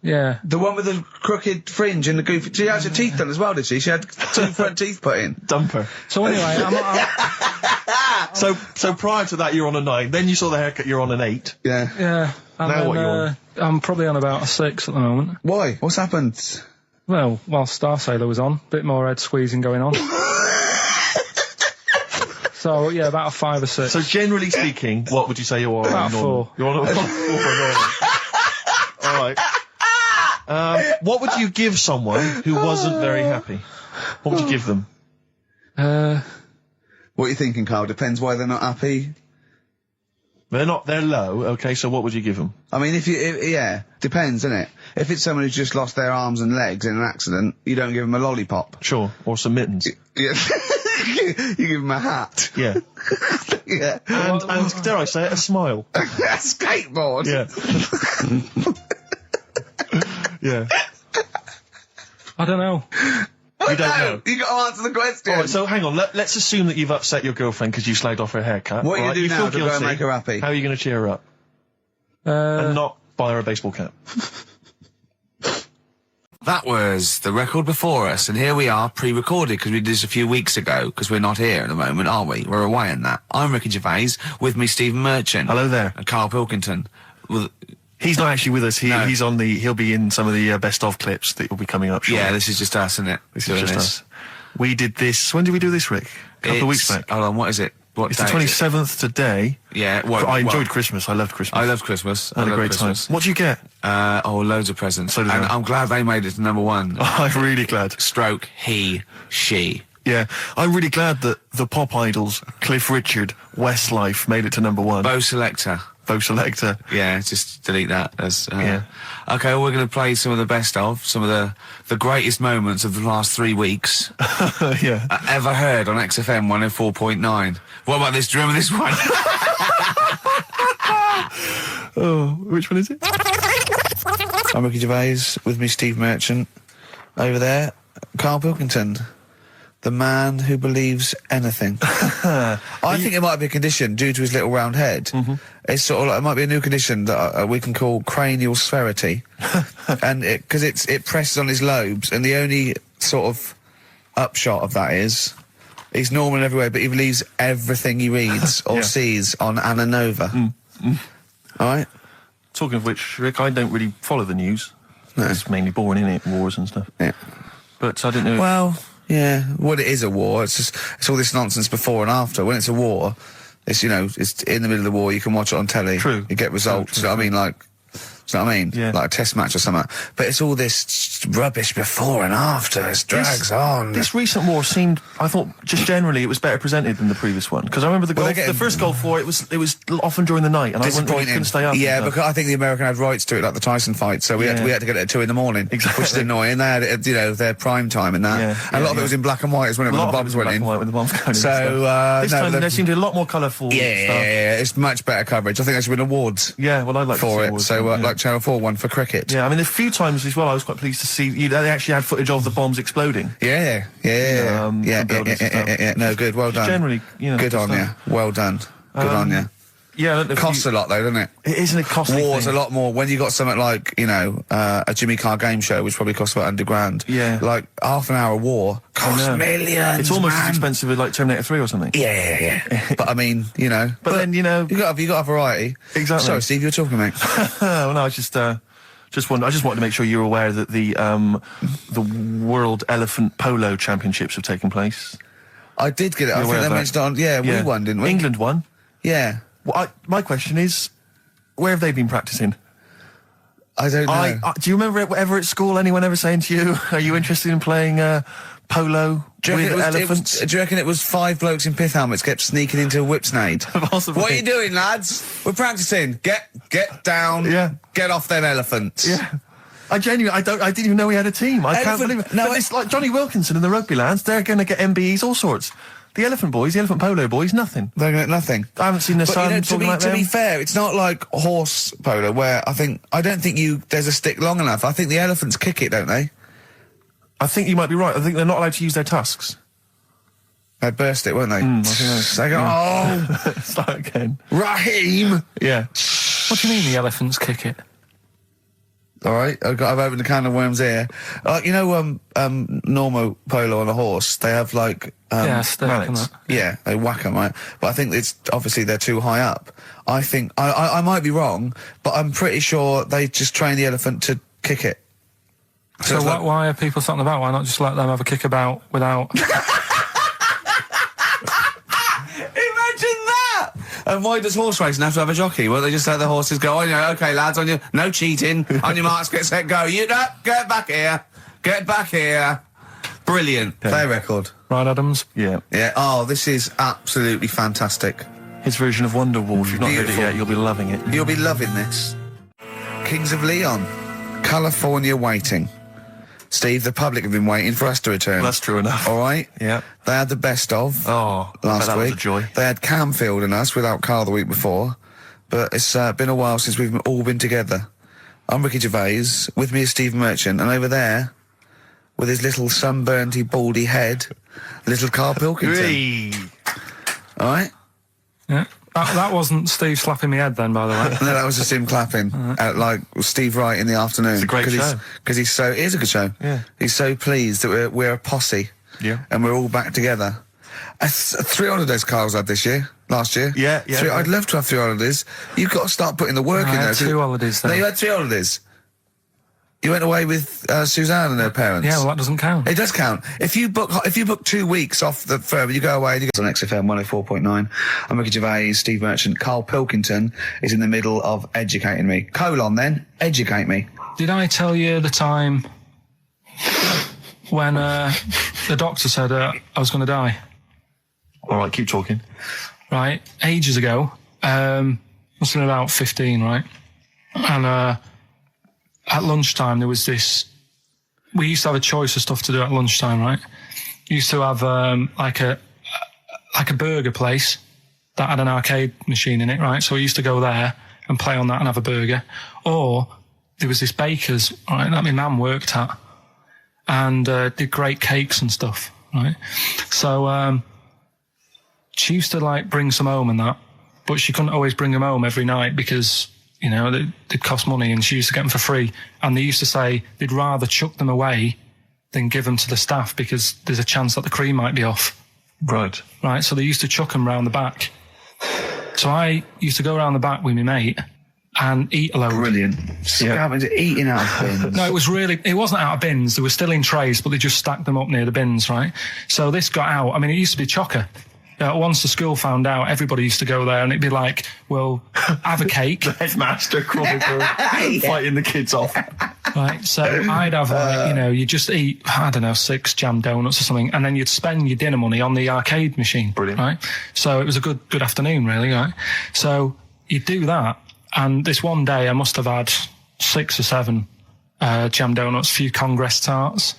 Yeah. The one with the crooked fringe and the goofy... She had her teeth done as well, did she? She had 2 front teeth put in. Dumper. So anyway, So prior to that, you're on a 9. Then you saw the haircut, you're on an 8. Yeah. Yeah. And now then, what are you on? I'm probably on about a 6 at the moment. Why? What's happened? Well, while Star Sailor was on, bit more head squeezing going on. So, yeah, about a 5 or 6. So generally speaking, what would you say you are? About 4. You're on a 4. Alright. What would you give someone who wasn't very happy? What would you give them? What are you thinking, Carl? Depends why they're not happy. They're low, okay, so what would you give them? I mean, yeah, depends, innit? If it's someone who's just lost their arms and legs in an accident, you don't give them a lollipop. Sure, or some mittens. Yeah. You give them a hat. Yeah. Yeah. And dare I say it, a smile. A skateboard. Yeah. Yeah. I don't know. You don't know. You got to answer the question. Alright, so hang on, let's assume that you've upset your girlfriend because you slagged off her haircut. What are you right? going to do now feel to go and guilty. make her happy? How are you going to cheer her up? And not buy her a baseball cap. That was the record before us, and here we are, pre-recorded, because we did this a few weeks ago, because we're not here at the moment, are we? We're away in that. I'm Ricky Gervais, with me Stephen Merchant. Hello there. And Karl Pilkington. He's not actually with us. No. He'll be in some of the best of clips that will be coming up shortly. Yeah, this is just us, isn't it? This is just us. We did this, when did we do this, Rick? A couple of weeks back. Hold on, what is it? What It's day the is it? 27th today. Yeah, I enjoyed Christmas. I loved Christmas. I loved Christmas. I had a great time. What'd you get? Loads of presents. So did and I. I'm glad they made it to number one. I'm really glad. Stroke, he, she. Yeah, I'm really glad that the pop idols, Cliff Richard, Westlife, made it to number one. Bo Selector. Bo Selector. Yeah, just delete that. As, Yeah. Okay, well, we're going to play some of the best of, some of the greatest moments of the last 3 weeks Yeah. ever heard on XFM 104.9. What about this? Do you remember this one? Oh, which one is it? I'm Ricky Gervais, with me Steve Merchant. Over there, Karl Pilkington. The man who believes anything. I think it might be a condition due to his little round head. It's sort of like, it might be a new condition that we can call cranial sphericity. And because it presses on his lobes, and the only sort of upshot of that is he's normal in every way, but he believes everything he reads or sees on Anna Nova. Alright? Talking of which, Rick, I don't really follow the news. No. It's mainly boring, isn't it? Wars and stuff. Yeah. But I didn't know. Well, yeah. Well, it is a war. It's all this nonsense before and after. When it's a war, it's, it's in the middle of the war. You can watch it on telly. True. You get results. You know what I mean? Like, do you know what I mean? Yeah. Like a test match or something. But it's all this rubbish before and after. It drags on. This recent war seemed, I thought, just generally, it was better presented than the previous one. Because I remember the first Gulf War, it was often during the night, and I couldn't stay up. Yeah, because I think the American had rights to it, like the Tyson fight, so we had to get it at 2 in the morning. Exactly. Which is annoying. They had it at, their prime time and that. Yeah, and a lot of it was in black and white as well, when the bombs went in. When the bombs went in. So, this time there seemed to be a lot more colourful stuff. Yeah, it's much better coverage. I think they should win awards. Yeah, well, I'd like to see for it. awards, So, yeah. like Channel 4 won for cricket. Yeah, I mean, a few times as well, I was quite pleased to see they actually had footage of the bombs exploding. Yeah. No, good. Well done. Generally, good on you. Well done. Good on you. Yeah, It costs a lot though, doesn't it? It isn't a costly War's thing. a lot more. When you got something like, a Jimmy Carr game show, which probably costs about £100,000. Yeah. Like half an hour war costs millions. It's almost man. as expensive as like Terminator 3 or something. Yeah. But I mean, But then, you got to have variety. Exactly. Sorry, Steve, you were talking, mate. Well, no, I just wanted to make sure you're aware that the World Elephant Polo Championships have taken place. I did get it. I think they mentioned it on. Yeah, we won, didn't we? England won. Yeah. Well, my question is, where have they been practicing? I don't know. Do you remember ever at school anyone ever saying to you, "Are you interested in playing polo with elephants?" Do you reckon it was 5 blokes in pith helmets kept sneaking into a whipsnade? Possibly. What are you doing, lads? We're practicing. Get down. Yeah. Get off them elephants. Yeah. I didn't even know we had a team. I can't believe it. No, but it's like Johnny Wilkinson and the rugby lads, they're going to get MBEs, all sorts. The elephant boys, the elephant polo boys, nothing. They're going to get nothing. I haven't seen the son talking like to them. be fair, it's not like horse polo where I don't think there's a stick long enough. I think the elephants kick it, don't they? I think you might be right. I think they're not allowed to use their tusks. They burst it, weren't they? I think They go, start again. Raheem! Yeah. What do you mean the elephants kick it? All right, I've opened a can of worms here. Normal polo on a horse, they have like... stick and that. Yeah, they whack them, right? But I think it's obviously they're too high up. I think I might be wrong, but I'm pretty sure they just train the elephant to kick it. So why are people something about? Why not just let them have a kick about without? Imagine that! And why does horse racing have to have a jockey? Well, they just let the horses go, okay, lads, on your no cheating, on your marks, get set, go. You get back here, get back here. Brilliant. Play a record. Right, Adams? Yeah. Yeah. Oh, this is absolutely fantastic. His version of Wonderwall. If you've not heard it Beautiful. yet, you'll be loving it. You'll be loving this. Kings of Leon. California Waiting. Steve, the public have been waiting for us to return. That's true enough. All right? Yeah. They had the best of Oh, I bet last that week. was a joy. They had Camfield and us without Carl the week before. But it's been a while since we've all been together. I'm Ricky Gervais. With me is Steve Merchant. And over there, with his little sunburnedy, baldy head, little Karl Pilkington. Hey. All right? Yeah. That wasn't Steve slapping me head then, by the way. No, that was just him clapping at, like, Steve Wright in the afternoon. It's a great show. Because he's so... It is a good show. Yeah. He's so pleased that we're a posse. Yeah. And we're all back together. 3 holidays Carl's had this year. Last year. Yeah. I'd love to have 3 holidays. You've got to start putting the work in I there. had 2 holidays then. No, you had 3 holidays. You went away with Suzanne and her parents. Yeah, well, that doesn't count. It does count. If you book 2 weeks off the firm, you go away and you go on XFM 104.9. I'm Ricky Gervais, Steve Merchant. Karl Pilkington is in the middle of educating me. Then, educate me. Did I tell you the time when the doctor said I was going to die? All right, keep talking. Right, ages ago. Must have been about 15, right? And at lunchtime there was this. We used to have a choice of stuff to do at lunchtime, right? We used to have like a burger place that had an arcade machine in it, right? So we used to go there and play on that and have a burger. Or there was this baker's, right, that my mum worked at, and did great cakes and stuff, right? So she used to like bring some home and that, but she couldn't always bring them home every night because, you know, they'd cost money, and she used to get them for free. And they used to say they'd rather chuck them away than give them to the staff because there's a chance that the cream might be off. Right. Right, so they used to chuck them round the back. So I used to go round the back with my mate and eat a load. Brilliant. Eating out of bins. No, it wasn't out of bins. They were still in trays, but they just stacked them up near the bins, right? So this got out. I mean, it used to be chocker. Once the school found out, everybody used to go there, and it'd be like, well, have a cake. The headmaster fighting the kids off. Right, so I'd have, like, you know, you just eat, I don't know, 6 jam donuts or something, and then you'd spend your dinner money on the arcade machine. Brilliant. Right? So it was a good afternoon, really, right? So you'd do that, and this one day I must have had 6 or 7 jam donuts, a few Congress tarts.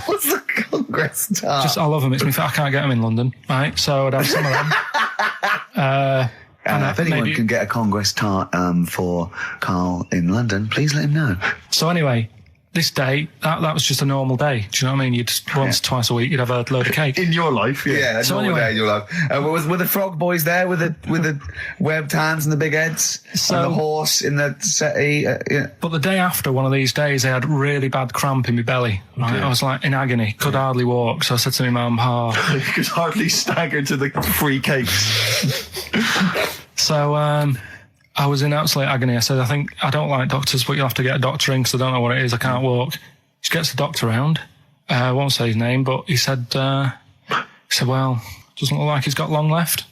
What's the Congress tart? I love them. I can't get them in London, right? So I'd have some of them. If anyone can get a Congress tart for Karl in London, please let him know. So anyway, this day, that was just a normal day. Do you know what I mean? You'd once, twice a week, you'd have a load of cake. In your life, yeah. So anyway, day you'll have. Were the frog boys there with the webbed hands and the big heads? So- and the horse in the settee? Yeah. But the day after one of these days, I had really bad cramp in my belly. Right? Okay. I was like in agony, could hardly walk. So I said to my mum, You could hardly stagger to the free cakes. So I was in absolute agony. I said, I don't like doctors, but you'll have to get a doctor in because I don't know what it is. I can't walk. She gets the doctor round. I won't say his name, but he said, well, doesn't look like he's got long left.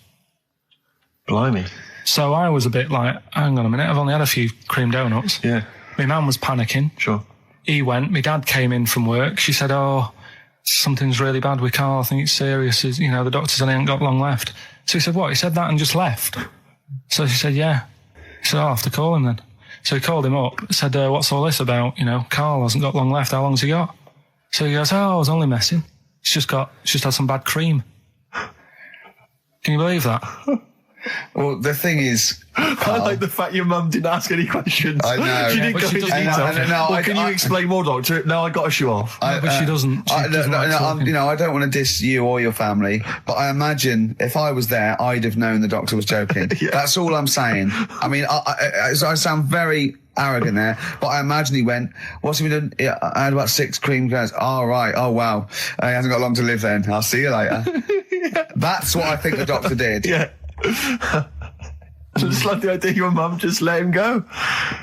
Blimey. So I was a bit like, hang on a minute, I've only had a few cream donuts. Yeah. My mum was panicking. Sure. He went. My dad came in from work. She said, something's really bad with Karl. I think it's serious. You know, the doctor said he ain't got long left. So he said, what? He said that and just left? So she said, yeah. He said, I'll have to call him then. So he called him up, said, what's all this about? You know, Karl hasn't got long left. How long's he got? So he goes, I was only messing. He's just had some bad cream. Can you believe that? Well, the thing is, I like the fact your mum didn't ask any questions. I know. She didn't But go she into doesn't. detail. No, Can you explain more, doctor? No, I got a shoe off. But she doesn't. She doesn't like talking. you know, I don't want to diss you or your family, but I imagine if I was there, I'd have known the doctor was joking. Yeah. That's all I'm saying. I mean, I sound very arrogant there, but I imagine he went, what's he been doing? Yeah, I had about 6 cream cones. Oh, right. Oh, wow. He hasn't got long to live then. I'll see you later. Yeah. That's what I think the doctor did. Yeah. I just like the idea your mum just let him go.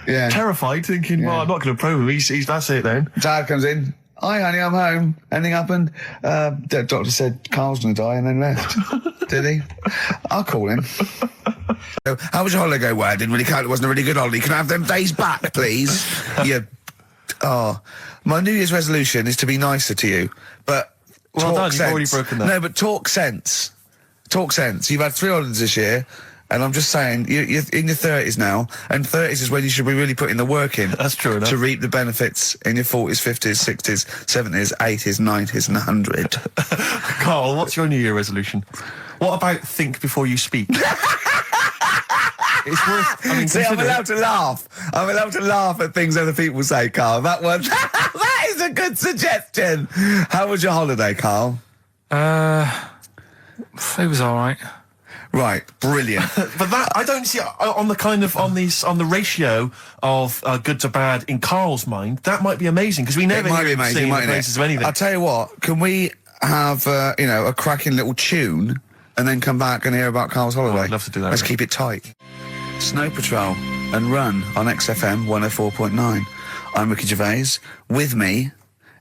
Yeah. Terrified, thinking, well, I'm not going to probe him. He's that's it then. Dad comes in. Hi, honey, I'm home. Anything happened? The doctor said Karl's going to die and then left. Did he? I'll call him. So, how was your holiday go? Well, it didn't really count. It wasn't a really good holiday. Can I have them days back, please? You my New Year's resolution is to be nicer to you, but Well talk done, sense. you've already broken that. No, but talk sense. Talk sense. You've had 3 holidays this year, and I'm just saying, you're in your 30s now, and 30s is when you should be really putting the work in. That's true enough. To reap the benefits in your 40s, 50s, 60s, 70s, 80s, 90s, and 100. Carl, what's your New Year resolution? What about think before you speak? It's worth. I mean, See, I'm consider it. allowed to laugh. I'm allowed to laugh at things other people say, Carl. That one, that is a good suggestion. How was your holiday, Carl? It was all right. Right, brilliant. But that I don't see on the kind of on the ratio of good to bad in Carl's mind. That might be amazing because we never It might hear be him amazing, singing the mightn't praises it? of anything. I'll tell you what, can we have, a cracking little tune and then come back and hear about Carl's holiday? I'd love to do that, Let's mate. keep it tight. Snow Patrol and Run on XFM 104.9. I'm Ricky Gervais. With me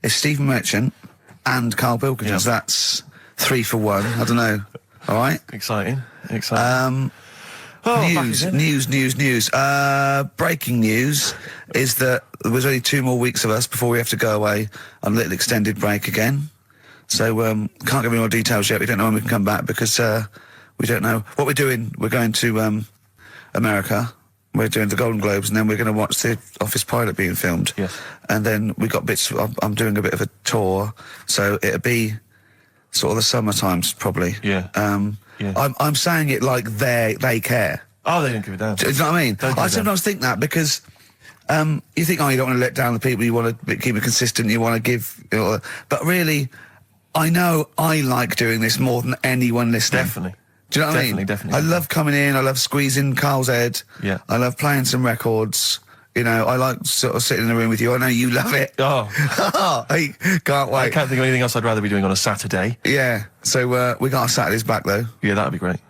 is Stephen Merchant and Karl Pilkington. Yeah. So that's 3 for 1. I don't know. All right? Exciting. News. Breaking news is that there was only 2 more weeks of us before we have to go away on a little extended break again. So, can't give any more details yet. We don't know when we can come back because, we don't know what we're doing. We're going to, America. We're doing the Golden Globes, and then we're going to watch the Office pilot being filmed. Yes. And then we got bits. I'm doing a bit of a tour, so it'll be sort of the summer times probably. Yeah. Yeah. I'm saying it like they care. Oh, they don't give a damn. Do you know what I mean? Don't give I a damn. sometimes think that because you think, you don't want to let down the people. You want to keep it consistent. You want to give, but really, I know I like doing this more than anyone listening. Definitely. Do you know what I mean? Definitely. I love coming in. I love squeezing Carl's head. Yeah. I love playing some records. I like sort of sitting in the room with you. I know you love it. Oh, I can't wait. I can't think of anything else I'd rather be doing on a Saturday. Yeah. So we got our Saturdays back though. Yeah, that'd be great.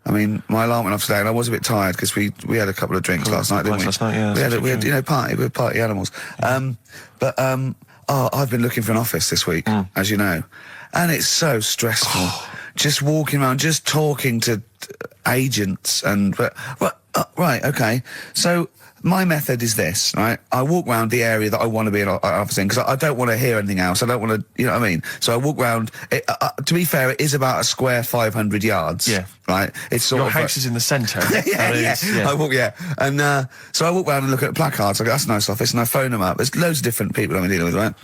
I mean, my alarm went off today, and I was a bit tired because we had a couple of drinks last night, didn't we? Last night, yeah, We had that's true. party. We were party animals. I've been looking for an office this week, as you know, and it's so stressful. Just walking around, just talking to agents, right, okay. So my method is this, right? I walk around the area that I want to be an office in because I don't want to hear anything else. I don't want to, you know what I mean? So I walk around. To be fair, it is about a square 500 yards. Yeah. Right? It's sort Your of house is in the centre. yeah. I walk, and so I walk around and look at placards. I go, that's a nice office, and I phone them up. There's loads of different people I'm dealing with, right?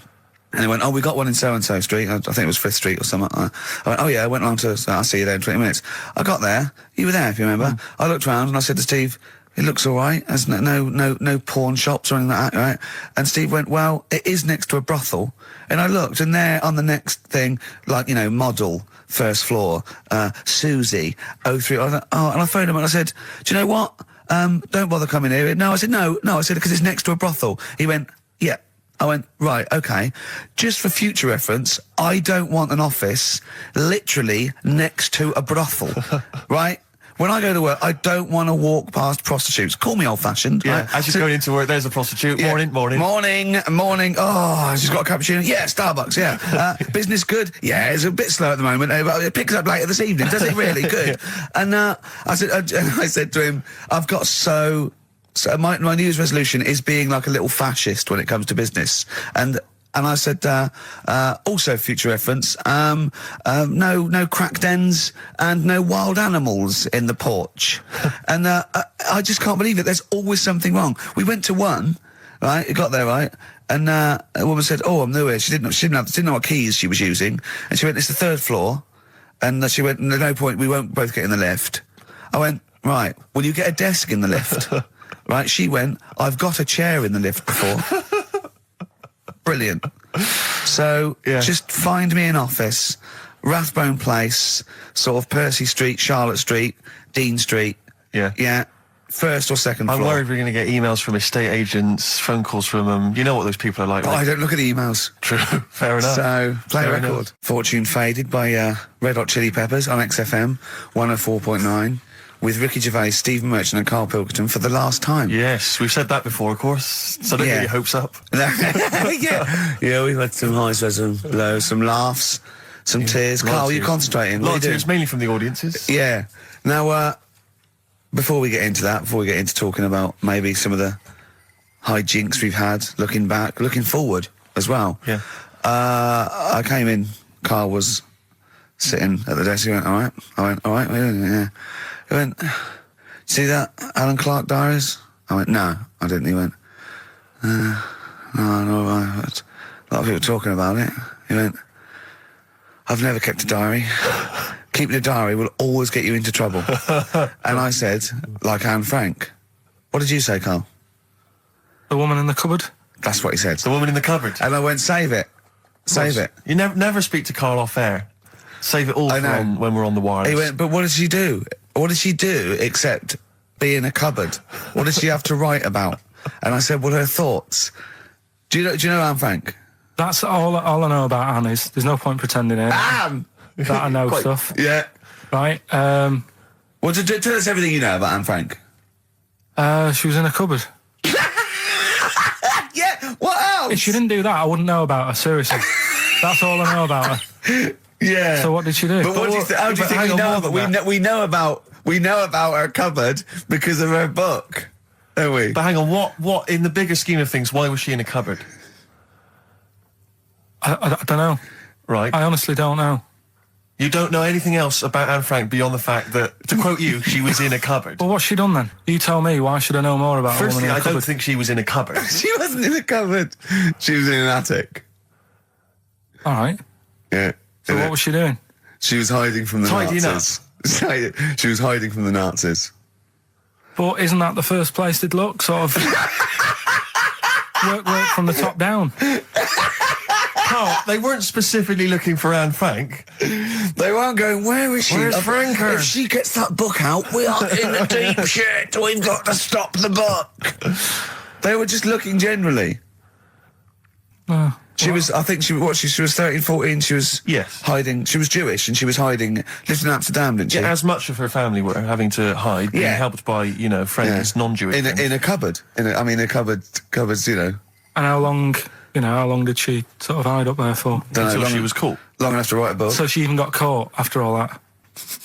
And they went, we got one in so-and-so street. I think it was 5th Street or something. I went, I went along to, I'll see you there in 20 minutes. I got there. You were there, if you remember. I looked around and I said to Steve, it looks all right. There's no pawn shops or anything like that, right? And Steve went, well, it is next to a brothel. And I looked, and there on the next thing, model, 1st floor, Susie, 03. I thought, and I phoned him and I said, do you know what? Don't bother coming here. No, I said, no. I said, because it's next to a brothel. He went, yeah. I went, right, okay. Just for future reference, I don't want an office literally next to a brothel, right? When I go to work, I don't want to walk past prostitutes. Call me old-fashioned. Yeah, right? as you're going into work, there's a prostitute. Yeah. Morning. Oh, she's got a cappuccino. Yeah, Starbucks, yeah. Business good? Yeah, it's a bit slow at the moment, but it picks up later this evening. Does it really? Good. And I said to him, I've got so my New Year's resolution is being like a little fascist when it comes to business. And I said, also future reference, no crack dens and no wild animals in the porch. And I just can't believe it. There's always something wrong. We went to one, right? It got there, right? And a woman said, I'm new here. She didn't know what keys she was using. And she went, it's the 3rd floor. And she went, there's no point, we won't both get in the lift. I went, right, will you get a desk in the lift? Right? She went, I've got a chair in the lift before. Brilliant. So, just find me an office, Rathbone Place, sort of Percy Street, Charlotte Street, Dean Street. Yeah. Yeah. 1st or 2nd floor. I'm worried we're going to get emails from estate agents, phone calls from them. You know what those people are like. I don't look at the emails. True. Fair enough. So, play a Fair record. enough. Fortune Faded by Red Hot Chili Peppers on XFM 104.9 with Ricky Gervais, Stephen Merchant and Karl Pilkington for the last time. Yes, we've said that before, of course. So don't get your hopes up. Yeah, we've had some highs, some lows, some laughs, some tears. Karl, you concentrating? A lot of tears, mainly from the audiences. Yeah. Now, before we get into that, before we get into talking about maybe some of the hijinks we've had, looking back, looking forward as well. Yeah. I came in, Karl was sitting at the desk, he went, all right? I went, all right, yeah. He went, see that Alan Clark diaries? I went, no, I didn't. He went, no, but a lot of people talking about it. He went, I've never kept a diary. Keeping a diary will always get you into trouble. And I said, like Anne Frank. What did you say, Karl? The woman in the cupboard? That's what he said. The woman in the cupboard. And I went, save it. Save it. You never speak to Karl off air. Save it all I know. from when we're on the wireless. He went, but what did she do? What did she do except be in a cupboard? What did she have to write about? And I said, well, her thoughts. Do you know Anne Frank? That's all I know about Anne is. There's no point pretending it. Anne! That I know stuff. Yeah. Right, Well, tell us everything you know about Anne Frank. she was in a cupboard. Yeah, what else? If she didn't do that, I wouldn't know about her, seriously. That's all I know about her. Yeah. So what did she do? But what do you how do you think we know? But we know about her cupboard because of her book, don't we? But hang on, what in the bigger scheme of things, why was she in a cupboard? I don't know. Right. I honestly don't know. You don't know anything else about Anne Frank beyond the fact that, to quote you, she was in a cupboard. Well, what's she done then? You tell me, why should I know more about a woman Firstly, in a I cupboard? don't think she was in a cupboard. She wasn't in a cupboard. She was in an attic. All right. Yeah. So what was she doing? She was hiding from the Tidying Nazis. She was hiding from the Nazis. But isn't that the first place they'd look? Sort of work from the top down. Oh, they weren't specifically looking for Anne Frank. They weren't going, where is she? Where's Franker? If she gets that book out, we are in the deep shit. We've got to stop the book. They were just looking generally. She was, I think she was 13, 14, she was Yes. hiding, she was Jewish and she was hiding, lived in Amsterdam, didn't she? Yeah, as much of her family were having to hide, being Yeah. helped by, friends, non-Jewish In friends. a cupboard. Cupboards, And how long did she sort of hide up there for? Until she was caught. long enough to write a book. So she even got caught after all that?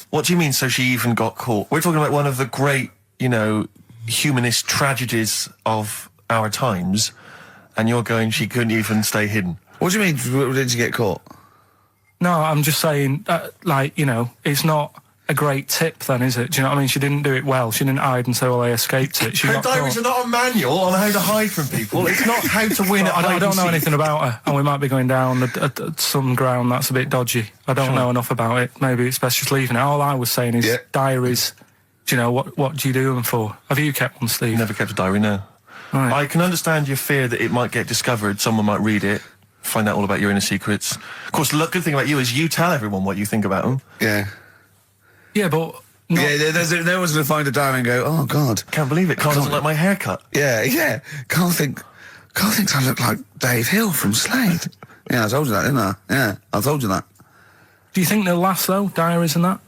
What do you mean, so she even got caught? We're talking about one of the great, humanist tragedies of our times, and you're going, she couldn't even stay hidden. What do you mean, didn't she get caught? No, I'm just saying, it's not a great tip then, is it? Do you know what I mean? She didn't do it well. She didn't hide and say, well, I escaped it. She Her got diaries caught. are not a manual on how to hide from people. It's not how to win at I don't know hide and anything seek. about her, and we might be going down some ground that's a bit dodgy. I don't know enough about it. Maybe it's best just leaving it. All I was saying is diaries. Do you know what do you do them for? Have you kept one, Steve? Never kept a diary, no. Right. I can understand your fear that it might get discovered, someone might read it, find out all about your inner secrets. Of course, the good thing about you is you tell everyone what you think about them. Yeah. Yeah, but No one's going to find a diary and go, oh, God. Can't believe it, Carl doesn't like my haircut. Yeah. Carl thinks I look like Dave Hill from Slade. Yeah, I told you that, didn't I? Yeah, I told you that. do you think they'll last though? Diaries and that?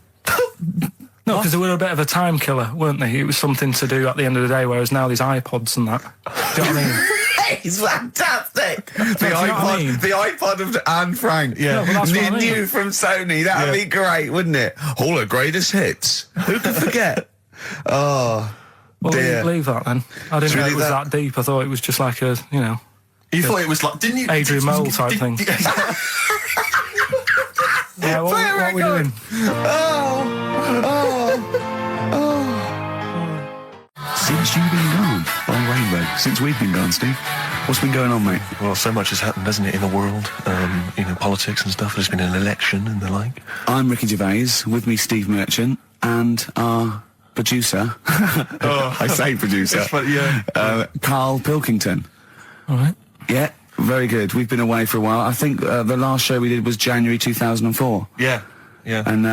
No, because they were a bit of a time killer, weren't they? It was something to do at the end of the day, whereas now there's iPods and that. Do you know what I mean? It's fantastic. The you know what I mean? iPod of Anne Frank. Yeah, well, that's what I mean. New from Sony. That'd be great, wouldn't it? All her greatest hits. Who could forget? Oh, Well, dear. leave that then. I didn't Should we know it leave was that? that deep. I thought it was just like a, You thought it was like, didn't you? Adrian Mole type thing. Yeah, what are we doing? Since you've been gone on Rainbow, since we've been gone, Steve, what's been going on, mate? Well, so much has happened, hasn't it, in the world? Politics and stuff. There's been an election and the like. I'm Ricky Gervais, with me Steve Merchant, and our producer, I say producer, Karl Pilkington. All right. Yeah, very good. We've been away for a while. I think the last show we did was January 2004. Yeah. And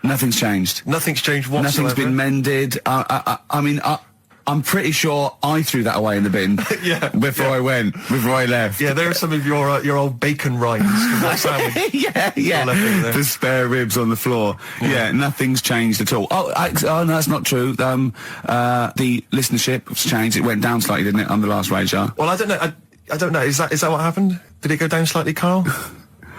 nothing's changed. Nothing's changed whatsoever. Nothing's been mended. I'm pretty sure I threw that away in the bin before I left. Yeah, there are some of your old bacon rinds from that sandwich. yeah. The spare ribs on the floor. Yeah, nothing's changed at all. Oh, no, that's not true. The listenership has changed. It went down slightly, didn't it, on the last radio show? Well, I don't know. I don't know. Is that what happened? Did it go down slightly, Carl?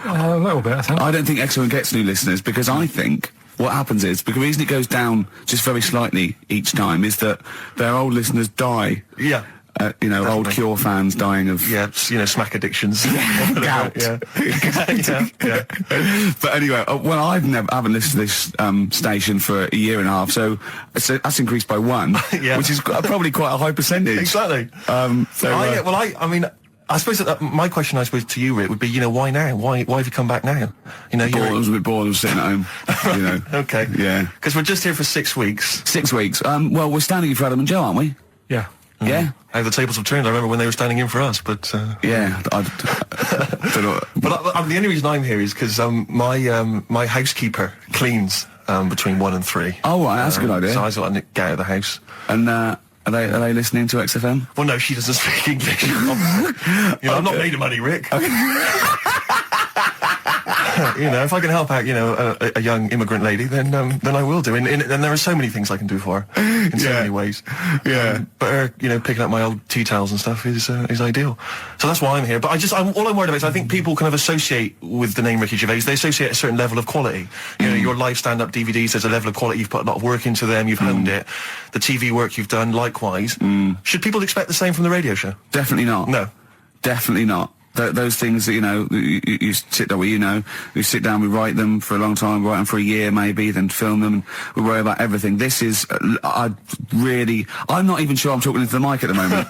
A little bit, I think. I don't think XFM gets new listeners because I think what happens is, because the reason it goes down just very slightly each time is that their old listeners die. Yeah. you know, old Cure fans dying of smack addictions. gout. Yeah. But anyway, well, I haven't listened to this station for a year and a half, so that's increased by 1, which is probably quite a high percentage. Exactly. I mean, I suppose that my question, to you, Rick, would be, why now? Why have you come back now? I was a bit bored of sitting at home. Okay. Yeah. Because we're just here for 6 weeks. 6 weeks. Well, we're standing in for Adam and Joe, aren't we? Yeah. Yeah. How the tables have turned. I remember when they were standing in for us, but yeah. I don't know. But the only reason I'm here is because my housekeeper cleans between 1 and 3. Oh, right, that's a good idea. So I just want to get out of the house. And are they listening to XFM? Well, no, she doesn't speak English. I'm not made of money, Rick. If I can help out, a young immigrant lady, then I will do. And there are so many things I can do for her in so many ways. Yeah. But her, picking up my old tea towels and stuff is ideal. So that's why I'm here. But all I'm worried about is I think people kind of associate with the name Ricky Gervais. They associate a certain level of quality. Your live stand-up DVDs, there's a level of quality. You've put a lot of work into them. You've honed it. The TV work you've done, likewise. Should people expect the same from the radio show? Definitely not. No. Definitely not. Those things that, you sit down, we sit down, we write them for a long time, write them for a year maybe, then film them, and we worry about everything. This is, I'm not even sure I'm talking into the mic at the moment.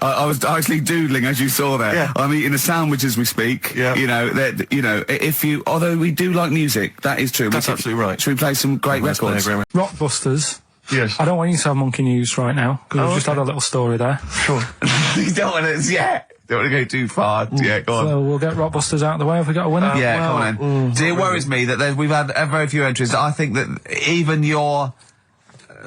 I was actually doodling, as you saw there. Yeah. I'm eating a sandwich as we speak. Yeah. Although we do like music, that is true. That's absolutely right. Should we play some great records? Rockbusters. Yes. I don't want you to have monkey news right now, because we've just had a little story there. Sure. You don't want to, don't want to go too far. Yeah, go on. So we'll get Rockbusters out of the way. Have we got a winner? Come on then. See, it worries me that we've had very few entries. I think that even your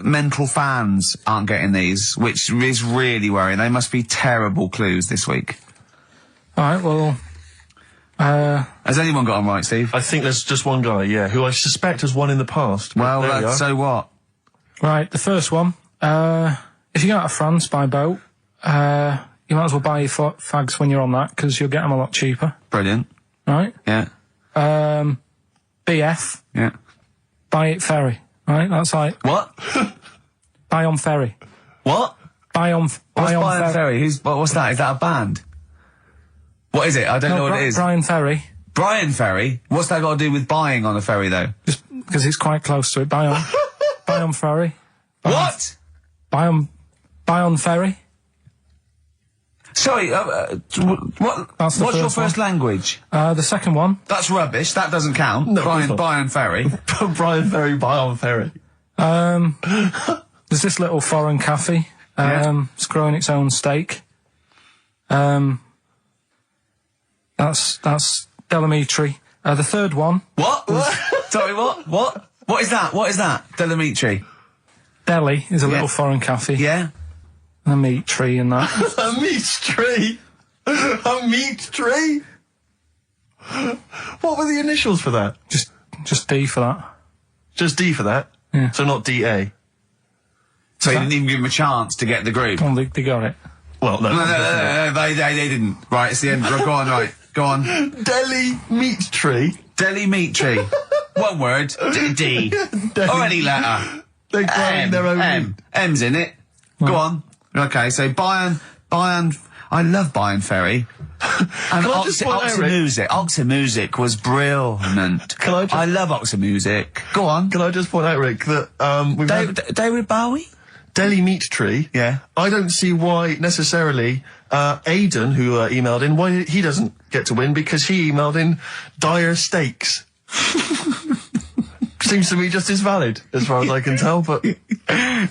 mental fans aren't getting these, which is really worrying. They must be terrible clues this week. All right, well... Has anyone got them right, Steve? I think there's just one guy, who I suspect has won in the past. Well, so what? Right, the first one. If you go out of France by boat, you might as well buy your fags when you're on that, because you'll get them a lot cheaper. Brilliant. Right? Yeah. BF. Yeah. Buy it ferry. Right? That's like... What? Buy on ferry. What? Buy on ferry. What's that? Is that a band? What is it? I don't know what it is. Brian Ferry. Brian Ferry? What's that got to do with buying on a ferry, though? Just because it's quite close to it. Buy on ferry. What? Buy on ferry. Sorry, what's your first language? The second one. That's rubbish. That doesn't count. No, Brian Ferry. Brian Ferry, buy on ferry. There's this little foreign cafe. It's growing its own steak. That's Delamitri. The third one. What? Sorry, what? What is that? What is that? Delamitri. Delhi is a little foreign cafe. Yeah. A meat tree and that. A meat tree? A meat tree? What were the initials for that? Just D for that. Just D for that? Yeah. So not DA? So you didn't even give him a chance to get the group? Well, they got it. Well, no. No, they didn't. Right, it's the end. Go on, right. Go on. Delhi meat tree? Delhi meat tree. One word. D. Or any letter. They're growing their own meat. M's in it. Go on. Okay, so Bayern, I love Bayern Ferry. And Oxymusic was brilliant. I love Oxymusic. Go on. Can I just point out, Rick, that we've had David Bowie? Delhi meat tree. Yeah. I don't see why necessarily Aidan, who emailed in, why he doesn't get to win, because he emailed in dire steaks. Seems to me just as valid, as far as I can tell, but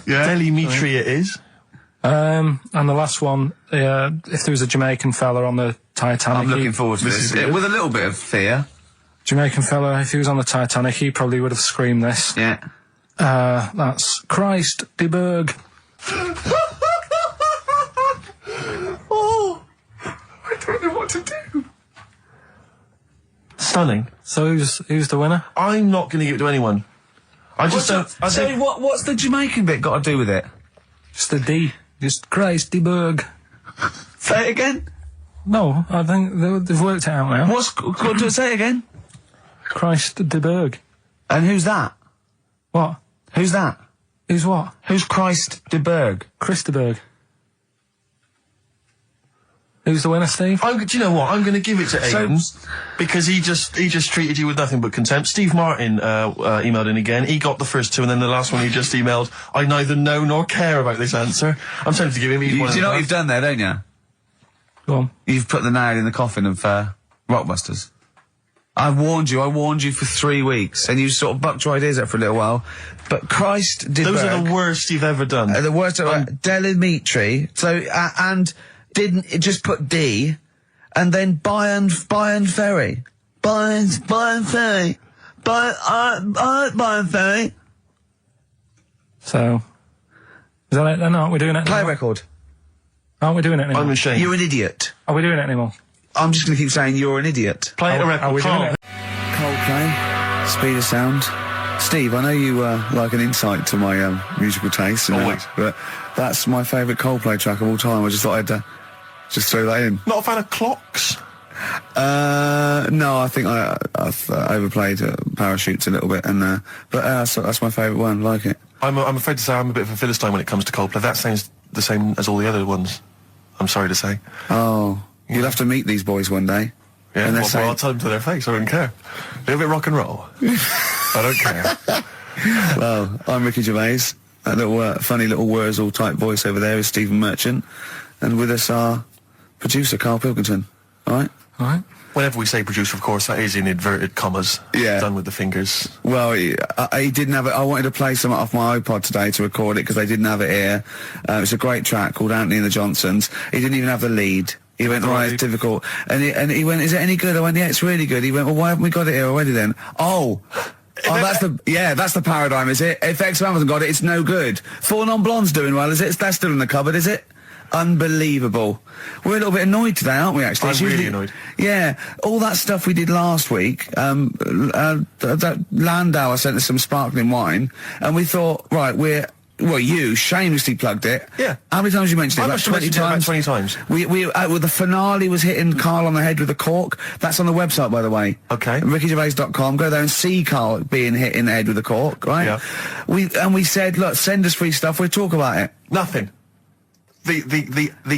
Delhi meat tree it is. And the last one, if there was a Jamaican fella on the Titanic... I'm looking forward to this. With a little bit of fear. Jamaican fella, if he was on the Titanic, he probably would have screamed this. Yeah. That's Christ de Berg. Oh, I don't know what to do. Stunning. So who's the winner? I'm not going to give it to anyone. I just don't... what's the Jamaican bit got to do with it? Just the D. Just Christ de Berg. Say it again? No, I think they've worked it out now. Say it again? Christ de Berg. And who's that? What? Who's that? Who's what? Who's Christ de Berg? Chris de Berg. Who's the winner, Steve? Do you know what? I'm going to give it to Aidan because he just treated you with nothing but contempt. Steve Martin emailed in again. He got the first two, and then the last one he just emailed. I neither know nor care about this answer. I'm tempted to give him. Do you know what you've done there, don't you? Go on. You've put the nail in the coffin of Rockbusters. I warned you for 3 weeks, and you sort of bucked your ideas up for a little while. But Christ did those are the worst you've ever done. The worst. Delimitri. So and didn't it just put D, and then Bayern Ferry. Bayern Ferry. Bayern Ferry. So, is that it then? Aren't we doing it Play anymore? record. Aren't we doing it anymore? I'm ashamed. You're an idiot. Are we doing it anymore? I'm just going to keep saying you're an idiot. Play a record. Are we doing it? Coldplay, Speed of Sound. Steve, I know you like an insight to my musical taste, Always. but that's my favourite Coldplay track of all time. I just thought I'd just throw that in. Not a fan of clocks? No, I think I've overplayed Parachutes a little bit, and but that's my favourite one. Like it. I'm afraid to say I'm a bit of a Philistine when it comes to Coldplay. That sounds the same as all the other ones. I'm sorry to say. Oh, you'll have to meet these boys one day. Yeah, and well, I'll tell them to their face. I don't care. A little bit rock and roll. I don't care. Well, I'm Ricky Gervais. That little funny little Wurzel type voice over there is Stephen Merchant, and with us our producer Karl Pilkington. All right. All right. Whenever we say producer, of course, that is in inverted commas. Yeah. Done with the fingers. Well, he didn't have it. I wanted to play some off my iPod today to record it because they didn't have it here. It's a great track called Anthony and the Johnsons. He didn't even have the lead. He went, right, it's difficult. And he went, is it any good? I went, yeah, it's really good. He went, well, why haven't we got it here already then? Oh, that's the paradigm, is it? If XFM hasn't got it, it's no good. Four Non-Blondes doing well, is it? That's still in the cupboard, is it? Unbelievable. We're a little bit annoyed today, aren't we, actually? I'm really annoyed. Yeah. All that stuff we did last week, that Landauer sent us some sparkling wine, and we thought, right, you shamelessly plugged it. Yeah. How many times you mentioned it? I Like must have 20 mentioned it about times? 20 times. Well, the finale was hitting Carl on the head with a cork. That's on the website, by the way. Okay. RickyGervais.com. Go there and see Carl being hit in the head with a cork, right? Yeah. We said, look, send us free stuff. We'll talk about it. Nothing. The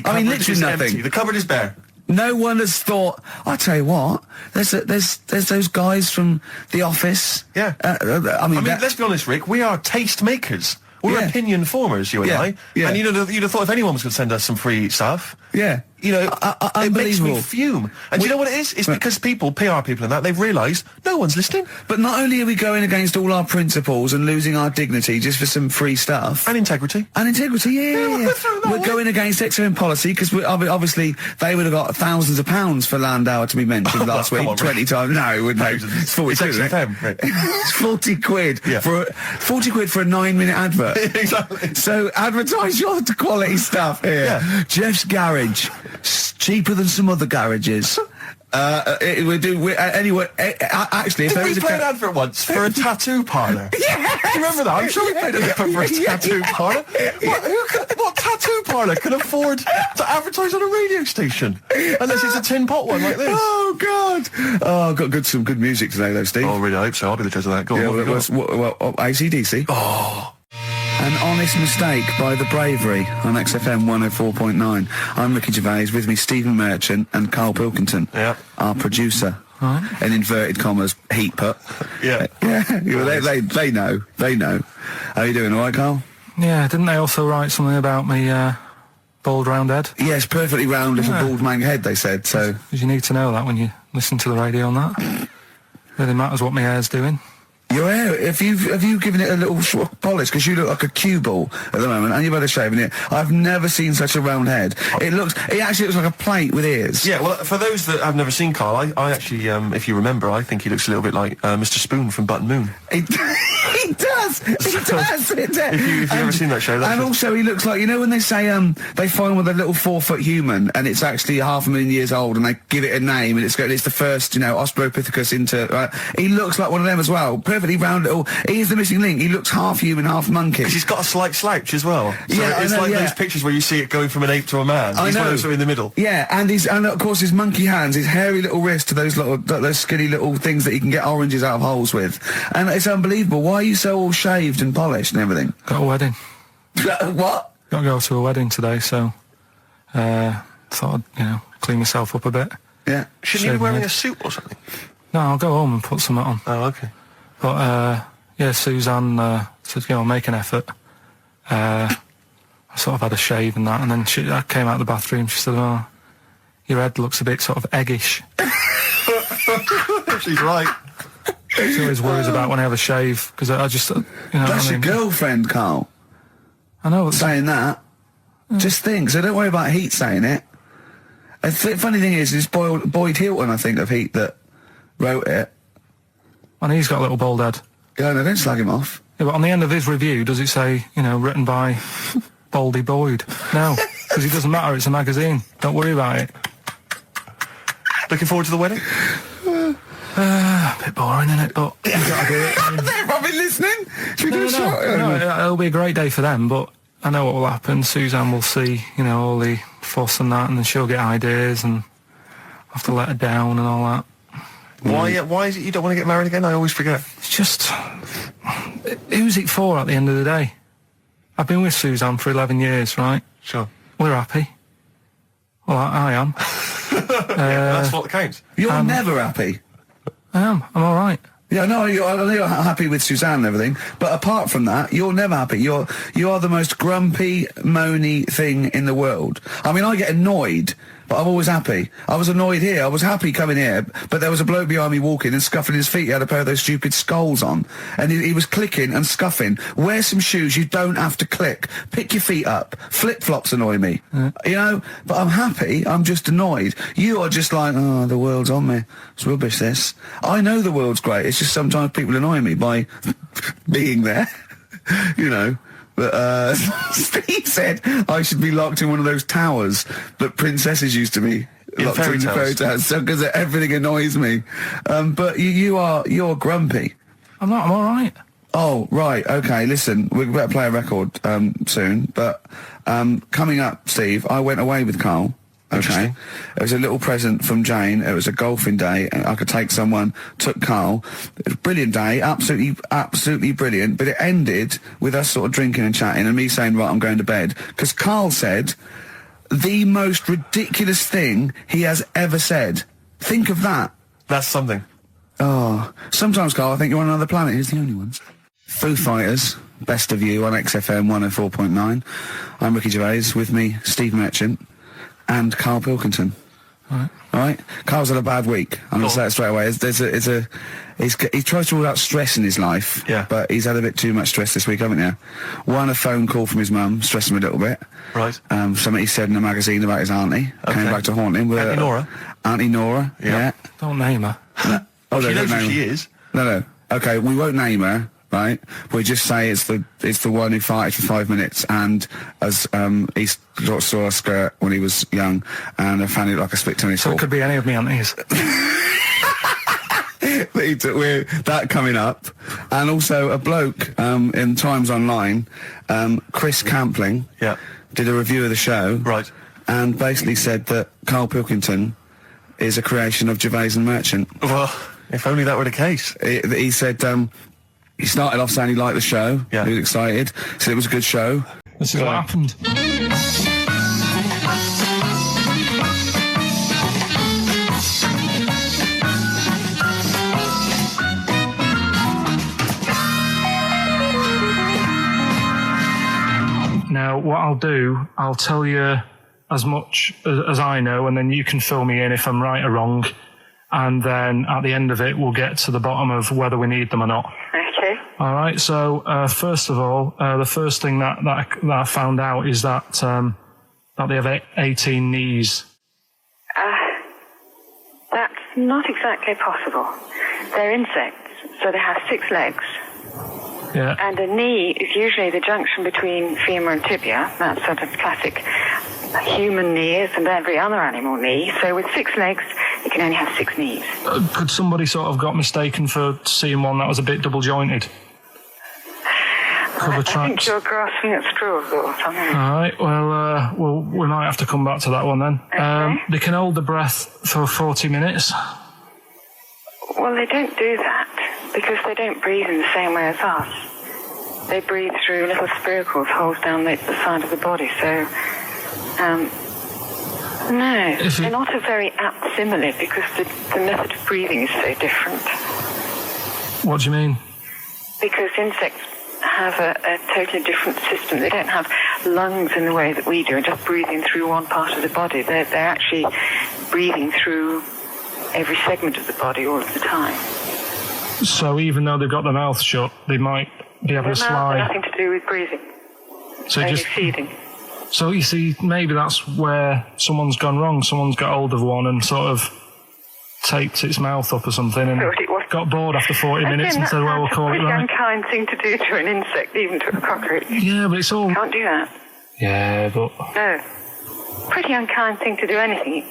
cupboard literally is nothing. empty. The cupboard is bare. No one has thought. I tell you what, there's those guys from The Office. Yeah. I mean, let's be honest, Rick. We are taste makers. We're Yeah. opinion formers, you and Yeah. I. Yeah. And you'd have thought if anyone was going to send us some free stuff. Yeah. You know, it makes me unbelievable. fume. And do you know what it is? It's because people, PR people and that, they've realised no one's listening. But not only are we going against all our principles and losing our dignity just for some free stuff. And integrity. And integrity, yeah. we're throwing that We're away. going against XFM policy because obviously they would have got thousands of pounds for Landauer to be mentioned last come week, on, 20 times. No, it wouldn't. Thousands. It's 40 It's quid, isn't it? XFM, Rick. It's 40 quid Yeah. for 40 quid for a 9-minute advert. Exactly. So advertise your quality stuff here. Yeah. Jeff's Garage, cheaper than some other garages. Anyway, actually, if Did there we is a play an advert once for a tattoo parlour? Yes! Do you remember that? I'm sure we played an advert for a tattoo parlour. What tattoo parlour can afford to advertise on a radio station? Unless it's a tin pot one like this. Oh God! Oh, got some good music today, though, Steve. Oh, really? I hope so. I'll be the judge of that. Go on. Yeah, what have you got? well, AC/DC. Oh. An Honest Mistake by The Bravery on XFM 104.9. I'm Ricky Gervais, with me Stephen Merchant and Karl Pilkington, Yeah. our producer. In inverted commas, heat put. Yeah. They know. How you doing, all right, Karl? Yeah, didn't they also write something about me, bald round head? Yes, perfectly round little bald man head, they said, so... Because you need to know that when you listen to the radio and that. Really matters what my hair's doing. Your hair, have you given it a little sort of polish? Because you look like a cue ball at the moment, and you're better shaving it. I've never seen such a round head. It actually looks like a plate with ears. Yeah, well, for those that have never seen Carl, I actually, if you remember, I think he looks a little bit like Mr. Spoon from Button Moon. He does. If you've ever seen that show, that's and just... also he looks like, you know when they say they find with a little 4-foot human and it's actually 500,000 years old and they give it a name and it's the first, Australopithecus into. Right? He looks like one of them as well. Perfectly round little. He's the missing link. He looks half human, half monkey. Because he's got a slight slouch as well. So Yeah, it's I know, like yeah. those pictures where you see it going from an ape to a man. I He's know. one of those in the middle. Yeah, and of course his monkey hands, his hairy little wrist to those skinny little things that he can get oranges out of holes with, and it's unbelievable. Why are you so all shaved and polished and everything? Got a wedding. What? Got to go to a wedding today, so, thought I'd, clean myself up a bit. Yeah. Shouldn't you be wearing a suit or something? No, I'll go home and put something on. Oh, okay. But, Suzanne said, make an effort. I sort of had a shave and that, and then I came out of the bathroom, she said, oh, your head looks a bit sort of eggish. She's right. She always worries about when I have a shave, because I just, That's your girlfriend, Carl. I know. Saying that. Just think, so don't worry about Heat saying it. The funny thing is, it's Boyd Hilton, I think, of Heat that wrote it. And he's got a little bald head. Yeah, no, don't slag him off. Yeah, but on the end of his review, does it say, written by Baldy Boyd? No, because it doesn't matter, it's a magazine. Don't worry about it. Looking forward to the wedding? A bit boring, isn't it? But you gotta do it. They're probably listening. Should we do a shot? No, it'll be a great day for them, but I know what will happen. Suzanne will see, all the fuss and that, and then she'll get ideas, and I'll have to let her down and all that. Why is it you don't want to get married again? I always forget. It's just, who's it for at the end of the day? I've been with Suzanne for 11 years, right? Sure. We're happy. Well, I am. That's what counts. You're never happy. I am. I'm all right. Yeah, no, I know you're happy with Suzanne and everything, but apart from that, you're never happy. You are the most grumpy, moany thing in the world. I mean, I get annoyed, but I'm always happy. I was annoyed here. I was happy coming here, but there was a bloke behind me walking and scuffing his feet. He had a pair of those stupid skulls on, and he was clicking and scuffing. Wear some shoes. You don't have to click. Pick your feet up. Flip-flops annoy me. But I'm happy. I'm just annoyed. You are just like, oh, the world's on me. It's rubbish, this. I know the world's great. It's just sometimes people annoy me by being there, But Steve said I should be locked in one of those towers that princesses used to be locked in fairy tales, because everything annoys me. But you're grumpy. I'm not. I'm all right. Oh, right. Okay, listen, we better play a record soon. But coming up, Steve, I went away with Carl. Okay, it was a little present from Jane. It was a golfing day, and I could take someone. Took Carl. It was a brilliant day, absolutely brilliant. But it ended with us sort of drinking and chatting, and me saying, "Right, I'm going to bed," because Carl said the most ridiculous thing he has ever said. Think of that. That's something. Oh, sometimes, Carl, I think you're on another planet. Here's the only ones. Foo Fighters, Best of You on XFM 104.9. I'm Ricky Gervais. With me, Steve Merchant. And Karl Pilkington. All right. Carl's had a bad week. I'm going to say it straight away. He tries to rule out stress in his life. Yeah. But he's had a bit too much stress this week, haven't you? One, a phone call from his mum, stressed him a little bit. Right. Something he said in a magazine about his auntie. Okay. Came back to haunt him. Auntie Nora? Auntie Nora, yeah. Don't name her. No. Oh, she knows who she is. No. Okay, we won't name her. Right, we just say it's the one who farted for 5 minutes, and as he saw a skirt when he was young, and I found it like a split tennis ball. So it could be any of me aunties. That coming up, and also a bloke in Times Online, Chris Campling, did a review of the show, right, and basically said that Karl Pilkington is a creation of Gervais and Merchant. Well, if only that were the case. He said. He started off saying he liked the show. Yeah. He was excited. Said it was a good show. This is what happened. Now, what I'll do, I'll tell you as much as I know, and then you can fill me in if I'm right or wrong. And then at the end of it, we'll get to the bottom of whether we need them or not. Okay. All right. So first of all, the first thing that I found out is that they have 18 knees. That's not exactly possible. They're insects, so they have 6 legs. Yeah. And a knee is usually the junction between femur and tibia. That's sort of classic human knees and every other animal knee. So with 6 legs, you can only have 6 knees. Could somebody sort of got mistaken for seeing one that was a bit double jointed? I think you're grasping at straws or something. All right. Well, we might have to come back to that one then. Okay. They can hold the breath for 40 minutes. Well, they don't do that because they don't breathe in the same way as us. They breathe through little spiracles, holes down the side of the body. So No, they're not a very apt simile because the method of breathing is so different. What do you mean? Because insects have a totally different system. They don't have lungs in the way that we do, and just breathing through one part of the body. They're actually breathing through every segment of the body all of the time. So even though they've got their mouth shut, they might be able to slide. Nothing to do with breathing. So only just feeding. So you see, maybe that's where someone's gone wrong. Someone's got hold of one and sort of taped its mouth up or something and got bored after 40 minutes and said, well, we'll call it right. That's a pretty unkind thing to do to an insect, even to a cockroach. Yeah, but it's all... Can't do that. Yeah, but... No. Pretty unkind thing to do anything,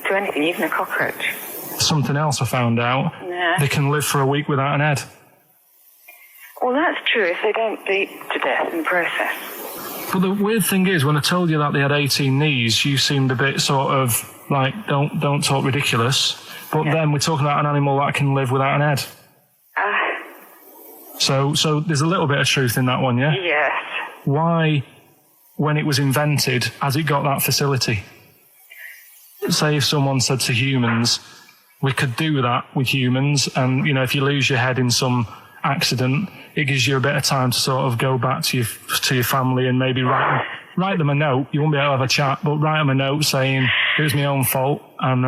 even a cockroach. Something else I found out. Yeah. They can live for a week without an head. Well, that's true if they don't bleed to death in the process. But the weird thing is, when I told you that they had 18 knees, you seemed a bit sort of like, don't talk ridiculous. But then we're talking about an animal that can live without an head. So there's a little bit of truth in that one, yeah? Yes. Why, when it was invented, has it got that facility? Say if someone said to humans, we could do that with humans, and, you know, if you lose your head in some accident, it gives you a bit of time to sort of go back to your family and maybe write them a note. You won't be able to have a chat, but write them a note saying, it was my own fault, and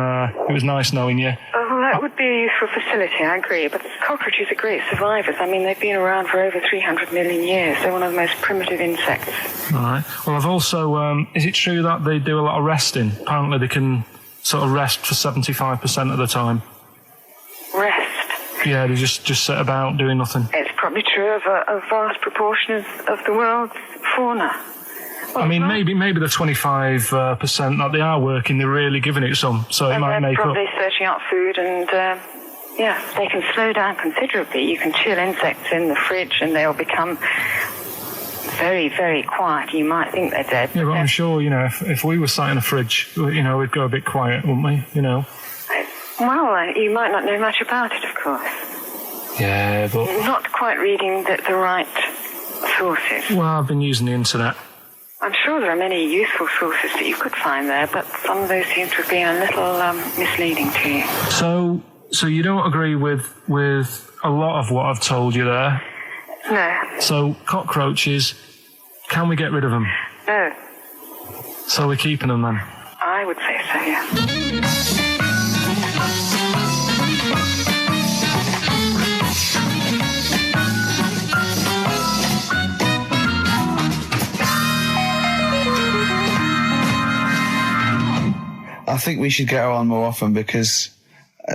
it was nice knowing you. Oh, well, that would be a useful facility, I agree. But cockroaches are great survivors. I mean, they've been around for over 300 million years. They're one of the most primitive insects. All right. Well, I've also... is it true that they do a lot of resting? Apparently they can sort of rest for 75% of the time. Rest? Yeah, they just sit about doing nothing. It's probably true of a vast proportion of the world's fauna. I mean, maybe the 25% that they are working, they're really giving it some, so it might make up. They're probably searching out food, and they can slow down considerably. You can chill insects in the fridge, and they'll become very, very quiet. You might think they're dead. Yeah, but I'm sure, you know, if we were sat in a fridge, you know, we'd go a bit quiet, wouldn't we? You know. Well, you might not know much about it, of course. Yeah, but You're not quite reading the right sources. Well, I've been using the internet. I'm sure there are many useful sources that you could find there, but some of those seem to have been a little misleading to you. So you don't agree with a lot of what I've told you there? No. So cockroaches, can we get rid of them? No. So we're keeping them then? I would say so, yeah. I think we should get her on more often because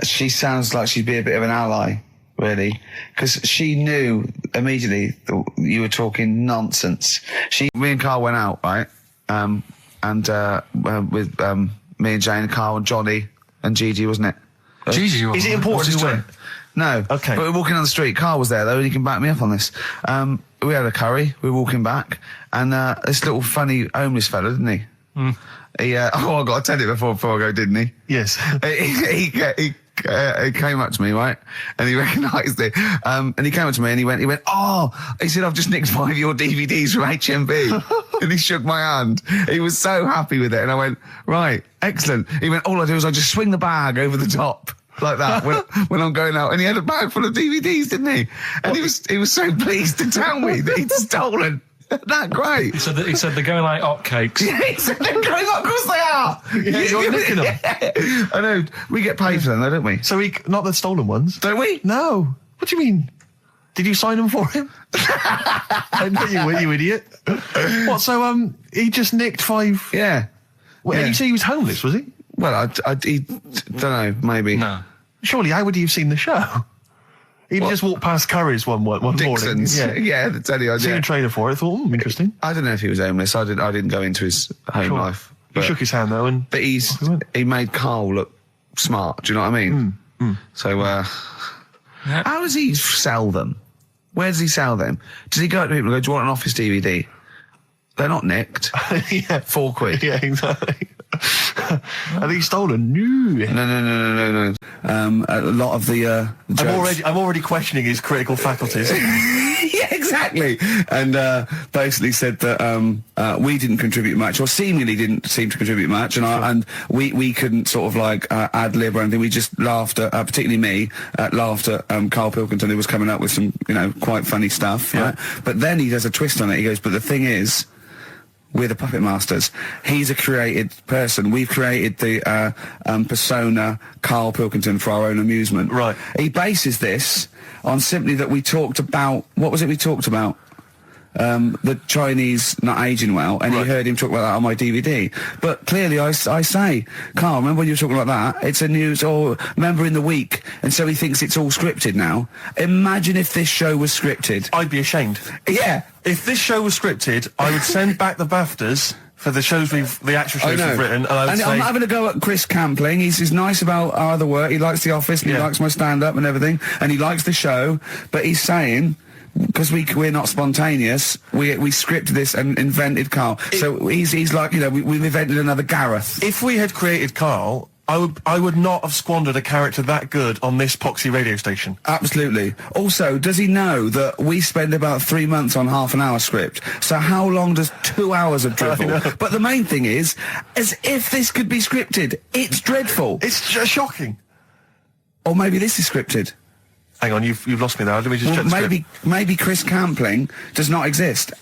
she sounds like she'd be a bit of an ally, really. Because she knew immediately that you were talking nonsense. Me and Carl went out, right? With me and Jane, Carl and Johnny and Gigi, wasn't it? Gigi, is it important who went? No. Okay. But we're walking on the street. Carl was there though, and he can back me up on this. We had a curry. We were walking back, and this little funny homeless fella, didn't he? Mm. He, I got to tell it before I go, didn't he? Yes. He came up to me, right? And he recognised it. And he came up to me and he went, he said, I've just nicked 5 of your DVDs from HMV. And he shook my hand. He was so happy with it. And I went, right, excellent. He went, all I do is I just swing the bag over the top. Like that when I'm going out. And he had a bag full of DVDs, didn't he? And he was so pleased to tell me that he'd stolen. That great. He said they're going like hotcakes. Yeah, he said they're going up. Of course they are. Yeah, you're nicking them. Yeah. I know. We get paid for them, though, don't we? So not the stolen ones? Don't we? No. What do you mean? Did you sign them for him? I know you were, you idiot. What? So he just nicked 5. Yeah. Well, yeah. You say he was homeless, was he? Well, I don't know. Maybe. No. Surely, how would he have seen the show? He just walked past Curry's one Dixon's. morning. Yeah, that's any idea. Seen a trailer for it. Thought, interesting. I don't know if he was homeless. I didn't go into his home life. He shook his hand though, but he made Carl look smart. Do you know what I mean? So, how does he sell them? Where does he sell them? Does he go up to people and go, "Do you want an Office DVD?" They're not nicked. Yeah, £4. Yeah, exactly. Are these stolen? No. A lot of the I'm already questioning his critical faculties. Yeah, exactly. exactly. And basically said that we didn't contribute much, or seemingly didn't seem to contribute much, and we couldn't sort of like ad lib or anything. We just laughed at, particularly me, laughed at Karl Pilkington, who was coming up with some, quite funny stuff. Right? But then he does a twist on it. He goes, but the thing is, we're the puppet masters. He's a created person. We've created the persona Karl Pilkington for our own amusement. Right. He bases this on simply that we talked about, what was it we talked about? The Chinese not aging well, and he heard him talk about that on my DVD. But clearly I say, Karl, remember when you were talking about that? It's a news, or remember in the week, and so he thinks it's all scripted now. Imagine if this show was scripted. I'd be ashamed. Yeah. If this show was scripted, I would send back the BAFTAs for the actual shows we've written, and I would say... I'm having a go at Chris Campling. He's nice about our other work. He likes The Office, and he likes my stand-up and everything, and he likes the show, but he's saying... Because we're not spontaneous, we scripted this and invented Karl. So he's like, we've invented another Gareth. If we had created Karl, I would not have squandered a character that good on this poxy radio station. Absolutely. Also, does he know that we spend about 3 months on half an hour script? So how long does 2 hours of drivel? But the main thing is, as if this could be scripted, it's dreadful. It's just shocking. Or maybe this is scripted. Hang on, you've lost me there. Let me just check the script. Maybe Chris Campling does not exist.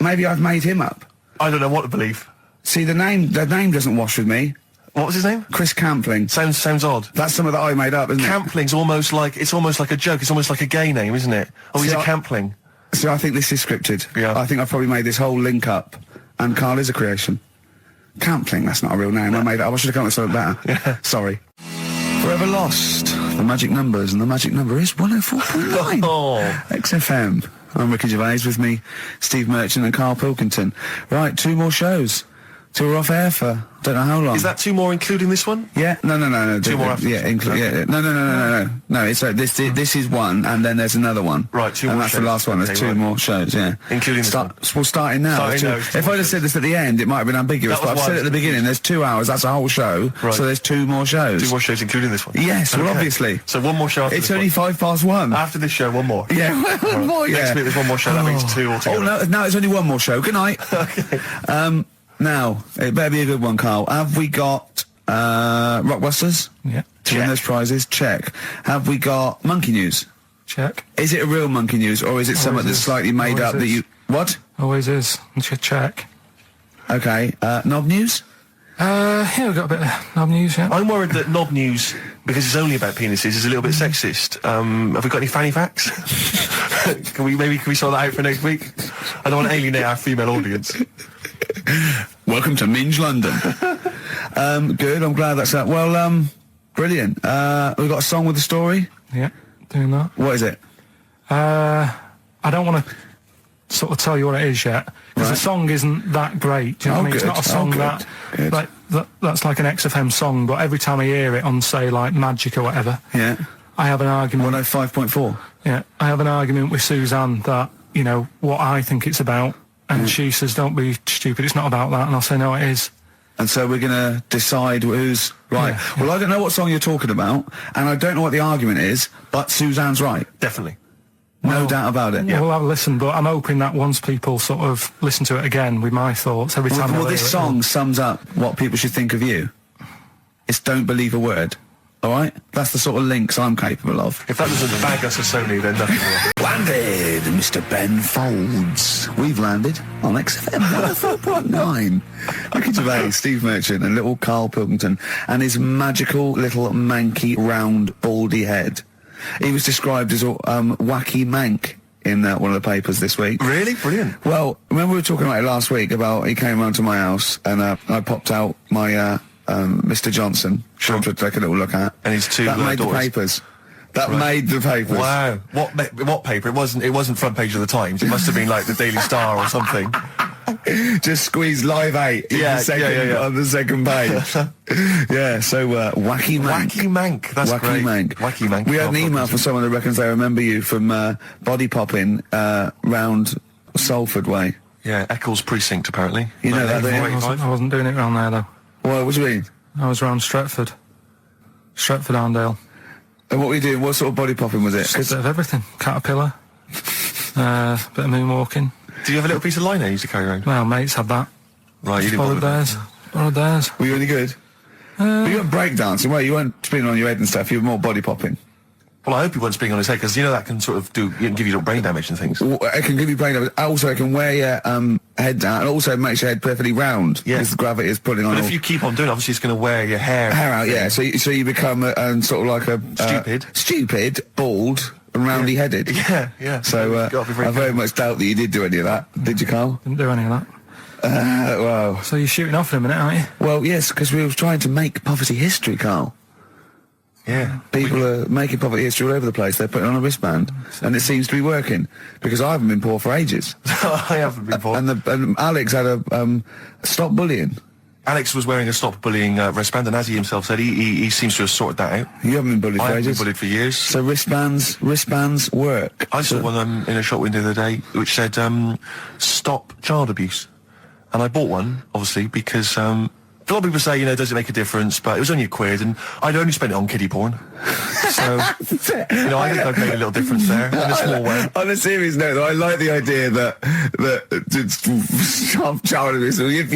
Maybe I've made him up. I don't know what to believe. See, the name doesn't wash with me. What was his name? Chris Campling. Sounds odd. That's something that I made up, isn't Campling's almost like a joke. It's almost like a gay name, isn't it? Oh, he's a Campling. So I think this is scripted. Yeah. I think I've probably made this whole link up, and Karl is a creation. Campling, that's not a real name. No. I made it up. I should have come up with something better. Yeah. Sorry. Forever Lost. The magic numbers, and the magic number is 104.9. XFM. I'm Ricky Gervais, with me, Steve Merchant and Karl Pilkington. Right, 2 more shows. So we're off air for don't know how long. Is that 2 more including this one? Yeah, no. 2 more after. Yeah, no. It's this is one, and then there's another one. Right, 2 more. And that's shows. the last one. There's okay, 2 more shows. Yeah, including this one. We're starting now. If I'd have said this at the end, it might have been ambiguous. But I've said it at the beginning. There's 2 hours. That's a whole show. Right. So there's 2 more shows. 2 more shows, including this one. Yes, well, obviously. So 1 more show. After it's this only one. 1:05. After this show, 1 more. Yeah, one more. Yeah. Next week there's 1 more show. That means 2 altogether. Oh no, it's only 1 more show. Good night. Okay. Now, it better be a good one, Karl. Have we got Rockbusters? Yeah. To win those prizes? Check. Have we got Monkey News? Check. Is it a real Monkey News, or is it something that's slightly made up that you... What? Always is. Check. Okay. Knob News? Yeah, we've got a bit of knob news, yeah. I'm worried that knob news, because it's only about penises, is a little bit sexist. Have we got any fanny facts? Can we sort that out for next week? I don't want to alienate our female audience. Welcome to Minge London. Good, I'm glad that's that. Well, brilliant. We've got a song with a story? Yeah, doing that. What is it? I don't want to sort of tell you what it is yet, because the song isn't that great. Do you know what I mean? Good. It's not a song that's like an XFM song, but every time I hear it on, say, like Magic or whatever, Yeah. I have an argument. 105.4. Yeah, I have an argument with Suzanne that, what I think it's about, and she says, don't be stupid, it's not about that, and I'll say, no, it is. And so we're going to decide who's right. Yeah. Well, I don't know what song you're talking about, and I don't know what the argument is, but Suzanne's right. Definitely. No doubt about it. Yeah, we'll have a listen, but I'm hoping that once people sort of listen to it again with my thoughts, every time Well, this song sums up what people should think of you. It's don't believe a word. All right? That's the sort of links I'm capable of. If that doesn't bag us as Sony, then nothing will. Landed, Mr. Ben Folds. We've landed on XFM 104.9. Ricky Gervais, Steve Merchant, and little Karl Pilkington, and his magical little manky, round, baldy head. He was described as a wacky mank in one of the papers this week. Really? Brilliant. Well, remember we were talking about it last week, about he came round to my house, and I popped out my Mr. Johnson, sure, to take a little look at. And his 2 that made daughters. the papers. That made the papers. Wow. What paper? It wasn't front page of the Times. It must have been like the Daily Star or something. Just squeeze Live 8 on the second page. Yeah, so Wacky Mank. Wacky Mank, that's Wacky great. Mank. Wacky Mank. We had an email from someone who reckons they remember you from body popping round Salford Way. Yeah, Eccles Precinct, apparently. You know that, don't you? I wasn't doing it around there, though. What do you mean? I was around Stretford. Stretford-Arndale. And what were you doing? What sort of body popping was it? Just a bit of everything. Caterpillar. Bit of moonwalking. Do you have a little piece of line there you used to carry around? Well, mates had that. Right, you didn't Followed bother with theirs. Followed theirs. Were you any good? But you weren't breakdancing, were you? You weren't spinning on your head and stuff. You were more body popping. Well, I hope he wasn't spinning on his head, because you know that can sort of give you little brain damage and things. Well, it can give you brain damage. Also, it can wear your head down, and also makes your head perfectly round. Yeah. Because the gravity is pulling on. But if you keep on doing it, obviously it's going to wear your hair out, yeah. So you become sort of like a stupid, bald, and roundy-headed. Yeah. So I very much doubt that you did do any of that. Did you, Carl? Didn't do any of that. Well. So you're shooting off in a minute, aren't you? Well, yes, because we were trying to make poverty history, Carl. Yeah. People are making poverty history all over the place. They're putting on a wristband, and it seems to be working, because I haven't been poor for ages. I haven't been poor. And Alex had a stop bullying. Alex was wearing a stop bullying wristband, and as he himself said, he seems to have sorted that out. You haven't been bullied I for haven't ages. been bullied for years. So wristbands work. I saw one in a shop window the other day which said "Stop Child Abuse," and I bought one obviously because a lot of people say, does it make a difference? But it was only £1, and I'd only spent it on kiddie porn. So, I think I've made a little difference there in a small way. On a serious note, though, I like the idea that child abuse. If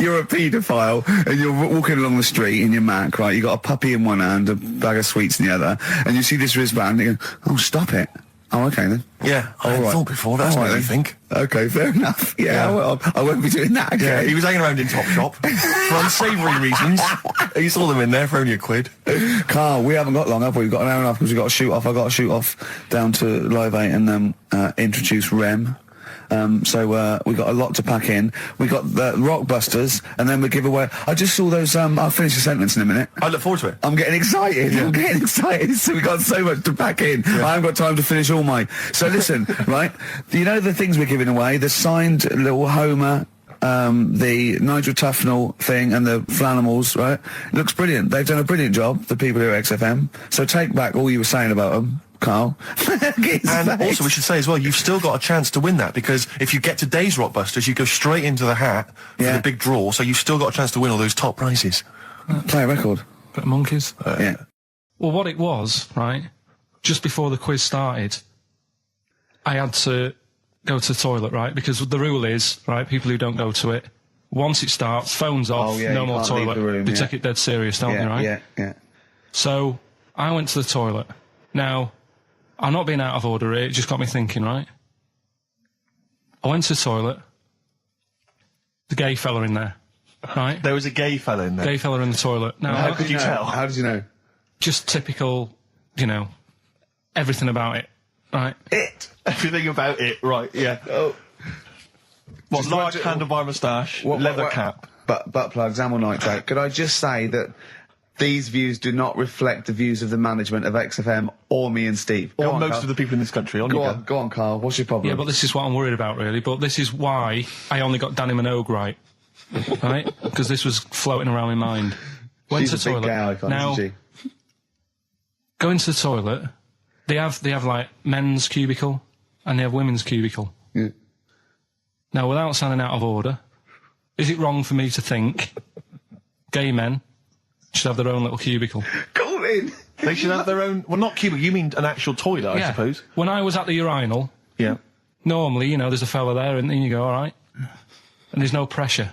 you're a paedophile and you're walking along the street in your Mac, right? You got a puppy in one hand, a bag of sweets in the other, and you see this wristband, and you go, "Oh, stop it." Oh, okay then. Yeah, I thought before. That's what I think. Okay, fair enough. Yeah. Well, I won't be doing that again. Yeah, he was hanging around in Topshop for unsavoury reasons. You saw them in there for only £1. Carl, we haven't got long, have we? We've got an hour and a half because we've got to shoot off. I've got to shoot off down to Live 8 and introduce Rem. So we got a lot to pack in. We got the Rockbusters, and then we give away. I just saw those. I'll finish the sentence in a minute. I look forward to it. I'm getting excited. I'm getting excited. So we got so much to pack in. I haven't got time to finish all my. So listen, right? You know the things we're giving away. The signed little Homer. The Nigel Tufnell thing and the Flanimals, right? It looks brilliant. They've done a brilliant job, the people here at XFM. So take back all you were saying about them, Carl. And also we should say as well, you've still got a chance to win that, because if you get today's Rockbusters, you go straight into the hat for the big draw, so you've still got a chance to win all those top prizes. Play a record. Bit of monkeys. Yeah. Well, what it was, right, just before the quiz started, I had to go to the toilet, right? Because the rule is, right, people who don't go to it, once it starts, phones off, no more toilet. They take it dead serious, don't they, right? Yeah. So, I went to the toilet. Now, I'm not being out of order here, it just got me thinking, right? I went to the toilet. The gay fella in there, right? There was a gay fella in there. Gay fella in the toilet. Now, How could you tell? How did you know? just typical, everything about it, right? Everything about it, right, yeah. Oh. What, large handlebar moustache, leather cap. Butt plugs, amyl nitrate. Could I just say that these views do not reflect the views of the management of XFM or me and Steve. Or most of the people in this country. Go on, Carl. What's your problem? Yeah, but this is what I'm worried about, really. But this is why I only got Danny Minogue right. Right? Because this was floating around my mind. Went She's to the a big toilet. gay icon, now, isn't she? go into the toilet. They have like men's cubicle and they have women's cubicle. Yeah. Now, without sounding out of order, is it wrong for me to think gay men should have their own little cubicle? Call in. They should have their own... Well, not cubicle, you mean an actual toilet, I suppose. When I was at the urinal, Yeah. normally, there's a fella there and then you go, all right. And there's no pressure.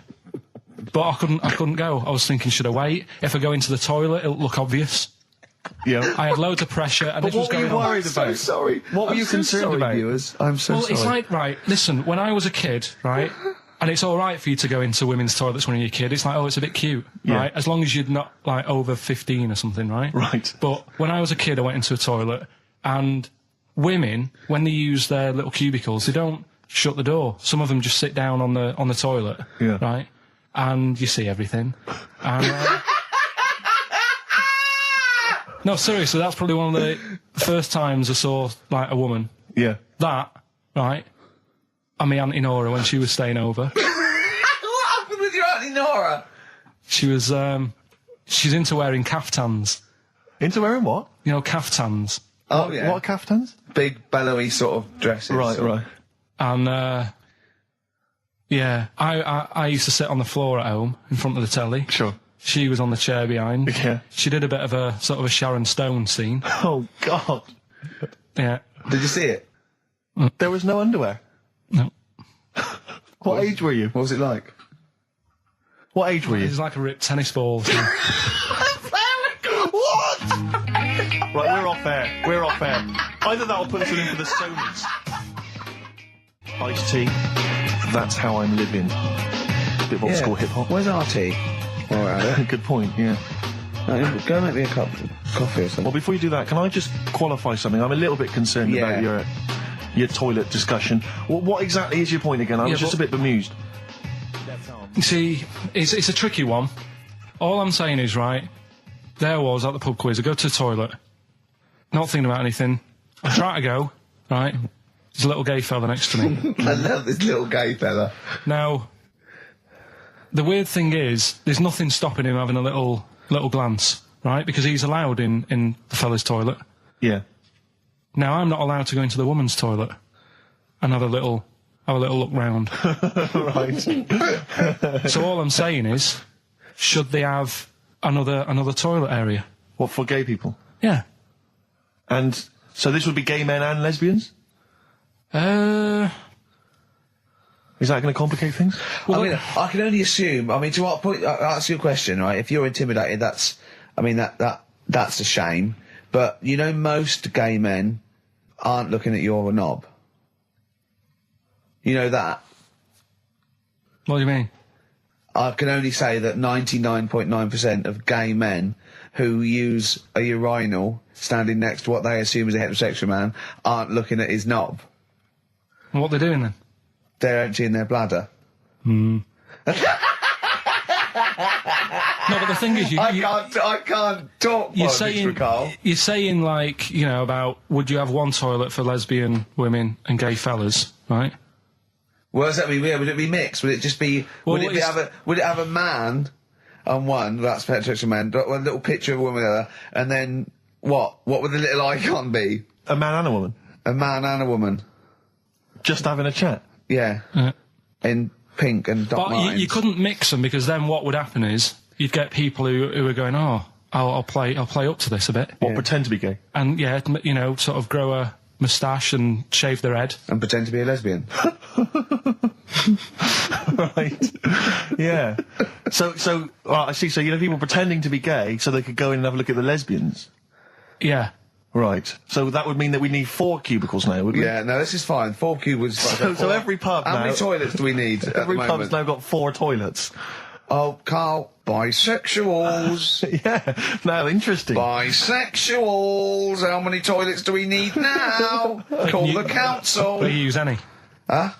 But I couldn't go. I was thinking, should I wait? If I go into the toilet, it'll look obvious. Yeah. I had loads of pressure and But this was what were going you on. worried about? I'm so sorry. What were you concerned about? Viewers. I'm so Well, sorry. it's like, right, listen, when I was a kid, right, and it's all right for you to go into women's toilets when you're a kid, it's like, oh, it's a bit cute, right, as long as you're not, like, over 15 or something, right? Right. But when I was a kid, I went into a toilet, and women, when they use their little cubicles, they don't shut the door. Some of them just sit down on the toilet, right, and you see everything. And, no, seriously, that's probably one of the first times I saw, like, a woman. Yeah. That, right, and my Auntie Nora when she was staying over. What happened with your Auntie Nora? She was, she's into wearing caftans. Into wearing what? Caftans. Oh, yeah. What are caftans? Big, bellowy sort of dresses. Right. And, I used to sit on the floor at home in front of the telly. Sure. She was on the chair behind. Yeah. She did a bit of a sort of a Sharon Stone scene. Oh, God. Yeah. Did you see it? There was no underwear? No. What age were you? What was it like? What age were you? It was like a ripped tennis ball. So. What? Right, we're off air. We're off air. Either that or put us in for the Sonys. Iced tea. That's how I'm living. Bit of old school hip hop. Where's our tea? All right. Good point, yeah. No, go make me a cup of coffee or something. Well, before you do that, can I just qualify something? I'm a little bit concerned about your toilet discussion. What exactly is your point again? I was just a bit bemused. You see, it's a tricky one. All I'm saying is, right, there I was at the pub quiz. I go to the toilet, not thinking about anything. I try to go, right, there's a little gay fella next to me. I love this little gay fella. Now, the weird thing is, there's nothing stopping him having a little glance, right, because he's allowed in the fella's toilet. Yeah. Now, I'm not allowed to go into the woman's toilet and have a little look round. Right. So all I'm saying is, should they have another toilet area? What, for gay people? Yeah. And so this would be gay men and lesbians? Is that going to complicate things? Well, I mean, I can only assume. I mean, to what point? I'll ask you a question, right? If you're intimidated, that's a shame. But you know, most gay men aren't looking at your knob. You know that. What do you mean? I can only say that 99.9% of gay men who use a urinal standing next to what they assume is a heterosexual man aren't looking at his knob. And what they're doing then? They're emptying their bladder. No, but the thing is, I can't talk politics for Carl. You're saying, like, you know, about would you have one toilet for lesbian women and gay fellas, right? Well, does that mean? Yeah, would it be mixed? Would it just be? Well, would it have a man on one? That's heterosexual man. One little picture of a woman, other, and then what? What would the little icon be? A man and a woman? A man and a woman. Just having a chat? Yeah. In pink and dot lines. But you couldn't mix them, because then what would happen is you'd get people who are going, oh, I'll play up to this a bit. What, pretend to be gay? And yeah, you know, sort of grow a moustache and shave their head. And pretend to be a lesbian. Right. Yeah. So I see. So, you know, people pretending to be gay so they could go in and have a look at the lesbians. Yeah. Right. So that would mean that we need 4 cubicles now, would we? Yeah, no, this is fine. 4 cubicles. So every pub How now... many toilets do we need at Every the pub's moment? now got 4 toilets. Oh, Carl, bisexuals. Yeah. Now, interesting. Bisexuals. How many toilets do we need now? Call the council. Do you use any? Huh?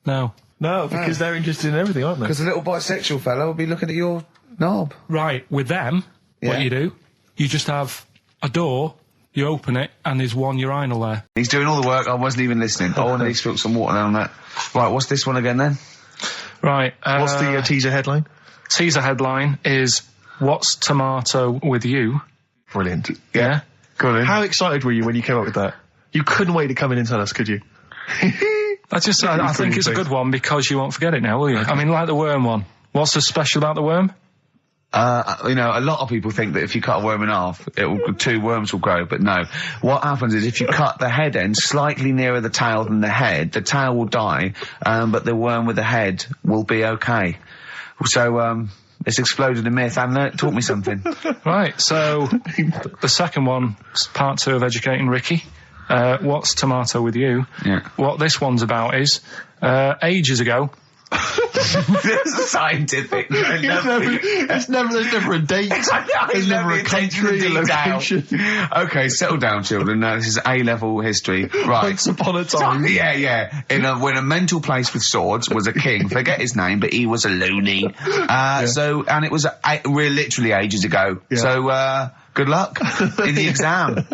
No. No, because they're interested in everything, aren't they? Because the little bisexual fella will be looking at your knob. Right, with them, what you do, you just have a door, you open it, and there's one urinal there. He's doing all the work, I wasn't even listening. Oh, and he spilled some water down that. Right, what's this one again then? Right. What's the teaser headline? Teaser headline is, What's Tomato With You? Brilliant. Yeah? Go on. How excited were you when you came up with that? You couldn't wait to come in and tell us, could you? I think it's a good one because you won't forget it now, will you? I mean, like the worm one. What's so special about the worm? You know, a lot of people think that if you cut a worm in half, 2 worms will grow, but no. What happens is if you cut the head end slightly nearer the tail than the tail will die, but the worm with the head will be okay. So, it's exploded a myth. And taught me something. Right, so the second one, part 2 of Educating Ricky. What's Tomato With You? Yeah. What this one's about is, ages ago... It's scientific. There's never a date. There's never a country, a location. Okay, settle down, children. This is A-level history. Right. Once upon a time. Yeah. When a mental place with swords was a king, forget his name, but he was a loony. So, and it was literally ages ago. Yeah. So, good luck in the exam.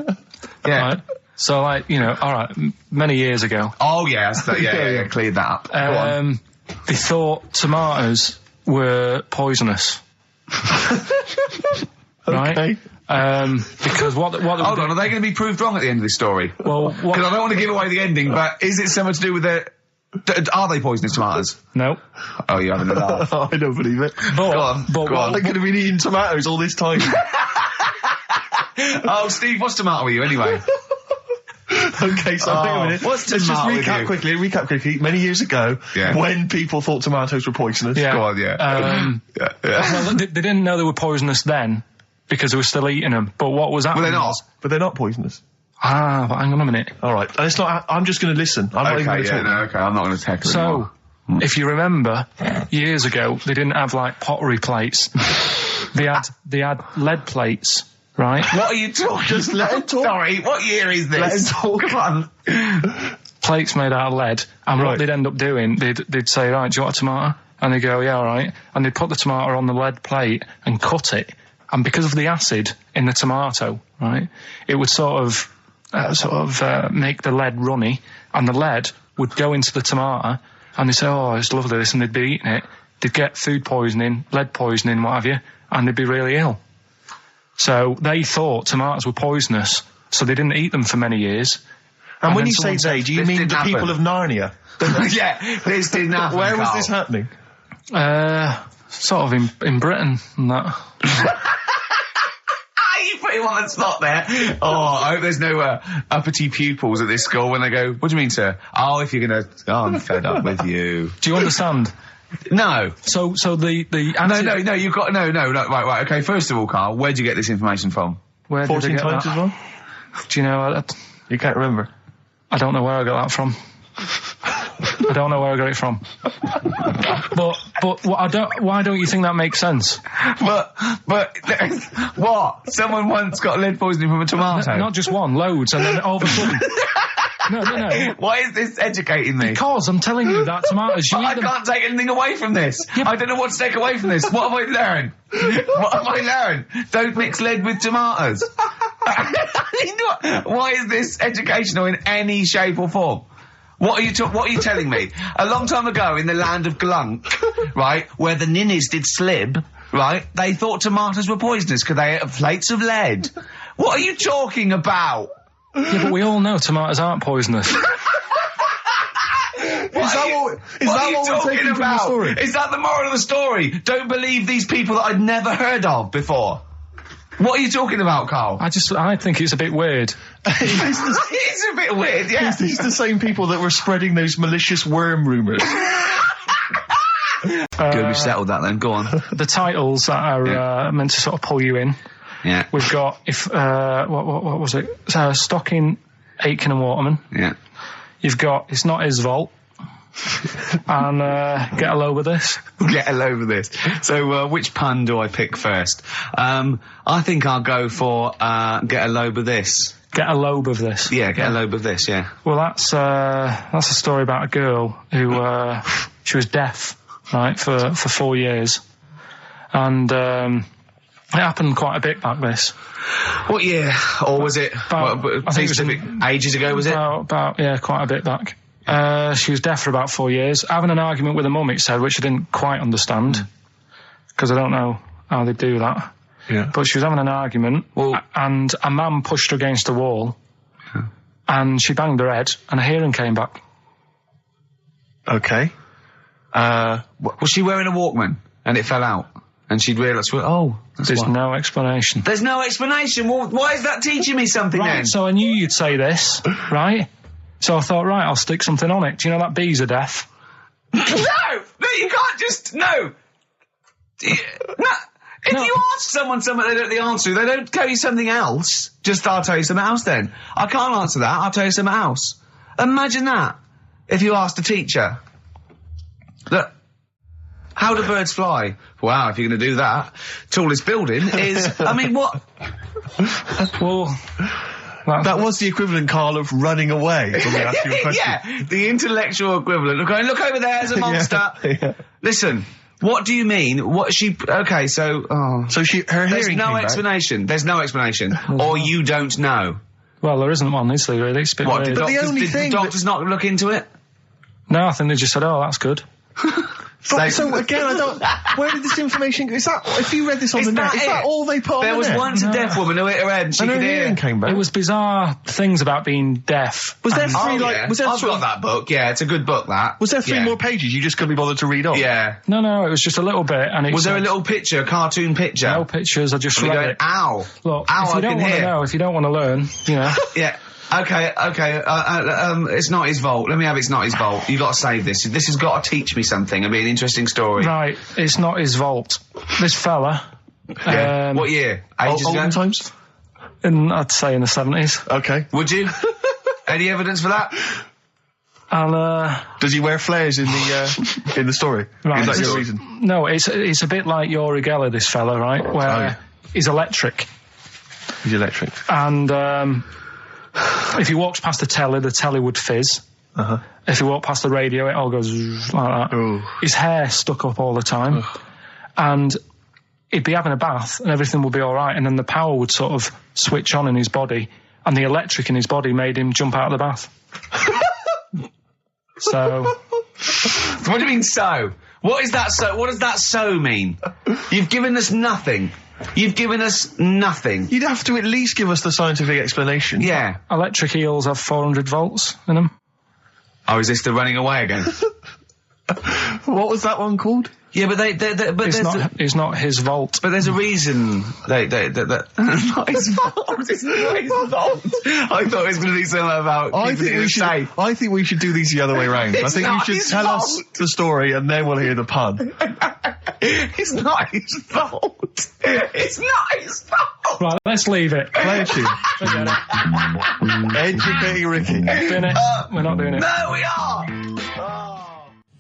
Yeah. Right. So, like, you know, alright, many years ago. Oh, yeah, cleared that up. Go on. They thought tomatoes were poisonous. Right? Okay. Because what Hold on, are they going to be proved wrong at the end of this story? Well, because I don't want to give away the ending, but is it something to do with are they poisonous tomatoes? No. Oh, you're having a laugh. I don't believe it. Go on. They could have been eating tomatoes all this time. Oh, Steve, what's tomato with you anyway? Okay, so wait a minute. What's Let's just tomato with recap you? quickly. Many years ago, when people thought tomatoes were poisonous. Yeah. Go on, Well, they didn't know they were poisonous then because they were still eating them. But what was happening? Well, they're not. But they're not poisonous. But hang on a minute. All right, and it's not. I'm just going to listen. I'm not even going to talk. I'm not going to tackle So, if you remember, years ago they didn't have like pottery plates. They had lead plates, right? What are you talking? Just let him talk. Sorry, what year is this? Let him talk. Come on. Plates made out of lead, and Right. what they'd end up doing, they'd say, right, do you want a tomato? And they go, yeah, all right. And they'd put the tomato on the lead plate and cut it, and because of the acid in the tomato, right, it would sort of make the lead runny, and the lead would go into the tomato, and they'd say, oh, it's lovely this, and they'd be eating it. They'd get food poisoning, lead poisoning, what have you, and they'd be really ill. So they thought tomatoes were poisonous, so they didn't eat them for many years. And when then you say someone they, do you mean the people of Narnia? Yeah, this didn't happen. Where was Carl. this happening? Sort of in Britain and that. You put him on the spot there. Oh, I hope there's no uppity pupils at this school when they go, what do you mean, sir? Oh, if you're going to... Oh, I'm fed up with you. Do you understand? No. So the acid, No, you've got... No, right, okay, first of all, Carl, where'd you get this information from? Where did I 14 get times that? as well? Do you know? You can't remember. I don't know where I got that from. I don't know where I got it from. But why don't you think that makes sense? But what? Someone once got lead poisoning from a tomato? Not just one, loads, and then all of a sudden. No. Why is this educating me? Because I'm telling you that tomatoes. But I can't take anything away from this. I don't know what to take away from this. What have I learned? What have I learned? Don't mix lead with tomatoes. Why is this educational in any shape or form? What are you telling me? A long time ago in the land of Glunk, right, where the ninnies did slib, right, they thought tomatoes were poisonous because they ate plates of lead. What are you talking about? Yeah, but we all know tomatoes aren't poisonous. Is that what we're taking from the story? Is that the moral of the story? Don't believe these people that I'd never heard of before. What are you talking about, Carl? I think it's a bit weird. It's a bit weird, yeah. Is these the same people that were spreading those malicious worm rumours? Good, we've settled that then. Go on. The titles that are meant to sort of pull you in. Yeah. We've got what was it? Stocking, Aitken and Waterman. Yeah. You've got It's Not His Fault. And Get a Load with This. Get a load of this. So, which pun do I pick first? I think I'll go for get a load of this. Get a lobe of this. Yeah, get a load of this. Yeah. Well, that's a story about a girl who she was deaf, right, for 4 years, and it happened quite a bit back this. What year? Or was it? I think it was ages ago. Was it? About quite a bit back. She was deaf for about 4 years, having an argument with her mum, it said, which I didn't quite understand, because I don't know how they do that. Yeah. But she was having an argument, and a man pushed her against a wall, and she banged her head, and her hearing came back. Okay. Was she wearing a Walkman and it fell out? And she'd realised, There's no explanation. There's no explanation. Well, why is that teaching me something then? Right, so I knew you'd say this, right? So I thought, right, I'll stick something on it. Do you know that bees are deaf? No, you can't just, no. If you ask someone something they don't know the answer to, they don't tell you something else. I'll tell you something else then. I can't answer that, I'll tell you something else. Imagine that, if you asked a teacher. Look, how do birds fly? Wow, if you're going to do that, tallest building is, I mean, what? Well... That was the equivalent, Carl, of running away when we asked you a question. Yeah, the intellectual equivalent. Look over there, there's a monster. Yeah. Listen, what do you mean? What she... Okay, so... So her hearing There's no came back. explanation. There's no explanation. Or you don't know. Well, there isn't one, is there, really? It's a bit What, weird. did the only did thing the doctors not look into it? No, I think they just said, oh, that's good. So again, I don't... Where did this information go? Is that... If you read this on the net, is that all they put on There the was net? once a deaf woman who hit her head and she And her could hear. hearing came back. It was bizarre things about being deaf. Was there And- three, Yeah. was there I've got that book. Yeah, it's a good book, that. Was there three Yeah. more pages you just couldn't be bothered to read on? Yeah. No, it was just a little bit. And it Was there a said- little picture, a cartoon picture? No pictures, I just And we read going, it. ow. Look, Ow, if I you don't can want to hear. know, if you don't want to learn, you know. Yeah. Okay, it's not his fault. Let me have It's Not His Fault. You got to save this. This has got to teach me something. It'll be an interesting story. Right, it's not his vault. This fella... Yeah. What year? Ages ago? Olden times? I'd say in the 70s. Okay. Would you? Any evidence for that? Does he wear flares in the story? Right. Is that your reason? No, it's a bit like Yuri Geller, this fella, right? Where he's electric. He's electric. And if he walks past the telly would fizz. Uh-huh. If he walked past the radio, it all goes like that. Ooh. His hair stuck up all the time. And he'd be having a bath and everything would be all right, and then the power would sort of switch on in his body, and the electric in his body made him jump out of the bath. So... What do you mean, so? What is that so? What does that so mean? You've given us nothing. You've given us nothing. You'd have to at least give us the scientific explanation. Yeah. Electric eels have 400 volts in them. Oh, is this the running away again? What was that one called? Yeah, but It's not his vault. But there's a reason not his fault. It's not his fault. I thought it was going to be something about. I think we should do these the other way round. I think you should tell us the story and then we'll hear the pun. It's not his fault. It's not his fault. Right, let's leave it. Play a tune. Forget it. Educating Ricky. Doing it. We're not doing it. No, we are.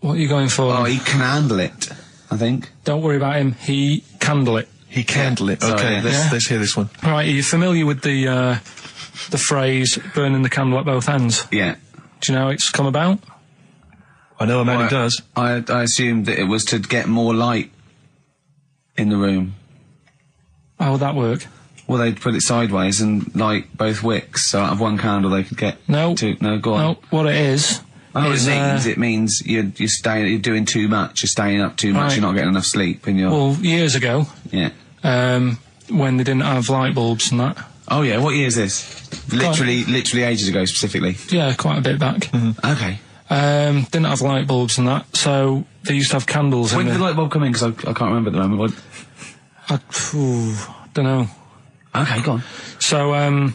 What are you going for? Oh, he can handle it, I think. Don't worry about him. He candle it. He candle it. Okay, let's hear this one. Right, are you familiar with the phrase burning the candle at both ends? Yeah. Do you know how it's come about? I know a man who does. I assumed that it was to get more light in the room. How would that work? Well, they'd put it sideways and light both wicks, so out of one candle they could get two. No, go on. No, what it is... Oh, it means you're doing too much, you're staying up too much, you're not getting enough sleep, and you're... Well, years ago... Yeah. When they didn't have light bulbs and that. Oh yeah, what year is this? Literally ages ago, specifically? Yeah, quite a bit back. Mm-hmm. Okay. Didn't have light bulbs and that, so they used to have candles When did the light bulb come in? Because I can't remember at the moment. Don't know. Okay, go on. So,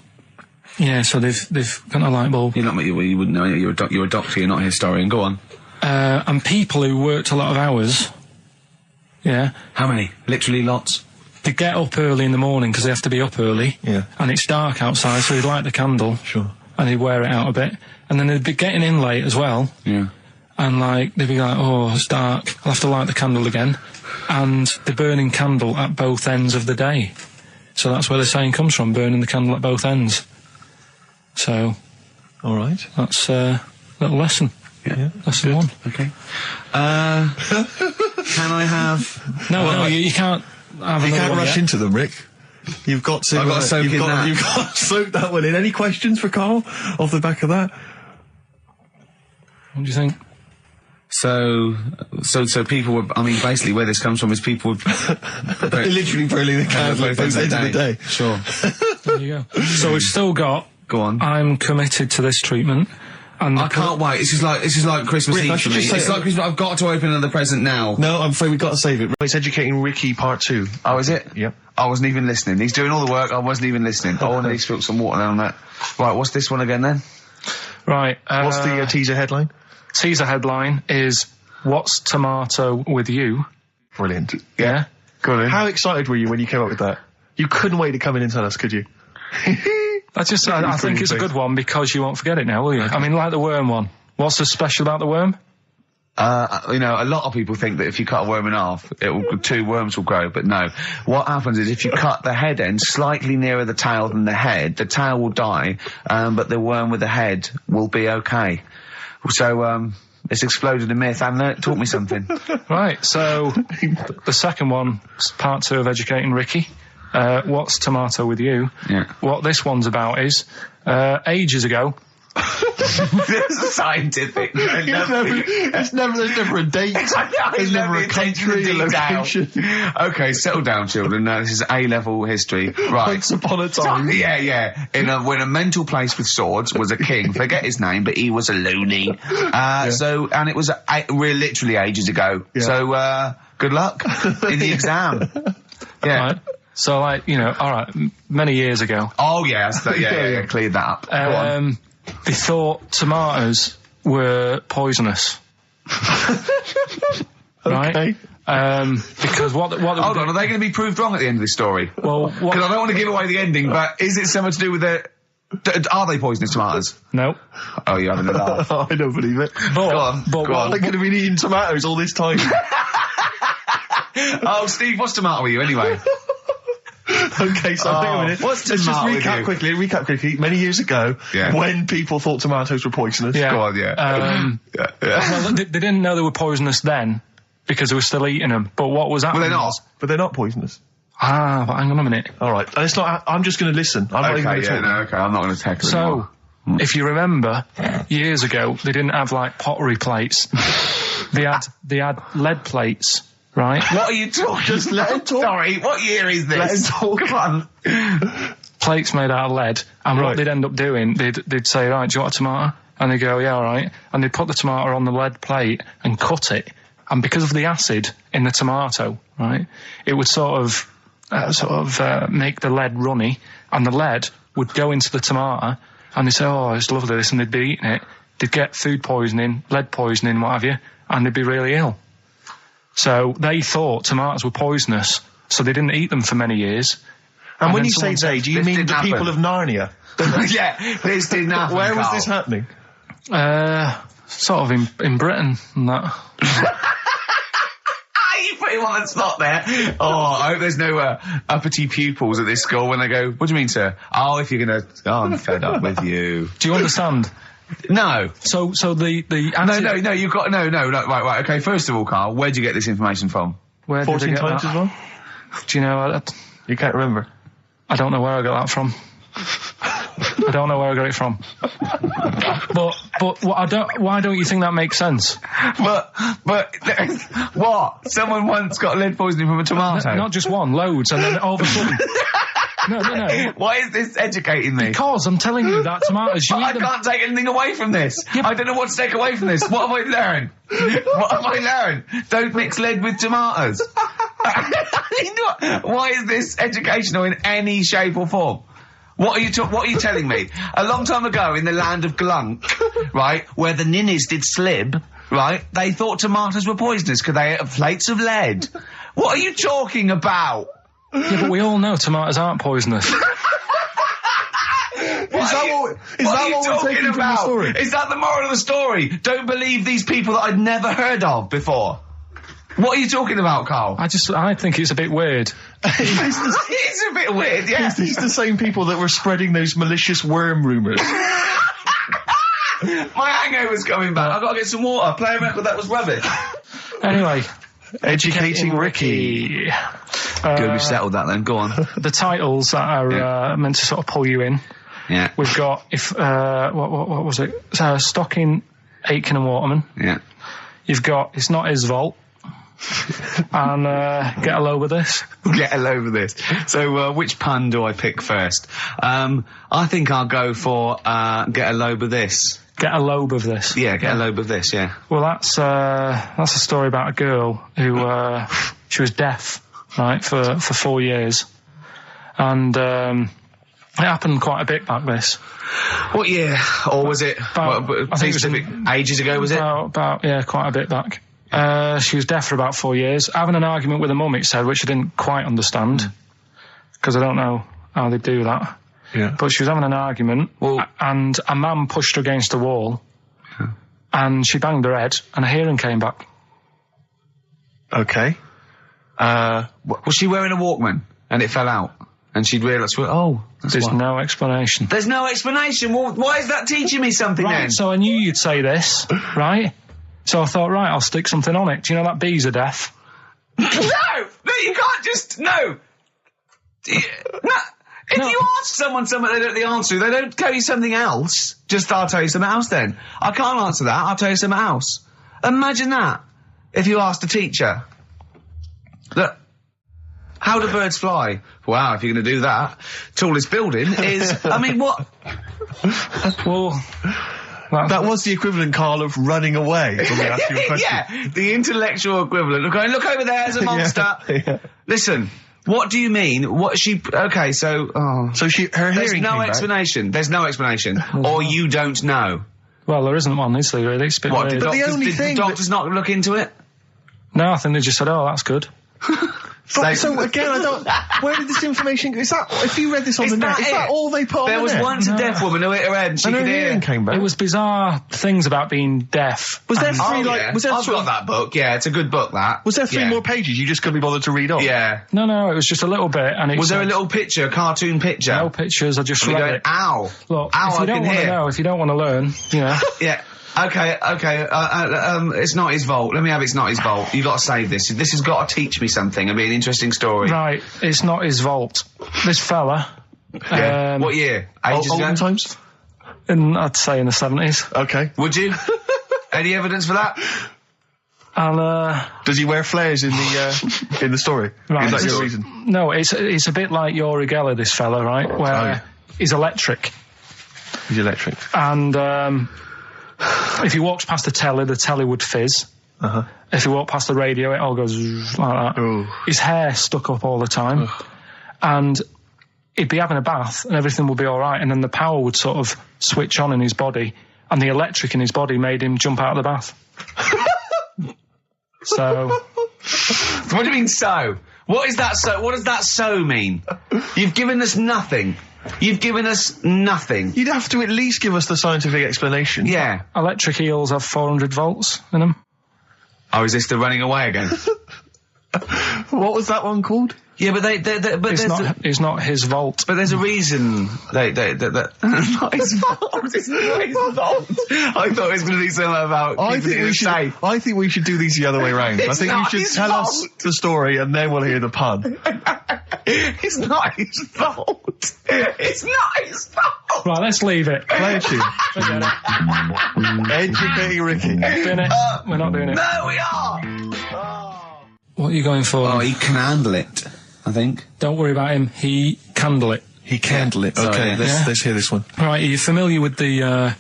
yeah, so they've got a light bulb. You wouldn't know. You're a doctor. You're not a historian. Go on. And people who worked a lot of hours. Yeah. How many? Literally lots. They get up early in the morning because they have to be up early. Yeah. And it's dark outside, so they'd light the candle. Sure. And they'd wear it out a bit, and then they'd be getting in late as well. Yeah. And they'd be like, oh, it's dark. I'll have to light the candle again. And they're burning candle at both ends of the day. So that's where the saying comes from: burning the candle at both ends. So, all right, that's a little lesson. Yeah, lesson one. Okay. Can I have? No, you can't. You can't rush into them, Rick. You've got to. I've got to soak in that. You've got to soak that one in. Any questions for Karl off the back of that? What do you think? So people were. I mean, basically, where this comes from is people were literally burning the candle at both ends of the day. Sure. There you go. So we've still got. Go on. I'm committed to this treatment. And I can't wait. This is like Christmas Eve for me. It's like Christmas. I've got to open another present now. No, I'm afraid we've got to save it. It's Educating Ricky Part 2. Oh, is it? Yep. I wasn't even listening. He's doing all the work. I wasn't even listening. I want to spill some water on that. Right, what's this one again then? Right. What's the teaser headline? Teaser headline is "What's Tomato with You?" Brilliant. Yeah. Go on. How excited were you when you came up with that? You couldn't wait to come in and tell us, could you? I think it's a good one because you won't forget it now, will you? Okay. I mean, like the worm one. What's so special about the worm? A lot of people think that if you cut a worm in half, two worms will grow, but no. What happens is if you cut the head end slightly nearer the tail than the head, the tail will die, but the worm with the head will be okay. So, it's exploded a myth, and it taught me something. Right, so the second one, part 2 of Educating Ricky. What's Tomato with You? Yeah. What this one's about is, ages ago... This is scientific. There's never a date. There's never a country, a location. Okay, settle down, children. Now, this is A-level history. Right. Once upon a time. Yeah. When a mental place with swords was a king, forget his name, but he was a loony. So, and it was literally ages ago. Yeah. So, good luck in the exam. Yeah. Right. So, like, you know, all right, many years ago. Oh, yeah, cleared that up. Go on. They thought tomatoes were poisonous. Right? Because what Hold on, are they going to be proved wrong at the end of this story? Well, because I don't want to give away the ending, but is it something to do with the... Are they poisonous tomatoes? No. Oh, you're having a laugh. I don't believe it. Go on. They could have been eating tomatoes all this time. Oh, Steve, what's tomato with you anyway? Okay, so hang on a minute. What's Let's just tomato with recap quickly. Many years ago, when people thought tomatoes were poisonous. Yeah. Go on, Well, they didn't know they were poisonous then, because they were still eating them. But what was happening? Well, they're not. But they're not poisonous. But hang on a minute. All right, and it's not. I'm just going to listen. I'm not even going to talk. Okay, I'm not going to tackle it So, anymore. if you remember, years ago, they didn't have, like, pottery plates. They had lead plates, right? What are you talking? Just let him talk. Sorry, what year is this? Let him talk. Come on. Plates made out of lead, and what they'd end up doing, they'd say, right, do you want a tomato? And they'd go, yeah, all right. And they'd put the tomato on the lead plate and cut it. And because of the acid in the tomato, right, it would sort of make the lead runny, and the lead would go into the tomato, and they'd say, oh, it's lovely this, and they'd be eating it. They'd get food poisoning, lead poisoning, what have you, and they'd be really ill. So they thought tomatoes were poisonous, so they didn't eat them for many years. And when you say they, do you mean the people of Narnia? Yeah, this didn't happen. Where was this happening? Sort of in Britain and that. You put him on the spot there. Oh, I hope there's no uppity pupils at this school when they go, what do you mean, sir? Oh, if you're gonna... Oh, I'm fed up with you. Do you understand? No. So the No, you've got... No, right, okay, first of all, Carl, where'd you get this information from? Where did 14 I get times that? as well? Do you know... You can't remember? I don't know where I got that from. I don't know where I got it from. But why don't you think that makes sense? But what? Someone once got lead poisoning from a tomato? Not just one, loads, and then all of a sudden... No. Why is this educating me? Because I'm telling you that tomatoes... I can't take anything away from this. Yeah, I don't know what to take away from this. What have I learned? What have I learned? Don't mix lead with tomatoes. Why is this educational in any shape or form? What are you telling me? A long time ago in the land of Glunk, right, where the ninnies did slib, right, they thought tomatoes were poisonous because they ate plates of lead. What are you talking about? Yeah, but we all know tomatoes aren't poisonous. Is that what we're taking from the story? Is that the moral of the story? Don't believe these people that I'd never heard of before. What are you talking about, Carl? I think it's a bit weird. It's a bit weird, yeah. These the same people that were spreading those malicious worm rumours. My hangover's coming back. I've got to get some water. Play a record that was rubbish. Anyway. Educating Ricky. Good, we've settled that then. Go on. The titles that are meant to sort of pull you in. Yeah. We've got, what was it? Stocking, Aitken and Waterman. Yeah. You've got It's Not His Fault. And Get a Load with This. Get a load with this. So, which pun do I pick first? I think I'll go for Get a Load with This. Get a lobe of this. Yeah, get a lobe of this, yeah. Well, that's a story about a girl who, she was deaf, right, for 4 years. And, it happened quite a bit back this. What year? Or was it, I think it was ages ago, was it? Yeah, quite a bit back. She was deaf for about 4 years. Having an argument with her mum, it said, which I didn't quite understand. Because I don't know how they do that. Yeah. But she was having an argument, and a man pushed her against the wall, and she banged her head, and her hearing came back. Okay. Was she wearing a Walkman, and it fell out? And she'd realised, there's no explanation. There's no explanation? Well, why is that teaching me something then? So I knew you'd say this, right? So I thought, right, I'll stick something on it. Do you know that bees are deaf? No, you can't just, no. If you ask someone something they don't know the answer to, they don't tell you something else. I'll tell you something else then. I can't answer that, I'll tell you something else. Imagine that, if you asked a teacher. Look, how do birds fly? Wow, if you're going to do that, tallest building is, I mean, what? Well, that was the equivalent, Carl, of running away when they asked you a question. Yeah, the intellectual equivalent. Look over there, there's a monster. Yeah. Listen. What do you mean? What she? Okay, so So her there's hearing no came back. explanation. There's no explanation, or you don't know. Well, there isn't one, is there, really? It's a bit What? weird. Did, the doctors, only did thing the doctors not look into it? No, I think they just said, oh, that's good. So again, I don't. Where did this information? Is that if you read this on Is the net? that Is that it? all they put on There the was net? once a deaf woman who hit her head and she And her could hear. hearing came back. It was bizarre things about being deaf. Was there And- three Oh, yeah. was there I've sort got of- that book. Yeah, it's a good book. That Was there three Yeah. more pages you just couldn't be bothered to read on? Yeah. No, it was just a little bit, and it Was there a said- little picture, a cartoon picture? No pictures, I just And we read going, it. ow, Look, ow, if I you don't can want to hear. know, if you don't want to learn, you know. Yeah. Okay. It's not his fault. Let me have It's Not His Fault. You got to save this. This has got to teach me something. It'll be an interesting story. Right, it's not his vault. This fella, Yeah. What year? Ages ago? Olden times. I'd say in the 70s, Okay. Would you? Any evidence for that? and Does he wear flares in the story? Right. Is that This- your reason? no, it's a bit like Yuri Geller, this fella, right, where Oh, yeah. he's electric, He's electric. and if he walks past the telly would fizz. Uh-huh. If he walked past the radio, it all goes like that. Ooh. His hair stuck up all the time, and he'd be having a bath, and everything would be all right, and then the power would sort of switch on in his body, and the electric in his body made him jump out of the bath. So, What do you mean so? What is that so? What does that so mean? You've given us nothing. You've given us nothing. You'd have to at least give us the scientific explanation. Yeah. electric eels have 400 volts in them. Oh, is this the running away again? What was that one called? Yeah, but It's not his vault. But there's a reason not his fault. It's not his fault. I thought it was going to be something about. I think we should do these the other way round. I It's think you not should his tell us fault. the story and then we'll hear the pun. It's not his fault. It's not his fault. Right, let's leave it. Play a tune. Forget it. Educating Ricky. Doing it. We're not doing it. No, we are. What are you going for? Oh, he can handle it, I think. Don't worry about him. He candle it. He candle it. Sorry, Okay, yeah. let's hear this one. Right, are you familiar with the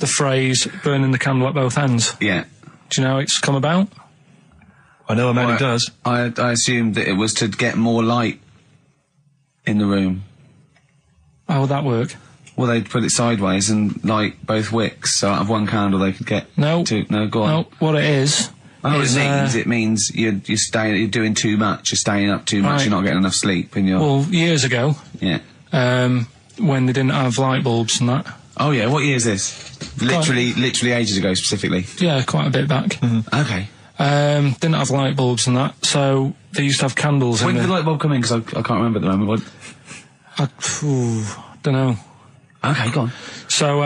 phrase "burning the candle at both ends"? Yeah. Do you know how it's come about? I know a man who Well, does. I assumed that it was to get more light in the room. How would that work? Well, they'd put it sideways and light both wicks, so out of one candle they could get No. two. No, go on. No, what it is. Oh, is, it means you're doing too much, you're staying up too much, Right. you're not getting enough sleep, and you're, Well, years ago, yeah. when they didn't have light bulbs and that. Oh yeah, what year is this? Literally ages ago, specifically. Yeah, quite a bit back. Okay. Didn't have light bulbs and that, so they used to have candles When in did the the... light bulb come in? Because I can't remember at the moment. don't know. Okay, go on. So,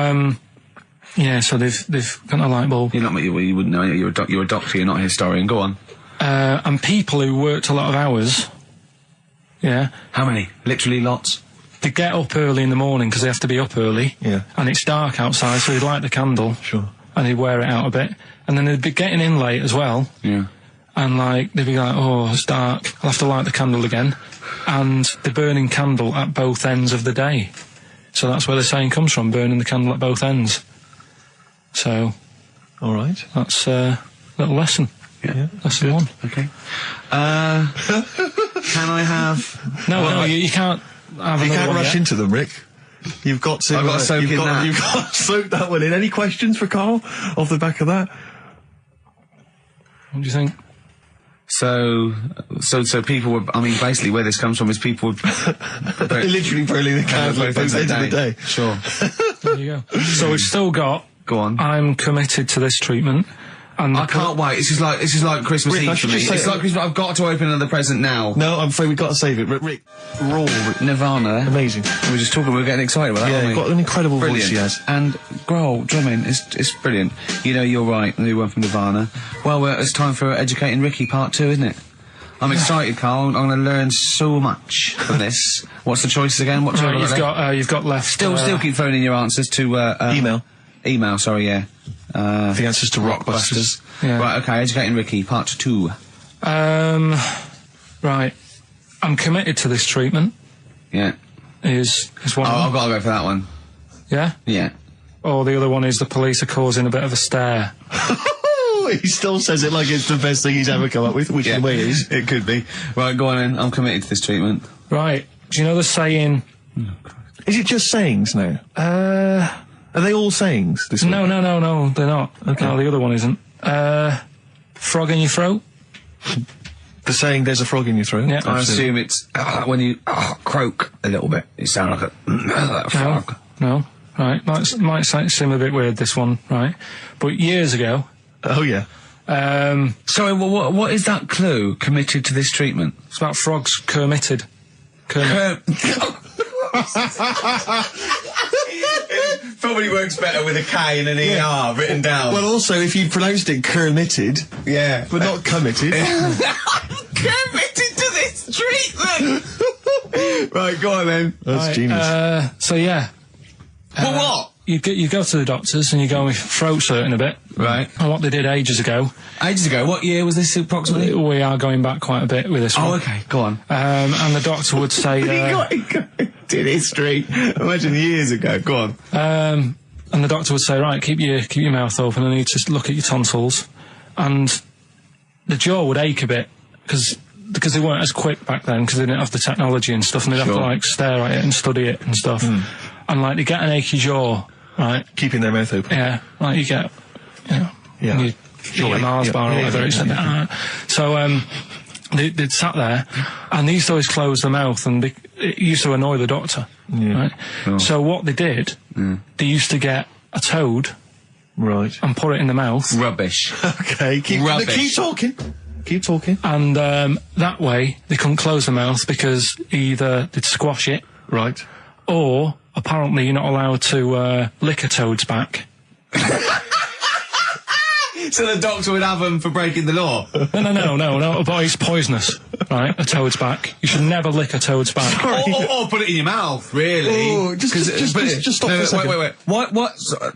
yeah, so they've got a light bulb. You're not, you wouldn't know, you're a doctor, you're not a historian. Go on. And people who worked a lot of hours, yeah, How many? Literally lots? they get up early in the morning because they have to be up early. Yeah. And it's dark outside, so they'd light the candle. Sure. And they'd wear it out a bit. And then they'd be getting in late as well. Yeah. And like, they'd be like, oh, it's dark, I'll have to light the candle again. And they're burning candle at both ends of the day. So that's where the saying comes from, burning the candle at both ends. So, All right. that's a little lesson. Yeah. Lesson one. Okay. Can I have... No, you can't have You another can't one rush yet. into them, Rick. You've got to. I've got to soak in that. You've got to soak that one in. Any questions for Carl off the back of that? What do you think? So people were, I mean, basically where this comes from is people would... Literally burning the candle at both ends of the day. Sure. There you go. So we've still got, Go on. I'm committed to this treatment. And I can't wait. This is like Christmas Rick, I Eve should for me. just say- It's like Christmas. I've got to open another present now. No, I'm afraid we've got to save it. Rick, raw, Nirvana. amazing. We were just talking. We were getting excited about that. Yeah, weren't we? got an incredible Brilliant. voice he has. And Grohl drumming it's brilliant. You know, you're right. The new one from Nirvana. Well, it's time for Educating Ricky Part 2, isn't it? I'm excited, Carl. I'm going to learn so much from this. What's the choices again? What Right, you've got left. Still keep phoning your answers to Email. Email. Sorry, yeah. The answers to Rockbusters. Yeah. Right. Okay. Educating Ricky Part 2. Right. I'm committed to this treatment. Yeah. Is one. Oh, of I've them. got to go for that one. Yeah. Yeah. Or the other one is the police are causing a bit of a stir. He still says it like it's the best thing he's ever come up with, which in a way is. It could be. Right, go on then. I'm committed to this treatment. Right. Do you know the saying? Is it just sayings now? Are they all sayings? This No, week? no, they're not. Okay. No, the other one isn't. Frog in your throat? The saying, there's a frog in your throat? Yeah. I assume it's when you croak a little bit. You sound like a frog. No. Right. Might seem a bit weird, this one, right? But years ago... Oh, yeah. Sorry, what is that clue? Committed to this treatment? It's about frogs Kermitted. Kermit. Probably works better with a K and an ER written down. Well, also, if you pronounced it Kermitted, yeah. but not committed. Committed to this treatment! Right, go on then. That's genius. So, yeah. Well, what? You go to the doctors and you go with throat hurting a bit. Right. And what they did ages ago. Ages ago? What year was this approximately? We are going back quite a bit with this one. Oh, okay, go on. And the doctor would say... did history. Imagine years ago. Go on. and the doctor would say, right, keep your mouth open and you just look at your tonsils. And the jaw would ache a bit because they weren't as quick back then because they didn't have the technology and stuff, and they'd have to like stare at it and study it and stuff. And like they get an achy jaw, right? Keeping their mouth open. Yeah, like you get, you get a Mars bar or whatever. So they'd sat there, and they used to always close their mouth, and it used to annoy the doctor. Right? Oh. So what they did, they used to get a toad, right, and put it in the mouth. Rubbish. Okay, keep talking. Keep talking. And that way they couldn't close the mouth because either they'd squash it, right, or apparently you're not allowed to lick a toad's back. So the doctor would have them for breaking the law? No, but it's poisonous, right? A toad's back. You should never lick a toad's back. Or put it in your mouth, really. Oh, just stop for a second. Wait. What?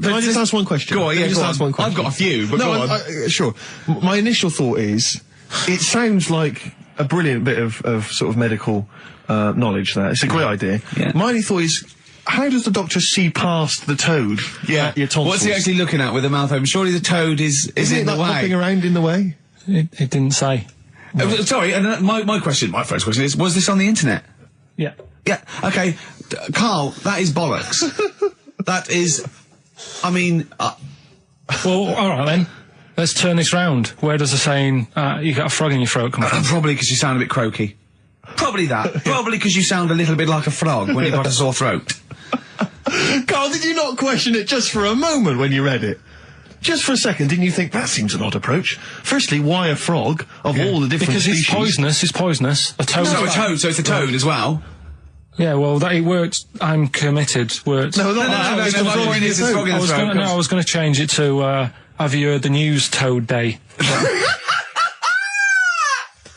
Can I just ask one question? Go on, yeah, ask one question. I've got a few, but go on. Sure. My initial thought is, it sounds like a brilliant bit of sort of medical knowledge there. It's a great idea. Yeah. My only thought is, how does the doctor see past the toad? At your tonsils? What's he actually looking at with the mouth open? Surely the toad is in the way. Hopping around in the way? It didn't say. Sorry, and my first question is, was this on the internet? Yeah. Yeah, okay. Carl, that is bollocks. That is, I mean... Well, alright then. Let's turn this round. Where does the saying, you got a frog in your throat come from? Probably because you sound a bit croaky. Probably that. Probably because you sound a little bit like a frog when you've got a sore throat. Carl, did you not question it just for a moment when you read it? Just for a second, didn't you think, that seems an odd approach? Firstly, why a frog, of all the different species? Because it's poisonous. A toad. So it's a toad as well? Yeah, well, it worked. I'm committed. Worked. No, my point is it's frog in the throat. I was going to change it to, have you heard the news Toad Day?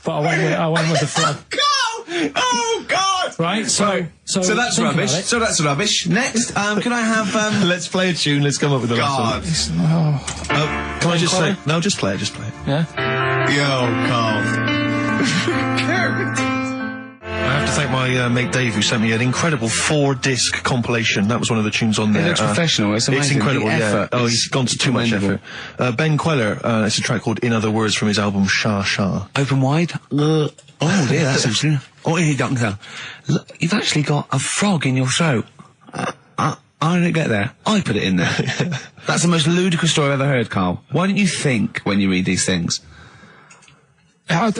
But I went with the frog. Oh, God! Right, so that's rubbish. So that's rubbish. Next, can I have, Let's play a tune, let's come up with a God. Can I just say... No, just play it. Yeah? Yo, Carl. I have to thank my mate Dave, who sent me an incredible 4-disc compilation. That was one of the tunes on there. It looks professional. It's amazing. It's incredible, yeah. Oh, he's gone to too much effort. Ben Queller, it's a track called In Other Words from his album Sha Sha. Open wide. Oh dear, that's interesting. Oh, here, doctor. Look, you've actually got a frog in your throat. I didn't get there. I put it in there. That's the most ludicrous story I've ever heard, Carl. Why don't you think when you read these things? I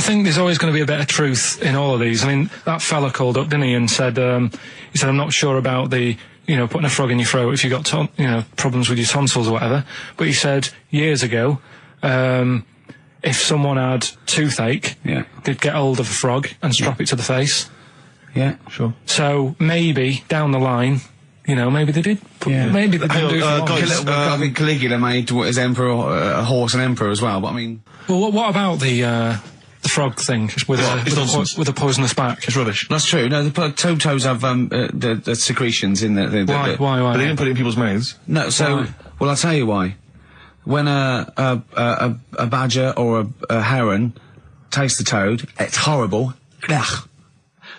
think there's always going to be a bit of truth in all of these. I mean, that fella called up, didn't he, and said, I'm not sure about the, putting a frog in your throat if you got, problems with your tonsils or whatever. But he said years ago, if someone had toothache, they'd get hold of a frog and strap it to the face. Yeah, sure. So maybe down the line, maybe they did. Maybe they didn't do it for long. I think Caligula made his emperor a horse and emperor as well. But I mean, well, what about the frog thing with a poisonous back? It's rubbish. That's true. No, the toads have the secretions in the Why? But they didn't put it in people's mouths. No. So, well, I'll tell you why. When a badger or a heron tastes the toad, it's horrible. Ugh.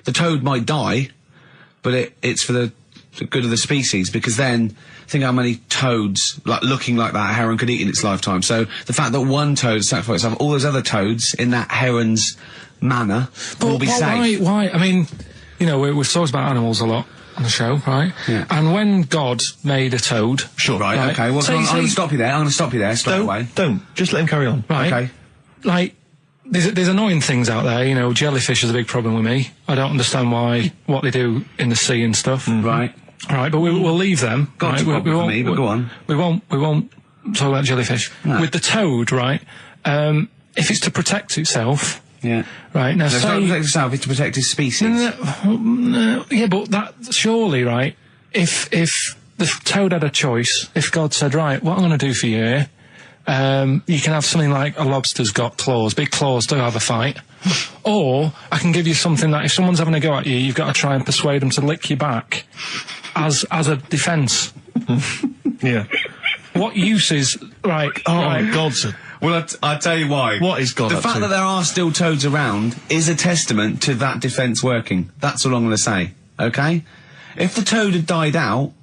The toad might die, but it's for the good of the species, because then think how many toads like looking like that heron could eat in its lifetime. So the fact that one toad sacrificed itself, all those other toads in that heron's manner will be safe. Why? I mean, you know, we've talked about animals a lot on the show, right? Yeah. And when God made a toad... Sure. Right, okay. Well, I'm going to stop you there. I'm going to stop you there straight away. Don't. Just let him carry on. Right. Okay. Like, there's annoying things out there, you know, jellyfish is a big problem with me. I don't understand what they do in the sea and stuff. Right. Right, but we'll leave them. Got to problem for me, but go on. We won't talk about jellyfish. No. With the toad, right, if it's to protect itself... Yeah. Right, now So it's not to protect itself, it's to protect its species. No, yeah, but that, surely, right, if the toad had a choice, if God said, right, what I'm going to do for you here, you can have something like a lobster's got claws, big claws, to have a fight. Or I can give you something that if someone's having a go at you, you've got to try and persuade them to lick you back as a defence. Yeah. What use is, right, Oh, God, sir. Well, I'll tell you why. What is God The up fact to? that there are still toads around is a testament to that defence working. That's all I'm going to say, okay? If the toad had died out,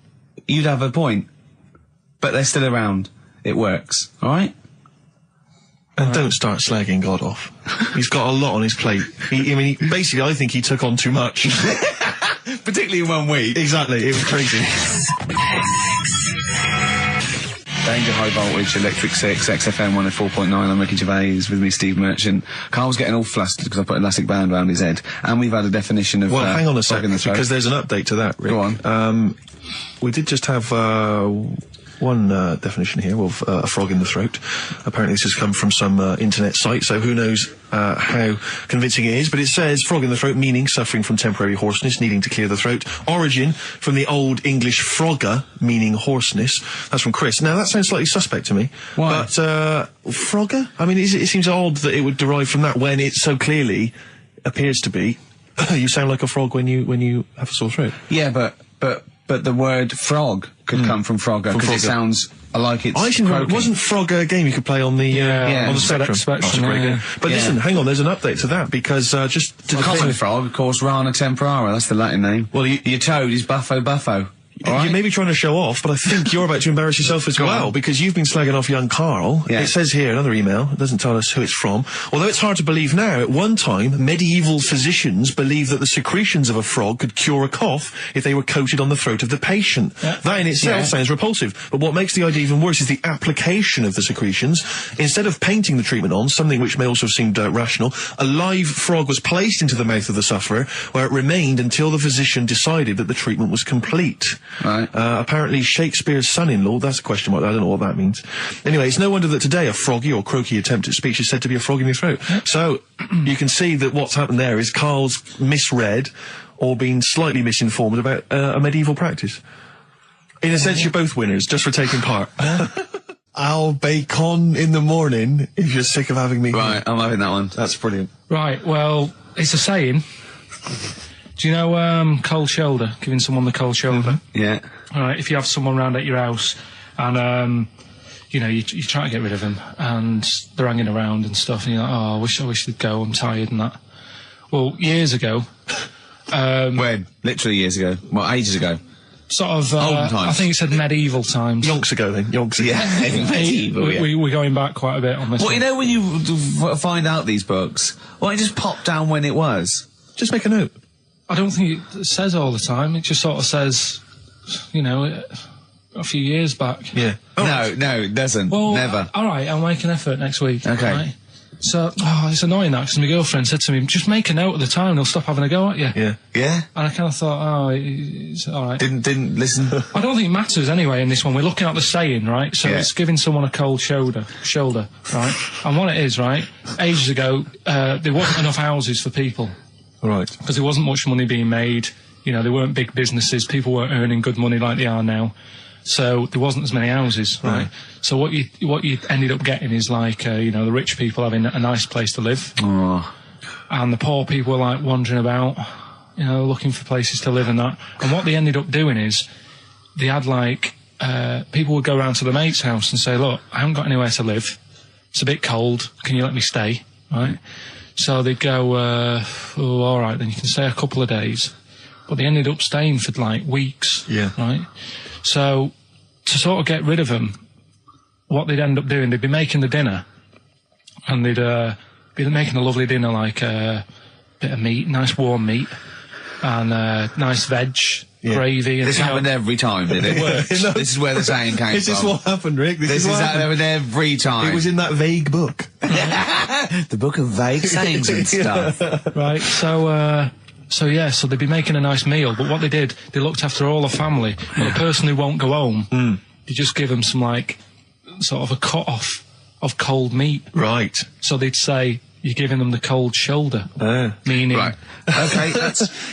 you'd have a point. But they're still around. It works, alright? And don't start slagging God off. He's got a lot on his plate. Basically, I think he took on too much. Particularly in 1 week. Exactly, it was crazy. Danger High Voltage, Electric 6, XFM 104.9, I'm Ricky Gervais, with me Steve Merchant. Carl's getting all flustered because I put an elastic band around his head. And we've had a definition of... Well, hang on a frog sec, in the throat. because there's an update to that, Rick. Go on. We did just have one definition here of a frog in the throat. Apparently this has come from some internet site, so who knows how convincing it is, but it says frog in the throat, meaning suffering from temporary hoarseness, needing to clear the throat. Origin from the Old English frogger, meaning hoarseness. That's from Chris. Now that sounds slightly suspect to me. Why? But frogger? I mean, it seems odd that it would derive from that when it so clearly appears to be. You sound like a frog when you have a sore throat. Yeah, but the word frog could come from Frogger, because it sounds like it's I actually remember, croaking. wasn't Frogger a game you could play on the on the Spectrum? Spectrum, That's a great yeah. game. But listen, hang on, there's an update to that, because just to The common frog, of course, Rana temporara, that's the Latin name. Well, your toad is Buffo Buffo. All you may be trying to show off, but I think you're about to embarrass yourself as well, on. because you've been slagging off young Karl. Yeah. It says here, another email, it doesn't tell us who it's from. Although it's hard to believe now, at one time, medieval physicians believed that the secretions of a frog could cure a cough if they were coated on the throat of the patient. Yeah. That in itself sounds repulsive, but what makes the idea even worse is the application of the secretions. Instead of painting the treatment on, something which may also have seemed rational, a live frog was placed into the mouth of the sufferer, where it remained until the physician decided that the treatment was complete. Right. Apparently Shakespeare's son-in-law, that's a question mark, I don't know what that means. Anyway, it's no wonder that today a froggy or croaky attempt at speech is said to be a frog in your throat. So, you can see that what's happened there is Karl's misread or been slightly misinformed about a medieval practice. In a sense, you're both winners, just for taking part. I'll bacon in the morning if you're sick of having me. Right, I'm having that one. That's brilliant. Right, well, it's a saying. Do you know cold shoulder, giving someone the cold shoulder? Yeah. All right, if you have someone round at your house and, you know, you try to get rid of them and they're hanging around and stuff and you're like, oh, I wish they'd go, I'm tired and that. Well, years ago... When? Literally years ago. Well, ages ago. Sort of, Olden times. I think it said medieval times. Yonks ago then, yonks ago. Yeah, medieval, yeah. We're going back quite a bit on this Well, one. you know when you find out these books, why don't you just pop down when it was? Just make a note. I don't think it says all the time. It just sort of says, you know, a few years back. Yeah. No, it doesn't. Well, Never. All right, I'll make an effort next week. Okay. Right? So, it's annoying that, because my girlfriend said to me, just make a note at the time and they'll stop having a go at you. Yeah. Yeah? And I kind of thought, it's all right. Didn't listen? I don't think it matters anyway in this one. We're looking at the saying, right? So Yeah. it's giving someone a cold shoulder, right? And what it is, right? Ages ago, there wasn't enough houses for people. Right. Because there wasn't much money being made. You know, there weren't big businesses. People weren't earning good money like they are now. So there wasn't as many houses, right? So what you ended up getting is like, you know, the rich people having a nice place to live. Oh. And the poor people were like wandering about, you know, looking for places to live and that. And what they ended up doing is they had like, people would go around to the mate's house and say, look, I haven't got anywhere to live. It's a bit cold. Can you let me stay? Right? So they'd go, oh, all right, then you can stay a couple of days. But they ended up staying for like weeks. Yeah. Right? So to sort of get rid of them, what they'd end up doing, they'd be making the dinner, and they'd be making a lovely dinner, like a bit of meat, nice warm meat, and nice veg, gravy. And This happened every time, did it? This is where the saying came This from. is what happened, Rick. This is what happened. happened every time. It was in that vague book. The book of vague sayings and stuff. Right, so they'd be making a nice meal, but what they did, they looked after all the family, but the person who won't go home, they just give them some, like, sort of a cut-off of cold meat. Right. So they'd say, you're giving them the cold shoulder. Meaning... Right. Okay,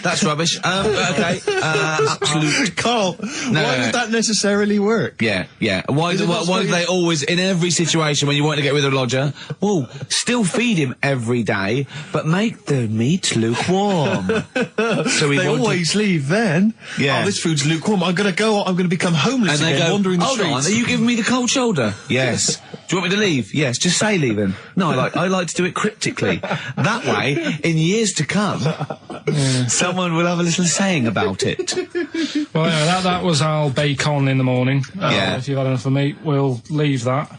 that's rubbish. Okay. Absolute... Carl, why would that necessarily work? Yeah. Why do they always, in every situation when you want to get rid of a lodger, well, still feed him every day, but make the meat lukewarm. So They always leave then. Yeah. Oh, this food's lukewarm. I'm going to become homeless And they again, go, wandering the hold streets. on, are you giving me the cold shoulder? Yes. Do you want me to leave? Yes, just say leaving. No, I like to do it cryptically. That way, in years to come, someone will have a little saying about it. Well, anyway, that was our bacon in the morning. Yeah. If you've had enough of meat, we'll leave that.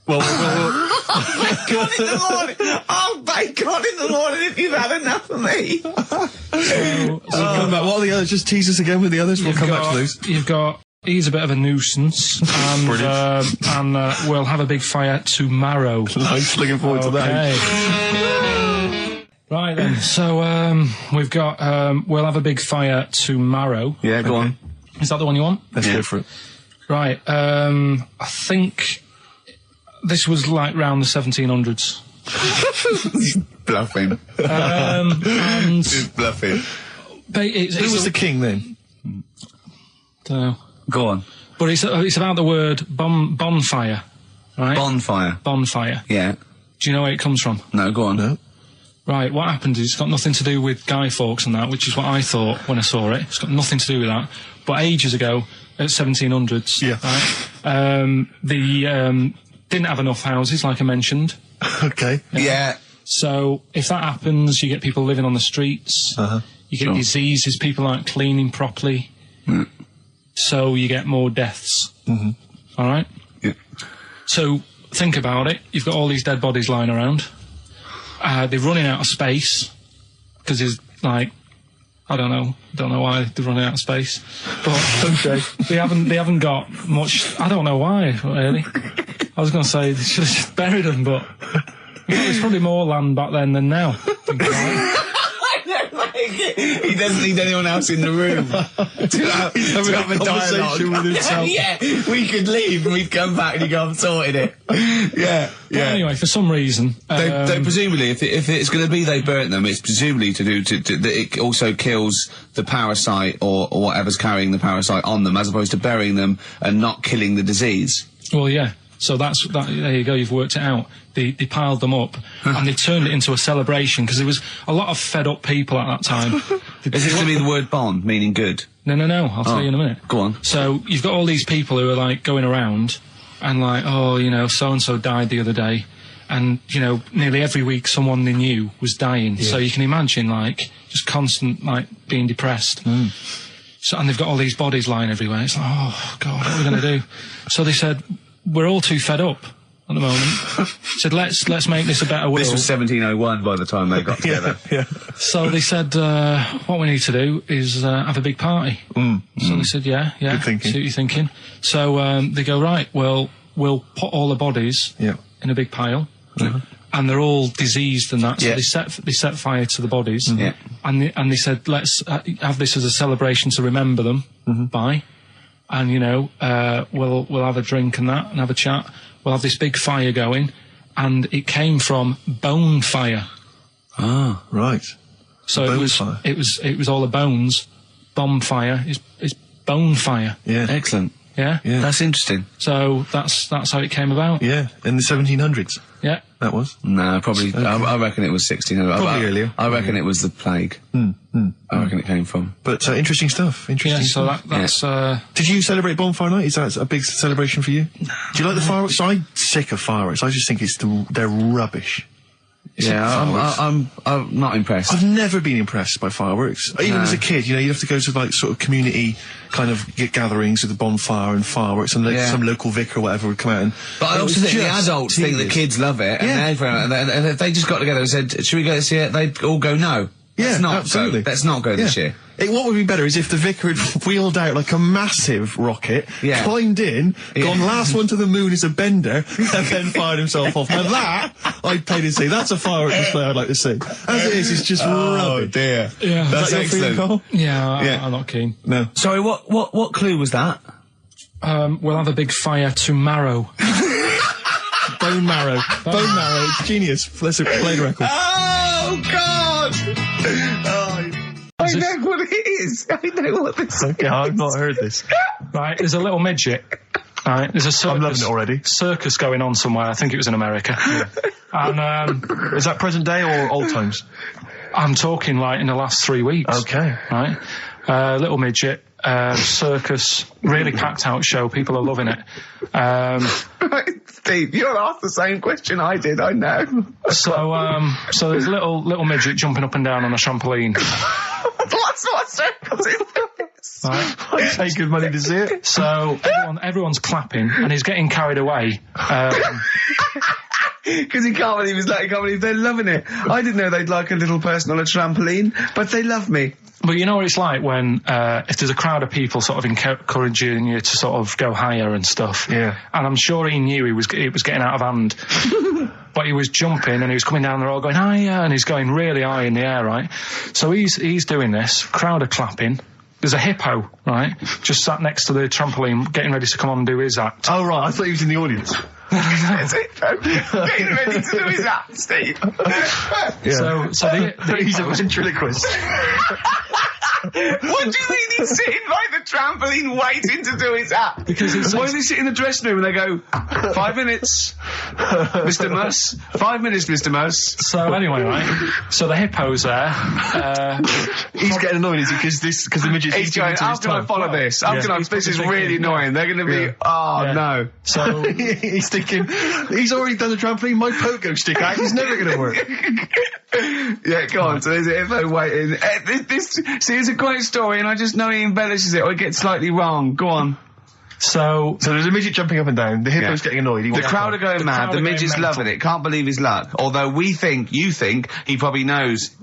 Well, Bacon in the morning! Oh, bacon in the morning if you've had enough of me! come back. What are the others? Just tease us again with the others. We'll come back to those. You've got... He's a bit of a nuisance, and we'll have a big fire tomorrow. Nice, looking forward to that. Right then, so we've got we'll have a big fire tomorrow. Yeah, go on. Is that the one you want? Let's go for it. Right, I think this was like round the 1700s. Bluffing. And He's bluffing. Who was the king then? Don't know. Go on. But it's about the word bonfire, right? Bonfire. Bonfire. Yeah. Do you know where it comes from? No, go on. No. Right, what happened is it's got nothing to do with Guy Fawkes and that, which is what I thought when I saw it. It's got nothing to do with that. But ages ago, at 1700s, right, they didn't have enough houses, like I mentioned. Okay. Yeah. So if that happens, you get people living on the streets. You get diseases, people aren't cleaning properly. So you get more deaths. All right? Yeah. So think about it. You've got all these dead bodies lying around. They're running out of space because there's like, I don't know why they're running out of space, but they haven't got much. I don't know why really. I was going to say they should have just buried them, but there's probably more land back then than now. He doesn't need anyone else in the room to have a conversation with himself. Yeah, we could leave and we'd come back and he'd go, I've sorted it. But anyway, for some reason, They presumably, if it's going to be they burnt them, it's presumably to that it also kills the parasite or whatever's carrying the parasite on them, as opposed to burying them and not killing the disease. well, yeah. So there you go. You've worked it out. They piled them up and they turned it into a celebration because there was a lot of fed up people at that time. Is this going to be the word bon, meaning good? No. I'll tell you in a minute. Go on. So you've got all these people who are like going around and like, oh, you know, so and so died the other day, and you know, nearly every week someone they knew was dying. So you can imagine like just constant like being depressed. So and they've got all these bodies lying everywhere. It's like, oh God, what are we going to do? So they said, we're all too fed up at the moment. Said, let's make this a better world. This was 1701 by the time they got together. So they said, what we need to do is have a big party. So they said, yeah, Good thinking. see what you're thinking. So they go, right, well, we'll put all the bodies in a big pile. And they're all diseased and that, so they set fire to the bodies. And they said, let's have this as a celebration to remember them by. And, you know, we'll have a drink and that and have a chat. We'll have this big fire going. And it came from bone fire. Ah, right. So Bone it was fire. it was all the bones. Bonfire is bone fire. Yeah. Excellent. Yeah? That's interesting. So that's how it came about. Yeah, in the 1700s. Yeah. That was. No, probably. I reckon it was 1600. Probably earlier. I reckon it was the plague. I reckon it came from. But interesting stuff. Interesting Yeah, so stuff. that's Did you celebrate Bonfire Night? Is that a big celebration for you? Do you like the fireworks? I'm sick of fireworks. I just think they're rubbish. I'm not impressed. I've never been impressed by fireworks. Even as a kid, you know, you'd have to go to like sort of community kind of gatherings with a bonfire and fireworks, and some local vicar or whatever would come out. But I also think the adults think the kids love it, and if they just got together and said, "Should we go see it?" They'd all go, "No." Yeah, absolutely. Let's not go this year. What would be better is if the vicar had wheeled out like a massive rocket, climbed in, gone last one to the moon is a bender, and then fired himself off. Now that, I'd pay to see. That's a firework display I'd like to see. As it is, it's just rubbish. Oh dear. Yeah. That's excellent. Cole? Yeah, I'm not keen. No. Sorry, what clue was that? We'll have a big fire tomorrow. Bone marrow. Bone marrow. Genius. Let's play the record. Oh God! I know what it is. I know what this is. Okay, I've not heard this. Right, there's a little midget. Right, there's a circus. I'm loving it already. Circus going on somewhere. I think it was in America. And is that present day or old times? I'm talking like in the last 3 weeks. Okay. Right, little midget. Circus, really packed out show. People are loving it. Right, Steve, you're asked the same question I did. I know. So there's a little midget jumping up and down on a trampoline. That's what circus is. Right. I'd pay good money to see it. So everyone's clapping, and he's getting carried away. Because he can't believe they're loving it. I didn't know they'd like a little person on a trampoline, but they love me. But you know what it's like when, if there's a crowd of people sort of encouraging you to sort of go higher and stuff. Yeah. And I'm sure he knew it was getting out of hand. But he was jumping and he was coming down the road going higher, and he's going really high in the air, right? So he's doing this, crowd are clapping. There's a hippo, right, just sat next to the trampoline getting ready to come on and do his act. Oh, right, I thought he was in the audience. There's a hippo getting ready to do his act, Steve. Yeah. So he's a ventriloquist. What do you mean he's sitting by the trampoline waiting to do his act? Because why does he sit in the dressing room and they go, 5 minutes, Mr. Mus, 5 minutes, Mr. Mus. So anyway, right, so the hippo's there. He's getting annoyed, is he? Because the midget's he's going, how can I follow this? This is really annoying. They're going to be, no. So he's thinking, he's already done the trampoline, my pogo stick act is never going to work. Yeah, go on. So there's a hippo waiting. See, it's a great story, and I just know he embellishes it or he gets slightly wrong. Go on. So there's a midget jumping up and down. The hippo's getting annoyed. The crowd are going mad. The midget's loving it. Can't believe his luck. Although you think he probably knows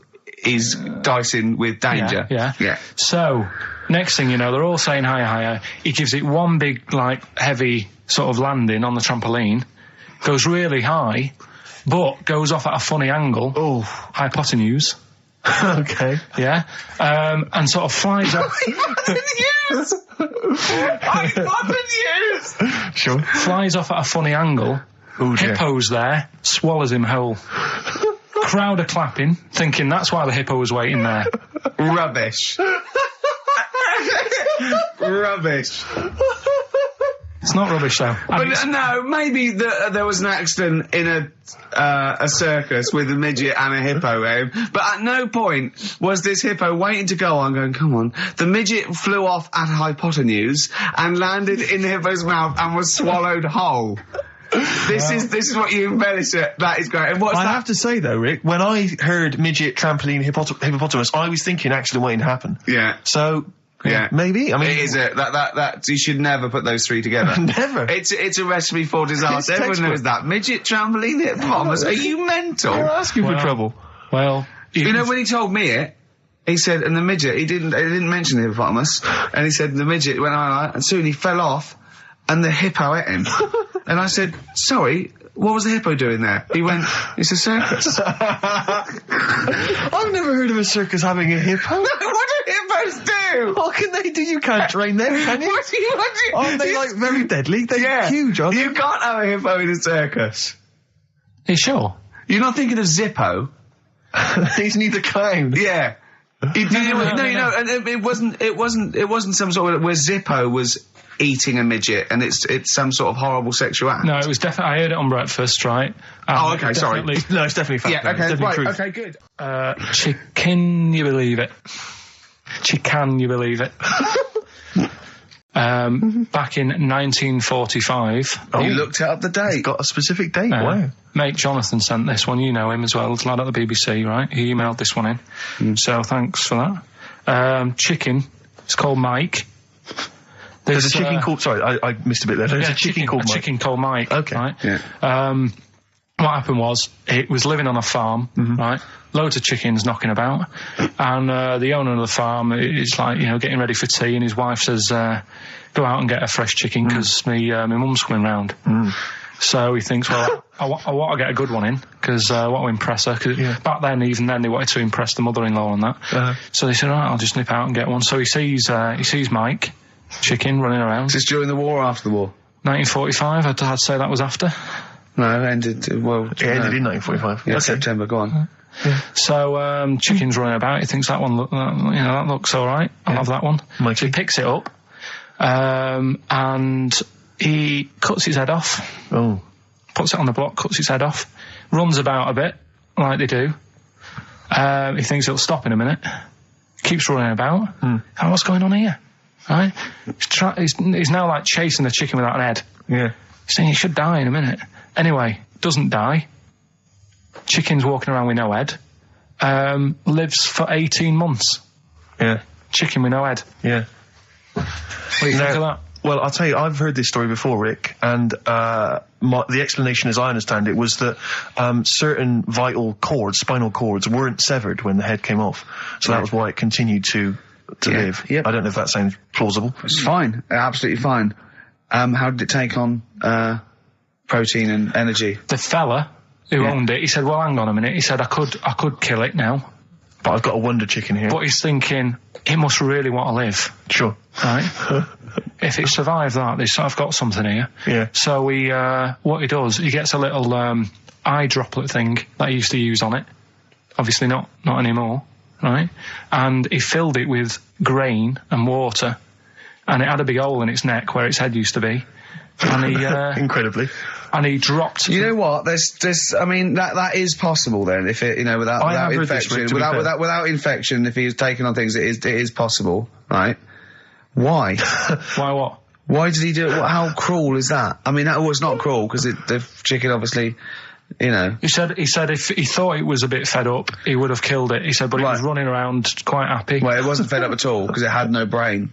he's dicing with danger. Yeah. So next thing you know, they're all saying higher. He gives it one big, like, heavy sort of landing on the trampoline. Goes really high, but goes off at a funny angle. Oh, hypotenuse. Okay. Yeah. And sort of flies up. Hypotenuse! Sure. Flies off at a funny angle. Oh, dear. Hippo's there, swallows him whole. Crowd are clapping, thinking that's why the hippo was waiting there. Rubbish. Rubbish. It's not rubbish, though. But no, maybe there was an accident in a circus with a midget and a hippo, but at no point was this hippo waiting to go on, going, come on. The midget flew off at hypotenuse and landed in the hippo's mouth and was swallowed whole. This is what you embellish it. That is great. And what's I that? have to say though, Rick, when I heard midget, trampoline, hippopotamus, I was thinking accident waiting to happen. Yeah. So. Yeah, maybe. I mean, it is that you should never put those three together. Never. It's a recipe for disaster. Everyone knows that. Midget, trampoline, hippopotamus. Are you mental? You're asking for trouble. Well, you know when he told me it, he said, and the midget. He didn't mention the hippopotamus, and he said the midget went on, and soon he fell off, and the hippo ate him. And I said, sorry. What was the hippo doing there? He went, it's a circus. I've never heard of a circus having a hippo. What do hippos do? What can they do? You can't train them, can you? What do you? Aren't they like very deadly? They're huge, aren't they? You can't have a hippo in a circus. Are you sure? You're not thinking of Zippo? He's neither clown. Yeah. No, and it wasn't some sort of where Zippo was eating a midget, and it's some sort of horrible sexual act. No, it was definitely. I heard it on breakfast, right? Oh, okay, sorry. No, it's definitely fact. Yeah, okay, right, truth. okay, good. Can you believe it? Can you believe it? back in 1945. You looked up the date. It's got a specific date. Wow. Mate Jonathan sent this one. You know him as well. It's lad at the BBC, right? He emailed this one in. So thanks for that. Chicken. It's called Mike. There's a chicken called... Sorry, I missed a bit there. There's a chicken called Mike. Chicken called Mike. Okay. Right? Yeah. What happened was, it was living on a farm, right? Loads of chickens knocking about. And the owner of the farm is like, getting ready for tea, and his wife says, go out and get a fresh chicken, because my mum's coming round. So he thinks, well, I want to get a good one in, because I want to impress her. Cause back then, even then, they wanted to impress the mother-in-law and that. So they said, all right, I'll just nip out and get one. So he sees Mike, chicken, running around. Is this during the war or after the war? 1945, I'd say that was after. No, it ended, It ended in 1945. Yeah, September, go on. So, chicken's running about, he thinks that one, that looks alright, I'll have that one. Mikey. So he picks it up, and he cuts his head off. Oh. Puts it on the block, cuts its head off, runs about a bit, like they do. He thinks it'll stop in a minute, keeps running about. And what's going on here? Right? He's now like chasing the chicken without an head. Yeah. He's saying he should die in a minute. Anyway, doesn't die. Chicken's walking around with no head. Lives for 18 months. Yeah. Chicken with no head. Yeah. What do you think of that? Well, I'll tell you, I've heard this story before, Rick, and the explanation, as I understand it, was that certain vital cords, spinal cords, weren't severed when the head came off. So that was why it continued to live. Yep. I don't know if that sounds plausible. It's fine. Absolutely fine. How did it take on protein and energy? The fella who owned it, he said, well, hang on a minute. He said, I could kill it now. But I've got a wonder chicken here. But he's thinking, it must really want to live. Sure. Right? If it survived that, I've got something here. Yeah. So what he does, he gets a little eye droplet thing that he used to use on it. Obviously not anymore, right? And he filled it with grain and water, and it had a big hole in its neck where its head used to be. And he incredibly. And he dropped. You know what? There's. I mean, that is possible. Then, if it, without infection, without infection, if he was taking on things, it is possible, right? Why? Why what? Why did he do it? How cruel is that? I mean, it's not cruel because the chicken obviously, He said if he thought it was a bit fed up, he would have killed it. He said, but it was running around quite happy. Well, it wasn't fed up at all because it had no brain.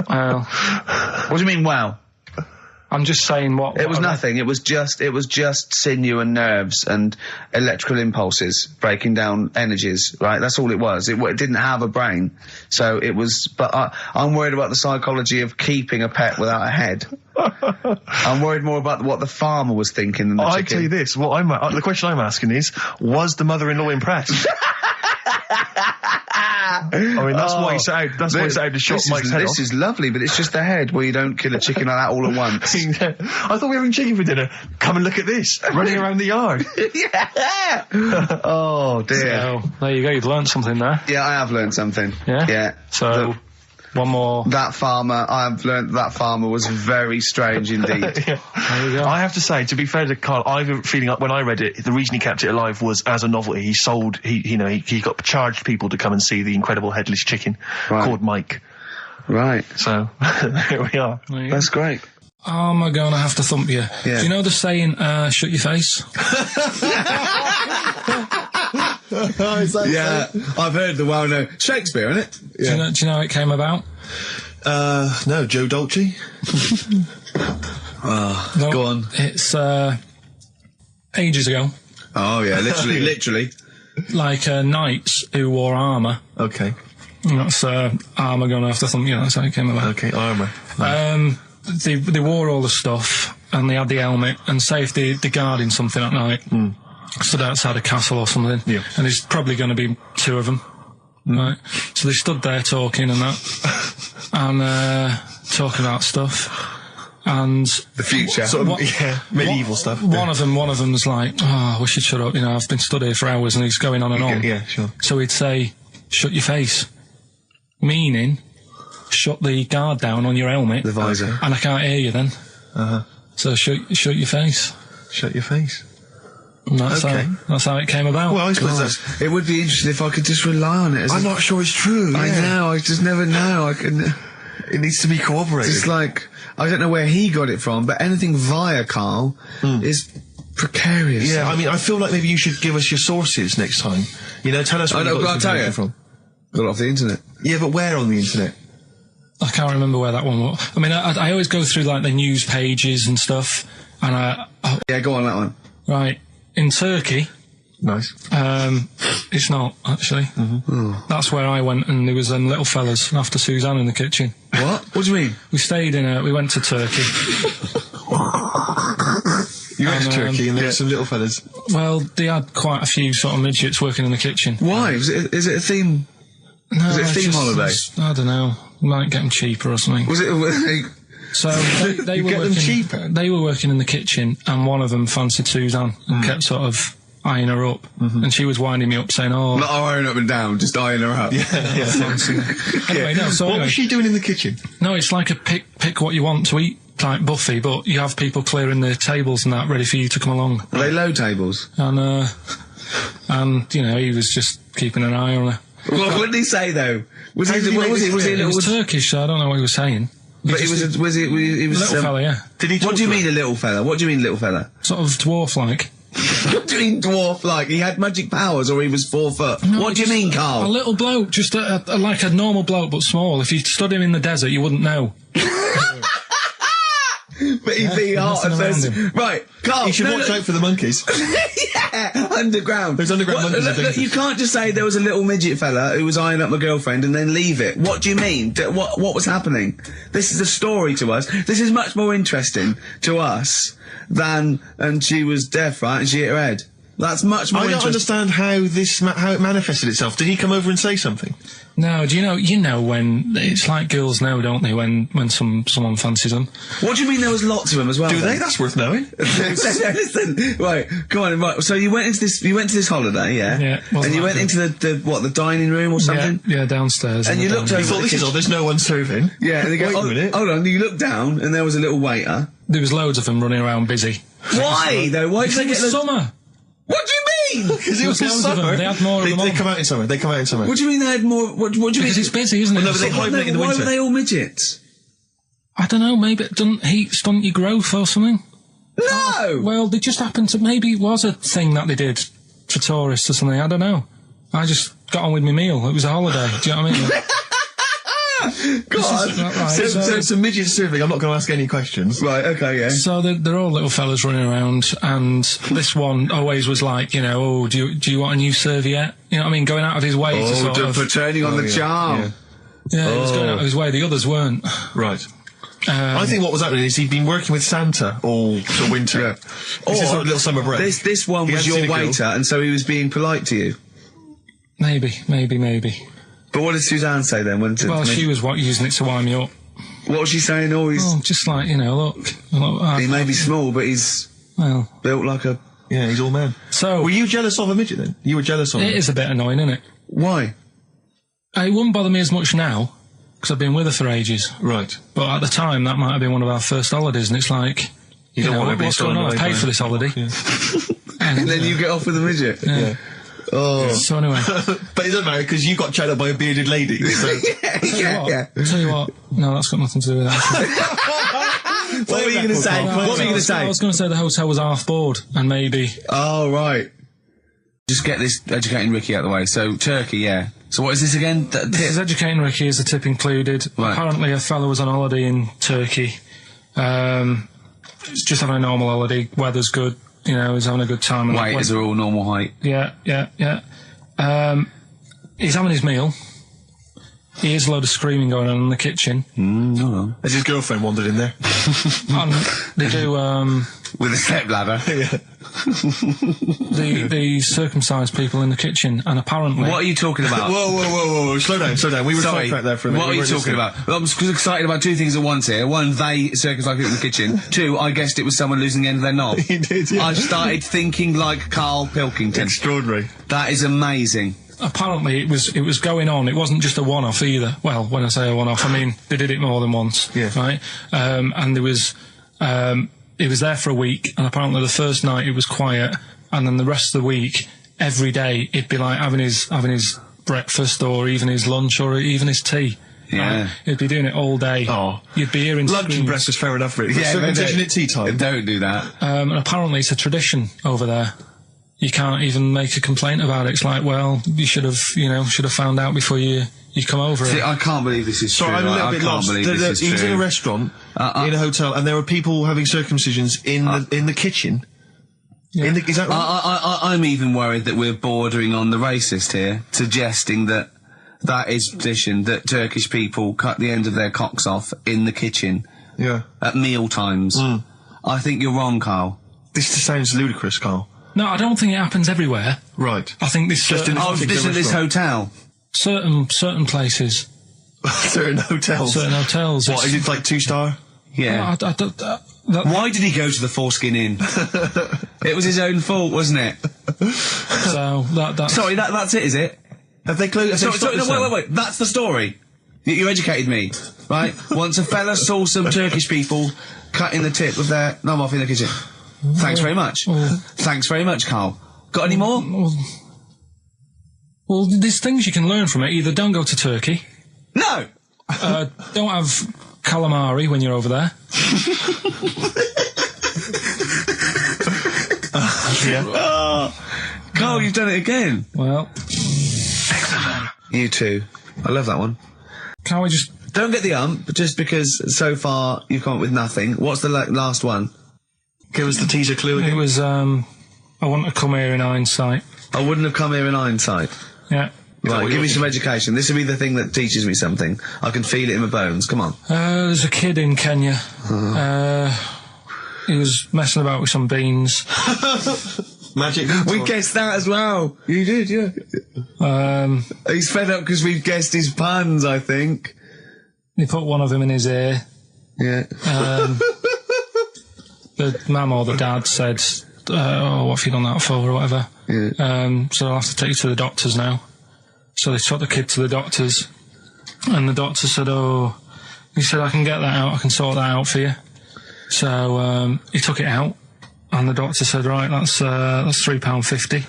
Well, what do you mean? Wow. I'm just saying what... It was nothing. It was just sinew and nerves and electrical impulses breaking down energies, right? That's all it was. It didn't have a brain. So it was... But I'm worried about the psychology of keeping a pet without a head. I'm worried more about what the farmer was thinking than the chicken. I tell you this, the question I'm asking is, was the mother-in-law impressed? I mean, that's why he set out. That's why he set out to shot Mike's head off. This is lovely, but it's just the head where you don't kill a chicken like that all at once. I thought we were having chicken for dinner. Come and look at this, running around the yard. Yeah. Oh dear. So, there you go. You've learned something there. Yeah, I have learned something. Yeah. Yeah. So. One more. I've learned that farmer was very strange indeed. There you go. I have to say, to be fair to Karl, I have a feeling like when I read it, the reason he kept it alive was as a novelty. He got charged people to come and see the incredible headless chicken called Mike. Right. So, here we are. That's great. Oh, am I going to have to thump you? Yeah. Do you know the saying, shut your face? Yeah, I've heard the well-known Shakespeare, isn't it? Yeah. Do you know how it came about? No, Joe Dolce. No, go on. It's ages ago. Oh yeah, literally. Like knights who wore armour. Okay. That's armour going to have to thump you. That's how it came about. Okay, armour. They wore all the stuff and they had the helmet, and say if they're guarding something at night. Stood outside a castle or something, and there's probably going to be two of them, right? So they stood there talking and that, and talking about stuff, and the future, medieval stuff. One of them's like, "Oh, we should shut up." I've been stood here for hours, and he's going on and on. Yeah, sure. So he'd say, "Shut your face," meaning, shut the guard down on your helmet, the visor, and I can't hear you then. So shut your face. Shut your face. And that's how it came about. Well, I suppose it would be interesting if I could just rely on it. I'm not sure it's true. I know. I just never know. It needs to be corroborated. It's like, I don't know where he got it from, but anything via Karl is precarious. Yeah, I mean, I feel like maybe you should give us your sources next time. You know, tell us where you got this information from. Got it off the internet. Yeah, but where on the internet? I can't remember where that one was. I mean, I always go through like the news pages and stuff, and Yeah, go on, that one. right, in Turkey, Nice. it's not, actually. That's where I went, and there was them little fellas after Suzanne in the kitchen. What? What do you mean? We went to Turkey. You went to And, Turkey and there were some little fellas. Well, they had quite a few sort of midgets working in the kitchen. Why? Is it a theme? No, Was it a it's theme holiday? I don't know. Might get them cheaper or something. Was it... So they were get them working, cheaper? They were working in the kitchen, and one of them fancied Suzanne and kept sort of eyeing her up, and she was winding me up saying, "Oh, Not eyeing up and down, just eyeing her up. anyway, no." So What anyway, was she doing in the kitchen? no, it's like a pick what you want to eat type buffet, but you have people clearing the tables and that ready for you to come along, Are they low tables? and you know, he was just keeping an eye on her. What did he say though? Was he? did he Was make he? Was he? It was Was Turkish, so I don't know what he was saying. But he was. Was he? He was. Little fella, yeah, Did he talk What do you to her? mean, a little fella? What do you mean, little fella? sort of dwarf-like. What do you mean, dwarf? Like he had magic powers, or he was 4 foot? What do you mean, A Karl? little bloke, just like a normal bloke, but small. If you stood him in the desert, you wouldn't know. But he'd be hot nothing at around first. him. Right, Karl. You should watch out for the monkeys. Yeah, underground. There's underground monkeys Look, are dangerous. you can't just say there was a little midget fella who was eyeing up my girlfriend and then leave it. What do you mean? What was happening? This is a story to us. This is much more interesting to us than, and she was deaf, right? And she hit her head. That's much more I don't interesting. understand how it manifested itself. Did he come over and say something? No, do you know when it's like girls know, don't they? When someone fancies them. What do you mean there was lots of them as well? Do then? they? That's worth knowing. Listen, right, come on, right. So you went into this holiday, yeah? Yeah, wasn't And you that went good? into the dining room or something? Yeah, downstairs. And in you the looked dining over- You room. thought, this is odd, there's no one serving. Yeah, and they go, Wait a oh, minute. hold on, you looked down and there was a little waiter. There was loads of them running around busy. Why, though? Why did they It get was those... summer. What do you mean? Because it was There was loads of summer. them. They had more of them They on. come out in summer. They come out in summer. What do you mean they had more... What do you mean? Because it's busy, isn't it? no, but they hibernate in the Why winter. were they all midgets? I don't know, maybe it doesn't heat stunt your growth or something. No! Well, they just happened to, maybe it was a thing that they did for tourists or something, I don't know. I just got on with my meal. It was a holiday, do you know what I mean? God! Right, So it's a midget serving. I'm not going to ask any questions. Right, okay, yeah. So they're all little fellas running around, and this one always was like, you know, oh, do you want a new serviette? You know what I mean? Going out of his way to sort of... for turning on the yeah, charm. Yeah, he was going out of his way. The others weren't. Right. I think what was happening is he'd been working with Santa all the winter. Yeah. This is sort of little summer break. This one He was hadn't your seen a girl. waiter, and so he was being polite to you. Maybe. But what did Suzanne say then? Well, she was using it to wind me up. What was she saying? Oh, he's... Oh, just like, you know, look He may be small, but he's well, built like a... Yeah, he's all man. so Were you jealous of a midget then? You were jealous of him? it is a bit annoying, isn't it? Why? It wouldn't bother me as much now, because I've been with her for ages. Right. But at the time, that might have been one of our first holidays, and it's like, you don't know, want to be what's going stolen on? I away paid by for it. this holiday. Yeah. And then you get off with a midget? Yeah. Oh. So anyway, But it doesn't matter because you got chatted up by a bearded lady. So. Yeah. tell you what, no, that's got nothing to do with that. What were you going to say? What were you going to I say? was going to say the hotel was half board, and maybe Oh, right. Just get this educating Ricky out of the way. So, Turkey, yeah. So what is this again? it's educating Ricky. Is the tip included? Right. Apparently, a fella was on holiday in Turkey. It's just having a normal holiday. Weather's good. You know, he's having a good time. and Waiters are all normal height. Yeah. He's having his meal. He hears a load of screaming going on in the kitchen. No. As his girlfriend wandered in there. And they do, With a stepladder. the circumcised people in the kitchen, and apparently... What are you talking about? Whoa. Slow down. We were Sorry, sidetracked there for a minute. what are you talking about? Well, I'm excited about two things at once here. One, they circumcised people in the kitchen. Two, I guessed it was someone losing the end of their knob. He did, yeah. I started thinking like Karl Pilkington. Extraordinary. That is amazing. Apparently it was going on. It wasn't just a one-off either. Well, when I say a one-off, I mean they did it more than once. Yeah. Right? And there was... it was there for a week, and apparently the first night it was quiet, and then the rest of the week, every day, he'd be like having his breakfast, or even his lunch, or even his tea. Yeah. Right? He'd be doing it all day. Oh. You'd be hearing Lunch and screams. breakfast, fair enough, really. Yeah, Circumcision at tea time. Don't do that. And apparently it's a tradition over there. You can't even make a complaint about it. It's like, well, you should have found out before you come over. See, I can't believe this is Sorry, true. I'm a little I bit can't lost. believe this is He was in true. a restaurant, in a hotel, and there were people having circumcisions in the kitchen. Yeah. Is that right? I'm even worried that we're bordering on the racist here, suggesting that is tradition, that Turkish people cut the end of their cocks off in the kitchen Yeah. at meal times. I think you're wrong, Carl. This just sounds ludicrous, Carl. No, I don't think it happens everywhere. Right. I think this Just in certain, this This is this hotel. certain places, Certain hotels. certain hotels. What, is it like 2-star? Yeah. Why did he go to the Foreskin Inn? It was his own fault, wasn't it? So that's Sorry, that's it, is it? Have they closed? Sorry, no, wait. That's the story. You educated me, right? Once a fella saw some Turkish people cutting the tip of their knob off in the kitchen. Thanks very much. Thanks very much, Carl. Got any more? Well, there's things you can learn from it. Either don't go to Turkey, No! don't have calamari when you're over there. Carl, you've done it again. Well, You too. I love that one. can't we just... Don't get the just because so far you've come up with nothing. What's the last one? Give us the teaser clue It again. was, I want to come here in hindsight. I wouldn't have come here in hindsight. Yeah. Right, give me some education. This will be the thing that teaches me something. I can feel it in my bones. Come on. There's a kid in Kenya. He was messing about with some beans. Magic. We guessed that as well. You did, yeah. He's fed up because we've guessed his puns, I think. He put one of them in his ear. Yeah. The mum or the dad said, what have you done that for, or whatever. Yeah. So I'll have to take you to the doctors now. So they took the kid to the doctors, and the doctor said, he said, I can get that out, I can sort that out for you. So he took it out, and the doctor said, right, that's £3.50.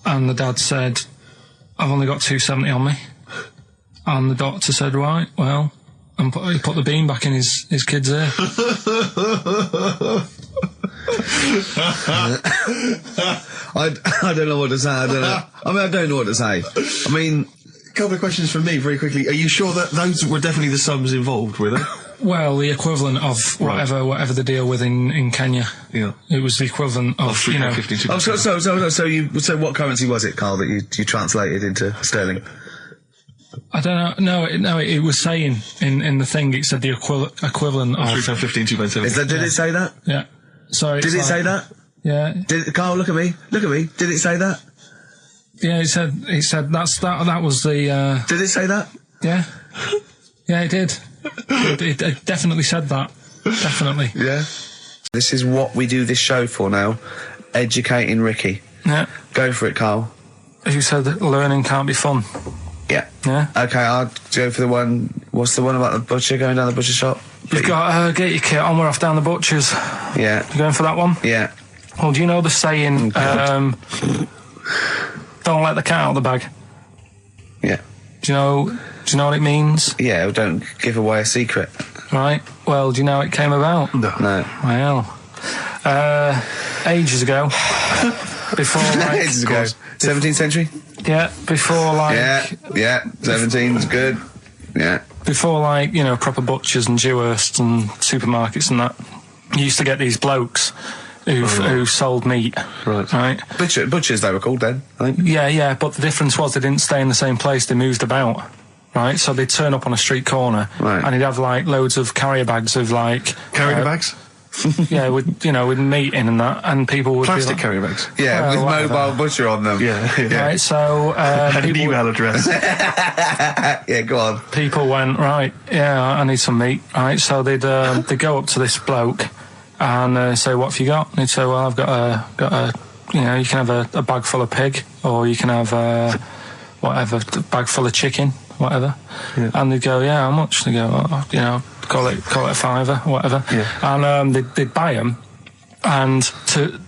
And the dad said, I've only got £2.70 on me. And the doctor said, right, well, and he put the bean back in his kid's ear. I don't know what to say. I don't know what to say. I mean, A couple of questions from me, very quickly. Are you sure that those were definitely the sums involved, were they? Well, the equivalent of whatever the deal with in Kenya. Yeah. It was the equivalent of £3.50. So what currency was it, Carl, that you translated into sterling? I don't know. It was saying in the thing. It said the equivalent of £3.15, £2.70. Did it say that? Yeah. Sorry. Did it say that? Yeah. Carl, look at me. Did it say that? Yeah. It said that was the. Did it say that? Yeah. Yeah, it did. It definitely said that. Definitely. Yeah. This is what we do this show for now. Educating Ricky. Yeah. Go for it, Carl. You said that learning can't be fun. Yeah. Yeah. Okay, I'll go for the one. What's the one about the butcher going down the butcher shop? You've got get your kit on. We're off down the butcher's. Yeah. You going for that one? Yeah. Well, do you know the saying? Don't let the cat out of the bag. Yeah. Do you know what it means? Yeah. Well, don't give away a secret. Right. Well, do you know how it came about? No. Well, ages ago. Before like Ages ago. 17th century. Yeah. Before like. Yeah. 17's good. Yeah. Before like proper butchers and Dewhursts and supermarkets and that, you used to get these blokes who sold meat. Right. Butchers they were called then, I think. Yeah. But the difference was they didn't stay in the same place. They moved about. Right. So they'd turn up on a street corner. Right. And he'd have like loads of carrier bags of like. Carrier bags? Yeah, with meat in and that, and people would Plastic be like, carrier bags? Yeah, Well, with whatever. mobile butcher on them. Yeah. Right, so And an email address. Yeah, go on. people went, right, yeah, I need some meat, right? So they'd go up to this bloke and say, what have you got? And he'd say, well, I've got a you can have a bag full of pig, or you can have whatever, a bag full of chicken, whatever. Yeah. And they'd go, yeah, how much? They go, call it a fiver, whatever. Yeah. And they'd buy them, and to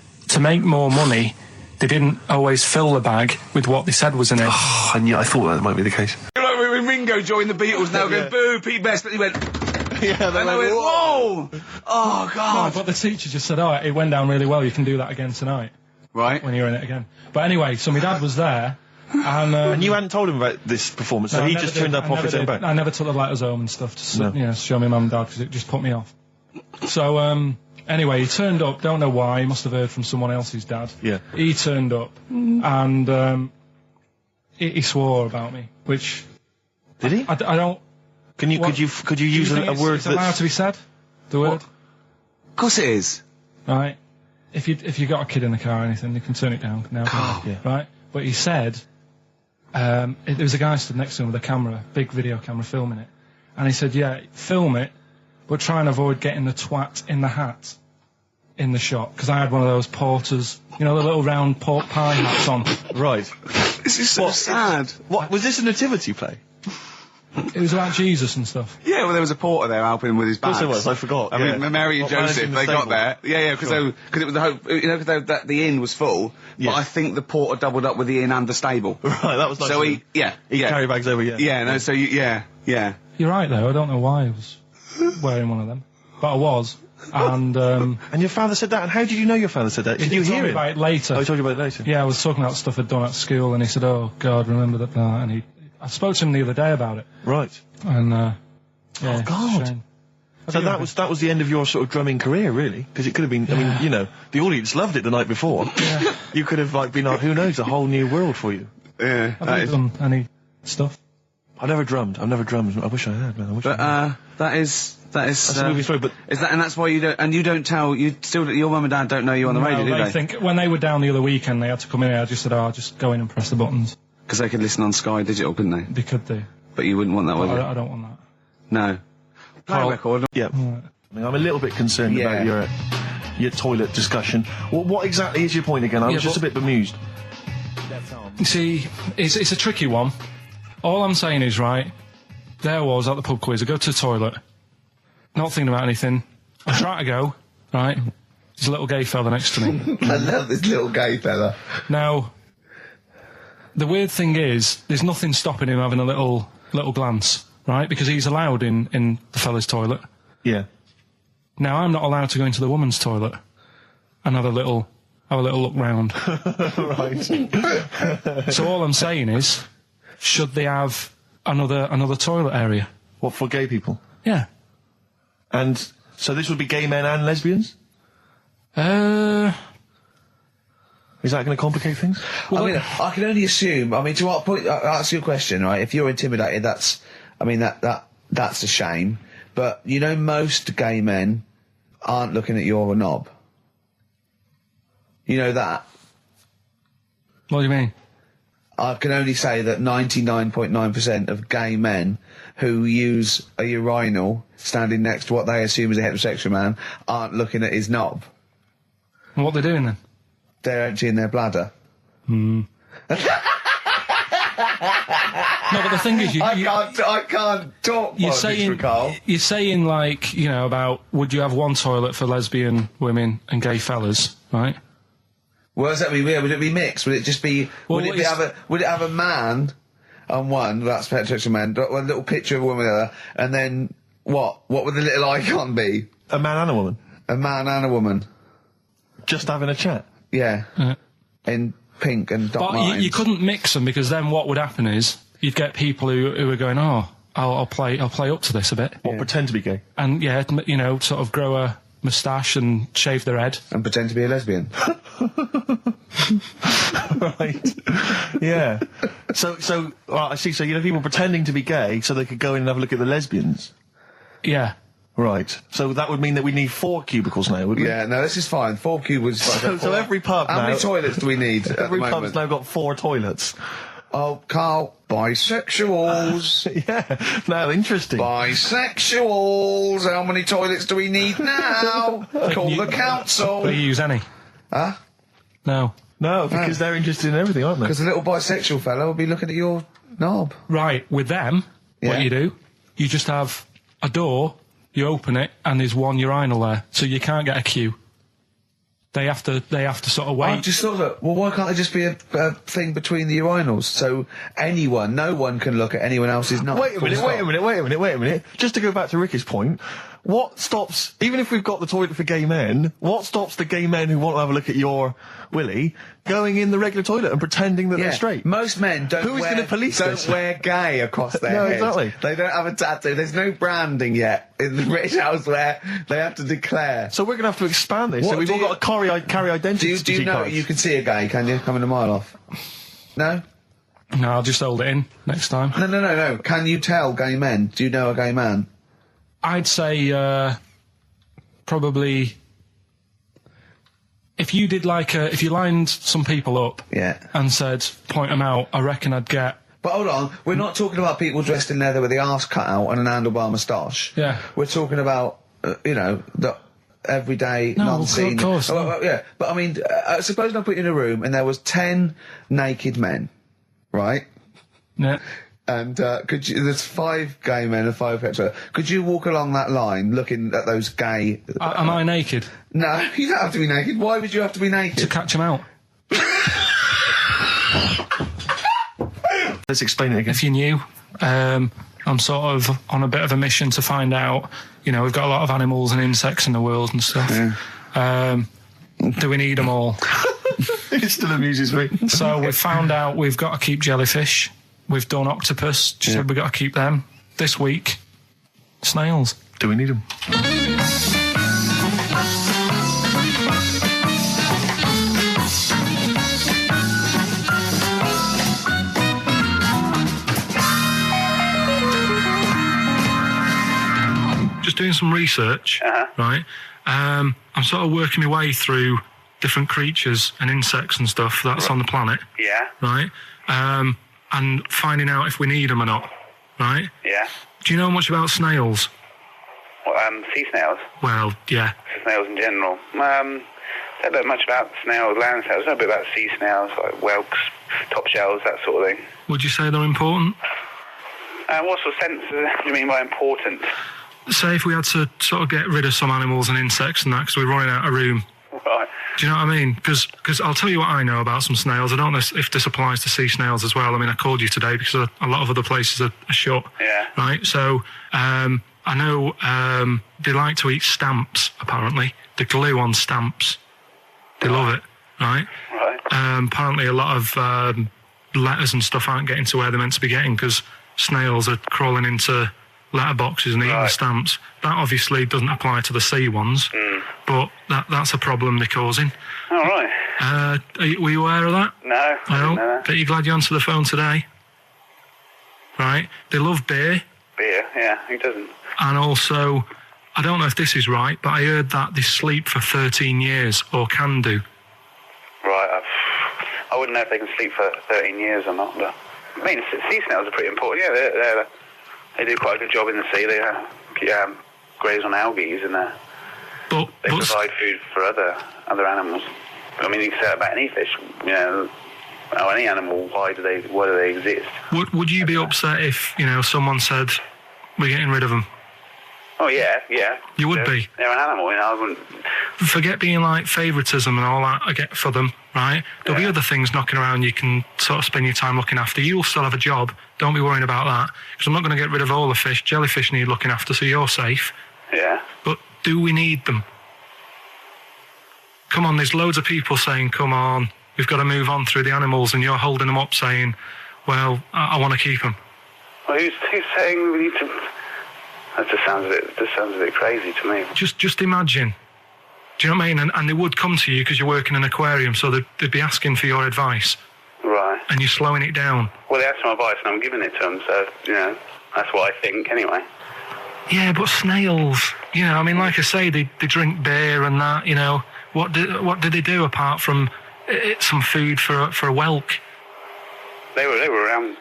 make more money, they didn't always fill the bag with what they said was in it. And yeah, I thought that might be the case. We've been Ringo joined the Beatles now going, boo, Pete Best, but he went... Yeah, and I went, whoa! Oh, God. No, but the teacher just said, oh, it went down really well, you can do that again tonight. Right. When you're in it again. But anyway, so my dad was there, and you hadn't told him about this performance, so he just turned up off his own back? I never took the letters home and stuff to show my mum and dad, because it just put me off. So, anyway, he turned up, don't know why, he must have heard from someone else's dad. Yeah. He turned up, and, he swore about me, which... Did he? I don't... Could you use a word it's allowed to be said? The word? Of course it is. Right. If you got a kid in the car or anything, you can turn it down now. Yeah. Right. But he said, there was a guy stood next to him with a camera, big video camera, filming it, and he said, yeah, film it, but try and avoid getting the twat in the hat in the shot, because I had one of those porters, you know, the little round pork pie hats on. Right. This is so sad. What was this a nativity play? It was about Jesus and stuff. Yeah, well, there was a porter there helping him with his bags. Of course it was, I forgot. I mean, Mary and Joseph, they got there. Yeah, because it was the hope, you know, because the inn was full, but I think the porter doubled up with the inn and the stable. Right, that was nice. So he carry bags over, yeah. You're right, though, I don't know why I was wearing one of them, but I was. And your father said that, and how did you know your father said that? Did you he told hear me it? about it later. Oh, he told you about it later? Yeah, I was talking about stuff I'd done at school, and he said, oh, God, remember that, and I spoke to him the other day about it. Right. And, oh, God. So that was the end of your sort of drumming career, really? Because it could have been, I mean, you know, the audience loved it the night before. Yeah. You could have, like, been, who knows, a whole new world for you. Yeah. Have you done any stuff? I've never drummed. I wish I had, man. That's a movie story, but... Is that, and that's why you don't tell, your mum and dad don't know you on the radio, do they? Think, when they were down the other weekend, they had to come in here, I just said, oh, just go in and press the buttons. Because they could listen on Sky Digital, couldn't they? They could do. But you wouldn't want that, would you? I don't want that. No. Play a record. Yeah. Right. I mean, I'm a little bit concerned about your toilet discussion. What exactly is your point again? I was just a bit bemused. You see, it's a tricky one. All I'm saying is, right, there I was at the pub quiz, I go to the toilet, not thinking about anything, I try to go, right, there's a little gay fella next to me. I love this little gay fella. Now, the weird thing is, there's nothing stopping him having a little glance, right, because he's allowed in the fella's toilet. Yeah. Now, I'm not allowed to go into the woman's toilet and have a little look round. Right. So all I'm saying is, should they have another toilet area? What, for gay people? Yeah. And so this would be gay men and lesbians? Is that going to complicate things? Well, I mean, I can only assume. I mean, to what point? I'll ask you a question, right? If you're intimidated, that's a shame. But you know, most gay men aren't looking at your knob. You know that. What do you mean? I can only say that 99.9% of gay men who use a urinal standing next to what they assume is a heterosexual man aren't looking at his knob. And what they're doing then? They're emptying their bladder. No, but the thing is, I can't talk. You're saying like, you know, about would you have one toilet for lesbian women and gay fellas, right? Well, does that mean? Would it be mixed? Would it just be? Well, would it have a man on one? That's heterosexual man. One little picture of a woman on the other, and then what? What would the little icon be? A man and a woman. A man and a woman. Just having a chat. Yeah. In pink and Doc But you couldn't mix them, because then what would happen is you'd get people who are going, oh, I'll play up to this a bit. What, pretend to be gay? And yeah, you know, sort of grow a moustache and shave their head. And pretend to be a lesbian. Right. Yeah. So I see. So you know, people pretending to be gay so they could go in and have a look at the lesbians. Yeah. Right. So that would mean that we need 4 cubicles now, would we? Yeah. No, this is fine. 4 cubicles. So every pub now. How many toilets do we need? Every pub's now got 4 toilets. Oh, Carl, bisexuals. Yeah. Now, interesting. Bisexuals. How many toilets do we need now? Call the council. Do you use any? Huh? No. No, because they're interested in everything, aren't they? Because the little bisexual fella will be looking at your knob. Right. With them, what you do, you just have a door, you open it, and there's one urinal there, so you can't get a queue. they have to sort of wait. I just thought that, well, why can't there just be a thing between the urinals so no one can look at anyone else's nut? Wait a minute. Just to go back to Ricky's point, what stops, even if we've got the toilet for gay men, what stops the gay men who want to have a look at your willy going in the regular toilet and pretending that they're straight? Most men don't going to police this? wear gay across their No, head. exactly. They don't have a tattoo. There's no branding yet in the British house where they have to declare. So we're going to have to expand this. What so we've do all you- got to carry identity. Do you know cards. you can see a gay, can you? Coming a mile off. No? No, I'll just hold it in next time. No. Can you tell gay men? Do you know a gay man? I'd say probably if you did if you lined some people up and said point them out, I reckon I'd get. But hold on, we're not talking about people dressed in leather with the arse cut out and an handlebar moustache. Yeah. We're talking about the everyday No, non-seen. of course. Yeah, but I mean, suppose I put you in a room and there was 10 naked men, right? Yeah. And there's 5 gay men and 5 hetero. Could you walk along that line looking at those gay... Am I naked? No, you don't have to be naked. Why would you have to be naked? To catch them out. Let's explain it again. If you knew, I'm sort of on a bit of a mission to find out, we've got a lot of animals and insects in the world and stuff. Yeah. Do we need them all? It still amuses me. So we've found out we've got to keep jellyfish. We've done octopus. Just said we've got to keep them. This week, snails. Do we need them? Just doing some research, right? I'm sort of working my way through different creatures and insects and stuff that's on the planet. Yeah. Right? And finding out if we need them or not, right? Yeah. Do you know much about snails? Well, sea snails. Well, yeah. Snails in general. Don't know much about snails, land snails. I know a bit about sea snails, like whelks, top shells, that sort of thing. Would you say they're important? What sort of sense do you mean by important? Say if we had to sort of get rid of some animals and insects and that because we're running out of room. Right. Do you know what I mean? Because I'll tell you what I know about some snails. I don't know if this applies to sea snails as well. I mean, I called you today because a lot of other places are shut. Yeah. Right? So, I know they like to eat stamps, apparently. The glue on stamps. They love it, right? Right. Apparently a lot of letters and stuff aren't getting to where they're meant to be getting because snails are crawling into letterboxes and eating the stamps. That obviously doesn't apply to the sea ones, but that's a problem they're causing. All right. Were you aware of that? No. I didn't know that. But you're glad you answered the phone today? Right? They love beer. Beer, yeah. Who doesn't? And also, I don't know if this is right, but I heard that they sleep for 13 years, or can do. Right. I wouldn't know if they can sleep for 13 years or not, but... I mean, sea snails are pretty important. Yeah, they do quite a good job in the sea. They graze on algae and they provide food for other animals. I mean, you can say that about any fish. Any animal. Why do they exist? Would you be upset if someone said we're getting rid of them? Oh yeah. You would be. They're an animal. I wouldn't. Forget being like favouritism and all that I get for them, right? There'll be other things knocking around you can sort of spend your time looking after. You'll still have a job. Don't be worrying about that. Because I'm not going to get rid of all the fish. Jellyfish need looking after, so you're safe. Yeah. But do we need them? Come on, there's loads of people saying, come on, we've got to move on through the animals, and you're holding them up saying, well, I want to keep them. Well, who's saying we need to... That just sounds a bit crazy to me. Just imagine. Do you know what I mean? And they would come to you because you work in an aquarium, so they'd be asking for your advice. Right. And you're slowing it down. Well, they asked for my advice and I'm giving it to them, so, that's what I think anyway. Yeah, but snails, I mean, like I say, they drink beer and that, What do they do apart from some food for a whelk? They were around,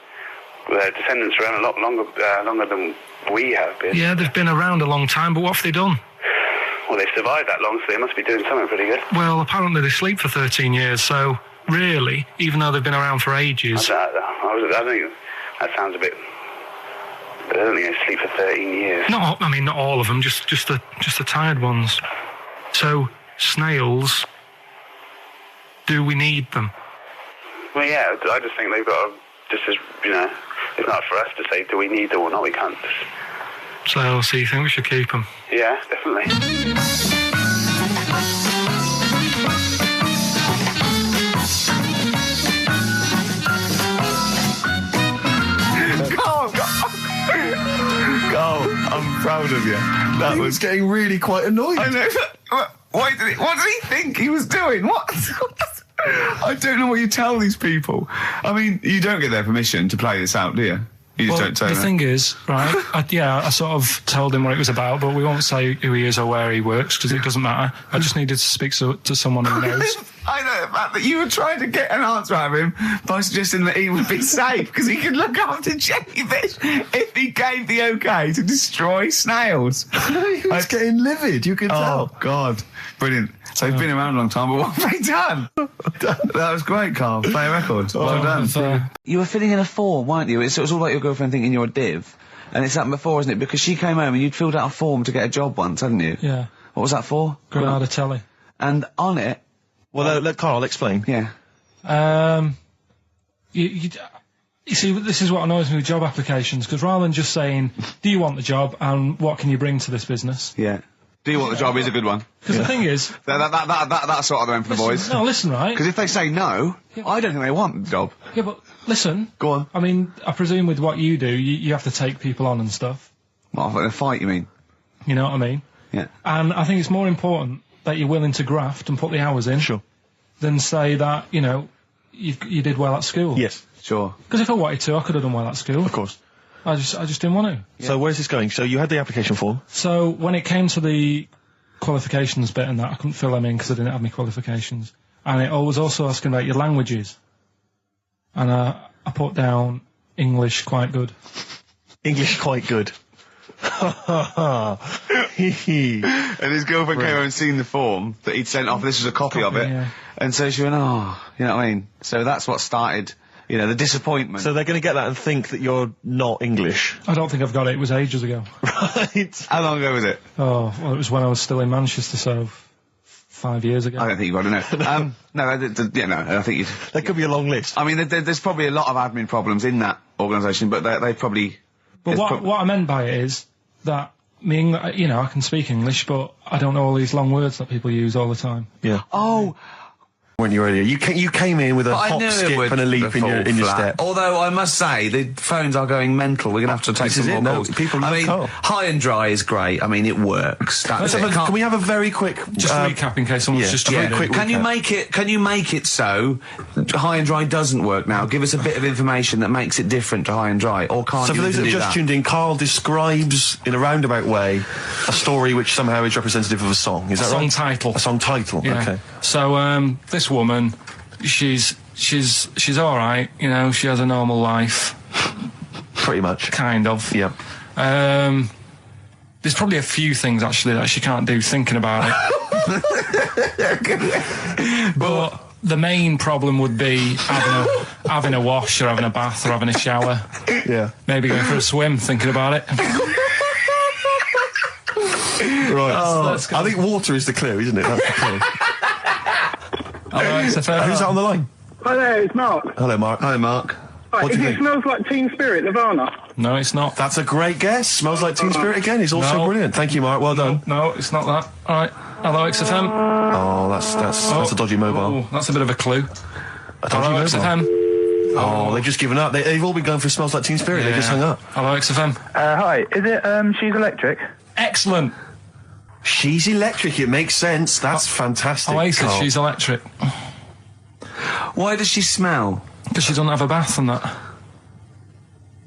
their descendants were around a lot longer than we have been. Yeah, they've been around a long time, but what have they done? Well, they've survived that long, so they must be doing something pretty good. Well, apparently they sleep for 13 years, so really, even though they've been around for ages... I think that sounds a bit... But I don't think they sleep for 13 years. Not all of them, just the tired ones. So, snails do we need them? Well, yeah, I just think they've got to, just as, you know, it's not for us to say, do we need them or not, we can't just... So you think we should keep them? Yeah, definitely. Carl, I'm proud of you. That was getting really quite annoyed. I know. What did he think he was doing? What? I don't know what you tell these people. I mean, you don't get their permission to play this out, do you? You just don't tell the them. thing is, right, I sort of told him what it was about, but we won't say who he is or where he works, because it doesn't matter. I just needed to speak to someone who knows. I know the fact that you were trying to get an answer out of him by suggesting that he would be safe, because he could look after jellyfish if he gave the okay to destroy snails. He was getting livid, you could tell. Oh, God. Brilliant. So he's been around a long time, but what have they done? That was great, Carl. Play a record. Well done. You were filling in a form, weren't you? It was all like your girlfriend thinking you're a div. And it's happened before, isn't it? Because she came home and you'd filled out a form to get a job once, hadn't you? Yeah. What was that for? Granada Telly. And on it... Well, let Carl explain. Yeah. You see, this is what annoys me with job applications, because rather than just saying, do you want the job and what can you bring to this business? Yeah. Do you want the job is a good one. Because the thing is... That's sort of the one for the boys. No, listen, right? Because if they say no, I don't think they want the job. Yeah, but listen. Go on. I mean, I presume with what you do, you have to take people on and stuff. What, in a fight, you mean? You know what I mean? Yeah. And I think it's more important that you're willing to graft and put the hours in. Sure. Than say that, you know, you did well at school. Yes. Sure. Because if I wanted to, I could have done well at school. Of course. I just didn't want to. Yeah. So where's this going? So you had the application form. So when it came to the qualifications bit and that, I couldn't fill them in because I didn't have any qualifications. And it was also asking about your languages. And I put down English quite good. English quite good. And his girlfriend came over and seen the form that he'd sent off. This was a copy of it. Yeah. And so she went, oh, you know what I mean? So that's what started, you know, the disappointment. So they're going to get that and think that you're not English. I don't think I've got it. It was ages ago. Right. How long ago was it? Oh, well, it was when I was still in Manchester, so 5 years ago. I don't think you've got to know. No, I think you'd... That could be a long list. I mean, there's probably a lot of admin problems in that organisation, but they probably... But what I meant by it is that, you know, I can speak English, but I don't know all these long words that people use all the time. Yeah. Oh... When you were earlier, you came in with a hop, skip and a leap in your step. Although I must say, the phones are going mental. We're going to have to take some more calls. People love Carl. High and Dry is great. I mean, it works. That's it. Can we have a very quick... Just recap in case someone's just very quick Can you make it so High and Dry doesn't work now? Give us a bit of information that makes it different to High and Dry, or can't you do that? So for those that have just tuned in, Carl describes in a roundabout way a story which somehow is representative of a song. Is that right? A song title. A song title. Yeah. Okay. So this woman, she's all right. You know, she has a normal life. Pretty much. Kind of. Yeah. There's probably a few things actually that she can't do thinking about it. But the main problem would be having a wash or having a bath or having a shower. Yeah. Maybe going for a swim thinking about it. Right. I think water is the clue, isn't it? That's the clue. Alright, so who's that on the line? Hi there, it's Mark. Hello, Mark. Hi, Mark. Right, What do you it think? Smells Like Teen Spirit, Nirvana. No, it's not. That's a great guess. Smells Like Teen Spirit again. He's also No. brilliant. Thank you, Mark. Well done. No, it's not that. Alright. Hello, XFM. Oh, that's a dodgy mobile. Oh, that's a bit of a clue. A dodgy Hello, mobile. XFM. Oh, they've just given up. They've all been going for Smells Like Teen Spirit. They just hung up. Hello, XFM. Hi, is it, She's Electric? Excellent. She's electric. It makes sense. That's fantastic. Oasis, Carl. she's electric. Why does she smell? Because she doesn't have a bath and that.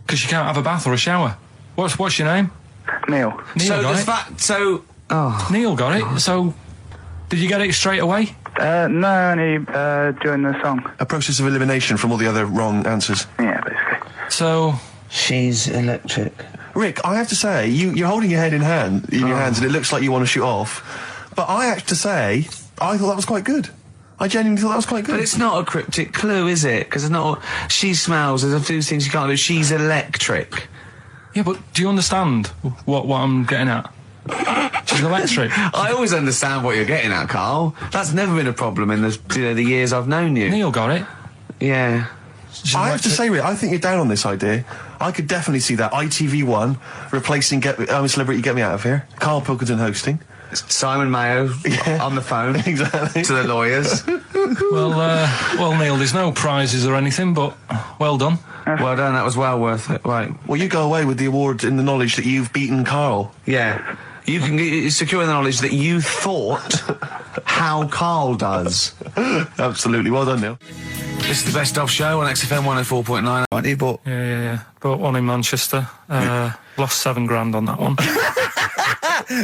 Because she can't have a bath or a shower. What's your name? Neil. Neil got it. Neil got it. So, did you get it straight away? No, only, during the song. A process of elimination from all the other wrong answers. Yeah, basically. So, She's electric. Rick, I have to say, you're holding your head in your hands, and it looks like you want to shoot off. But I have to say, I thought that was quite good. I genuinely thought that was quite good. But it's not a cryptic clue, is it? Because it's not... She smells, there's a few things you can't do. She's electric. yeah, but do you understand what I'm getting at? She's electric. I always understand what you're getting at, Carl. That's never been a problem in the years I've known you. Neil got it. Yeah. I have to say, Rick, I think you're down on this idea. I could definitely see that ITV1 replacing Celebrity Get Me Out of Here. Karl Pilkington hosting. Simon Mayo on the phone. Exactly. To the lawyers. Well, Neil, there's no prizes or anything, but well done. Well done, that was well worth it. Right. Well, you go away with the award in the knowledge that you've beaten Karl. Yeah. You can secure the knowledge that you thought how Karl does. Absolutely. Well done, Neil. This is the Best Of show on XFM 104.9. Aren't you? But Yeah. Bought one in Manchester. Lost $7,000 on that one.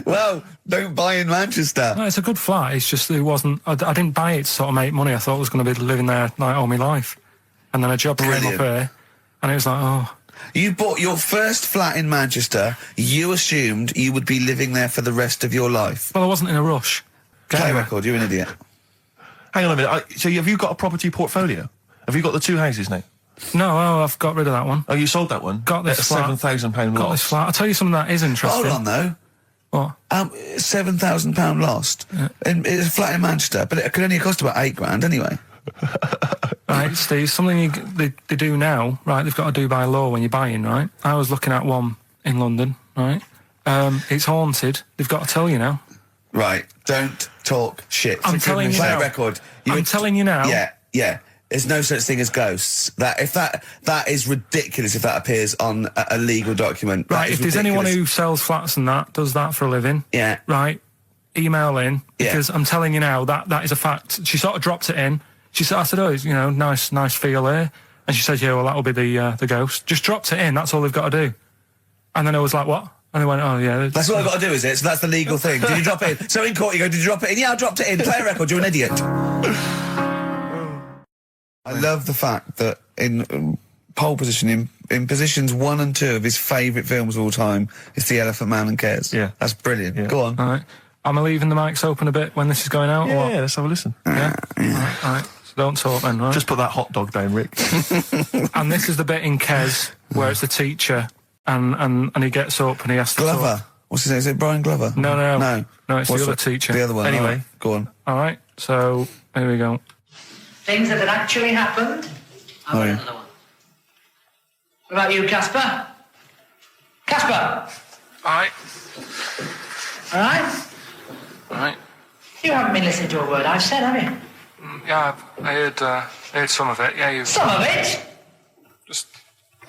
well, don't buy in Manchester. No, it's a good flat. It's just it wasn't. I didn't buy it to sort of make money. I thought I was going to be living there like all my life, and then a job came up here, and it was like, oh. You bought your first flat in Manchester. You assumed you would be living there for the rest of your life. Well, I wasn't in a rush. Play record. You're an idiot. Hang on a minute. So have you got a property portfolio? Have you got the 2 houses now? No, I've got rid of that one. Oh, you sold that one? Got this at flat. £7,000 Got loss. this flat. I'll tell you something that is interesting. Hold on, though. What? £7,000 lost. Yeah. It's a flat in Manchester, but it could only cost about £8,000 anyway. Right, Steve, something they do now, right, they've got to do by law when you're buying, right? I was looking at one in London, right? It's haunted. They've got to tell you now. Right, don't talk shit. I'm telling you Play now. a record. I'm telling you now. Yeah. There's no such thing as ghosts. That is ridiculous if that appears on a legal document. Right, if there's anyone who sells flats and does that for a living, yeah, right, email in, because I'm telling you now, that is a fact. She sort of dropped it in. I said, oh, nice feel here. And she said, yeah, well, that'll be the ghost. Just dropped it in, that's all they've got to do. And then I was like, what? And they went, oh, yeah. That's what I've got to do, is it? So that's the legal thing. Did you drop it in? So in court you go, did you drop it in? Yeah, I dropped it in. Play a record, you're an idiot. I love the fact that in pole position, in positions 1 and 2 of his favourite films of all time, it's The Elephant Man and Kes. Yeah. That's brilliant. Yeah. Go on. All right. Am I leaving the mics open a bit when this is going out? Yeah, or what? let's have a listen. Yeah? All right. So don't talk then, right? Just put that hot dog down, Rick. And this is the bit in Kes where it's the teacher and he gets up and he has to Glover. talk. What's his name? Is it Brian Glover? No, it's What's the other teacher. The other one. Anyway. All right. Go on. All right, so here we go. Things that had actually happened. I've got another one. What about you, Casper? Casper! All right. All right? All right. You haven't been listening to a word I've said, have you? Yeah, I heard some of it. Yeah, you. Some of it? Just.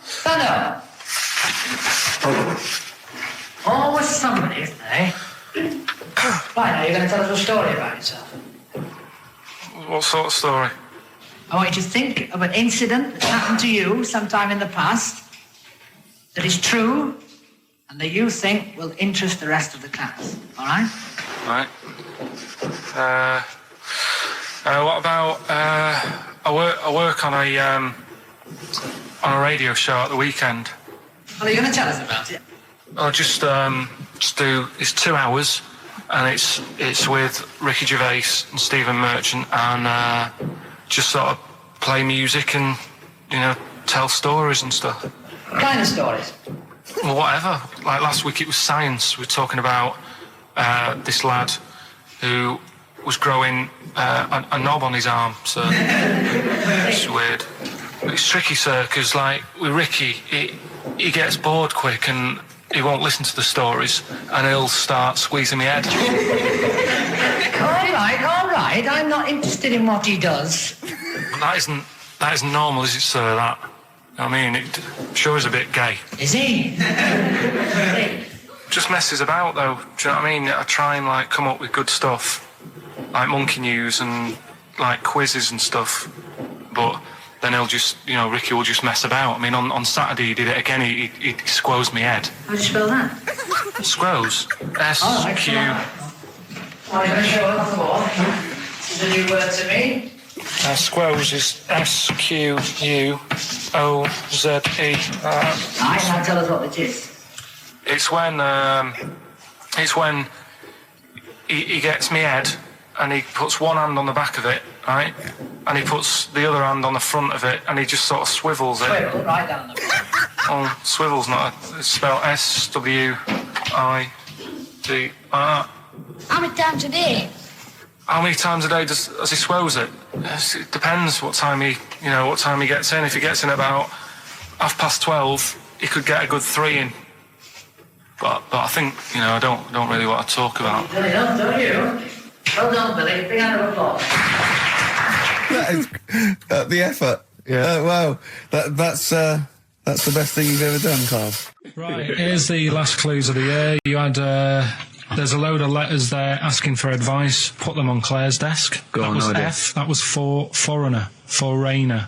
Stand up. Always somebody, isn't there? Right, now you're going to tell us a story about yourself. What sort of story? I want you to think of an incident that happened to you sometime in the past that is true and that you think will interest the rest of the class. All right? Right. What about I work on a radio show at the weekend. Well, are you going to tell us about it? I'll just do. It's 2 hours, and it's with Ricky Gervais and Stephen Merchant, and just sort of play music and tell stories and stuff. What kind of stories? Well, whatever. Like last week, it was science. We were talking about this lad who was growing a knob on his arm. So it's weird. It's tricky, sir, because like with Ricky, he gets bored quick and he won't listen to the stories, and he'll start squeezing my head. All right. I'm not interested in what he does. That isn't normal, is it, sir? That. I mean, it sure is a bit gay. Is he? Just messes about, though. Do you know what I mean? I try and like come up with good stuff, like monkey news and like quizzes and stuff, but then he'll just, Ricky will just mess about. I mean, on Saturday he did it again. He squoze me head. How do you spell that? Squoze. S-Q... I'm going to show it on the board. This is a new word to me. Squoze is S-Q-U-O-Z-E. Right, now tell us what it is. It's when he gets me head and he puts one hand on the back of it, right? And he puts the other hand on the front of it and he just sort of swivels it. Swivel, right down the Oh, swivel's not it's spelled S-W-I... How many times a day? How many times a day does he swells it? It depends what time he gets in. If he gets in about 12:30, he could get a good 3 in. But I think, I don't really want to talk about. Don't you? Well done, Billy. Big round of applause. That is the effort. Yeah. Wow. That's the best thing you've ever done, Carl. Right. Here's the last clues of the year. You had. There's a load of letters there asking for advice. Put them on Claire's desk. That was F. That was for foreigner. Foreigner.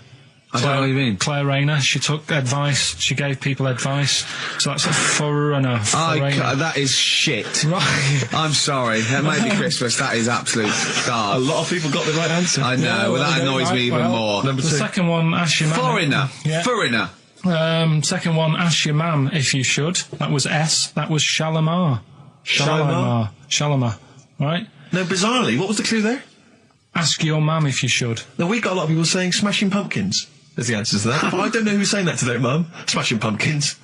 I don't know what you mean. Claire Rayner, she took advice, she gave people advice, so that's a foreigner. That is shit. Right. I'm sorry, that might be Christmas, that is absolute A garbage. lot of people got the right answer. I know, that annoys me even more. The second one, ask your mum. Foreigner. Yeah. Foreigner. Second one, ask your mum if you should. That was S. That was Shalimar. Shalimar. Right? No, bizarrely, what was the clue there? Ask your mum if you should. No, we got a lot of people saying Smashing Pumpkins as the answer to that. But I don't know who's saying that to their mum. Smashing Pumpkins.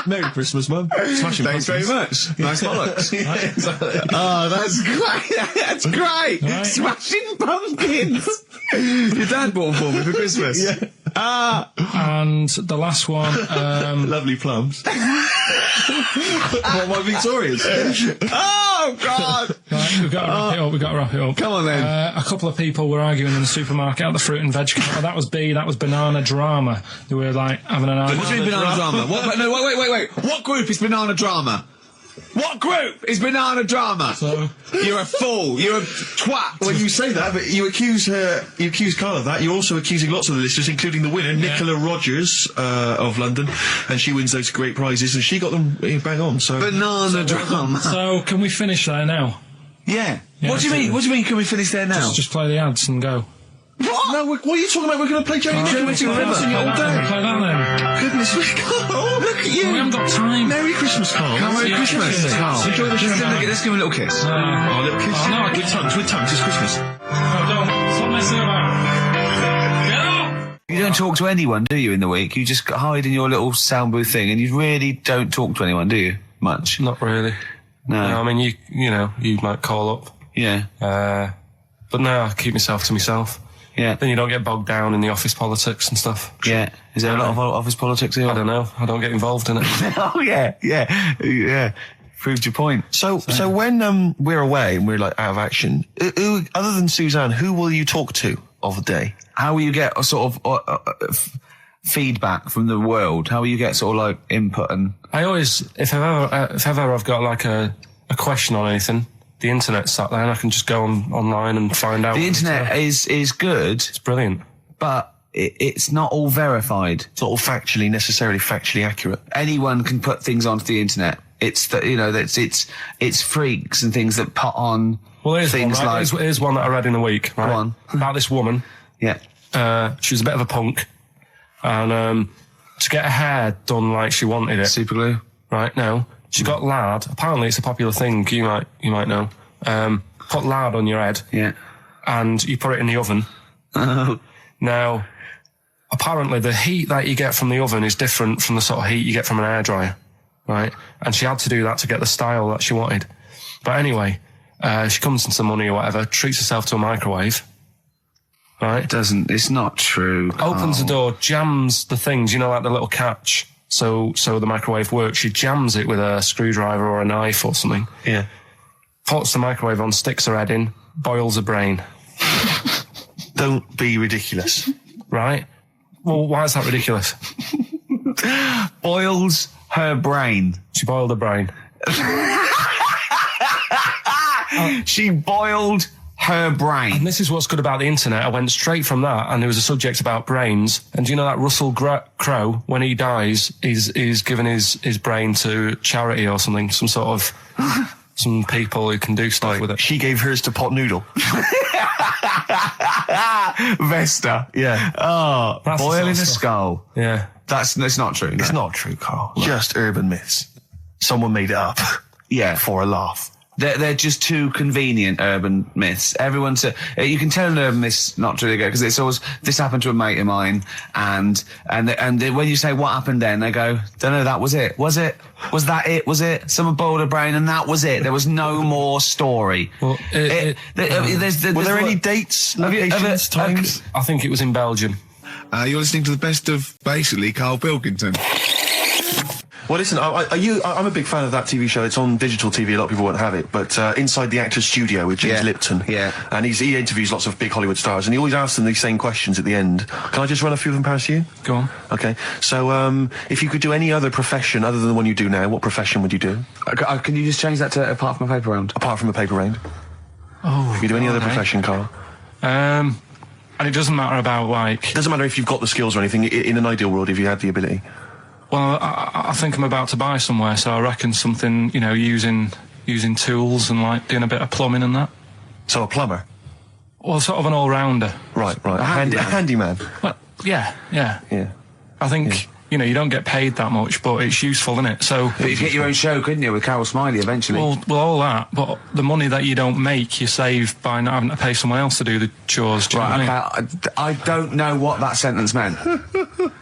Merry Christmas, Mum. Smashing Thanks Pumpkins. very much. Nice bollocks. Yeah, exactly. Oh, that's great. That's great. Right. Smashing Pumpkins. Your dad bought them for me for Christmas. Yeah. And the last one, Lovely plums. What, my Victorians? Oh, God. right, we've got to wrap it up. Come on, then. A couple of people were arguing in the supermarket at the fruit and veg counter. That was B, that was banana drama. They were like having an argument. What do you mean banana drama? No, wait. What group is banana drama? What group is banana drama? So, you're a fool. You're a twat. When you say that, but you accuse Carl of that. You're also accusing lots of the listeners, including the winner, Nicola Rogers of London, and she wins those great prizes, and she got them bang on. So Banana drama. so can we finish there now? Yeah. What do you mean? What do you mean? Can we finish there now? Just play the ads and go. What? No, what are you talking about? We're going to play Joey Nick and Richard Clemson all day. Play that then. Goodness me, Carl, look at you. We haven't got time. Merry Christmas, Carl. Merry Christmas, Carl. Enjoy the show. Let's give him a little kiss. Oh, a little kiss. Oh, no, with tongues, it's Christmas. No, don't. Stop messing about. Get up! You don't talk to anyone, do you, in the week? You just hide in your little sound booth thing, and you really don't talk to anyone, do you? Much? Not really. No. I mean, you might call up. Yeah. But no, I keep myself to myself. Yeah. Then you don't get bogged down in the office politics and stuff. Yeah. Is there a lot of office politics here? I don't know. I don't get involved in it. Oh, yeah. Proved your point. So when we're away and we're like out of action, who, other than Suzanne, who will you talk to of the day? How will you get a sort of feedback from the world? How will you get sort of like input and... I always, if ever I've got like a question on anything, the internet's sat there and I can just go online and find out. The internet is good. It's brilliant. But it's not all verified. It's not all necessarily factually accurate. Anyone can put things onto the internet. It's it's freaks and things that put on things one, right? like... Here's one that I read in the week, right? Go on. About this woman. Yeah. She was a bit of a punk. And to get her hair done like she wanted it. Super glue? Right, no. She got lard. Apparently it's a popular thing, you might know. Put lard on your head. Yeah. And you put it in the oven. Oh. Now, apparently the heat that you get from the oven is different from the sort of heat you get from an hairdryer. Right? And she had to do that to get the style that she wanted. But anyway, she comes into money or whatever, treats herself to a microwave. Right? It's not true. Opens the door, jams the things, like the little catch. So the microwave works. She jams it with a screwdriver or a knife or something. Yeah. Puts the microwave on, sticks her head in, boils her brain. Don't be ridiculous. Right? Well, why is that ridiculous? Boils her brain. She boiled her brain. She boiled her brain. And this is what's good about the internet. I went straight from that, and there was a subject about brains. And do you know that Russell Crowe, when he dies, he's given his brain to charity or something, some sort of some people who can do stuff with it. She gave hers to Pot Noodle. Vesta. Yeah. Oh, That's boiling a the sort of skull. Yeah. That's not true. It's not true, Carl. Just urban myths. Someone made it up. Yeah. For a laugh. They're just too convenient, urban myths. Everyone's you can tell an urban myth's not really good because it's always this happened to a mate of mine, and when you say what happened then, they go, don't know, that was it. Was it? Was that it? Was it? Someone boiled a brain and that was it. There was no more story. Well, were there any dates, locations, times? I think it was in Belgium. You're listening to the best of basically Karl Pilkington. Well, listen, I'm a big fan of that TV show. It's on digital TV. A lot of people won't have it, but Inside the Actor's Studio with James Lipton. Yeah. And he interviews lots of big Hollywood stars, and he always asks them these same questions at the end. Can I just run a few of them past you? Go on. Okay. So, if you could do any other profession other than the one you do now, what profession would you do? Can you just change that to apart from a paper round? Apart from a paper round. Oh. If you do any other profession, Carl. And it doesn't matter about like. Doesn't matter if you've got the skills or anything. In an ideal world, if you had the ability. Well, I think I'm about to buy somewhere, so I reckon something, you know, using tools and like doing a bit of plumbing and that. So a plumber? Well, sort of an all-rounder. Right. A handyman. Well, yeah. I think, you know, you don't get paid that much, but it's useful, isn't it? So. But you get your own show, couldn't you, with Carol Smiley eventually? Well, all that, but the money that you don't make, you save by not having to pay someone else to do the chores. Do you know what I mean? I don't know what that sentence meant.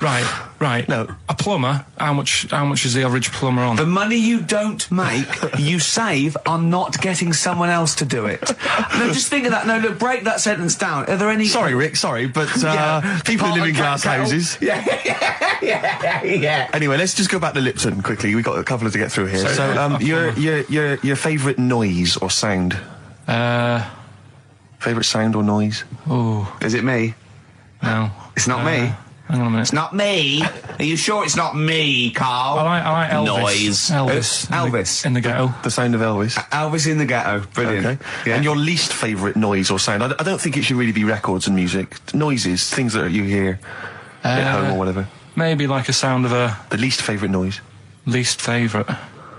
Right. No. A plumber, how much is the average plumber on? The money you don't make, you save on not getting someone else to do it. No, just think of that. No, look, break that sentence down. Are there any... Sorry, Rick, but people who live in glass houses... Yeah. Anyway, let's just go back to Lipton quickly. We've got a couple to get through here. So, your favourite noise or sound? Favourite sound or noise? Oh. Is it me? No. It's not me. Hang on a minute. It's not me. Are you sure it's not me, Carl? I like Elvis. Noise. Elvis. In the ghetto. The sound of Elvis. Elvis in the ghetto. Brilliant. Okay. Yeah. And your least favourite noise or sound? I don't think it should really be records and music. Noises, things that you hear at home or whatever. Maybe like a sound of a... The least favourite noise? Least favourite?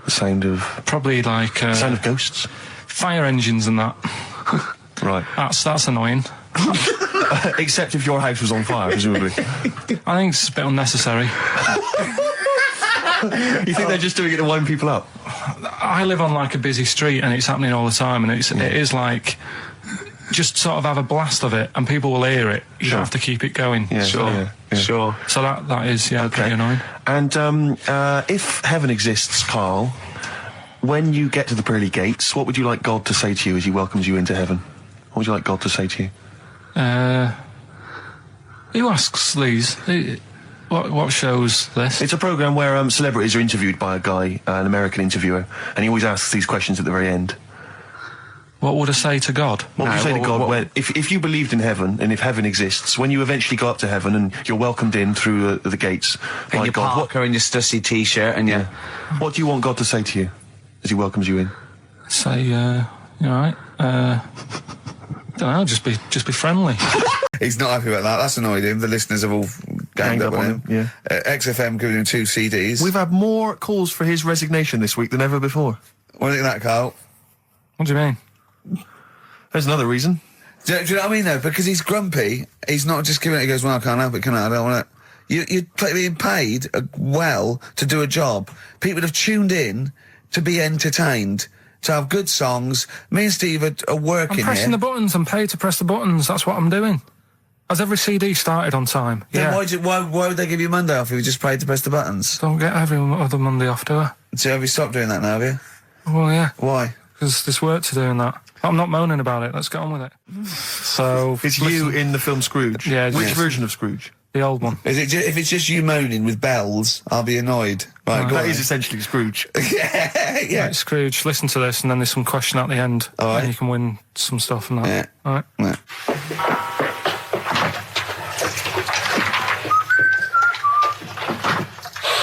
The sound of... Probably like... sound of ghosts? Fire engines and that. Right. That's annoying. Except if your house was on fire, presumably. I think it's a bit unnecessary. You think they're just doing it to wind people up? I live on like a busy street and it's happening all the time, and it is like... Just sort of have a blast of it, and people will hear it. You don't have to keep it going. Yeah, sure. So that is pretty annoying. And if heaven exists, Carl, when you get to the pearly gates, what would you like God to say to you as he welcomes you into heaven? What would you like God to say to you? Who asks these? What show's this? It's a programme where celebrities are interviewed by a guy, an American interviewer, and he always asks these questions at the very end. What would I say to God? What would you say to God if you believed in heaven, and if heaven exists, when you eventually go up to heaven and you're welcomed in through the gates in by your God? Parker and your Stussy t-shirt and your... What do you want God to say to you as he welcomes you in? Say, you alright? Don't know, just be friendly. He's not happy about that. That's annoyed him. The listeners have all ganged up on him. Yeah. XFM giving him 2 CDs. We've had more calls for his resignation this week than ever before. What do you think of that, Carl? What do you mean? There's another reason. Do you know what I mean, though? Because he's grumpy. He's not just giving it. He goes, well, I can't help it, can I? I don't want to... You're being paid well to do a job. People have tuned in to be entertained, to have good songs. Me and Steve are working here. I'm pressing the buttons. I'm paid to press the buttons. That's what I'm doing. Has every CD started on time? Then why would they give you Monday off if you just paid to press the buttons? Don't get every other Monday off, do I? So have you stopped doing that now, have you? Well, yeah. Why? Because there's work to do in that. I'm not moaning about it. Let's get on with it. So it's you in the film Scrooge. Yeah. Which version of Scrooge? The old one. Is it? If it's just you moaning with bells, I'll be annoyed. Right, that is essentially Scrooge. yeah. Right, Scrooge, listen to this, and then there's some question at the end, and you can win some stuff and that. Yeah. All right. Yeah.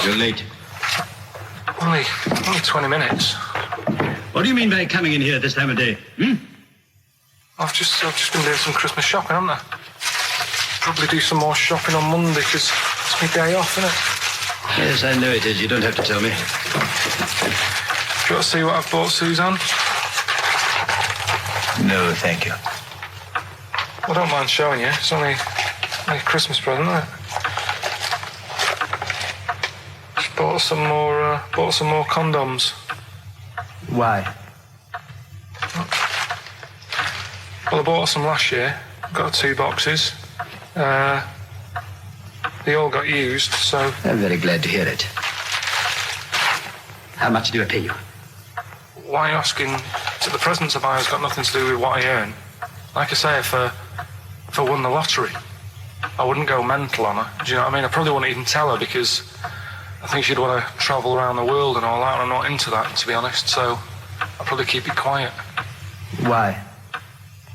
You're late. Only 20 minutes. What do you mean by coming in here this time of day? I've just been doing some Christmas shopping, haven't I? Probably do some more shopping on Monday because it's my day off, isn't it? Yes, I know it is. You don't have to tell me. Do you want to see what I've bought Suzanne? No, thank you. I don't mind showing you. It's only a Christmas present, isn't it? Just bought some more condoms. Why? Well, I bought some last year. Got 2 boxes. They all got used, so... I'm very glad to hear it. How much do I pay you? Why are you asking? The presents I buy has got nothing to do with what I earn. Like I say, if I won the lottery, I wouldn't go mental on her. Do you know what I mean? I probably wouldn't even tell her because I think she'd want to travel around the world and all that, and I'm not into that, to be honest, so I'll probably keep it quiet. Why?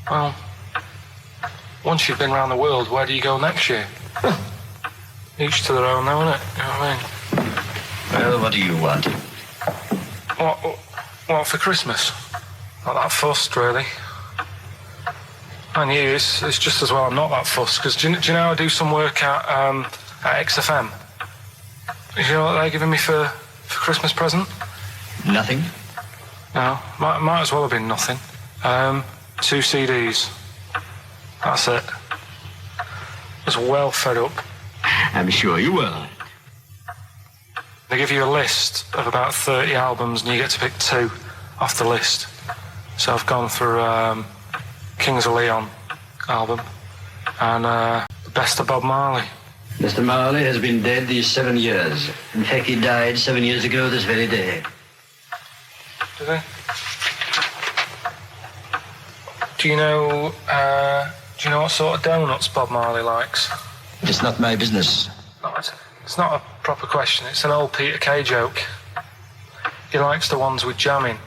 Well, once you've been around the world, where do you go next year? Each to their own, though, innit? You know what I mean? Well, what do you want? What for Christmas? Not that fussed, really. And you, it's just as well I'm not that fussed, because do you know I do some work at XFM? Do you know what they're giving me for Christmas present? Nothing? No, might as well have been nothing. 2 CDs. That's it. I was well fed up. I'm sure you will. They give you a list of about 30 albums and you get to pick 2 off the list. So I've gone through Kings of Leon album and the best of Bob Marley. Mr. Marley has been dead these 7 years. In fact, he died 7 years ago this very day. Did he? Do you know what sort of donuts Bob Marley likes? It's not my business. No, it's not a proper question. It's an old Peter Kay joke. He likes the ones with jam in.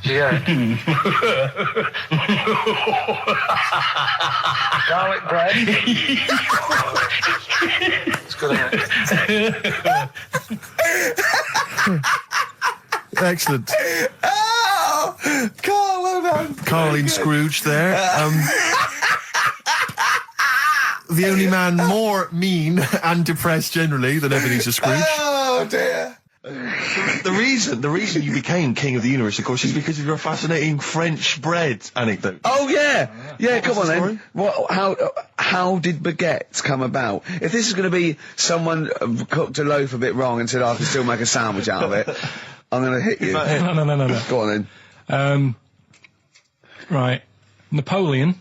Do you get it? Garlic bread. It's good, isn't it? Excellent. Oh! Carl, well done. Carl Scrooge there. The only man more mean and depressed generally than Ebenezer Scrooge. Oh, dear. The reason you became king of the universe, of course, is because of your fascinating French bread anecdote. Oh, yeah. Yeah, come on the then. How did baguettes come about? If this is going to be someone cooked a loaf a bit wrong and said, I can still make a sandwich out of it, I'm going to hit you. No. Go on then. Right. Napoleon,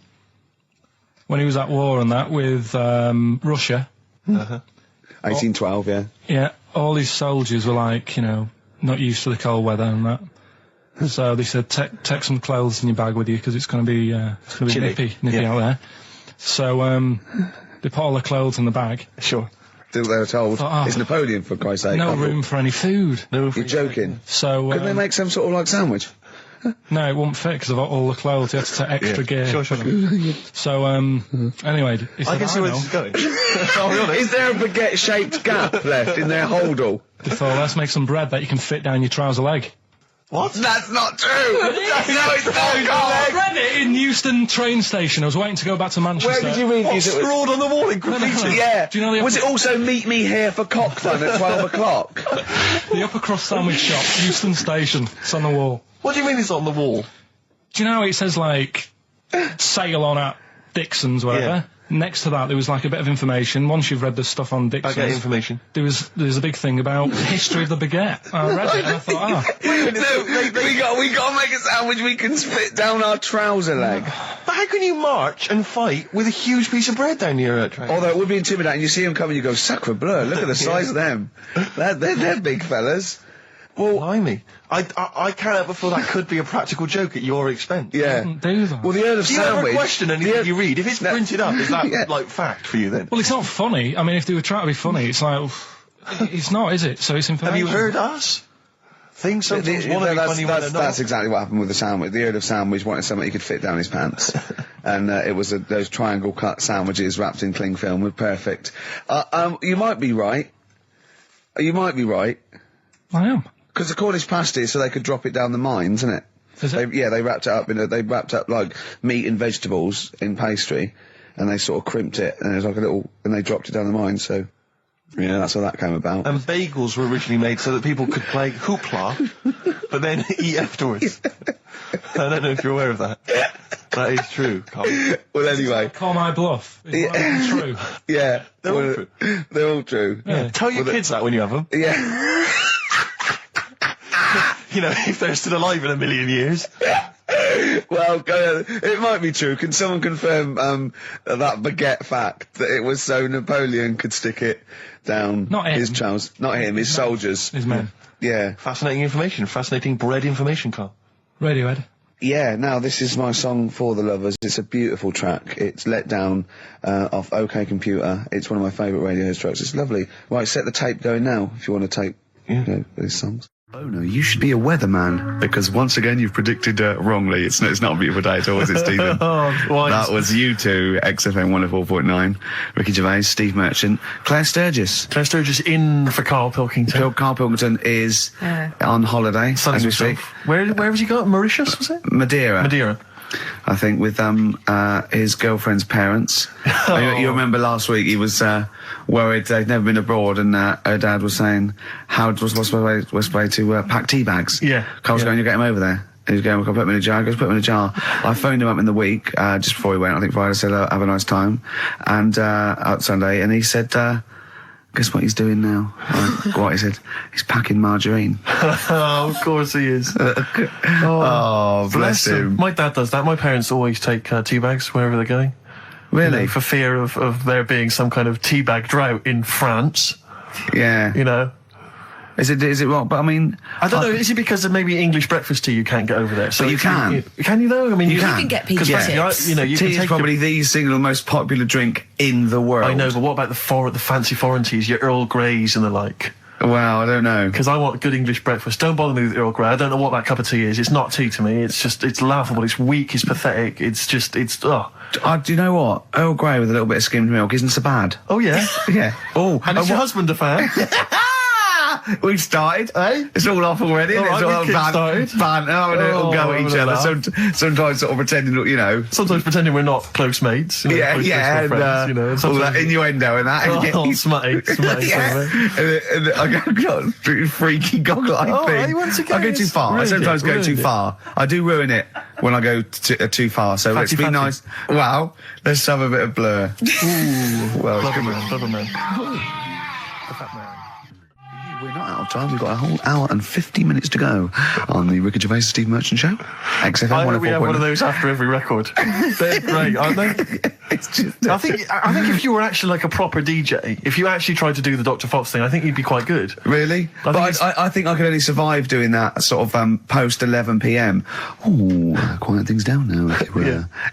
when he was at war and that with Russia. 1812, yeah. Yeah, all his soldiers were like, not used to the cold weather and that. So they said, take some clothes in your bag with you because it's going to be nippy out there. So they put all the clothes in the bag. Sure. They were told, it's Napoleon, for Christ's sake. No room for any food. You're joking. So couldn't they make some sort of like sandwich? No, it wouldn't fit because of all the clothes. You had to take extra gear. Sure. So, anyway, he said, I can see where this is going. I'll be honest. Is there a baguette-shaped gap left in their holdall? They thought, let's make some bread that you can fit down your trouser leg. What? That's not true! No, it's not, I read it in Euston train station. I was waiting to go back to Manchester. Where did you read these? Scrawled on the wall in graffiti? Yeah. Do you know was it also meet me here for cock fun at 12 o'clock? The upper crust sandwich shop, Euston station. It's on the wall. What do you mean it's on the wall? Do you know it says, like, sail on at Dixon's, whatever? Yeah. Next to that, there was, like, a bit of information. Once you've read the stuff on Dixon's... I get information. There's a big thing about the history of the baguette. I read it and I thought, we got to make a sandwich we can split down our trouser leg. But how can you march and fight with a huge piece of bread down your train? Although it would be intimidating. You see them coming, you go, sacre bleu, look at the size of them. They're big fellas. Well, blimey. I can't help but feel that could be a practical joke at your expense. Yeah. Do that. Well, the Earl of Do you Sandwich... ever question anything you read? If it's printed up, is that, like, fact for you then? Well, it's not funny. I mean, if they were trying to be funny, it's like... it's not, is it? So it's information. Have you heard us? Things sometimes want to be funny when they're not. That's exactly what happened with the sandwich. The Earl of Sandwich wanted something he could fit down his pants. And it was those triangle cut sandwiches wrapped in cling film were perfect. You might be right. You might be right. I am. Because the Cornish pasty, so they could drop it down the mines, isn't it? Is it? They wrapped it up they wrapped up like meat and vegetables in pastry, and they sort of crimped it, and it was like and they dropped it down the mine. So, yeah, that's how that came about. And bagels were originally made so that people could play hoopla, but then eat afterwards. I don't know if you're aware of that. That is true, Carl. Well, anyway, call my bluff. It's true. Yeah, they're all true. They're all true. Yeah. Tell your kids that when you have them. Yeah. You know, if they're still alive in a million years. Well, it might be true. Can someone confirm that baguette fact that it was so Napoleon could stick it down his trousers? Not him, his soldiers. His men. Yeah. Fascinating information. Fascinating bread information, Carl. Radiohead. Yeah, now this is my song for the lovers. It's a beautiful track. It's Let Down off OK Computer. It's one of my favourite Radiohead tracks. It's lovely. Right, set the tape going now if you want to tape these songs. Oh no, you should be a weatherman, because once again you've predicted wrongly. It's not a beautiful day at all, is it, Stephen? That was you two, XFM 104.9, Ricky Gervais, Steve Merchant, Claire Sturgis. Claire Sturgis in for Karl Pilkington. Karl Pilkington is on holiday, as we speak. Where has he got? Mauritius, was it? Madeira. I think, with his girlfriend's parents. You remember last week he was worried they'd never been abroad, and her dad was saying, what's the way to pack tea bags? Yeah. Carl's going, you get him over there. And he's going, we'll put him in a jar. He goes, put him in a jar. I phoned him up in the week, just before he went, I think Friday, said, have a nice time. And, out Sunday, and he said, guess what he's doing now? What? He said, he's packing margarine. Oh, of course he is. Oh, bless him. My dad does that. My parents always take tea bags wherever they're going. Really? You know, for fear of there being some kind of tea bag drought in France. Yeah. You know? Is it wrong? But I mean, I don't know. Is it because of maybe English breakfast tea you can't get over there? So but you can. Can you though? I mean, you can get peach tips. You know, you tea can is probably the single most popular drink in the world. I know, but what about the fancy foreign teas, your Earl Greys and the like? Well, I don't know. Because I want good English breakfast. Don't bother me with Earl Grey. I don't know what that cup of tea is. It's not tea to me. It's laughable. It's weak. It's pathetic. Do you know what? Earl Grey with a little bit of skimmed milk isn't so bad. Oh, yeah? Yeah. Oh, and is your husband a fan? We've started. It's all off already. All right, it's all started. We'll go at each other. Sometimes sort of pretending, you know. Sometimes pretending we're not close mates. You know, and friends, you know, all that innuendo and that. Smutty. And I got freaky goggle-eyed thing. I go too far. I sometimes go too far. I do ruin it when I go too far. So let's be nice. Wow. Let's have a bit of Blur. Ooh. Well, Blubber man. We're not out of time. We've got a whole hour and 50 minutes to go on the Ricky Gervais Steve Merchant Show. XFM 104.9. We have one of those after every record. They're great, aren't they? I think if you were actually like a proper DJ, if you actually tried to do the Dr. Fox thing, I think you'd be quite good. Really? I think I could only survive doing that sort of post 11 p.m. Ooh, quiet things down now.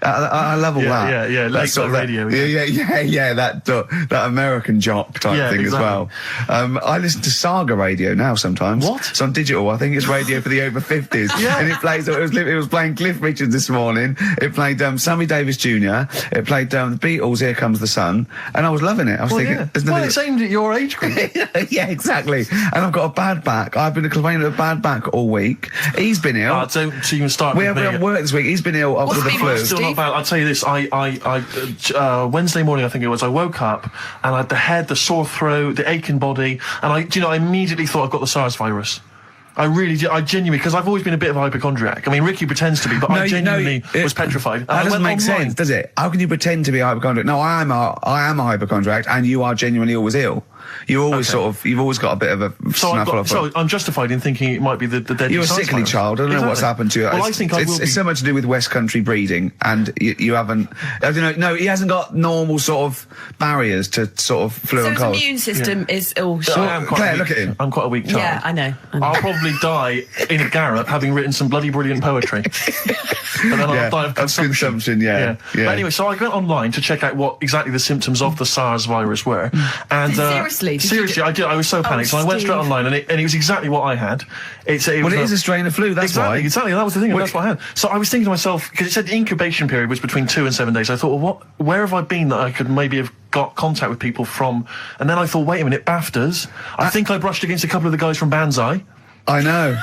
I love all that. Yeah. Late sort of radio. Yeah. That American jock type thing as well. I listen to Saga radio now sometimes. What? It's on digital. I think it's radio for the over 50s. And it plays. It was playing Cliff Richards this morning. It played Sammy Davis Jr. It played the Beatles' Here Comes the Sun, and I was loving it. I was thinking, it's aimed at your age group. Yeah, exactly. And I've got a bad back. I've been complaining of a bad back all week. He's been ill. Don't even start. We haven't worked this week. He's been ill with the flu. Still not bad. I'll tell you this. I Wednesday morning, I think it was, I woke up and I had the head, the sore throat, the aching body, and I immediately thought I've got the SARS virus. I really did. I genuinely, because I've always been a bit of a hypochondriac. I mean, Ricky pretends to be, but I genuinely was petrified. That doesn't make sense, does it? How can you pretend to be a hypochondriac? No, I am a hypochondriac, and you are genuinely always ill. You always you've always got a bit of a snuffle off. So I'm justified in thinking it might be the deadly. You're a sickly child. I don't know what's happened to you. Well, I think it's so much to do with West Country breeding, and you haven't. I don't know. No, he hasn't got normal sort of barriers to sort of flu and cold. His immune system is all shot. Claire, look at him. I'm quite a weak child. Yeah, I know. I'll probably die in a garret having written some bloody brilliant poetry. And then I'll die of consumption. Yeah. But anyway, so I went online to check out what exactly the symptoms of the SARS virus were. And seriously, I did. I was so panicked, so I went straight online, and it was exactly what I had. It is a strain of flu. That's why. Exactly. That was the thing. That's what I had. So I was thinking to myself, because it said the incubation period was between 2 and 7 days. I thought, well, where have I been that I could maybe have got contact with people from? And then I thought, wait a minute, BAFTAs. I think I brushed against a couple of the guys from Banzai. I know.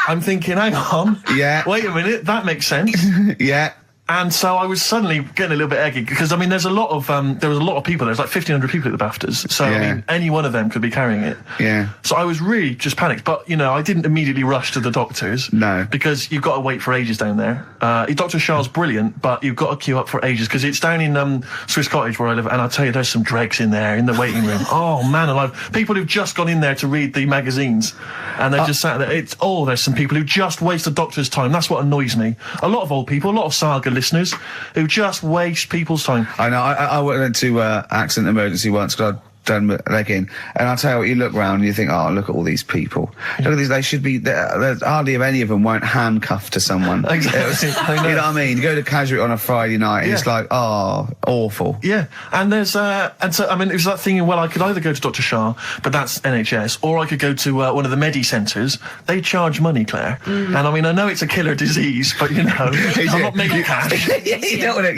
I'm thinking, hang on. Yeah. Wait a minute, that makes sense. Yeah. And so I was suddenly getting a little bit eggy because, I mean, there was a lot of people. There's like 1,500 people at the BAFTAs. So, I mean, any one of them could be carrying it. Yeah. So I was really just panicked. But, you know, I didn't immediately rush to the doctors. No. Because you've got to wait for ages down there. Dr. Shah's brilliant, but you've got to queue up for ages because it's down in Swiss Cottage where I live. And I'll tell you, there's some dregs in there in the waiting room. Oh, man alive. People who've just gone in there to read the magazines. And they've just sat there. There's some people who just waste the doctor's time. That's what annoys me. A lot of old people, a lot of Saga listeners who just waste people's time. I know. I went into accident emergency once because I'd done my leg in, and I'll tell you what, you look round and you think, oh, look at all these people. Look at these, they should be, there's hardly any of them won't handcuff to someone. Exactly. You know what I mean? You go to Casualty on a Friday night and it's like, oh, awful. Yeah, and there's, and so, I mean, it was that thing, well, I could either go to Dr. Shah, but that's NHS, or I could go to one of the Medi centres. They charge money, Claire. And I mean, I know it's a killer disease, but you know, I'm not making cash. You don't want it,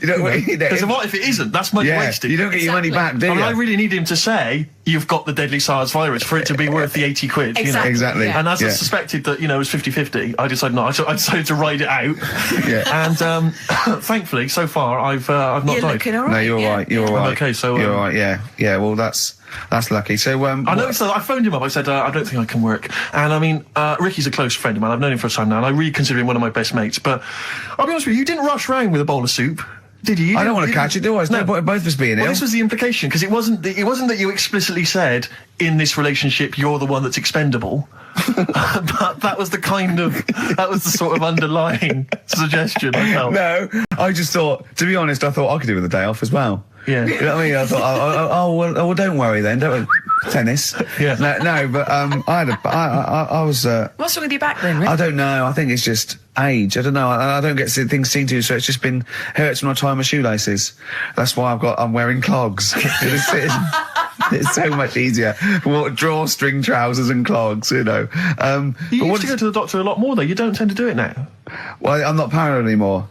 you don't want it. Because what if it isn't? That's money wasted. You don't get your money back, do you? I mean, I really need him to say, you've got the deadly SARS virus for it to be worth the 80 quid. Exactly. You know? Exactly. And as I suspected that, you know, it was 50-50, I decided not. I decided to ride it out. And thankfully, so far, I've not died. Looking all right. No, you're all right. You're all right. Okay, so you're all right. Yeah. Well, that's lucky. So I noticed that I phoned him up. I said, I don't think I can work. And I mean, Ricky's a close friend of mine. I've known him for a time now, and I really consider him one of my best mates. But I'll be honest with you, you didn't rush round with a bowl of soup. Did you? I don't want to catch it, do I? There's no point in both of us being ill. This was the implication, because it wasn't that you explicitly said, in this relationship, you're the one that's expendable. But that was the sort of underlying suggestion I felt. No, I just thought, to be honest, I thought I could do with a day off as well. Yeah. You know what I mean? I thought, well, don't worry then, don't worry. Tennis. Yeah. No, but I was. What's wrong with your back then, Rick? I don't know. I think it's just age. I don't know. I don't get things seen to, so it's just been hurts when I tie my shoelaces. That's why I'm wearing clogs. It's so much easier. Drawstring trousers and clogs, you know. You used to go to the doctor a lot more, though. You don't tend to do it now. Well, I'm not paranoid anymore.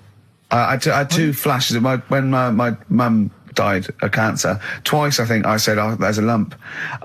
I had two flashes when my mum died of cancer. Twice, I think, I said, oh, there's a lump.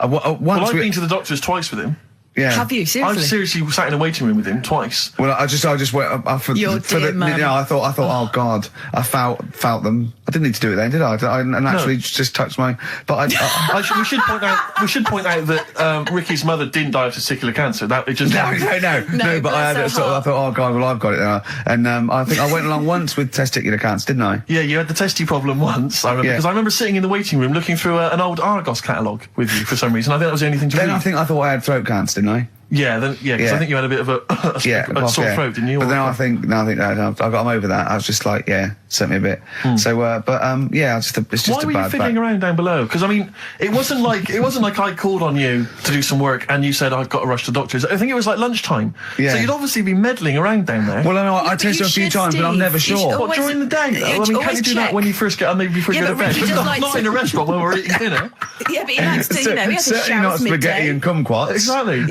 Once I've been to the doctors twice with him. Yeah. Have you? Seriously? I've seriously sat in a waiting room with him twice. Well, I just went up for the. Mum. You know, I thought, oh God, I felt them. I didn't need to do it then, did I? I naturally just touched my. But we should point out that Ricky's mother didn't die of testicular cancer. No. But I had I thought, oh God, well I've got it now. And I think I went along once with testicular cancer, didn't I? Yeah, you had the testy problem once. I remember because I remember sitting in the waiting room looking through an old Argos catalogue with you for some reason. I think that was the only thing to read. I thought I had throat cancer, didn't I? Yeah, because I think you had a bit of a sore throat, didn't you? But then I think I'm over that. I was just like, sent me a bit. So, it's just Why were you fiddling around down below? Because I mean, it wasn't like I called on you to do some work and you said I've got to rush to the doctors. I think it was like lunchtime. Yeah. So you'd obviously be meddling around down there. Well, I tested a few times, but I'm never sure. What, during the day, though? I mean, can't you do that when you first get, maybe before you go to bed? Not in a restaurant when we're eating dinner. Yeah, but he likes to, he has to certainly not spaghetti and kumquats. Exactly.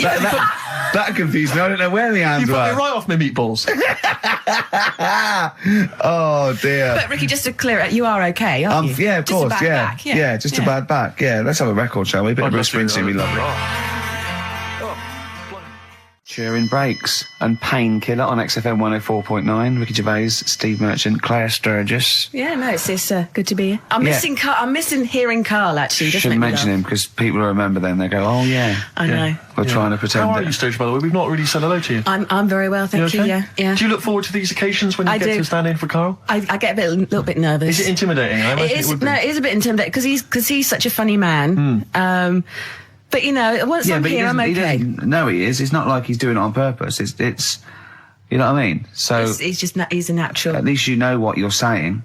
That confused me. I don't know where the hands were. You put me right off my meatballs. Oh dear. But Ricky, just to clear it, you are okay, aren't you? Yeah, of course. Just a bad back. Yeah, just a bad back. Yeah, let's have a record, shall we? A bit of Bruce Springsteen, be lovely. During breaks and Painkiller on XFM 104.9. Ricky Gervais, Steve Merchant, Claire Sturgis. Yeah, no, it's good to be here. I'm missing hearing Karl, actually. Should mention him because people remember then. They go, oh yeah. I know. We're trying to pretend. How are you, Sturgis, by the way? We've not really said hello to you. I'm very well, thank you. Yeah. Do you look forward to these occasions when you get to stand in for Karl? I get a little bit nervous. Is it intimidating? It is a bit intimidating because he's such a funny man. But you know, once I'm here, I'm okay. No, he is. It's not like he's doing it on purpose. It's you know what I mean. So he's a natural. At least you know what you're saying.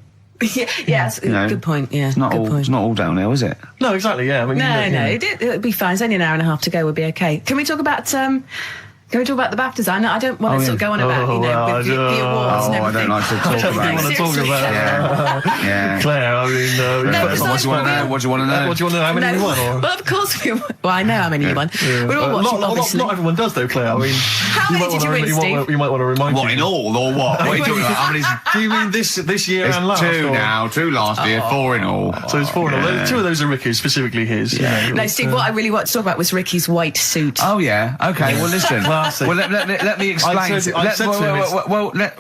yeah, good point. Yeah, it's not all downhill, is it? No, exactly. Yeah, I mean, no, it'll be fine. It's only an hour and a half to go. We'll be okay. Can we talk about Can we talk about the BAFTAs? I don't want to sort of go on about, with the awards and everything. I don't like to talk about it. Want to talk about yeah. Claire, I mean, what do you want to know? What do you want to know? What do you want to know? How many you won? Well, of course we won. Well, I know how many you won. We're all watching, obviously. Not everyone does, though, Claire. I mean, how many did you win, Steve? You might want to remind me. What, in all, or what? What are you talking about? How many? Do you mean this year and last? Two last year, 4 in all. So it's 4 in all. 2 of those are Ricky's, specifically his. No, Steve, what I really want to talk about was Ricky's white suit. Oh, yeah. Okay, well, listen. Well, Well, let me explain.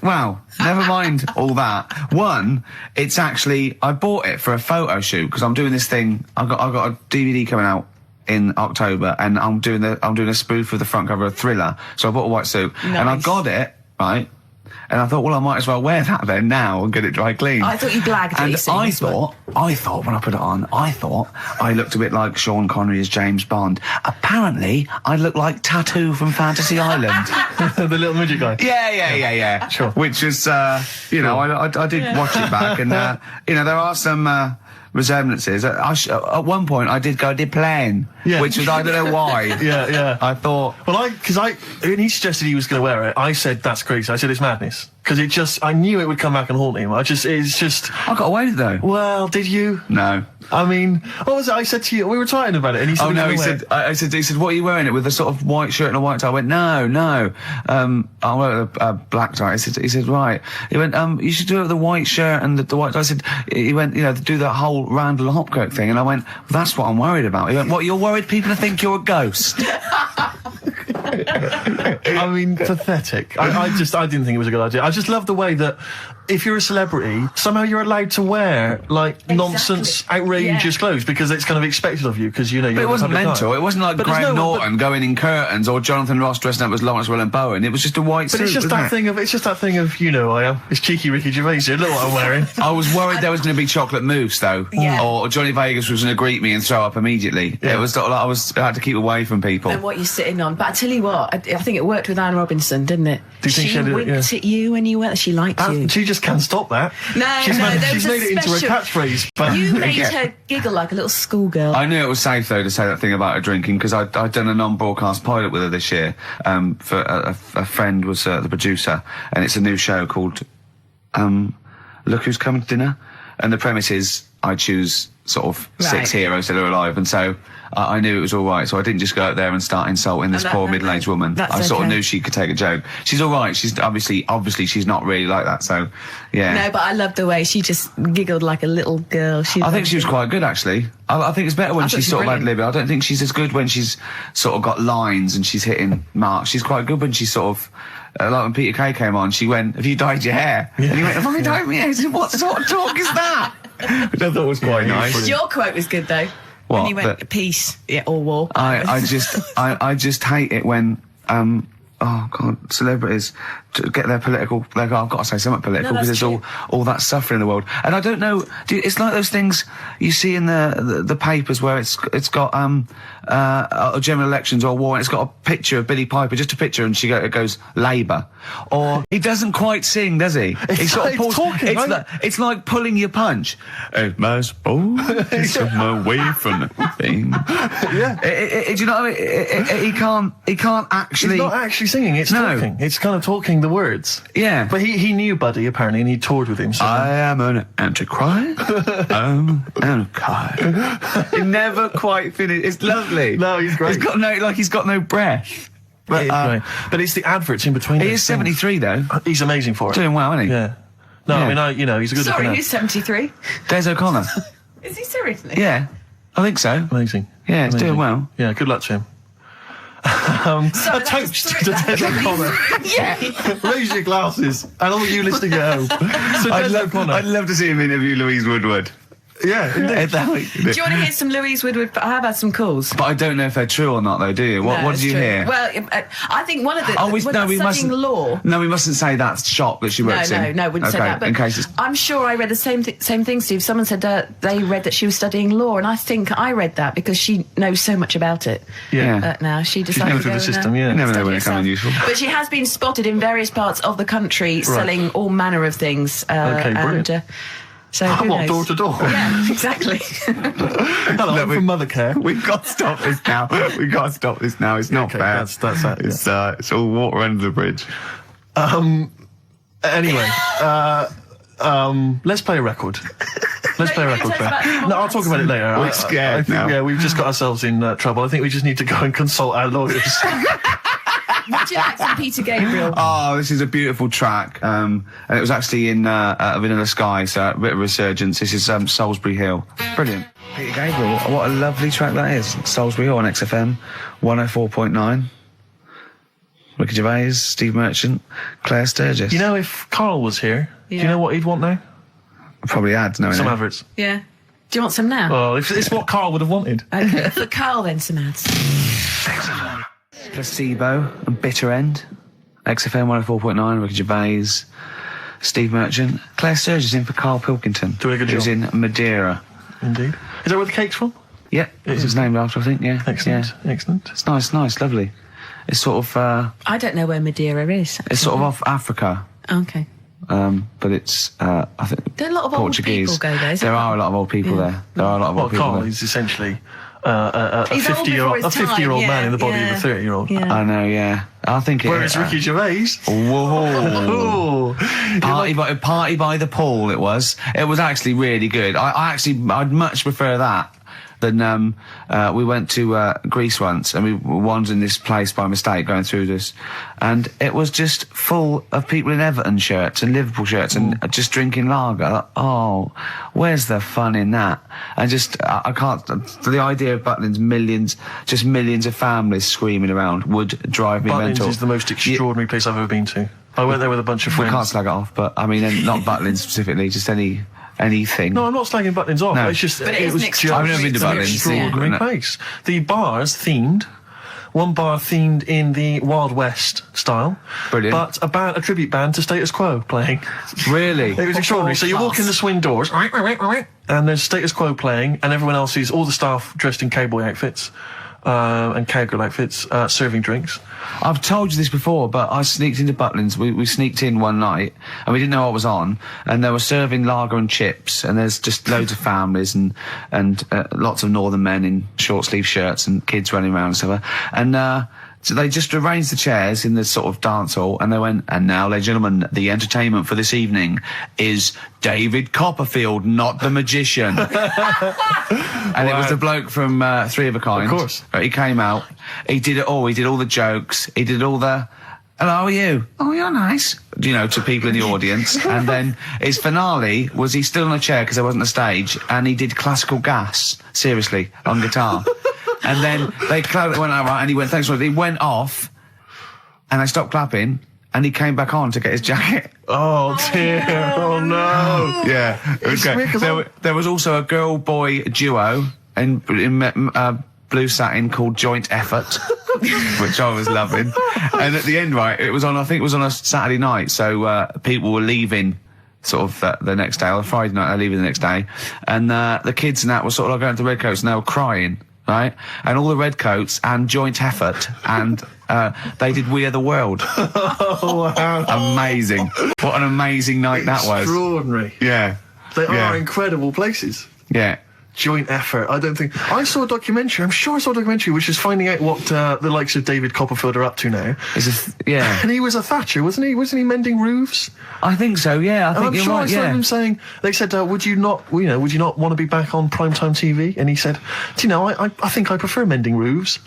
Wow, never mind all that. One, it's actually, I bought it for a photo shoot, because I'm doing this thing, I got a DVD coming out in October, and I'm doing a spoof of the front cover of Thriller, so I bought a white suit, and I got it, right, and I thought, well, I might as well wear that then now and get it dry clean. I thought you blagged it. And I thought when I put it on, I looked a bit like Sean Connery as James Bond. Apparently, I look like Tattoo from Fantasy Island. The little midget guy. Yeah. Sure. Which is, I did watch it back, and there are some resemblances. At one point, I did plan, which was, I don't know why. Yeah. I thought, well, when he suggested he was going to wear it, I said that's crazy. I said it's madness, because I knew it would come back and haunt him. I got away with it though. Well, did you? No. I mean, what was it I said to you? We were talking about it, and he said, he said, what are you wearing it with, a sort of white shirt and a white tie? I went, no. I'll wear a black tie. He said, right. He went, you should do it with the white shirt and the white tie. He went, do that whole Randall Hopkirk thing. And I went, that's what I'm worried about. He went, what, you're worried people will think you're a ghost? I mean, pathetic. I didn't think it was a good idea. I just love the way that if you're a celebrity, somehow you're allowed to wear, nonsense, outrageous clothes, because it's kind of expected of you, because, you're But it wasn't mental. It wasn't like Graham Norton going in curtains, or Jonathan Ross dressing up as Lawrence Welland-Bowen. It was just a white suit. But it's just that thing of, I am. It's cheeky Ricky Gervais here. Look what I'm wearing. I was worried there was going to be chocolate mousse, though. Yeah. Or Johnny Vegas was going to greet me and throw up immediately. Yeah. It was sort of I had to keep away from people. And what you're sitting on. But I tell you what, I think it worked with Anne Robinson, didn't it? Do you think she winked at you when you went. She liked you. She just can't stop that. She's made it into a catchphrase. But you made her giggle like a little schoolgirl. I knew it was safe, though, to say that thing about her drinking, because I'd done a non-broadcast pilot with her this year. For a friend was the producer, and it's a new show called Look Who's Coming to Dinner. And the premise is I choose sort of 6 heroes that are alive, and so I knew it was all right, so I didn't just go out there and start insulting this poor middle-aged woman. I sort of knew she could take a joke. She's all right. She's obviously she's not really like that, so yeah. No, but I loved the way she just giggled like a little girl. I think she was quite good, actually. I think it's better when she's sort of ad-lib. I don't think she's as good when she's sort of got lines and she's hitting marks. She's quite good when she's sort of like when Peter Kay came on, she went, "Have you dyed your hair?" And he went, "Have I dyed my hair?" I said, "What sort of talk is that?" Which I thought was quite nice. Your quote was good though. What? When you went peace, or war. I just hate it when oh God, celebrities to get their political. I've got to say something political, because there's all that suffering in the world, and I don't know. It's like those things you see in the papers where it's got general elections or war, and it's got a picture of Billie Piper, just a picture, and it goes Labour, or he doesn't quite sing, does he? He sort of pulls. It's like pulling your punch. It must somewhere away from the thing. Yeah. Do you know what I mean? He can't actually. He's not actually singing. It's talking. It's kind of talking the words. Yeah. But he knew Buddy, apparently, and he toured with him. So. I am an antichrist. I'm an antichrist. He never quite finished. It's lovely. No, he's great. He's got no breath. But, but it's the adverts in between. He is 73 though. He's amazing for it. Doing well, isn't he? Yeah. No, yeah. I mean, he's a good. Sorry, who's 73? Des O'Connor. Is he seriously? Yeah, I think so. Amazing. Yeah, he's doing well. Yeah, good luck to him. A toast to Des O'Connor. Yeah. Raise your glasses, and all you listening at home. So I'd love to see him interview Louise Woodward. Yeah, indeed. Do you want to hear some Louise Woodward? I have had some calls. But I don't know if they're true or not, though, do you? What did you hear? Well, I think one of the... we mustn't. Law. No, we mustn't say that shop that she works in. No, wouldn't say that. But in case it's... I'm sure I read the same thing, Steve. Someone said they read that she was studying law, and I think I read that because she knows so much about it. Yeah. Now she decided to go the system. Yeah. You never know when it comes in useful. But she has been spotted in various parts of the country selling all manner of things. Okay, brilliant. So who knows? Door to door? Yeah, exactly. Hello, I'm from Mothercare. We've got to stop this now. It's not fair. That's that. It's all water under the bridge. Anyway, let's play a record. Let's play a record. No, I'll talk about it later. We're scared now. Yeah, we've just got ourselves in trouble. I think we just need to go and consult our lawyers. Would you like some Peter Gabriel? Oh, this is a beautiful track. And it was actually in Vanilla Sky, so a bit of resurgence. This is Salisbury Hill. Brilliant. Peter Gabriel, what a lovely track that is. Salisbury Hill on XFM 104.9. Ricky Gervais, Steve Merchant, Claire Sturgis. You know, if Carl was here, do you know what he'd want now? Probably ads, no. Some adverts. Yeah. Do you want some now? Well, it's what Carl would have wanted. Okay, for Carl then, some ads. Placebo and Bitter End. XFM 104.9, Ricky Gervais, Steve Merchant. Claire Sturgis in for Karl Pilkington. Doing a good job. Who's in Madeira. Indeed. Is that where the cake's from? Yeah, it was named after, I think, yeah. Excellent, excellent. It's nice, lovely. It's sort of, I don't know where Madeira is. Actually. it's sort of off Africa. Okay. But it's, I think, There are a lot of Portuguese. old people go there. There are a lot of old people there. There are a lot of old people Carl there. is essentially a He's old before his time, 50-year-old man in the body yeah. of a 30-year-old. Yeah. I know, yeah. I think it Whereas Ricky Gervais... Whoa. Party by the pool, it was. It was actually really good. I'd much prefer that than, we went to, Greece once, and we wandered in this place by mistake, going through this, and it was just full of people in Everton shirts and Liverpool shirts and just drinking lager. Oh, where's the fun in that? And just, I can't, the idea of Butlins, millions of families screaming around would drive me mental. Butlins is the most extraordinary place I've ever been to. I went there with a bunch of We friends. can't slag it off, but I mean, not Butlins specifically, just anything. No, I'm not slagging Butlins off. No. It's just But it it is was an just I've never been to an Butlins. extraordinary Yeah. place. The bars themed. One bar themed in the Wild West style. Brilliant. But a tribute band to Status Quo playing. Really? It was extraordinary. So you walk in the swing doors, and there's Status Quo playing, and everyone else is all the staff dressed in cowboy outfits and cowgirl outfits, serving drinks. I've told you this before, but I sneaked into Butlins. We sneaked in one night, and we didn't know what was on, and they were serving lager and chips, and there's just loads of families and lots of northern men in short sleeve shirts and kids running around and stuff. And so they just arranged the chairs in the sort of dance hall, and they went, and now, ladies and gentlemen, the entertainment for this evening is David Copperfield, not the magician. And it was a bloke from Three of a Kind. Of course. He came out, he did it all, he did all the jokes, he did all the, hello, how are you? Oh, you're nice. You know, to people in the audience. And then his finale was he stood on a chair because there wasn't a stage, and he did classical gas, seriously, on guitar. And then they went out, right, and he went, thanks for it. He went off, and they stopped clapping, and he came back on to get his jacket. Oh dear! Oh no! Yeah, it was great. There was also a girl-boy duo in blue satin called Joint Effort, which I was loving. And at the end, right, I think it was on a Saturday night, so people were leaving sort of the next day, or Friday night, they're leaving the next day, and the kids and that were sort of like going to Redcoats, and they were crying. Right, and all the Redcoats and Joint Effort, and they did We Are the World. Oh wow! Amazing! What an amazing night that was. Extraordinary. Yeah, They are incredible places. yeah. Joint Effort. I saw a documentary. I'm sure I saw a documentary which is finding out what the likes of David Copperfield are up to now. Yeah. And he was a Thatcher, wasn't he? Wasn't he mending roofs? I think so. Yeah, I think I'm you're sure right. I saw him saying, they said, would you not want to be back on primetime TV? And he said, do you know, I think I prefer mending roofs.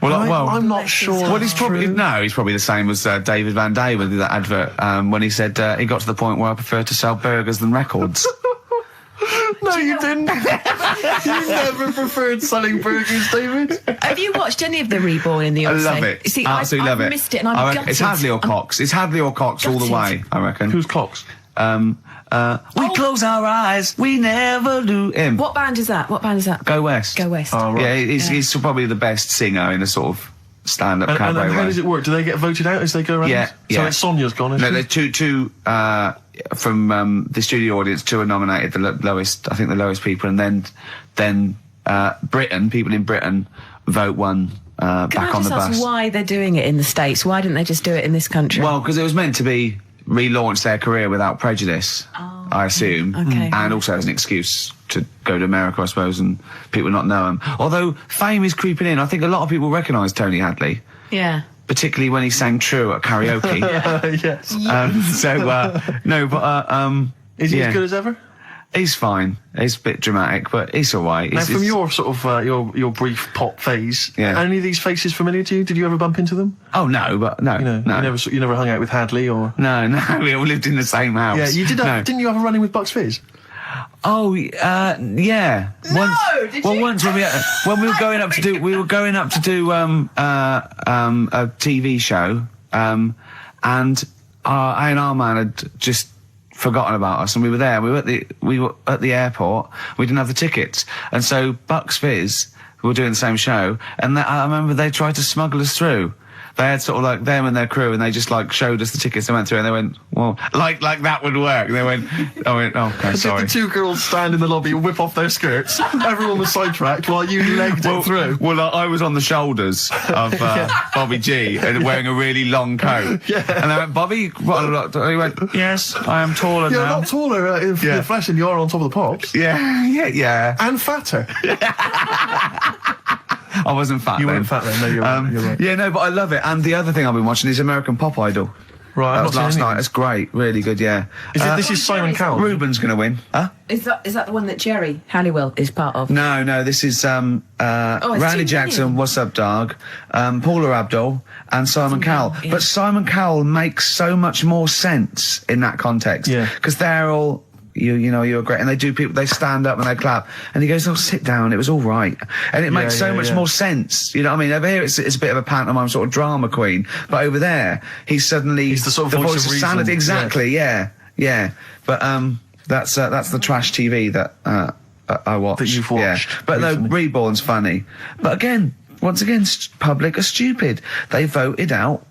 Well, I'm not sure. Well, he's probably the same as David Van Day with that advert when he said he got to the point where I prefer to sell burgers than records. No, you didn't. You never preferred selling burgers, David. Have you watched any of the Reborn in the Odyssey? I love it. See, Absolutely love it. I missed it, and I'm gutted. It's Hadley or Cox. It's Hadley or Cox all the way, I reckon. Who's Cox? We close our eyes, we never lose him. What band is that? Go West. Go West. Oh, right. Yeah, he's probably the best singer in a sort of stand-up And cabaret how way. does it work? Do they get voted out as they go around? Yeah, So yeah. it's Sonia's gone, isn't No, she? there's two from the studio audience. Two are nominated, the lowest, I think the lowest people, and then Britain, people in Britain vote one back on the bus. Can I just ask why they're doing it in the States? Why didn't they just do it in this country? Well, because it was meant to be relaunch their career without prejudice, I assume, Okay. and also as an excuse to go to America, I suppose, and people not know him. Although fame is creeping in, I think a lot of people recognise Tony Hadley. Yeah. Particularly when he sang True at karaoke. Yes. Is he as good as ever? He's fine. He's a bit dramatic, but he's all right. Now, from your sort of your brief pop phase, Yeah. are any of these faces familiar to you? Did you ever bump into them? Oh no, but no, You never hung out with Hadley or? No, we all lived in the same house. Yeah, you did. Didn't you have a run-in with Bucks Fizz? Oh, yeah. Did you? Once when we were going up to do a TV show and A&R man had just forgotten about us, and we were there. We were at the airport. We didn't have the tickets, and so Bucks Fizz, who were doing the same show, and I remember they tried to smuggle us through. They had sort of like them and their crew, and they just like showed us the tickets. They went through, and they went, "Well, like that would work." They went, "Oh, okay, sorry." The two girls stand in the lobby, whip off their skirts. Everyone was sidetracked while you legged it through. Well, I was on the shoulders of Bobby G and wearing a really long coat. Yeah. And they went, "Bobby, what a lot?" He went, "Yes, I am taller You're now." not taller in the flesh than you are on top of the pops. Yeah. And fatter. I wasn't fat You then. weren't fat then, no, you're right. Yeah, no, but I love it. And the other thing I've been watching is American Pop Idol. Right, That I've was not last seen night. any. It's great, really good, yeah. This is Simon Cowell. Ruben's going to win. Huh? Is that the one that Jerry Halliwell is part of? No, this is it's Randy too Jackson, many. What's Up Dog, Paula Abdul, and Simon Cowell. yeah. But Simon Cowell makes so much more sense in that context. Yeah. Because they're all, you're great, and they stand up and they clap, and he goes, "Oh, sit down, it was all right," and it makes so much more sense. You know what I mean? Over here, it's a bit of a pantomime sort of drama queen, but over there, he's the sort of voice of reason. sanity. Exactly, yeah. But that's the trash TV that I watched. That you've watched Yeah. But no, recently. Reborn's funny. But once again, public are stupid. They voted out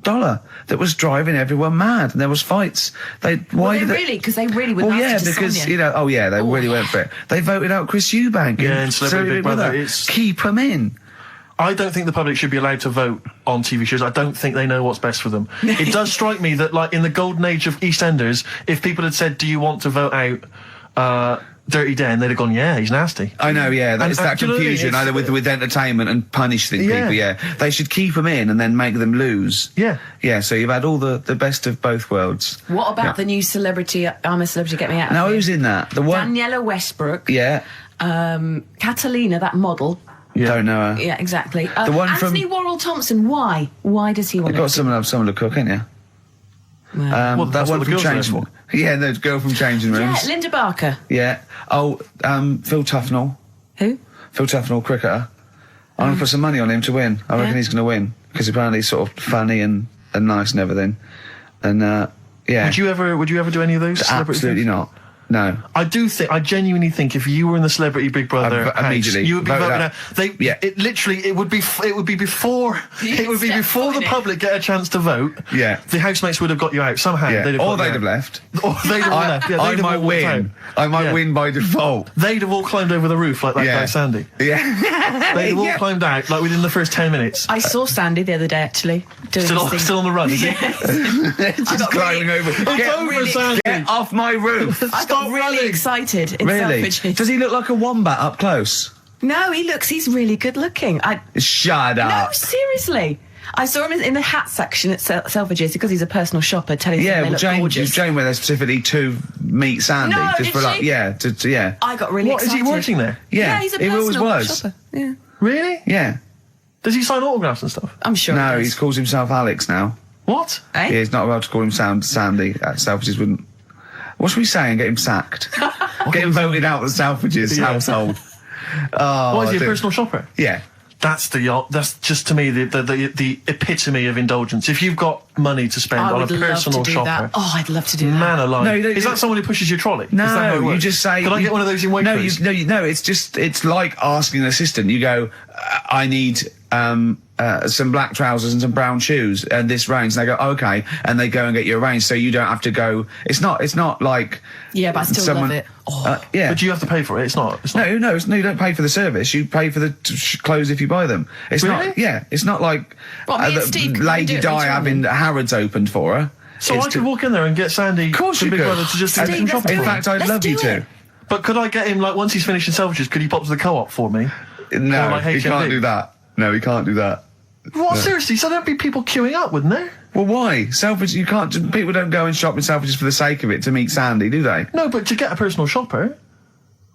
Dollar that was driving everyone mad, and there was fights. Because they really were nasty to because Sonia. they really went for it. They voted out Chris Eubank. Yeah, and Celebrity Big Brother. Keep him in. I don't think the public should be allowed to vote on TV shows. I don't think they know what's best for them. It does strike me that, like, in the golden age of EastEnders, if people had said, "Do you want to vote out Dirty Dan?" they'd have gone, "Yeah, he's nasty." I know, yeah. That's And that do you know what I mean? confusion, either with entertainment and punishing Yeah. people, yeah. They should keep them in and then make them lose. Yeah. Yeah, so you've had all the best of both worlds. What about the new celebrity, I'm a Celebrity, Get Me Out of Now, Here? who's in that? The one? Daniela Westbrook. Yeah. Catalina, that model. Don't know her. Yeah, exactly. The one from- Anthony Worrell Thompson, why? Why does he want You've got to... someone to cook, ain't you? Well, That that's one what the from girls are there Changing for. Yeah, the girl from Changing Rooms. Yeah, Linda Barker. Yeah. Oh, Phil Tufnell. Who? Phil Tufnell, cricketer. I'm going to put some money on him to win. I reckon Yeah. he's going to win. Because apparently he's sort of funny and nice and everything. And, yeah. Would you ever do any of those? celebrity Absolutely things? not. No. I genuinely think if you were in the Celebrity Big Brother house, immediately you would be voted voted out. out. It would be before the public get a chance to vote. Yeah. The housemates would have got you out somehow. Yeah. They'd have Or got you they'd out. have left. Or they'd have all left. Yeah, I they'd have might all walked win. out. I might Yeah. win by default. They'd have all climbed over the roof like that guy Sandy. Yeah. They'd have all Yeah. climbed out like within the first 10 minutes. I saw Sandy the other day, actually. Doing his thing. Still on the run, is he? Just climbing over. Get off my roof. I got really excited in Really? Selfridges. Does he look like a wombat up close? No, he's really good looking. Shut No, up. seriously. I saw him in the hat section at Selfridges because he's a personal shopper telling Yeah, them they well, look gorgeous. Jane went there specifically to meet Sandy. No, just did for like, she? yeah, yeah. I got really What, is excited. he working there? Yeah, he's a he always personal was. shopper. Yeah. Really? Yeah. Does he sign autographs and stuff? I'm sure No, he he does. calls himself Alex now. What? Eh? Yeah, he's not allowed to call him Sandy at Selfridges. Wouldn't. What should we say and get him sacked? Get him voted out of Selfridges household. Oh, What, is he a I don't- personal shopper? Yeah. That's just to me the epitome of indulgence. If you've got money to spend I on a would love personal to do shopper, that. Oh, I'd love to do that. man alive. No, you don't- is that someone who pushes your trolley? Is that how it No, you works? just say. Can I get one of those in Waitrose? No, it's just, it's like asking an assistant. You go, I need some black trousers and some brown shoes and this range. And they go, okay, and they go and get you a range, so you don't have to go. It's not like. Yeah, but I still someone, love it. Oh. Yeah. But you have to pay for it. It's not. No, you don't pay for the service. You pay for the clothes if you buy them. It's Really? not. Yeah, it's not like Well, me and Steve could Lady do it Di later on having Harrods opened for her. So It's I could walk in there and get Sandy, Of course from you Big could. Brother, to just do And- some shopping. in for me. fact, I'd Let's love you do to. it. But could I get him, like, once he's finished in Selfridges, could he pop to the co-op for me? No, Or like he can't HMV? do that. No, he can't do that. What, seriously? So there'd be people queuing up, wouldn't there? Well, why? Selfridges, you can't. People don't go and shop in Selfridges for the sake of it to meet Sandy, do they? No, but to get a personal shopper,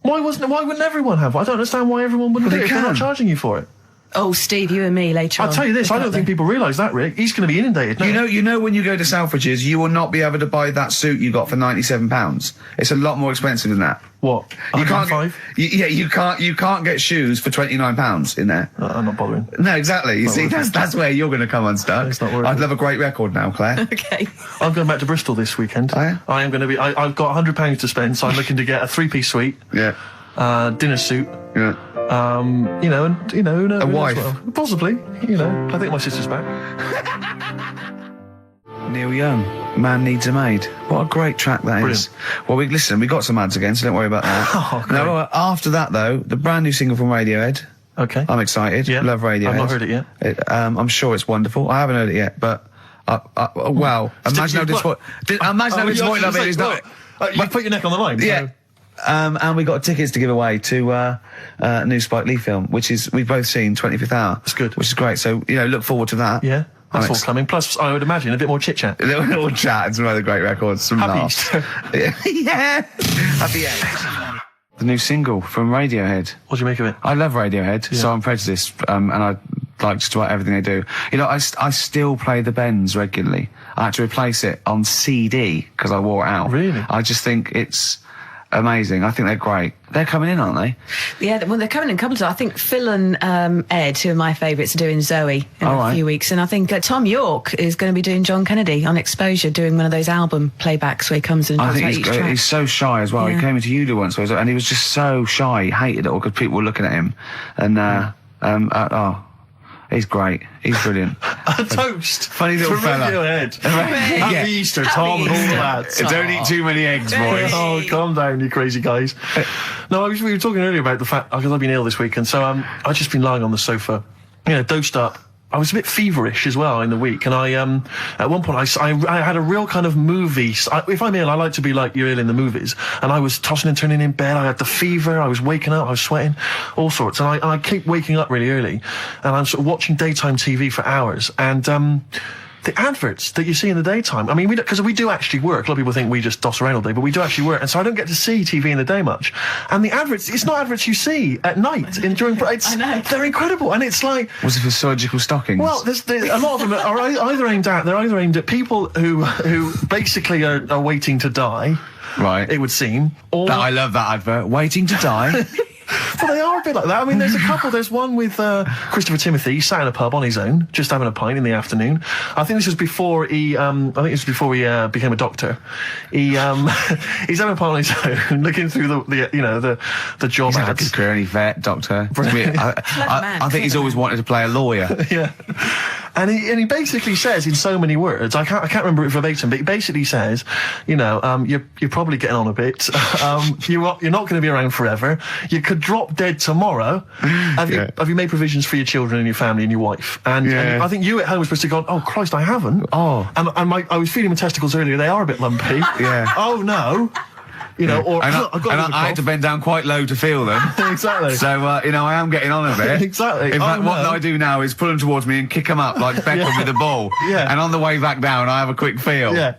why wouldn't everyone have one? I don't understand why everyone wouldn't Well, do they it if they're not can. charging you for it. Oh, Steve, you and me later on. I'll tell you this, I don't think people realise that, Rick. He's going to be inundated now. You know when you go to Selfridges, you will not be able to buy that suit you got for £97. It's a lot more expensive than that. What? You can't 105? you can't get shoes for £29 in there. I'm not bothering. No, exactly. You see, that's where you're going to come unstuck. It's not worth I'd it. love a great record now, Claire. Okay. I'm going back to Bristol this weekend. Oh, yeah? I am going to be. I've got £100 to spend, so I'm looking to get a 3-piece suite, Yeah. dinner suit. Yeah. Who knows? A wife. Well. Possibly. I think my sister's back. Neil Young, Man Needs a Maid. What a great track that is. Well, we got some ads again, so don't worry about that. Oh, great. No, after that though, the brand new single from Radiohead. Okay. I'm excited. Yeah. Love Radiohead. I've not heard it yet. I'm sure it's wonderful. I haven't heard it yet, but wow. Imagine how disappointed I've been. It's not. You put your neck on the line. Yeah. So. And we got tickets to give away to a new Spike Lee film, which we've both seen, 25th Hour. That's good. Which is great. So, look forward to that. Yeah. That's all coming. Plus, I would imagine a bit more chit-chat. A little chat and some other great records. Some Happy laughs. Easter. Yeah. Happy end. The new single from Radiohead. What do you make of it? I love Radiohead, so I'm prejudiced, and I like just about everything they do. I still play the Bends regularly. I had to replace it on CD because I wore it out. Really? I just think it's amazing. I think they're great. They're coming in, aren't they? Yeah, well, they're coming in a couple of times. I think Phil and Ed, who are my favourites, are doing Zoe in a few weeks. And I think Tom York is going to be doing John Kennedy on Exposure, doing one of those album playbacks where he comes and talks about each track. He's so shy as well. Yeah. He came into Udo once, and he was just so shy. He hated it all because people were looking at him. And, he's great. He's brilliant. A toast. Funny little fella. Radiohead. Happy Easter, Tom, and all that. Don't eat too many eggs, boys. Oh, calm down, you crazy guys. No, we were talking earlier about the fact, because I've been ill this week, and so I've just been lying on the sofa, dosed up. I was a bit feverish as well in the week, and I at one point I had a real kind of movie. If I'm ill, I like to be like you're ill in the movies, and I was tossing and turning in bed. I had the fever. I was waking up. I was sweating, all sorts, and I keep waking up really early, and I'm sort of watching daytime TV for hours, and the adverts that you see in the daytime. I mean, because we do actually work. A lot of people think we just doss around all day, but we do actually work, and so I don't get to see TV in the day much. And the adverts, it's not adverts you see at night during. I know. They're incredible, and it's like. Was it for surgical stockings? Well, there's a lot of them are either aimed at people who basically are waiting to die. Right. It would seem. Or I love that advert. Waiting to die. Well, they are a bit like that. I mean, there's a couple. There's one with Christopher Timothy. He sat in a pub on his own, just having a pint in the afternoon. I think this was before he. Became a doctor. He's having a pint on his own, looking through the job He's ads. had a good career, any vet, doctor. I think he's always wanted to play a lawyer. Yeah. And he basically says in so many words, I can't remember it verbatim, but he basically says, you're probably getting on a bit. You're not going to be around forever. You could drop dead tomorrow. Have you made provisions for your children and your family and your wife? And I think you at home were supposed to go, oh Christ, I haven't. Oh. And I was feeling my testicles earlier. They are a bit lumpy. Yeah. Oh no. I had to bend down quite low to feel them. Exactly. So, I am getting on a bit. Exactly. In fact, what I do now is pull them towards me and kick them up like Beckham with the ball. Yeah. And on the way back down, I have a quick feel. Yeah.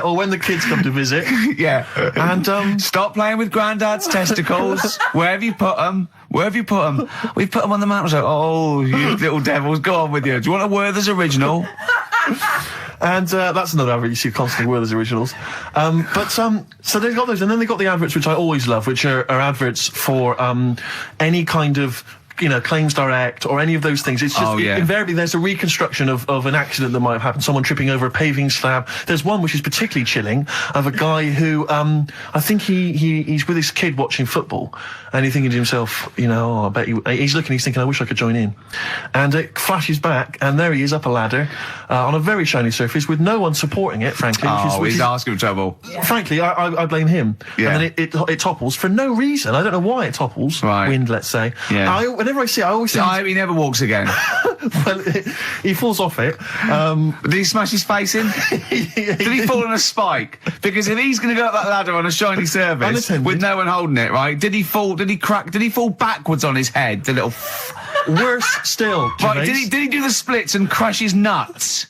Or when the kids come to visit. Yeah. And, stop playing with Grandad's testicles. Where have you put them? Where have you put them? We've put them on the mountain. So, oh, you little devils, go on with you. Do you want a Werther's original? And that's another advert you see constantly, Werther's originals. So they've got those, and then they've got the adverts, which I always love, which are adverts for any kind of Claims Direct or any of those things. It's just invariably there's a reconstruction of an accident that might have happened, someone tripping over a paving slab. There's one which is particularly chilling of a guy who I think he's with his kid watching football, and he's thinking to himself, I bet he's thinking, I wish I could join in. And it flashes back, and there he is up a ladder on a very shiny surface with no one supporting it, frankly. He's asking for trouble. Frankly, I blame him. Yeah. And then it topples for no reason. I don't know why it topples. Right. Wind, let's say. Yeah. Whenever I see it, I always think... he never walks again. Well, he falls off it. Did he smash his face in? Did he fall on a spike? Because if he's going to go up that ladder on a shiny surface with no one holding it, right? Did he fall? Did he crack? Did he fall backwards on his head? The little. Worse still. Right? Did he do the splits and crash his nuts?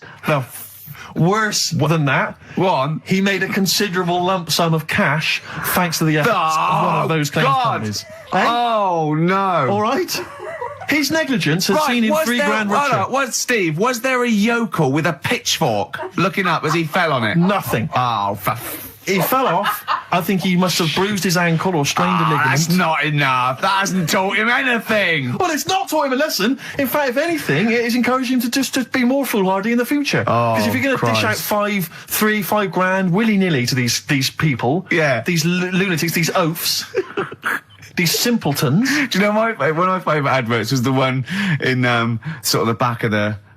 Worse than that. One. He made a considerable lump sum of cash thanks to the efforts of one of those claims companies. Eh? Oh, no. All right? His negligence has seen him £3 richer. Steve, was there a yokel with a pitchfork looking up as he fell on it? Nothing. Oh, he fell off. I think he must have bruised his ankle or strained a ligament. That's not enough. That hasn't taught him anything. Well, it's not taught him a lesson. In fact, if anything, it has encouraged him to be more foolhardy in the future. Because if you're going to dish out $5 grand willy-nilly to these people, these lunatics, these oafs, these simpletons. Do you know one of my favourite adverts was the one in sort of the back of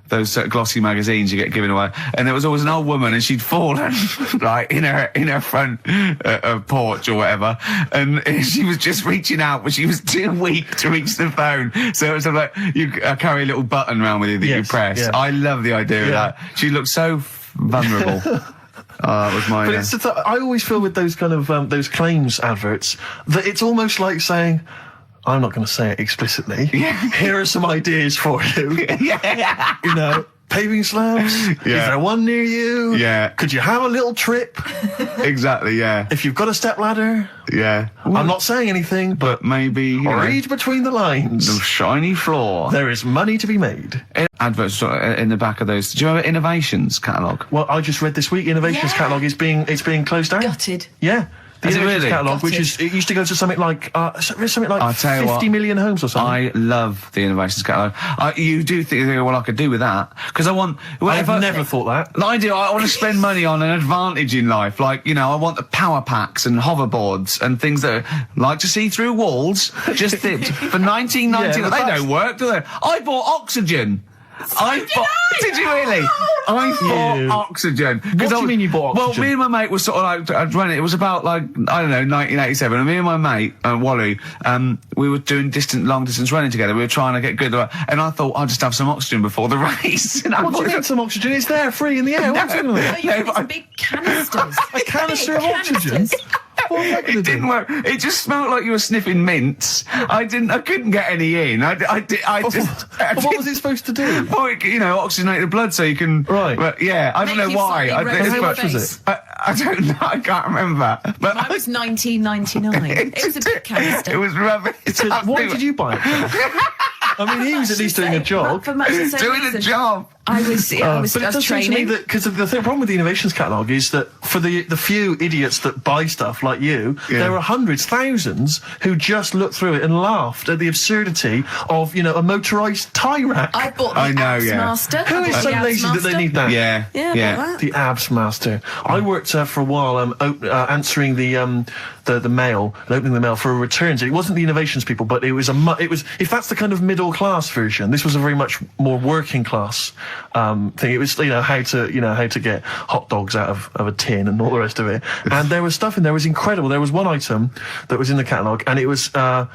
those glossy magazines you get given away, and there was always an old woman, and she'd fallen right in her front porch or whatever, and she was just reaching out, but she was too weak to reach the phone. So it was like you carry a little button around with you that you press. Yeah. I love the idea of that. She looked so vulnerable. That was mine. But I always feel with those kind of those claims adverts that it's almost like saying, I'm not going to say it explicitly. Here are some ideas for you. You know, paving slabs. Is there one near you? Could you have a little trip? Exactly. If you've got a stepladder. I'm not saying anything, but maybe read between the lines. The shiny floor. There is money to be made. Adverts in the back of those. Do you remember Innovations catalogue? Well, I just read this week. Innovations catalogue is being closed down. Gutted. Yeah. The Innovations really? catalogue, which it used to go to something like 50 million homes or something. I love the Innovations catalogue. You do think, well, I could do with that because I want. I've never thought that. I do. I want to spend money on an advantage in life, like I want the power packs and hoverboards and things that are like to see through walls. Just for 19.99, they don't work, do they? I bought oxygen. Did you really? I bought oxygen. What do you mean you bought oxygen? Well, me and my mate was sort of like, I'd run it. It was about like, I don't know, 1987. And me and my mate, Wally, we were doing long distance running together. We were trying to get good. And I thought, I'll just have some oxygen before the race. What do you mean some oxygen? It's there, free in the air. What's in it? Big canisters. A canister of oxygen? It didn't work. It just smelled like you were sniffing mints. I couldn't get any in. What was it supposed to do? Oh, oxygenate the blood so you can. Right. But I don't know why. How much was it? I don't know. I can't remember. But mine was 19.99. It was a big canister. It was rubbish. What did you buy it for? I mean, he was at least doing a job. For much the same doing reason. a job. I was but it does seem to me that because the problem with the Innovations catalogue is that for the few idiots that buy stuff like you, there are hundreds, thousands who just looked through it and laughed at the absurdity of a motorised tie rack. I bought the Abs Master. Who is so lazy that they need that? Yeah. That. The Abs Master. I worked for a while answering the mail and opening the mail for returns. It wasn't the Innovations people, but it was if that's the kind of middle class version, this was a very much more working class thing. It was how to get hot dogs out of a tin and all the rest of it. And there was stuff in there was incredible. There was one item that was in the catalogue, and it was. I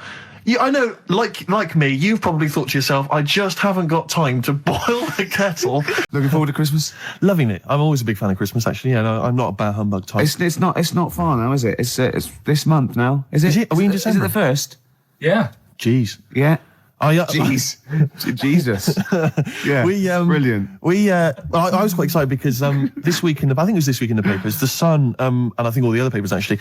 know, like me, you've probably thought to yourself, I just haven't got time to boil the kettle. Looking forward to Christmas? Loving it. I'm always a big fan of Christmas, actually. Yeah, no, I'm not a bah humbug type. It's not far now, is it? It's this month now. Is it? Are we in December? Is it the 1st? Yeah. Jeez. Yeah. Jeez. Jesus. Yeah. Brilliant. I was quite excited because this week I think it was this week in the papers, The Sun, and I think all the other papers actually,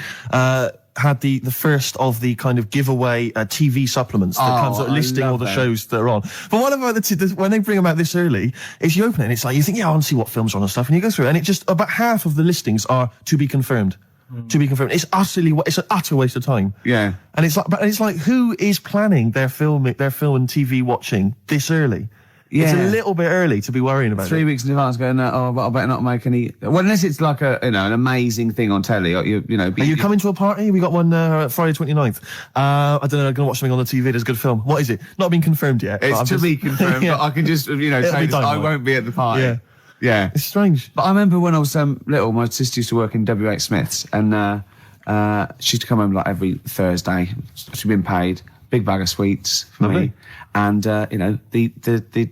had the first of the kind of giveaway TV supplements that comes listing all the shows that are on. But what about when they bring them out this early, is you open it and it's like, you think, I want to see what films are on and stuff, and you go through it, and it just, about half of the listings are to be confirmed. To be confirmed. It's an utter waste of time. Yeah. And it's like, who is planning their film and TV watching this early? Yeah. It's a little bit early to be worrying about 3 weeks in advance going, but I better not make any. Well, unless it's like an amazing thing on telly, or Are you coming to a party? We got one Friday 29th. I don't know. I'm gonna watch something on the TV. There's a good film. What is it? Not been confirmed yet. It's to be confirmed. But I can just say I won't be at the party. Yeah. Yeah. It's strange. But I remember when I was little, my sister used to work in W.H. Smith's, and she used to come home like every Thursday. She'd been paid big bag of sweets for me, and the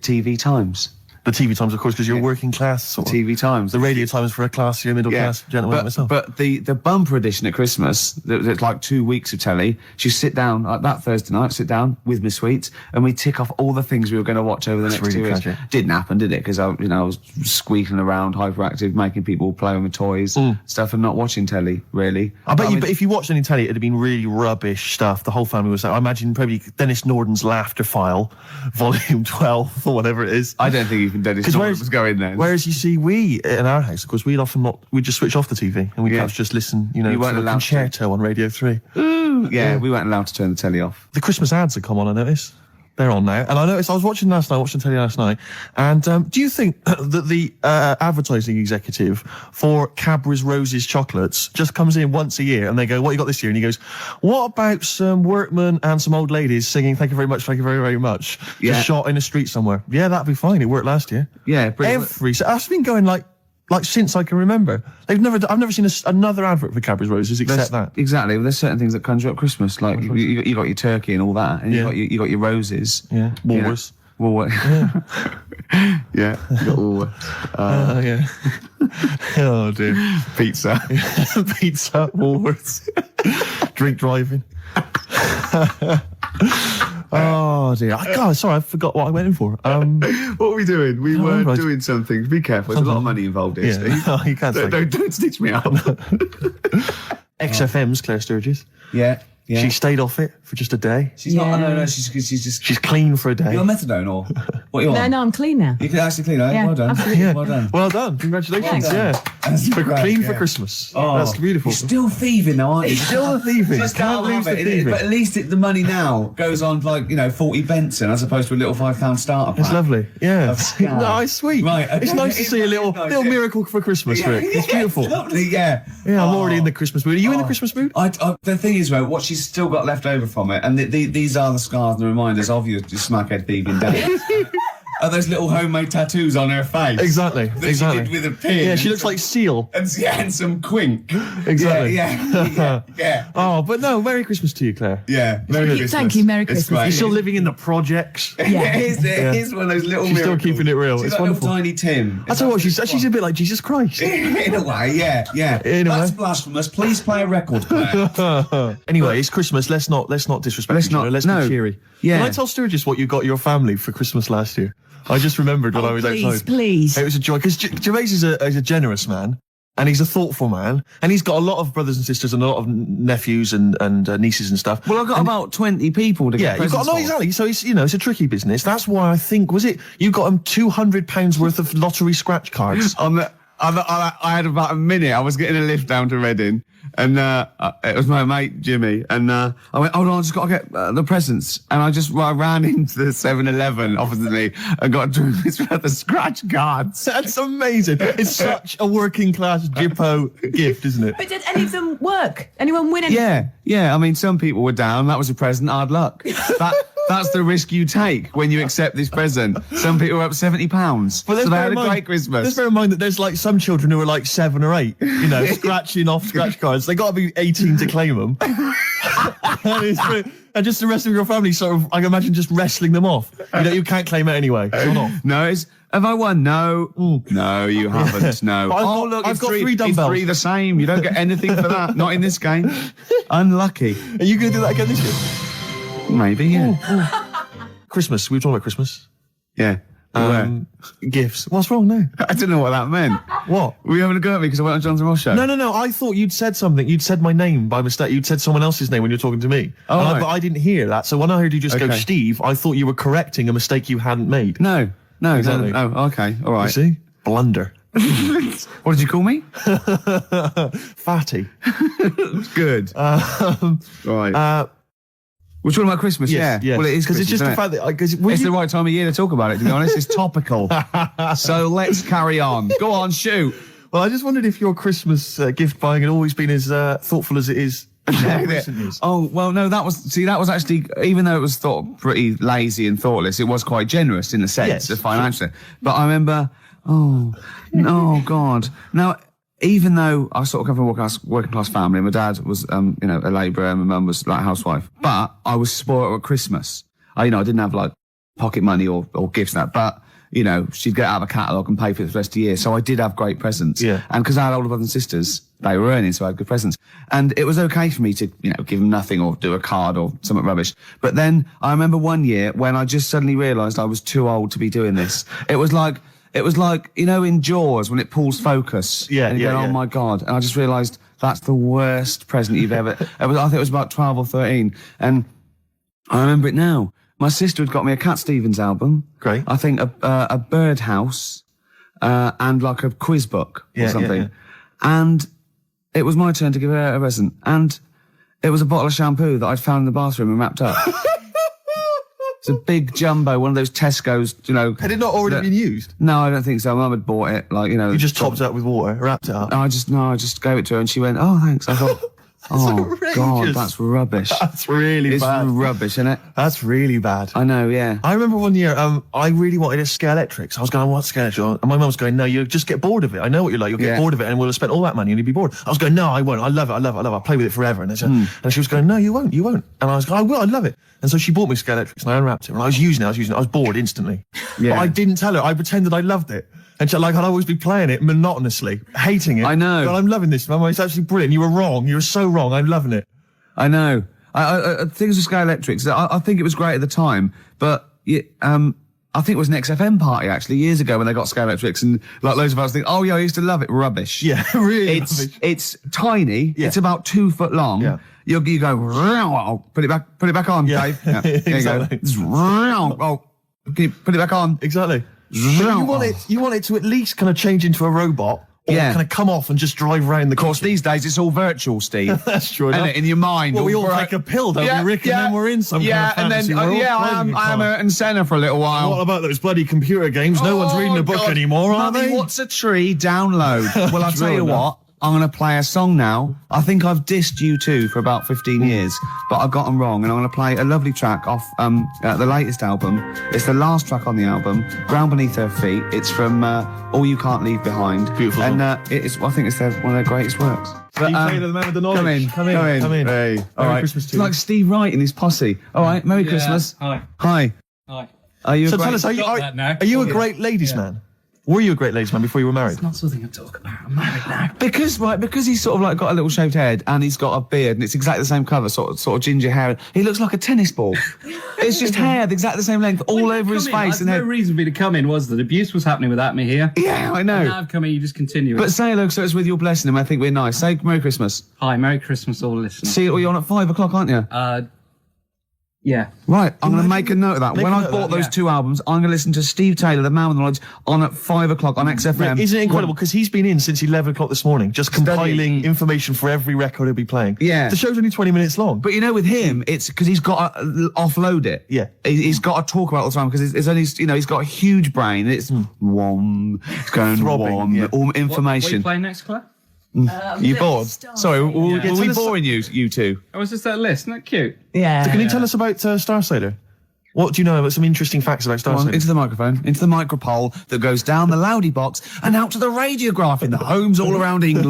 TV Times. The TV times, of course, because you're working class. Sort of. TV times. The radio times for a classier, middle class gentleman like myself. But the bumper edition at Christmas, there's like 2 weeks of telly. She sit down, like that Thursday night, sit down with Miss Sweets, and we tick off all the things we were going to watch over the next 2 weeks. Didn't happen, did it? Because I was squeaking around, hyperactive, making people play with my toys, stuff, and not watching telly, really. I bet you, but if you watched any telly, it'd have been really rubbish stuff. The whole family was. I imagine probably Dennis Norden's Laughter File, Volume 12 or whatever it is. I don't think even Dennis Norden was going then. Whereas you see, we in our house, of course, we'd just switch off the TV and we'd perhaps just listen, to a concerto on Radio 3. Ooh, yeah, we weren't allowed to turn the telly off. The Christmas ads had come on, I noticed. They're on now. And I noticed, I was watching telly last night, and do you think that the advertising executive for Cadbury's Roses chocolates just comes in once a year and they go, what you got this year? And he goes, what about some workmen and some old ladies singing thank you very much, thank you very, very much? Yeah. Just shot in a street somewhere. Yeah, that'd be fine. It worked last year. Yeah, That's been going like since I can remember. I've never seen another advert for Cadbury's Roses except that. Exactly. Well, there's certain things that conjure up Christmas, like you got your turkey and all that, and you got your roses. Yeah. Woolworths. Yeah. Yeah. You got Woolworths. Yeah. Oh dear. Pizza. Pizza. Woolworths. Drink driving. Oh dear! Sorry, I forgot what I went in for. What were we doing? We were doing something. Be careful. There's a lot of money involved here, Steve. Oh, you can't say. Don't stitch me up. XFM's Claire Sturgis. Yeah. Yeah. She stayed off it for just a day. She's not. No. She's clean for a day. You're on methadone or what? You on? No, I'm clean now. You can actually clean. Eh? Yeah, Well done. absolutely. Yeah. Well done. Well done. Congratulations. Thanks. Yeah. Clean for Christmas. Oh, that's beautiful. You're still thieving though, aren't you? Still thieving. Just Can't lose the thieving. But at least the money now goes on like 40 Benson as opposed to a little £5 starter pack. It's lovely. Yeah. Yeah. Nice, sweet. Right. Okay. It's nice to see a little miracle for Christmas, Rick. It's beautiful. Lovely. Yeah. Yeah. I'm already in the Christmas mood. Are you in the Christmas mood? The thing is, though, what she's still got left over from it, and these are the scars and the reminders of your smackhead thieving days. Are those little homemade tattoos on her face? Exactly. That she did with a pin. Yeah, she looks like Seal. And some quink. Exactly. Yeah. Oh, but no, Merry Christmas to you, Claire. Yeah. Merry Christmas. Thank you, Merry Christmas. Great. You're still living in the projects. Yeah. It is one of those little She's miracles. still keeping it real. She's It's like wonderful. little tiny Tim. I tell you what, she's a bit like Jesus Christ. In a way, yeah. In a That's way. blasphemous. Please play a record, Claire. Anyway, it's Christmas. Let's not disrespect each other. Let's be cheery. Yeah. Can I tell Sturgis what you got your family for Christmas last year? I just remembered when I was outside. Please. It was a joy because Gervais is a generous man. And he's a thoughtful man, and he's got a lot of brothers and sisters and a lot of nephews and nieces and stuff. Well, I've got about 20 people to get you've got exactly. So it's it's a tricky business. That's why I think you got them £200 worth of lottery scratch cards. I had about a minute. I was getting a lift down to Reading, and it was my mate Jimmy, and I went, hold on, I just got to get the presents, and I ran into the 7-Eleven opposite me and got this worth of scratch cards. That's amazing. It's such a working class Jippo gift, isn't it? But did any of them work? Anyone win anything? Yeah. I mean, some people were down. That was a present. Hard luck. That's the risk you take when you accept this present. Some people were up £70. So they had a great Christmas. Let's bear in mind that there's like some children who are like 7 or 8, scratching off scratch cards. They got to be 18 to claim them. And just the rest of your family sort of, I can imagine, just wrestling them off. You can't claim it anyway. It's not off. No, have I won? No. No, you haven't. No. Look, I've got 3 dumbbells. It's 3 the same. You don't get anything for that. Not in this game. Unlucky. Are you going to do that again this year? Maybe, yeah. Christmas. We were talking about Christmas. Yeah. Gifts. What's wrong now? I didn't know what that meant. What? Were you having a go at me because I went on Jonathan Ross show? No. I thought you'd said something. You'd said my name by mistake. You'd said someone else's name when you were talking to me. Oh, right. But I didn't hear that. So when I heard you just go, Steve, I thought you were correcting a mistake you hadn't made. No. Exactly. No. Oh, okay. All right. You see? Blunder. What did you call me? Fatty. Good. Right. We're talking about Christmas, yes. Well, it is because it's just the fact that it's the right time of year to talk about it. To be honest, it's topical. So let's carry on. Go on, shoot. Well, I just wondered if your Christmas gift buying had always been as thoughtful as it is. Oh, well, no, that was actually, even though it was thought pretty lazy and thoughtless, it was quite generous in the sense of financially. But I remember, God. Now, even though I sort of come from a working class family, my dad was, a labourer and my mum was like a housewife, but I was spoiled at Christmas. I didn't have like pocket money or gifts and that, but you know, she'd get out of a catalogue and pay for it for the rest of the year. So I did have great presents. Yeah. And because I had older brothers and sisters, they were earning, so I had good presents. And it was okay for me to, you know, give them nothing or do a card or something rubbish. But then I remember one year when I just suddenly realised I was too old to be doing this. It was like, you know, in Jaws when it pulls focus. Yeah, and you go, oh my God. And I just realised that's the worst present you've ever, I think it was about 12 or 13. And I remember it now. My sister had got me a Cat Stevens album. Great. I think a Birdhouse, and like a quiz book or something. And it was my turn to give her a present. And it was a bottle of shampoo that I'd found in the bathroom and wrapped up. It's a big jumbo, one of those Tesco's, you know. Had it not already been used? No, I don't think so. Mum had bought it, like, you know. You just topped it up with water, wrapped it up? I just gave it to her and she went, oh, thanks. I thought, oh, God, that's rubbish. That's really bad. It's rubbish, isn't it? That's really bad. I know, yeah. I remember one year, I really wanted a Scale Electric. So I was going, I want Scale Electric. And my mum's going, no, you'll just get bored of it. I know what you're like. You'll get bored of it and we'll have spent all that money and you'll be bored. I was going, no, I won't. I love it. I'll play with it forever. And, and she was going, no, you won't. And I was going, I will. I love it. And so she bought me Scale Electrics and I unwrapped it. And I was using it. I was bored instantly. Yeah. But I didn't tell her. I pretended I loved it. And I'd always be playing it monotonously, hating it. I know. But I'm loving this, Mum. It's absolutely brilliant. You were wrong. You were so wrong. I'm loving it. I know. Things with Scale Electrics, I think it was great at the time, but I think it was an XFM party actually years ago when they got Scale Electrics, and like loads of us think, oh yeah, I used to love it. Rubbish. Yeah, really. It's tiny. Yeah. It's about 2 foot long. Yeah. You go, put it back on, Dave. Yeah. Exactly. There you go. Oh, can you put it back on? Exactly. You want it to at least kind of change into a robot. Or kind of come off and just drive around the Of course, these days it's all virtual, Steve. That's true. Isn't it? In your mind. Well, we all take a pill, don't we, Rick? And then we're in some kind of fantasy world. I am Ayrton Senna for a little while. What about those bloody computer games? No one's reading a book anymore, are they? What's a tree? Download. Well, I'll tell you what. I'm going to play a song now. I think I've dissed U2 for about 15 years, but I got them wrong, and I'm going to play a lovely track off the latest album. It's the last track on the album, Ground Beneath Her Feet. It's from All You Can't Leave Behind. Beautiful. And I think it's one of their greatest works. But, Taylor, the man with the knowledge. Come in. Hey. All right. Christmas to you. It's like Steve Wright and his posse. All right, Merry Christmas. Hi. Are you tell us, are you a great ladies man? Were you a great ladies man before you were married? It's not something I talk about. I'm married now. Because he's sort of like got a little shaved head and he's got a beard and it's exactly the same colour, sort of ginger hair. He looks like a tennis ball. It's just hair, exactly the same length, all over his face. No reason for me to come in, was that abuse was happening without me here. Yeah, I know. And now I've come in, you just continue. But say hello, so it's with your blessing, and I think we're nice. Say Merry Christmas. Hi, Merry Christmas, all listeners. See, you're on at 5 o'clock, aren't you? Yeah. Right, I'm going to make a note of that. When I bought those 2 albums, I'm going to listen to Steve Taylor, the man with the knowledge, on at 5 o'clock on XFM. Isn't it incredible? Because he's been in since 11 o'clock this morning, just compiling information for every record he'll be playing. Yeah. The show's only 20 minutes long. But you know, with him, it's because he's got to offload it. Yeah. He's got to talk about it all the time because it's only, you know, he's got a huge brain. It's warm. It's going warm. Yeah. All information. What are you playing next, Claire? You bored? Sorry, were we boring you two? Oh, was this that list? Isn't that cute? Yeah. So can you tell us about Star Sailor? What do you know about some interesting facts about Star Sailor? Into the microphone, into the micropole that goes down the loudy box and out to the radiograph in the homes all around England.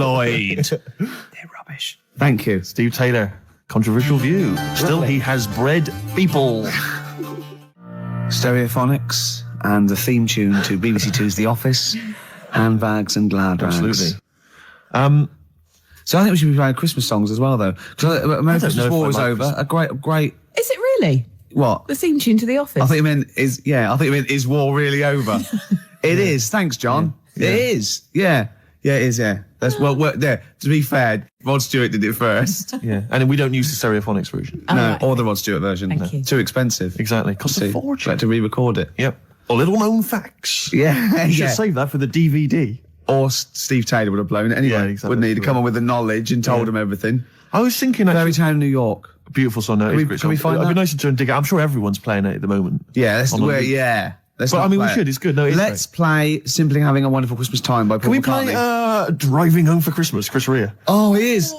They're rubbish. Thank you. Steve Taylor, controversial view. Still, he has bred people. Stereophonics and the theme tune to BBC Two's The Office, Handbags and Glad Rags. Absolutely. So I think we should be playing Christmas songs as well, though. Because American Christmas War is over. A great. Is it really? What? The theme tune to The Office. I think it meant is war really over? It is. Thanks, John. Yeah. It is. Yeah. Yeah, it is. Yeah. That's there. To be fair, Rod Stewart did it first. Yeah, and we don't use the Stereophonics version. Or the Rod Stewart version. Thank you. Too expensive. Exactly. Costs a fortune. Like to re-record it. Yep. Or little known facts. Yeah. You should save that for the DVD. Or Steve Taylor would have blown it anyway. Yeah, exactly. Wouldn't he? To come on with the knowledge and told him everything. I was thinking Fairy Tale New York. Beautiful song. No, can we find that? It'd be nice to try and dig it. I'm sure everyone's playing it at the moment. Yeah, Let's we should. It's good. No, let's play Simply Having a Wonderful Christmas Time by Paul McCartney. Can we play Driving Home for Christmas, Chris Rea? Oh, he is.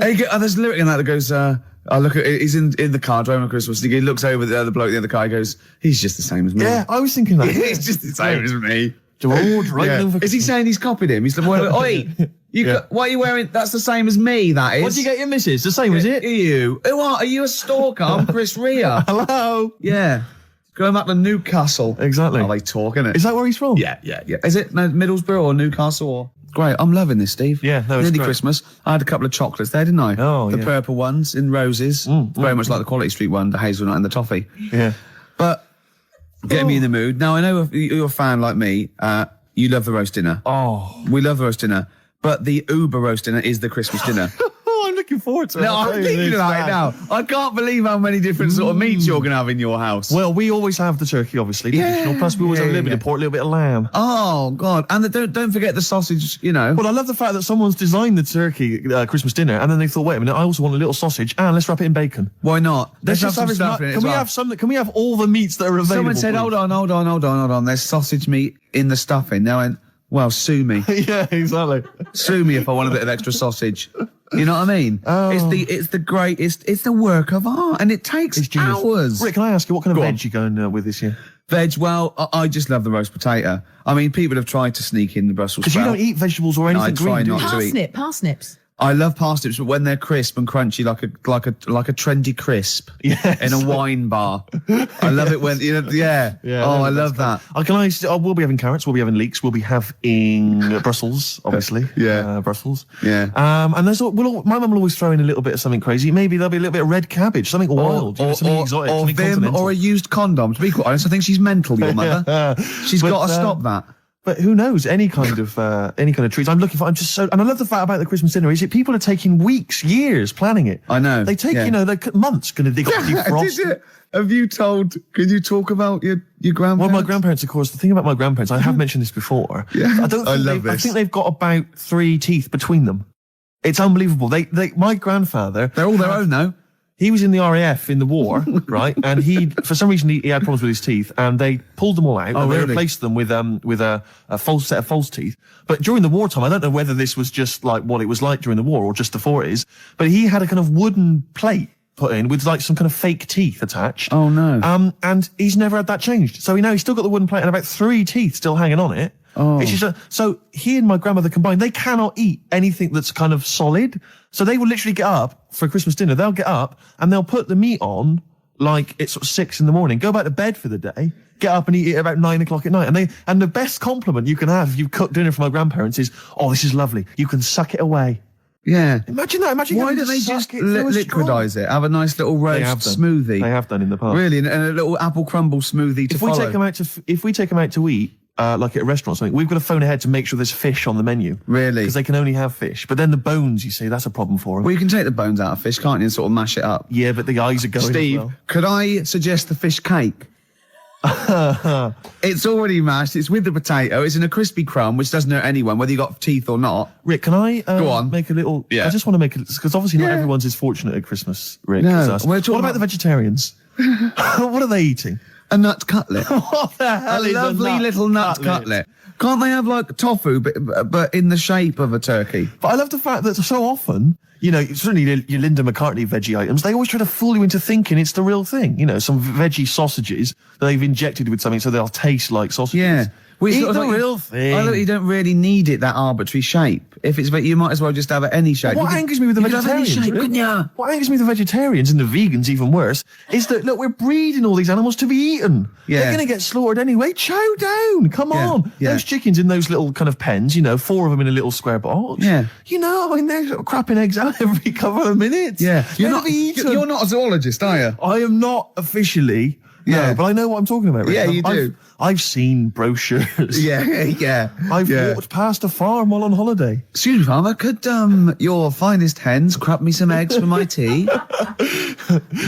There's a lyric in that goes, I look at he's in the car driving on Christmas. He looks over at the other bloke in the other car. He goes, he's just the same as me. Yeah, I was thinking that. He's just the same as me. Is he saying he's copied him? He's like, oi, what are you wearing? That's the same as me, that is. What do you get your missus? The same as it? Are you? Who are you a stalker? I'm Chris Rea. Hello? Yeah. Going back to Newcastle. Exactly. Oh, they talk, innit? Is that where he's from? Yeah. Is it Middlesbrough or Newcastle or... Great, I'm loving this, Steve. Yeah, no, it's Nearly great. Christmas. I had a couple of chocolates there, didn't I? Oh, the yeah. purple ones in roses. Very much like the Quality Street one, the hazelnut and the toffee. Yeah. But getting me in the mood. Now, I know if you're a fan like me, you love the roast dinner. Oh. We love the roast dinner. But the Uber roast dinner is the Christmas dinner. I'm looking forward to it. No, I'm thinking about it now. I can't believe how many different sort of meats you're going to have in your house. Well, we always have the turkey, obviously. Traditional. Plus, we always have a little bit of pork, a little bit of lamb. Oh, God. And don't forget the sausage, you know. Well, I love the fact that someone's designed the turkey Christmas dinner, and then they thought, wait a minute, I also want a little sausage, and let's wrap it in bacon. Why not? Let's just have stuff in it as well. Can we have all the meats that are available? Someone said, please? hold on. There's sausage meat in the stuffing. Now, I went, well, sue me. Yeah, exactly. Sue me if I want a bit of extra sausage. You know what I mean? Oh. It's the work of art, and it takes hours. Rick, can I ask you what kind of veg you going with this year? Veg, well, I just love the roast potato. I mean, people have tried to sneak in the Brussels sprout. Because you don't eat vegetables or anything green, I try do you? not to eat. Parsnips. I love parsnips, but when they're crisp and crunchy, like a trendy crisp in a wine bar. I love it when Yeah, oh, I love that. We'll be having carrots. We'll be having leeks. We'll be having Brussels, obviously. Brussels. Yeah. And my mum will always throw in a little bit of something crazy. Maybe there'll be a little bit of red cabbage, something wild, something exotic, or something Vim, continental. or a used condom. To be quite honest, I think she's mental, your mother. She's got to stop that. But who knows? Any kind of treats. And I love the fact about the Christmas dinner is that people are taking weeks, years planning it. I know. They take, months going to dig up defrost. Have you can you talk about your grandparents? Well, my grandparents, of course, the thing about my grandparents, I have mentioned this before. Yeah. I think they've got about 3 teeth between them. It's unbelievable. My grandfather. They're all their own though. He was in the RAF in the war, right? And for some reason, he had problems with his teeth, and they pulled them all out, and they replaced them with a false set of false teeth. But during the wartime, I don't know whether this was just like what it was like during the war or just the 40s, but he had a kind of wooden plate put in with like some kind of fake teeth attached. Oh no. And he's never had that changed. So he's still got the wooden plate and about 3 teeth still hanging on it. Oh. It's just so he and my grandmother combined, they cannot eat anything that's kind of solid. So they will literally get up for Christmas dinner. They'll get up and they'll put the meat on like it's sort of 6 a.m, go back to bed for the day, get up and eat it about 9 o'clock at night. And the best compliment you can have if you've cooked dinner for my grandparents is, oh, this is lovely. You can suck it away. Yeah. Imagine that. Why don't they just liquidize it? Have a nice little roast smoothie. They have done in the past. Really, and a little apple crumble smoothie to follow. If we take them out to eat, like at a restaurant or something, we've got to phone ahead to make sure there's fish on the menu. Really? Because they can only have fish. But then the bones, you see, that's a problem for them. Well, you can take the bones out of fish, can't you, and sort of mash it up? Yeah, but the eyes are going Steve, as well. could I suggest the fish cake? It's already mashed, it's with the potato, it's in a crispy crumb, which doesn't hurt anyone, whether you got teeth or not. Rick, can I Go on. make a little... Yeah. I just want to make it... Because obviously not everyone's as fortunate at Christmas, Rick, No, as us. What about the vegetarians? What are they eating? A nut cutlet. What the hell is a lovely little nut cutlet. Can't they have like tofu, but in the shape of a turkey? But I love the fact that so often, certainly your Linda McCartney veggie items, they always try to fool you into thinking it's the real thing. Some veggie sausages that they've injected with something so they'll taste like sausages. Yeah. Well, Eat the real thing. I look, you don't really need it that arbitrary shape. If it's, you might as well just have it any shape. What angers me with the vegetarians? What angers me with the vegetarians and the vegans, even worse, is that look, we're breeding all these animals to be eaten. Yeah. They're going to get slaughtered anyway. Chow down! Come on! Yeah. Those chickens in those little kind of pens, 4 of them in a little square box. Yeah. They're sort of crapping eggs out every couple of minutes. Yeah. You're not a zoologist, are you? I am not officially. Yeah. No, but I know what I'm talking about. Rick. Yeah, you do. I've seen brochures. Yeah. I've walked past a farm while on holiday. Excuse me, farmer, could your finest hens crap me some eggs for my tea?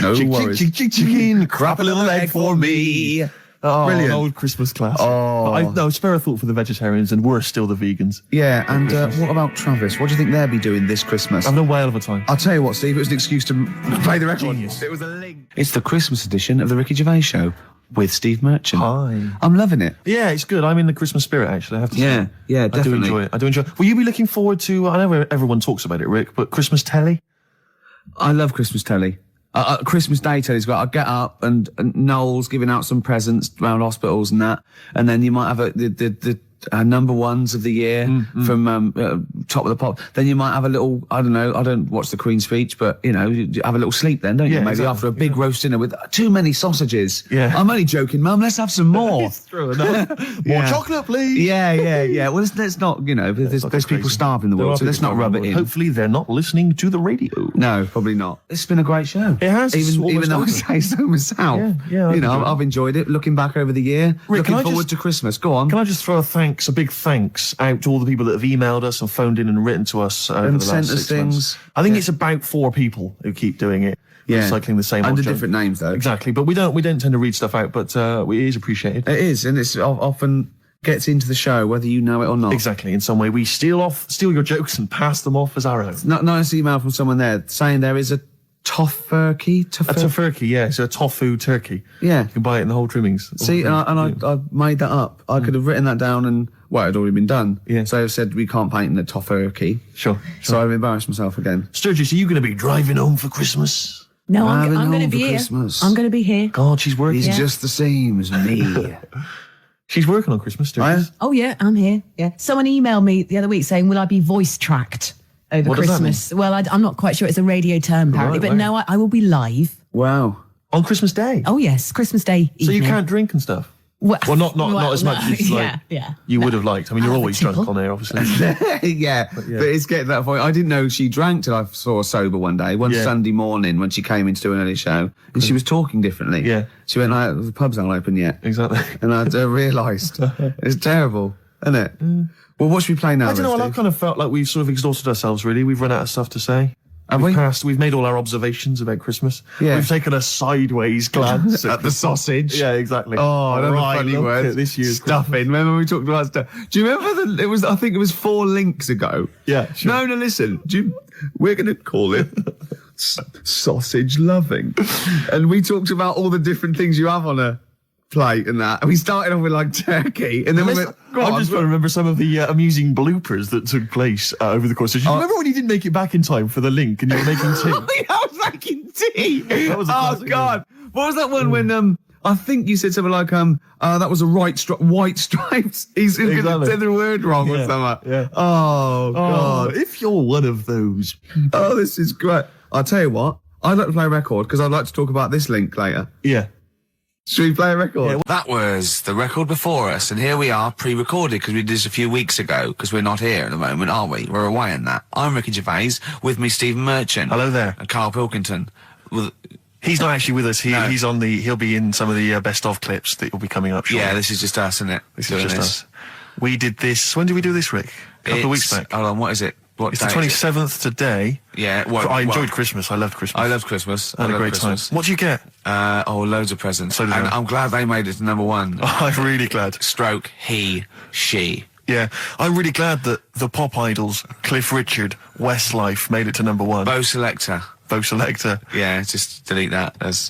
No worries. Chicken, crap a little egg for me. Oh, Brilliant. An old Christmas class. Oh. Spare a thought for the vegetarians, and we're still the vegans. Yeah, and what about Travis? What do you think they'll be doing this Christmas? Having a whale of a time. I'll tell you what, Steve, it was an excuse to play the record. Genius. It was a link. It's the Christmas edition of the Ricky Gervais Show with Steve Merchant. Hi. I'm loving it. Yeah, it's good. I'm in the Christmas spirit, actually, I have to say. Yeah, definitely. I do enjoy it. Will you be looking forward to, I know everyone talks about it, Rick, but Christmas telly? I love Christmas telly. Christmas Day telly's got. I get up and Noel's giving out some presents around hospitals and that, and then you might have the number ones of the year from Top of the Pop. Then you might have a little, I don't know, I don't watch the Queen's speech, but, you know, you have a little sleep then, don't you? Maybe after a big roast dinner with too many sausages. Yeah. I'm only joking, Mum, let's have some more. It's true enough. More chocolate, please. Yeah. Well, let's not, you know, there's people starving in the world, so let's not rub it in. Hopefully they're not listening to the radio. No, probably not. It's been a great show. It has. Even though I say so myself. Yeah, you know, I've enjoyed it. Looking back over the year, Rick, looking forward to Christmas. Go on. Can I just throw a big thanks out to all the people that have emailed us and phoned in and written to us over the last sent us 6 months. things. I think it's about 4 people who keep doing it. Yeah. Recycling the same under old different names though. Exactly, but we don't tend to read stuff out, but it is appreciated. It is, and it's often gets into the show whether you know it or not. Exactly. In some way, we steal your jokes and pass them off as our own. Nice email from someone there saying there is a tofurkey. A tofurkey, yeah. It's a tofu turkey. Yeah. You can buy it in the whole trimmings. See, I made that up. I could have written that down and, well, it had already been done. Yeah. So I said we can't paint in the tofurkey. Sure. So I've embarrassed myself again. Sturgis, are you going to be driving home for Christmas? No, I'm going to be here. Christmas. I'm going to be here. God, she's working. He's just the same as me. She's working on Christmas, Sturgis. Oh, yeah, I'm here. Yeah. Someone emailed me the other week saying, will I be voice tracked over What does that Christmas? Well, I'm not quite sure. It's a radio term, apparently. Right, but no, I will be live. Wow. On Christmas Day? Oh, yes, Christmas Day evening. So you can't drink and stuff? Well, not as much as you would have liked. I mean, you're always drunk on air, obviously. yeah, but it's getting to that point. I didn't know she drank till I saw her sober one day, Sunday morning when she came in to do an early show, and she was talking differently. Yeah. She went, the pubs aren't open yet. Exactly. And I realised. It's terrible, isn't it? Well, what should we play now? I don't know, I kind of felt like we've sort of exhausted ourselves, really. We've run out of stuff to say. We've made all our observations about Christmas. Yeah. We've taken a sideways glance at the sausage. Yeah, exactly. Oh, another funny look word. at this year's stuffing. Remember we talked about stuff? Do you remember I think it was 4 links ago. Yeah, sure. No, listen. We're going to call it sausage loving. And we talked about all the different things you have on a plate and that. And we started off with like turkey, and then we went. I'm just trying to remember some of the amusing bloopers that took place over the course. Do you remember when you didn't make it back in time for the link and you were making tea? I was making tea. That was a classic God! What was that one when I think you said something like that was a white stripes. He's going to say the word wrong or something. Yeah. Oh God! If you're one of those people. Oh, this is great. I'll tell you what. I'd like to play a record because I'd like to talk about this link later. Yeah. Should we play a record? Yeah. That was the record before us, and here we are, pre-recorded, because we did this a few weeks ago, because we're not here at the moment, are we? We're away in that. I'm Ricky Gervais, with me Stephen Merchant. Hello there. And Karl Pilkington. He's not actually with us. He'll be in some of the best of clips that will be coming up shortly. Yeah, this is just us, isn't it? This is just us. We did this, when did we do this, Rick? A couple of weeks back. Hold on, what is it? It's the 27th today. Yeah. I enjoyed Christmas. I loved Christmas. I loved Christmas. I had a great time. What did you get? Loads of presents. So did and I. I'm glad they made it to number 1. Oh, I'm really glad. Stroke, he, she. Yeah, I'm really glad that the pop idols, Cliff Richard, Westlife, made it to number 1. Bo Selector. Yeah, just delete that as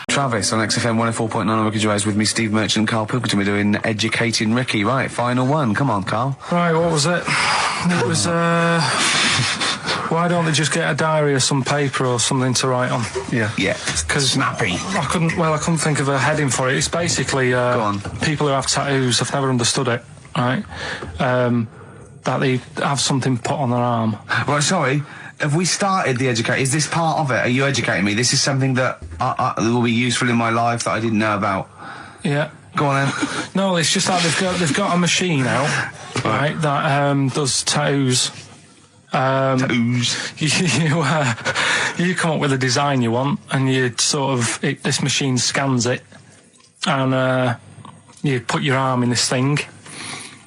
Travis on XFM 104.9 on Ricky Gervais with me, Steve Merchant and Karl Pilkington. We're doing Educating Ricky. Right, final one. Come on, Karl. Right, what was it? It was, why don't they just get a diary or some paper or something to write on? Yeah. Because snappy. I couldn't think of a heading for it. It's basically, Go on. people who have tattoos, I've never understood it, right? That they have something put on their arm. Well, sorry. Have we started the educate? Is this part of it? Are you educating me? This is something that will be useful in my life that I didn't know about. Yeah. Go on then. No, it's just that they've got a machine out, right, that does tattoos. You come up with a design you want, and you this machine scans it, and you put your arm in this thing,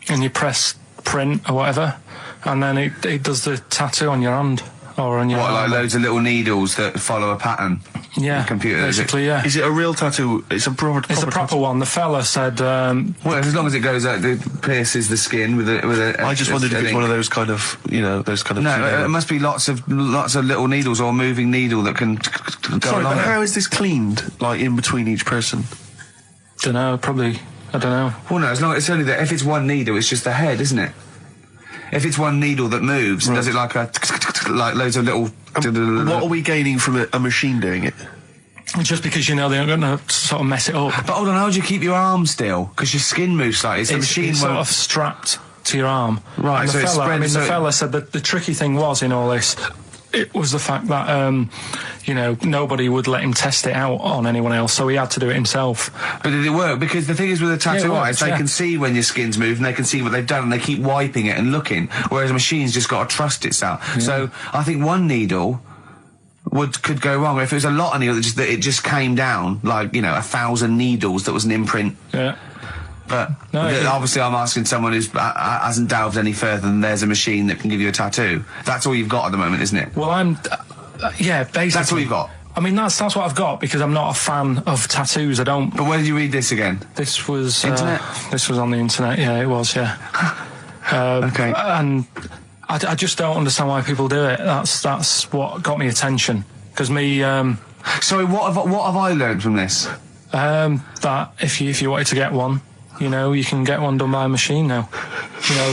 and you press print or whatever, and then it does the tattoo on your hand. Or on your like loads of little needles that follow a pattern? Yeah, the computer, basically, yeah. Is it a real tattoo? It's a proper proper one. The fella said... well, as long as it goes out, it pierces the skin with a I just wondered if it's one of those kind of, those kind of... No, it must be lots of little needles or a moving needle that can go along but it. how is this cleaned, like, in between each person? Dunno, probably... I don't know. Well, no, it's only that if it's one needle, it's just the head, isn't it? If it's one needle that moves, and does it like loads of little... What are we gaining from a machine doing it? Just because you know they're going to sort of mess it up. But hold on, how do you keep your arm still? Because your skin moves slightly, so the machine it's won't... sort of strapped to your arm. Right, and so it's spread... the fella said that the tricky thing was in all this, it was the fact that, you know, nobody would let him test it out on anyone else, so he had to do it himself. But did it work? Because the thing is with the tattoo artists, they yeah. can see when your skin's moved and they can see what they've done and they keep wiping it and looking, whereas a machine's just got to trust itself. Yeah. So I think one needle... could go wrong if it was a lot of needles that it just came down like 1,000 needles that was an imprint. Yeah. But obviously I'm asking someone who hasn't delved any further than there's a machine that can give you a tattoo. That's all you've got at the moment, isn't it? Well, yeah, basically. That's all you've got. I mean, that's what I've got because I'm not a fan of tattoos. I don't. But where did you read this again? This was internet. This was on the internet. Yeah, it was. Yeah. Okay. And I just don't understand why people do it. That's what got me attention. Because me... Sorry, what have I learned from this? That if you wanted to get one, you can get one done by a machine now.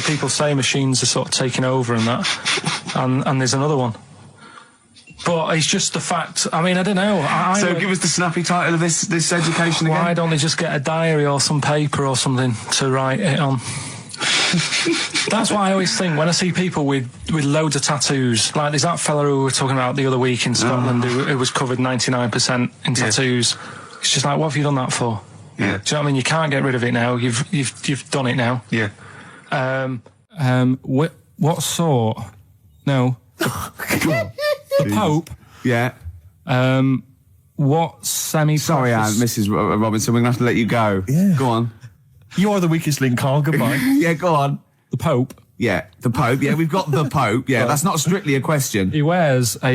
People say machines are sort of taking over and that. And there's another one. But it's just the fact... I mean, I don't know. So give us the snappy title of this education again. Why don't they just get a diary or some paper or something to write it on? That's what I always think when I see people with loads of tattoos. Like there's that fella who we were talking about the other week in Scotland who was covered 99% in tattoos. It's just like, what have you done that for? Yeah. Do you know what I mean? You can't get rid of it now. You've done it now. Yeah. What sort? No. The Pope. Yeah. What semi? Sorry, Mrs. Robinson, we're gonna have to let you go. Yeah. Go on. You are the weakest link, Carl. Goodbye. Yeah, go on. The Pope. Yeah, the Pope. Yeah, we've got the Pope. Yeah, that's not strictly a question. He wears a...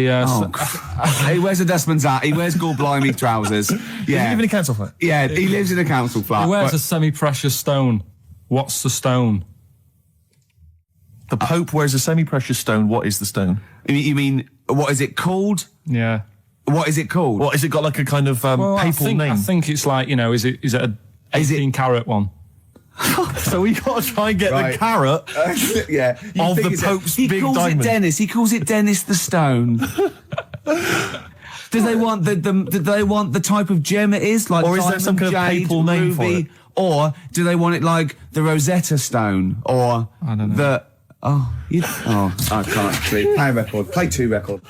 he wears a dustman's hat. He wears Gorblimey trousers. Yeah. Does he live in a council flat? Yeah, he lives in a council flat. He wears a semi-precious stone. What's the stone? The Pope wears a semi-precious stone. What is the stone? You mean, what is it called? Yeah. What is it called? What, has it got like a kind of papal name? I think it's like, is it a 18-carat one? So we got to try and get the carrot of the Pope's big diamond. He calls it Dennis. He calls it Dennis the Stone. Do they want the type of gem it is, like or is diamond, there some kind of papal name ruby, for it? or do they want it like the Rosetta Stone, or I don't know. I can't actually play a record. Play 2 records.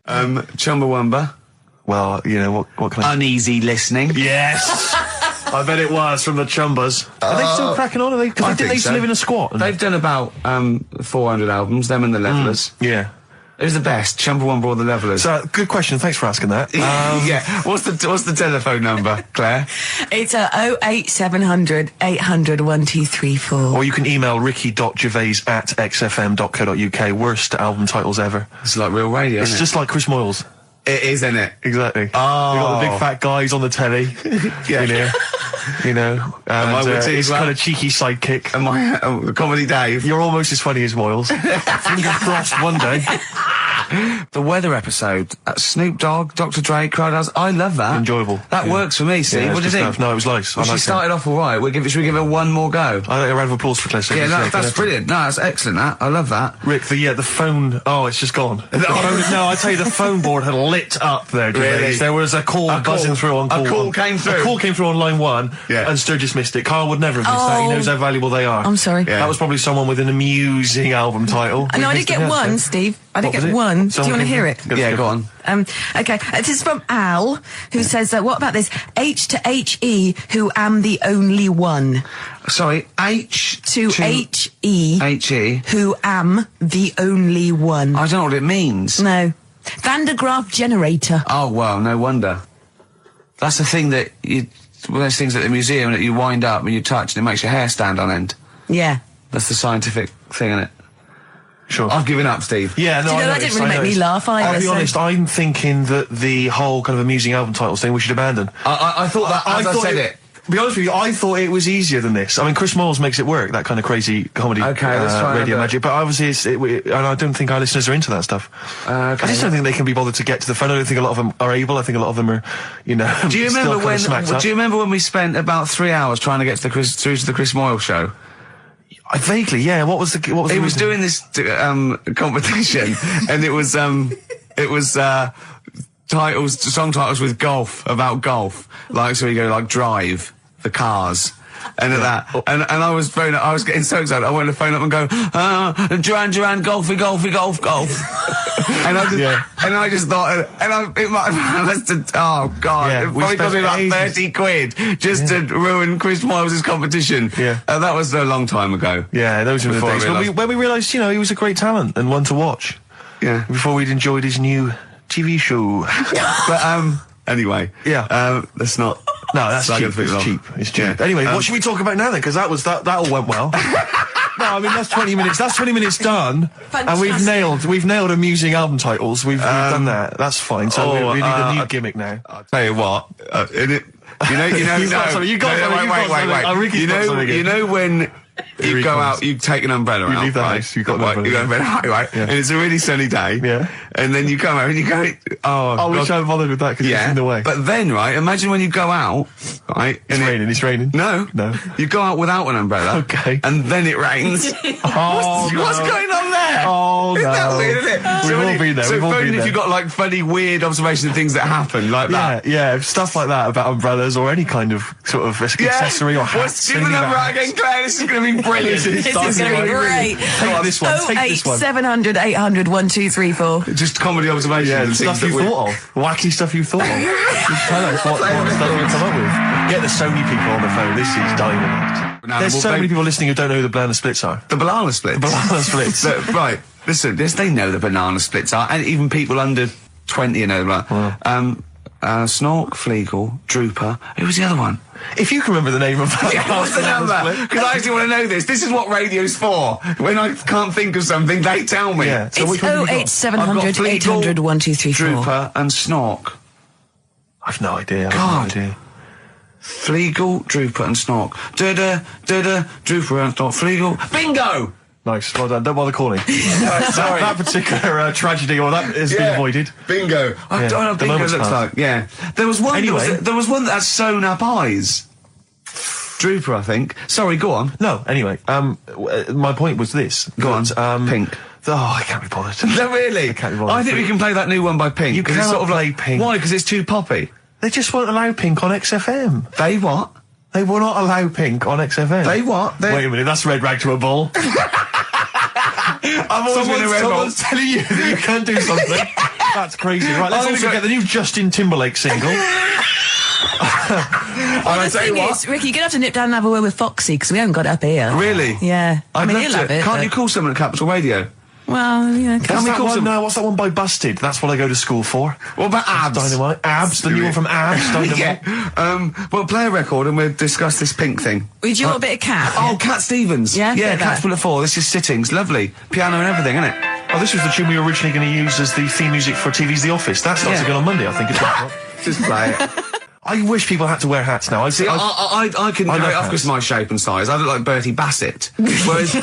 Chumbawamba. Well, what kind of uneasy listening. Yes. I bet it was from the Chumbas. Are they still cracking on? Are they? Because they used to live in a squat. They've done about 400 albums. Them and the Levellers. Yeah. Who's the best, Chumbawamba or the Levellers? So good question. Thanks for asking that. Yeah. What's the telephone number, Claire? It's 08700 800 1234. Or you can email ricky.gervais@xfm.co.uk. Worst album titles ever. It's like real radio. It's just like Chris Moyles. It is, isn't it? Exactly. Oh. You got the big fat guys on the telly. Yeah. And his kind of cheeky sidekick. And my Comedy Dave. You're almost as funny as Moyles. Fingers crossed one day. The weather episode, Snoop Dogg, Dr. Dre, Crowdhouse, I love that. Enjoyable. That works for me, Steve. Yeah, what do you think? No, it was nice. Well, she started off all right. Should we give her one more go? I think a round of applause for Claire. Yeah, that's brilliant. No, that's excellent, that. I love that. Rick, the phone... Oh, it's just gone. No, I tell you, the phone board had lit up there, Gervais. Really? There was a call buzzing through on call A call one. came through? A call came through on line 1, and Sturgis missed it. Carl would never have missed that. He knows how valuable they are. I'm sorry. Yeah. That was probably someone with an amusing album title. No, I did get one, Steve. I did get one. Do you want to hear it? Yeah, go on. Okay, this is from Al, who says, what about this? H to H-E, who am the only one. Sorry, H to H-E. H-E. Who am the only one. I don't know what it means. No. Van de Graaff generator. Oh, well, no wonder. That's the thing that one of those things at the museum that you wind up and you touch and it makes your hair stand on end. Yeah. That's the scientific thing, isn't it? Sure. I've given up, Steve. Yeah, no, Do you know, that didn't really make me laugh either. I'll be honest, I'm thinking that the whole kind of amusing album titles thing we should abandon. I thought that as I said it. To be honest with you, I thought it was easier than this. I mean, Chris Moyles makes it work, that kind of crazy comedy let's try radio magic, but obviously and I don't think our listeners are into that stuff. I just don't think they can be bothered to get to the phone. I don't think a lot of them are able. I think a lot of them are, Do you remember when we spent about 3 hours trying to get to through to the Chris Moyle show? Vaguely, yeah. What was He was doing this competition, and it was song titles with golf, about golf. Like, so you go like Drive, the Cars. And at that, and I was getting so excited, I wanted to phone up and go, Duran, golfy, golf. And I just thought, it might have, oh God, Yeah, it probably cost me about ages. 30 quid just to ruin Chris Miles's competition. Yeah. That was a long time ago. Yeah, those were the Before I days realised- when we realised, you know, he was a great talent and one to watch. Yeah. Before we'd enjoyed his new TV show. But, anyway. Yeah. Let's not. No, that's slag cheap. other people It's off. cheap. It's cheap. Yeah. Anyway, what should we talk about now then? Because that all went well. No, I mean that's 20 minutes. That's 20 minutes done, and we've nailed amusing album titles. We've done that. That's fine. So we need a new gimmick now. I'll tell you what. You know. You've got something, you've got something, you've got something. Wait. Oh, Ricky's got something You again. know when you he go comes. out, you take an umbrella You out, leave the right? house, you've got an You go to bed, right? Yeah. And it's a really sunny day. Yeah. And then you come out and you go, Oh, we shan't bother with that because it's in the way. But then, right, imagine when you go out, right? It's raining. No. You go out without an umbrella. Okay. And then it rains. Oh, What's going on there? Oh, Isn't that no. weird, isn't it? We've all been there, So we've all phone been if there. you've got like funny, weird observations of things that happen, like that. Yeah, stuff like that about umbrellas or any kind of sort of accessory or hats. Give the number out again, Claire. This is going to be brilliant. This is going to be great. Take this one. Take this one. 700 800 1234. Just comedy observations. Yeah, and stuff things you that thought of. Wacky stuff you thought of. Just tell us what stuff you come up with. Get the Sony people on the phone. This is dynamite. Now, There's well, so many people listening who don't know who the banana splits are. The banana splits. Banana splits. Right. Listen, yes, they know the banana splits are, and even people under 20 know that. Snork, Fleagle, Drooper. Who was the other one? If you can remember the name of that. Yeah, what's the number? Because I actually want to know this. This is what radio's for. When I can't think of something, they tell me. Yeah. So It's which one have you got? 08700 800 1234. Drooper and Snork. I've no idea. God. Fleagle, Drooper and Snork. Drooper and Snork. Fleagle. Bingo! Nice. Well done. Don't bother calling. Sorry. That particular tragedy or that has been avoided. Bingo. I don't know what the bingo moment's looks passed. like. Yeah. There was one. Anyway. There was one that had sewn up eyes. Drooper, I think. Sorry, go on. No, anyway, my point was this. Go on. Pink. I can't be bothered. No, really? I can't be bothered. I think we can play that new one by Pink. You 'cause it's cannot sort of play like, Pink. Why? Because it's too poppy. They just won't allow Pink on XFM. They what? They will not allow Pink on XFM. They what? Wait a minute, that's red rag to a bull. I've always been a rebel. Someone's telling you that you can't do something. That's crazy. Right, let's also get the new Justin Timberlake single. Well, the thing is, Ricky, you're going to have to nip down and have a word with Foxy, because we haven't got it up here. Really? Yeah. I mean, love he'll to. have it. Can't but- you call someone at Capital Radio? Well, yeah. What's that one by Busted? That's what I go to school for. What about Abs? Dynamite. Abs, the new one from Abs. Dynamite. Yeah. Well, play a record and we'll discuss this Pink thing. Would you want a bit of Cat? Oh, Cat Stevens. Yeah, Yeah, bit of Cat's that. Full of Four. This is Sittings. Lovely. Piano and everything, isn't it? Oh, this was the tune we were originally going to use as the theme music for TV's The Office. That starts again on Monday, I think. Just play it. I wish people had to wear hats now. I can carry it off because of my shape and size. I look like Bertie Bassett. Whereas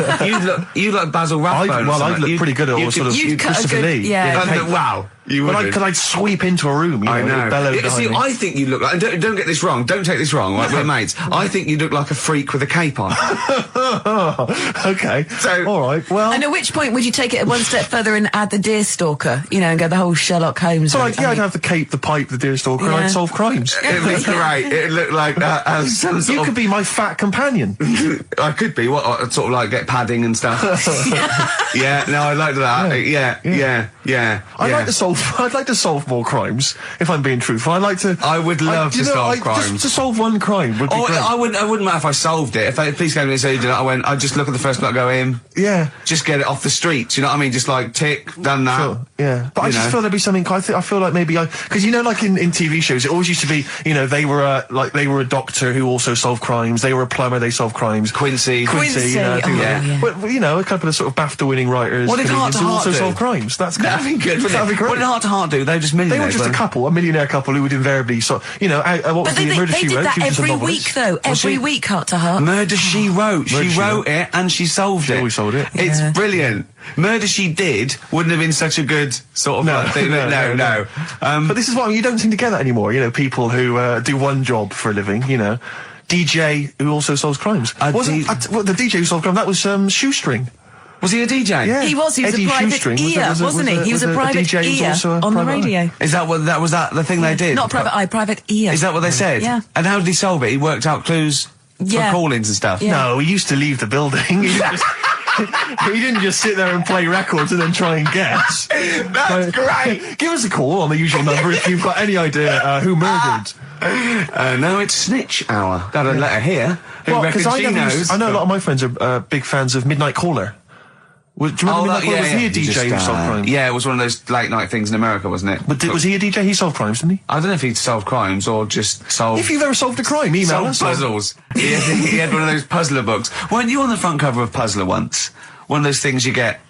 you look like Basil Rathbone. I'd look pretty good at all sort of Christopher Lee. Wow. You would. Because I'd sweep into a room, I know. bellow behind me. I think you look like, and don't get this wrong, don't take this wrong, right, we're mates. I think you look like a freak with a cape on. Okay. So, alright, well. And at which point would you take it one step further and add the Deerstalker, and go the whole Sherlock Holmes So, route? I'd have the cape, the pipe, the Deerstalker, and I'd solve crimes. It looked great. It looked like some sort You of... could be my fat companion. I could be. What, sort of like get padding and stuff. Yeah, no, I like that. Yeah. I'd like to solve more crimes, if I'm being truthful. I would love to solve crimes. Just to solve one crime would be great. I wouldn't matter if I solved it. If they police came to me and said, I'd just look at the first block, go in. Yeah. Just get it off the streets, you know what I mean? Just like, tick, done that. Sure, yeah. But I just feel there'd be something, I feel like maybe because like in TV shows, it always used to be, they were a doctor who also solved crimes, they were a plumber, they solved crimes. Quincy. Yeah. But, a couple of sort of BAFTA-winning writers. What did Heart to who Heart also do? solve crimes. That's good. That'd be good, wouldn't That'd it? be great. What did Heart to Heart do? They were just millionaires. They were just a millionaire couple who would invariably what was the Murder They She did Wrote? that She was just a every novelist. week, though. Every week, Heart to Heart. Murder She Wrote. She wrote it and she solved it. We solved it. It's brilliant. Murder She Did wouldn't have been such a good sort of thing. No. But this is what you don't seem to get that anymore. People who do one job for a living. DJ who also solves crimes. The DJ who solved crime, that was Shoestring. Was he a DJ? Yeah. He was Eddie a private Shoestring, ear, wasn't he? He was a private DJ, was ear also a on the private eye. radio. Is that what that was that the thing they did? Not private eye, private ear. Is that what they said? Yeah. And how did he solve it? He worked out clues Yeah. for call-ins and stuff. Yeah. No, he used to leave the building. He didn't just sit there and play records and then try and guess. That's great. Give us a call on the usual number if you've got any idea who murdered. No, it's Snitch Hour. Got a letter here. Who reckons she knows? I know a lot of my friends are big fans of Midnight Caller. Do you remember Midnight Caller? Was he a DJ who solved crimes? Yeah, it was one of those late night things in America, wasn't it? But was he a DJ? He solved crimes, didn't he? I don't know if he'd solved crimes or just solved... If you've ever solved a crime, email us. puzzles. he had one of those puzzler books. Weren't you on the front cover of Puzzler once? One of those things you get.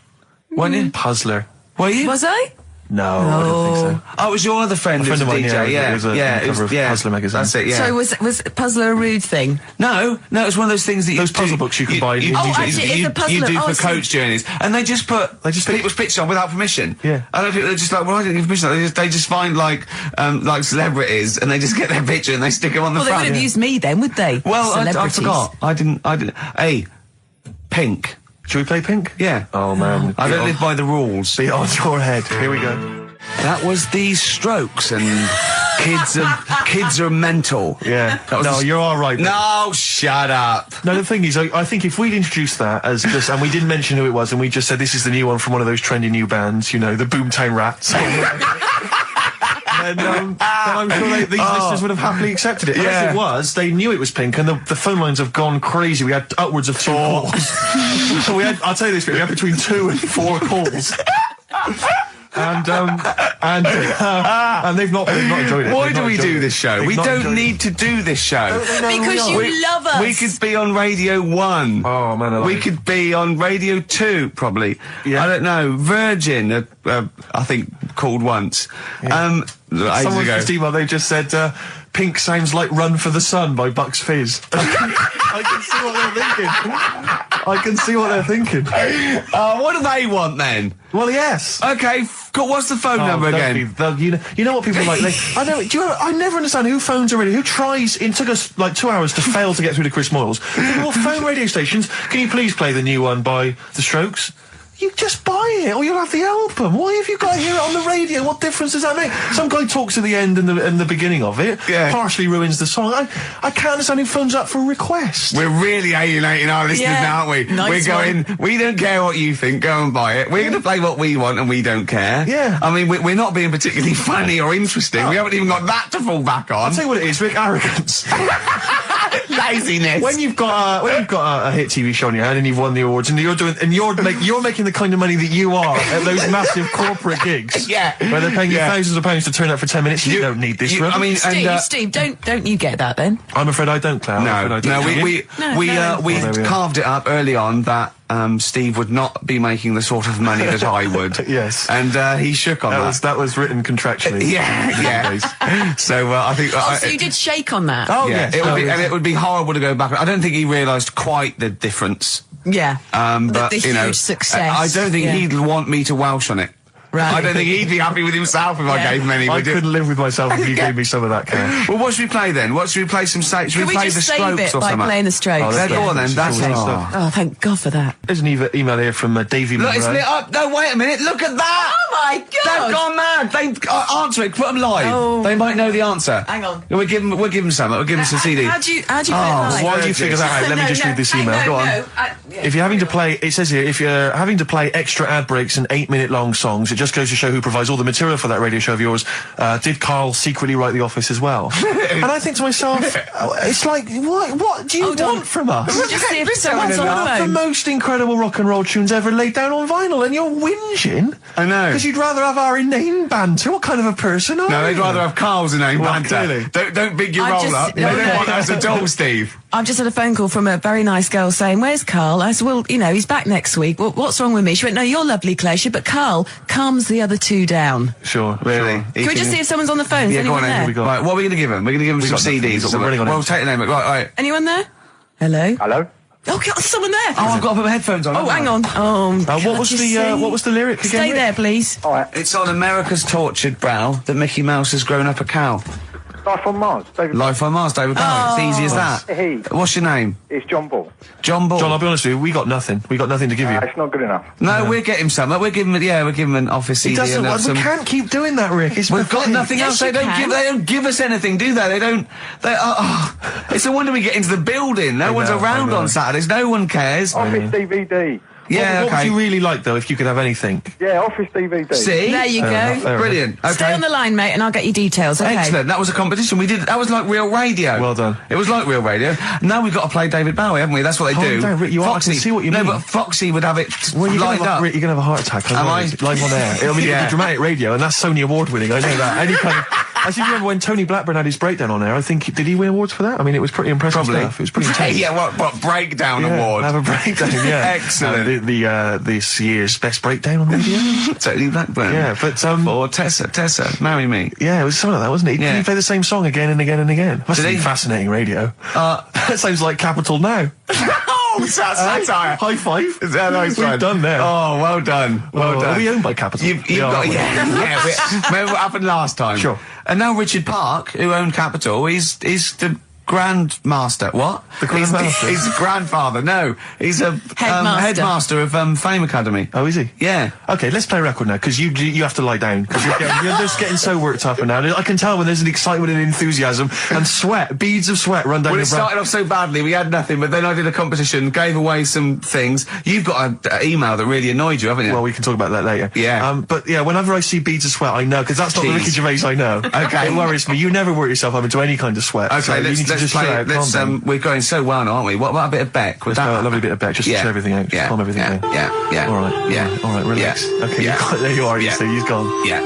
Weren't you? Puzzler. Were you? Was I? No, I don't think so. Oh, it was your other friend who was a of mine, DJ, It was a cover of Puzzler magazine. That's it, yeah. So was Puzzler a rude thing? No, it was one of those things that those puzzle books you can buy. You Puzzler. do for coach journeys, and they just put people's pictures on without permission. Yeah. I don't think they're just like, well, I didn't give permission. They just find like celebrities, and they just get their picture and they stick them on the front. Well, they would have used me then, would they? Well, I forgot. I didn't. Hey, Pink. Should we play Pink? Yeah. Oh man, I don't live by the rules. Be on your head. Here we go. That was the Strokes, and kids are mental. Yeah. No, you're all right. No, shut up. No, the thing is, I think if we'd introduced that as just, and we didn't mention who it was, and we just said this is the new one from one of those trendy new bands, you know, the Boomtown Rats. then I'm sure these listeners would have happily accepted it. As it was, they knew it was Pink, and the phone lines have gone crazy. We had upwards of 2 calls. So I'll tell you this, we had between 2 and 4 calls. And they've not enjoyed it. Why do we do this show? We don't need to do this show. Because you love us. We could be on Radio 1. Oh, man, we could be on Radio 2, probably. Yeah. I don't know. Virgin, I think, called once. Yeah. Someone ago. just emailed, they just said, Pink sounds like Run for the Sun by Bucks Fizz. I can see what they're thinking. What do they want then? Well, yes. Okay, what's the phone number again? You know what people are like? I never understand who phones a radio. Who tries? It took us like 2 hours to fail to get through to Chris Moyles. People will phone radio stations. Can you please play the new one by The Strokes? You just buy it, or you'll have the album. Why have you got to hear it on the radio? What difference does that make? Some guy talks at the end and the beginning of it, partially ruins the song. I can't understand who phones up for a request. We're really alienating our listeners now, aren't we? Nice we don't care what you think, go and buy it. We're going to play what we want and we don't care. Yeah. I mean, we're not being particularly funny or interesting. We haven't even got that to fall back on. I'll tell you what it is, Rick, arrogance. Laziness. When you've got a hit TV show on your hand and you've won the awards and you're making the kind of money that you are at those massive corporate gigs. Yeah. Where they're paying you thousands of pounds to turn up for 10 minutes. You don't need this. I mean, Steve, don't you get that then? I'm afraid I don't, Claire. We carved it up early on that Steve would not be making the sort of money that I would. Yes. And he shook on that. That was written contractually. Yeah. So I think. So you did shake on that. Oh yeah. yes. It would be horrible to go back. I don't think he realised quite the difference. Yeah. But the huge success. I don't think he'd want me to Welsh on it. Right. I don't think he'd be happy with himself if I gave him any. I couldn't live with myself if you gave me some of that cash. Well, what should we play then? Should we play some Should we play the Strokes or something? By playing the Strokes. Go on then. That's it. Oh, thank God for that. There's an email here from Davey Monroe. Look, it's lit up. No, wait a minute. Look at that. Oh my God. They've gone mad. They answer it. Put them live. Oh. They might know the answer. Hang on. We'll give them some. We'll give them some CD. How do you put it live? While you figure that out, let me just read this email. Go on. If you're having to play, it says here, if you're having to play extra ad breaks and 8-minute-long songs, it just goes to show who provides all the material for that radio show of yours. Did Carl secretly write The Office as well? And I think to myself, it's like, what do you want from us? Just see if someone's on the The phone. most incredible rock and roll tunes ever laid down on vinyl, and you're whinging. I know. Because you'd rather have our inane banter. What kind of a person are you? No, they'd rather have Carl's inane banter. Clearly. Don't big your roll up. They don't want us at all, Steve. I've just had a phone call from a very nice girl saying, "Where's Carl?" I said, "Well, he's back next week. Well, what's wrong with me?" She went, "No, you're lovely, Claire." She said, "But Carl calms the other two down." Sure, really. Can we just see if someone's on the phone? Yeah, go on then. Right, what are we going to give them? We're going to give them some CDs or something. We'll take the name. Right. Anyone there? Hello? Hello? Oh, God, someone there. Oh, I've got to put my headphones on. Oh, hang on. What was the lyric again? Stay there, please. All right. It's on America's tortured brow that Mickey Mouse has grown up a cow. Life on Mars, David. Life on Mars, David Bowie. It's easy as that. He. What's your name? It's John Ball. John Ball. John, I'll be honest with you, we got nothing. We got nothing to give you. It's not good enough. No, we'll get him some. We'll give him, we'll give him an office CD. He doesn't. And We can't keep doing that, Rick. It's we've got nothing else. They don't give us anything, do they? They don't. It's a wonder we get into the building. No one's around on Saturdays. No one cares. Office DVD. Yeah, what would you really like, though, if you could have anything? Yeah, Office DVD. See? There you go. Brilliant. Okay. Stay on the line, mate, and I'll get you details, okay? Excellent. That was a competition. We did. That was like real radio. Well done. It was like real radio. Now we've got to play David Bowie, haven't we? That's what they do. Down, Rick, I can see what you mean. No, but Foxy would have it lined up. Rick, you're going to have a heart attack. Am I? Live on air. I mean, it'll be dramatic radio, and that's Sony Award winning. I know that. Any kind of... I seem to remember when Tony Blackburn had his breakdown on air. I think, did he win awards for that? I mean, it was pretty impressive stuff. It was pretty intense. Yeah, what breakdown award? Have a breakdown, yeah. Excellent. This year's best breakdown on radio. Tony Blackburn. Yeah, but or Tessa, Marry Me. Yeah, it was something like that, wasn't it? Yeah. He played the same song again and again and again. Must be fascinating radio. That sounds like Capital Now. Oh, satire. High five. Nice We've done there. Oh, well done. Well done. Are we owned by Capital? You've got, remember what happened last time? Sure. And now Richard Park, who owned Capital, he's the Grandmaster. What? The Grandmaster? He's the grandfather. No, he's a headmaster of Fame Academy. Oh, is he? Yeah. Okay, let's play a record now, because you have to lie down, because you're just getting so worked up and now. I can tell when there's an excitement and enthusiasm and sweat, beads of sweat run down Well, your it started off so badly, we had nothing, but then I did a competition, gave away some things. You've got an email that really annoyed you, haven't you? Well, we can talk about that later. Yeah. But yeah, whenever I see beads of sweat, I know, because that's not the Ricky Gervais I know. Okay. It worries me. You never work yourself up into any kind of sweat. Okay, so let's play it. We're going so well, aren't we? What about a bit of Beck? Let's play a lovely bit of Beck, just to chill everything out, just calm everything down. Yeah. All right. Yeah. All right, relax. Yeah. Okay, there you are, you see, he's gone. Yeah.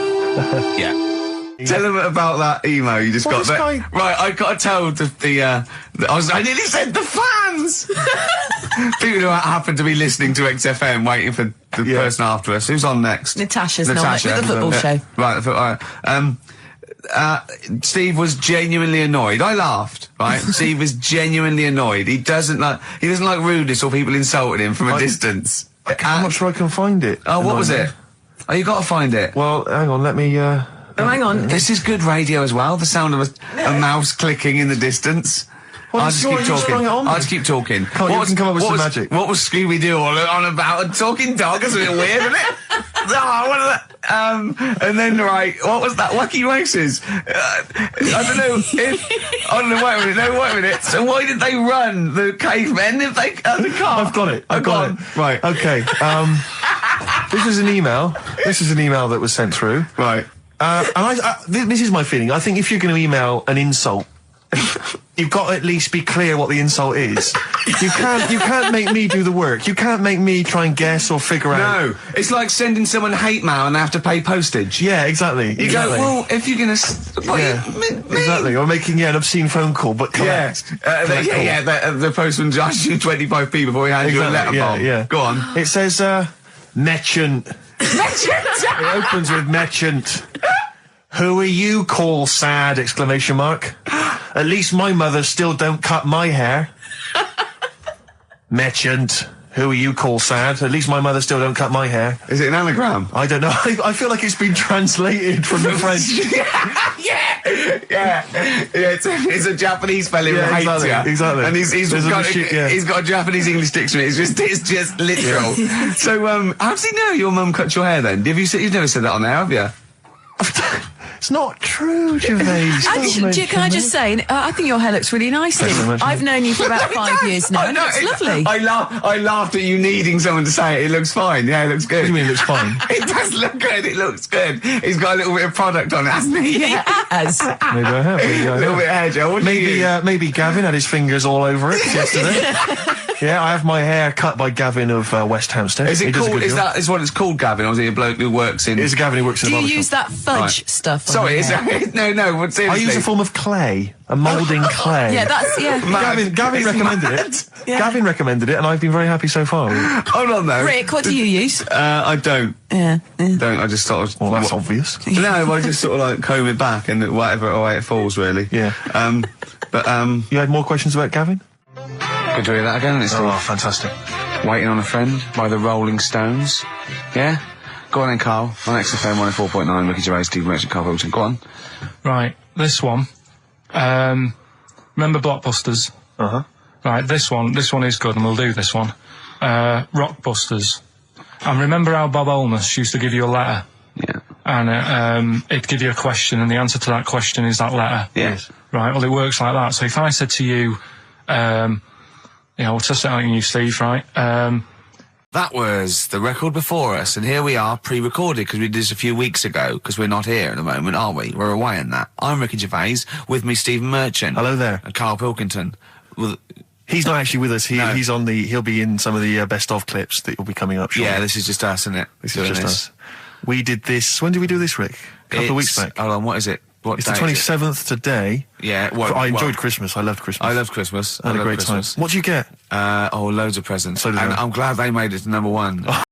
Tell them about that email you just got. Right, I got to tell I nearly said the fans! People who happen to be listening to XFM waiting for the person after us. Who's on next? Natasha's not with the football show. Right, Steve was genuinely annoyed. I laughed, right? Steve was genuinely annoyed. He doesn't like rudeness or people insulting him from a distance. I'm not sure I can find it. Oh, what was it? Oh, you got to find it. Well, hang on, let me, hang on. This is good radio as well, the sound of a mouse clicking in the distance. Well, I'll just keep talking. I'll just keep talking. You can come up with some magic. What was Scooby-Doo on about? A talking dog? That's a bit weird, isn't it? What is that? And then, right, what was that? Wacky Races. I don't know. Wait a minute. So why did they run, the cavemen, if they had the car? I've got it. Right. Okay. This is an email. This is an email that was sent through. Right. And this is my feeling. I think if you're going to email an insult, you've got to at least be clear what the insult is. You can't make me do the work. You can't make me try and guess or figure out. No, it's like sending someone hate mail and they have to pay postage. Yeah, exactly. You go, well, if you're gonna, exactly. Or making an obscene phone call, but collect. The postman charges you 25p before he hands you a letter bomb. Yeah. Go on. It says merchant. It opens with merchant. Who are you, call sad, exclamation mark. At least my mother still don't cut my hair. Merchant. Who are you, call sad? At least my mother still don't cut my hair. Is it an anagram? I don't know. I feel like it's been translated from the French. It's a Japanese fella who hates you. Exactly. And he's got a Japanese English dictionary. It's just literal. So, how does he know your mum cut your hair then? You've never said that on there, have you? It's not true, Gervais. Can I just say, I think your hair looks really nice. I've known you for about 5 years now. It's lovely. I laughed at you needing someone to say it. It looks fine. Yeah, it looks good. What do you mean it looks fine? It does look good. It looks good. He's got a little bit of product on it, hasn't he? Yes. Maybe I have. A little bit of hair gel. Maybe Gavin had his fingers all over it yesterday. Yeah, I have my hair cut by Gavin of West Hampstead. Is it called? Is what it's called, Gavin, or is he a bloke who works in? It's Gavin who works in. Do you use that fudge stuff? Sorry, no. But seriously, I use a form of clay, a moulding clay. Yeah, that's Gavin recommended it. Yeah. Gavin recommended it, and I've been very happy so far. Hold on, though. Rick, what do you use? I don't. Yeah. Don't. I just sort of. Well, that's obvious. No, I just sort of like comb it back and whatever way it falls, really. Yeah. You had more questions about Gavin? Good to hear that again, isn't it? Oh, fantastic. Waiting on a Friend by the Rolling Stones. Yeah? Go on then, Carl. On XFM 104.9, Ricky Gervais, Steve Merchant, Karl Pilkington. Go on. Right, this one Remember Blockbusters? Uh-huh. Right, this one is good, and we'll do this one. Rockbusters. And remember how Bob Holness used to give you a letter? Yeah. And it'd give you a question, and the answer to that question is that letter. Yes. Right, well, it works like that. So if I said to you, we'll test it out on you, Steve, right? That was the record before us, and here we are, pre-recorded, because we did this a few weeks ago, because we're not here at the moment, are we? We're away in that. I'm Ricky Gervais, with me Stephen Merchant. Hello there. And Karl Pilkington. Well, he's not actually with us. No. He'll be in some of the best of clips that will be coming up shortly. Yeah, this is just us, isn't it? This is just us. We did this, when did we do this, Rick? A couple of weeks back. Hold on, what is it? What It's the day is it? 27th today. Yeah, well, I enjoyed Christmas. I loved Christmas. I love Christmas. I had a great time. What did you get? Loads of presents. So did and I. I'm glad they made it to #1.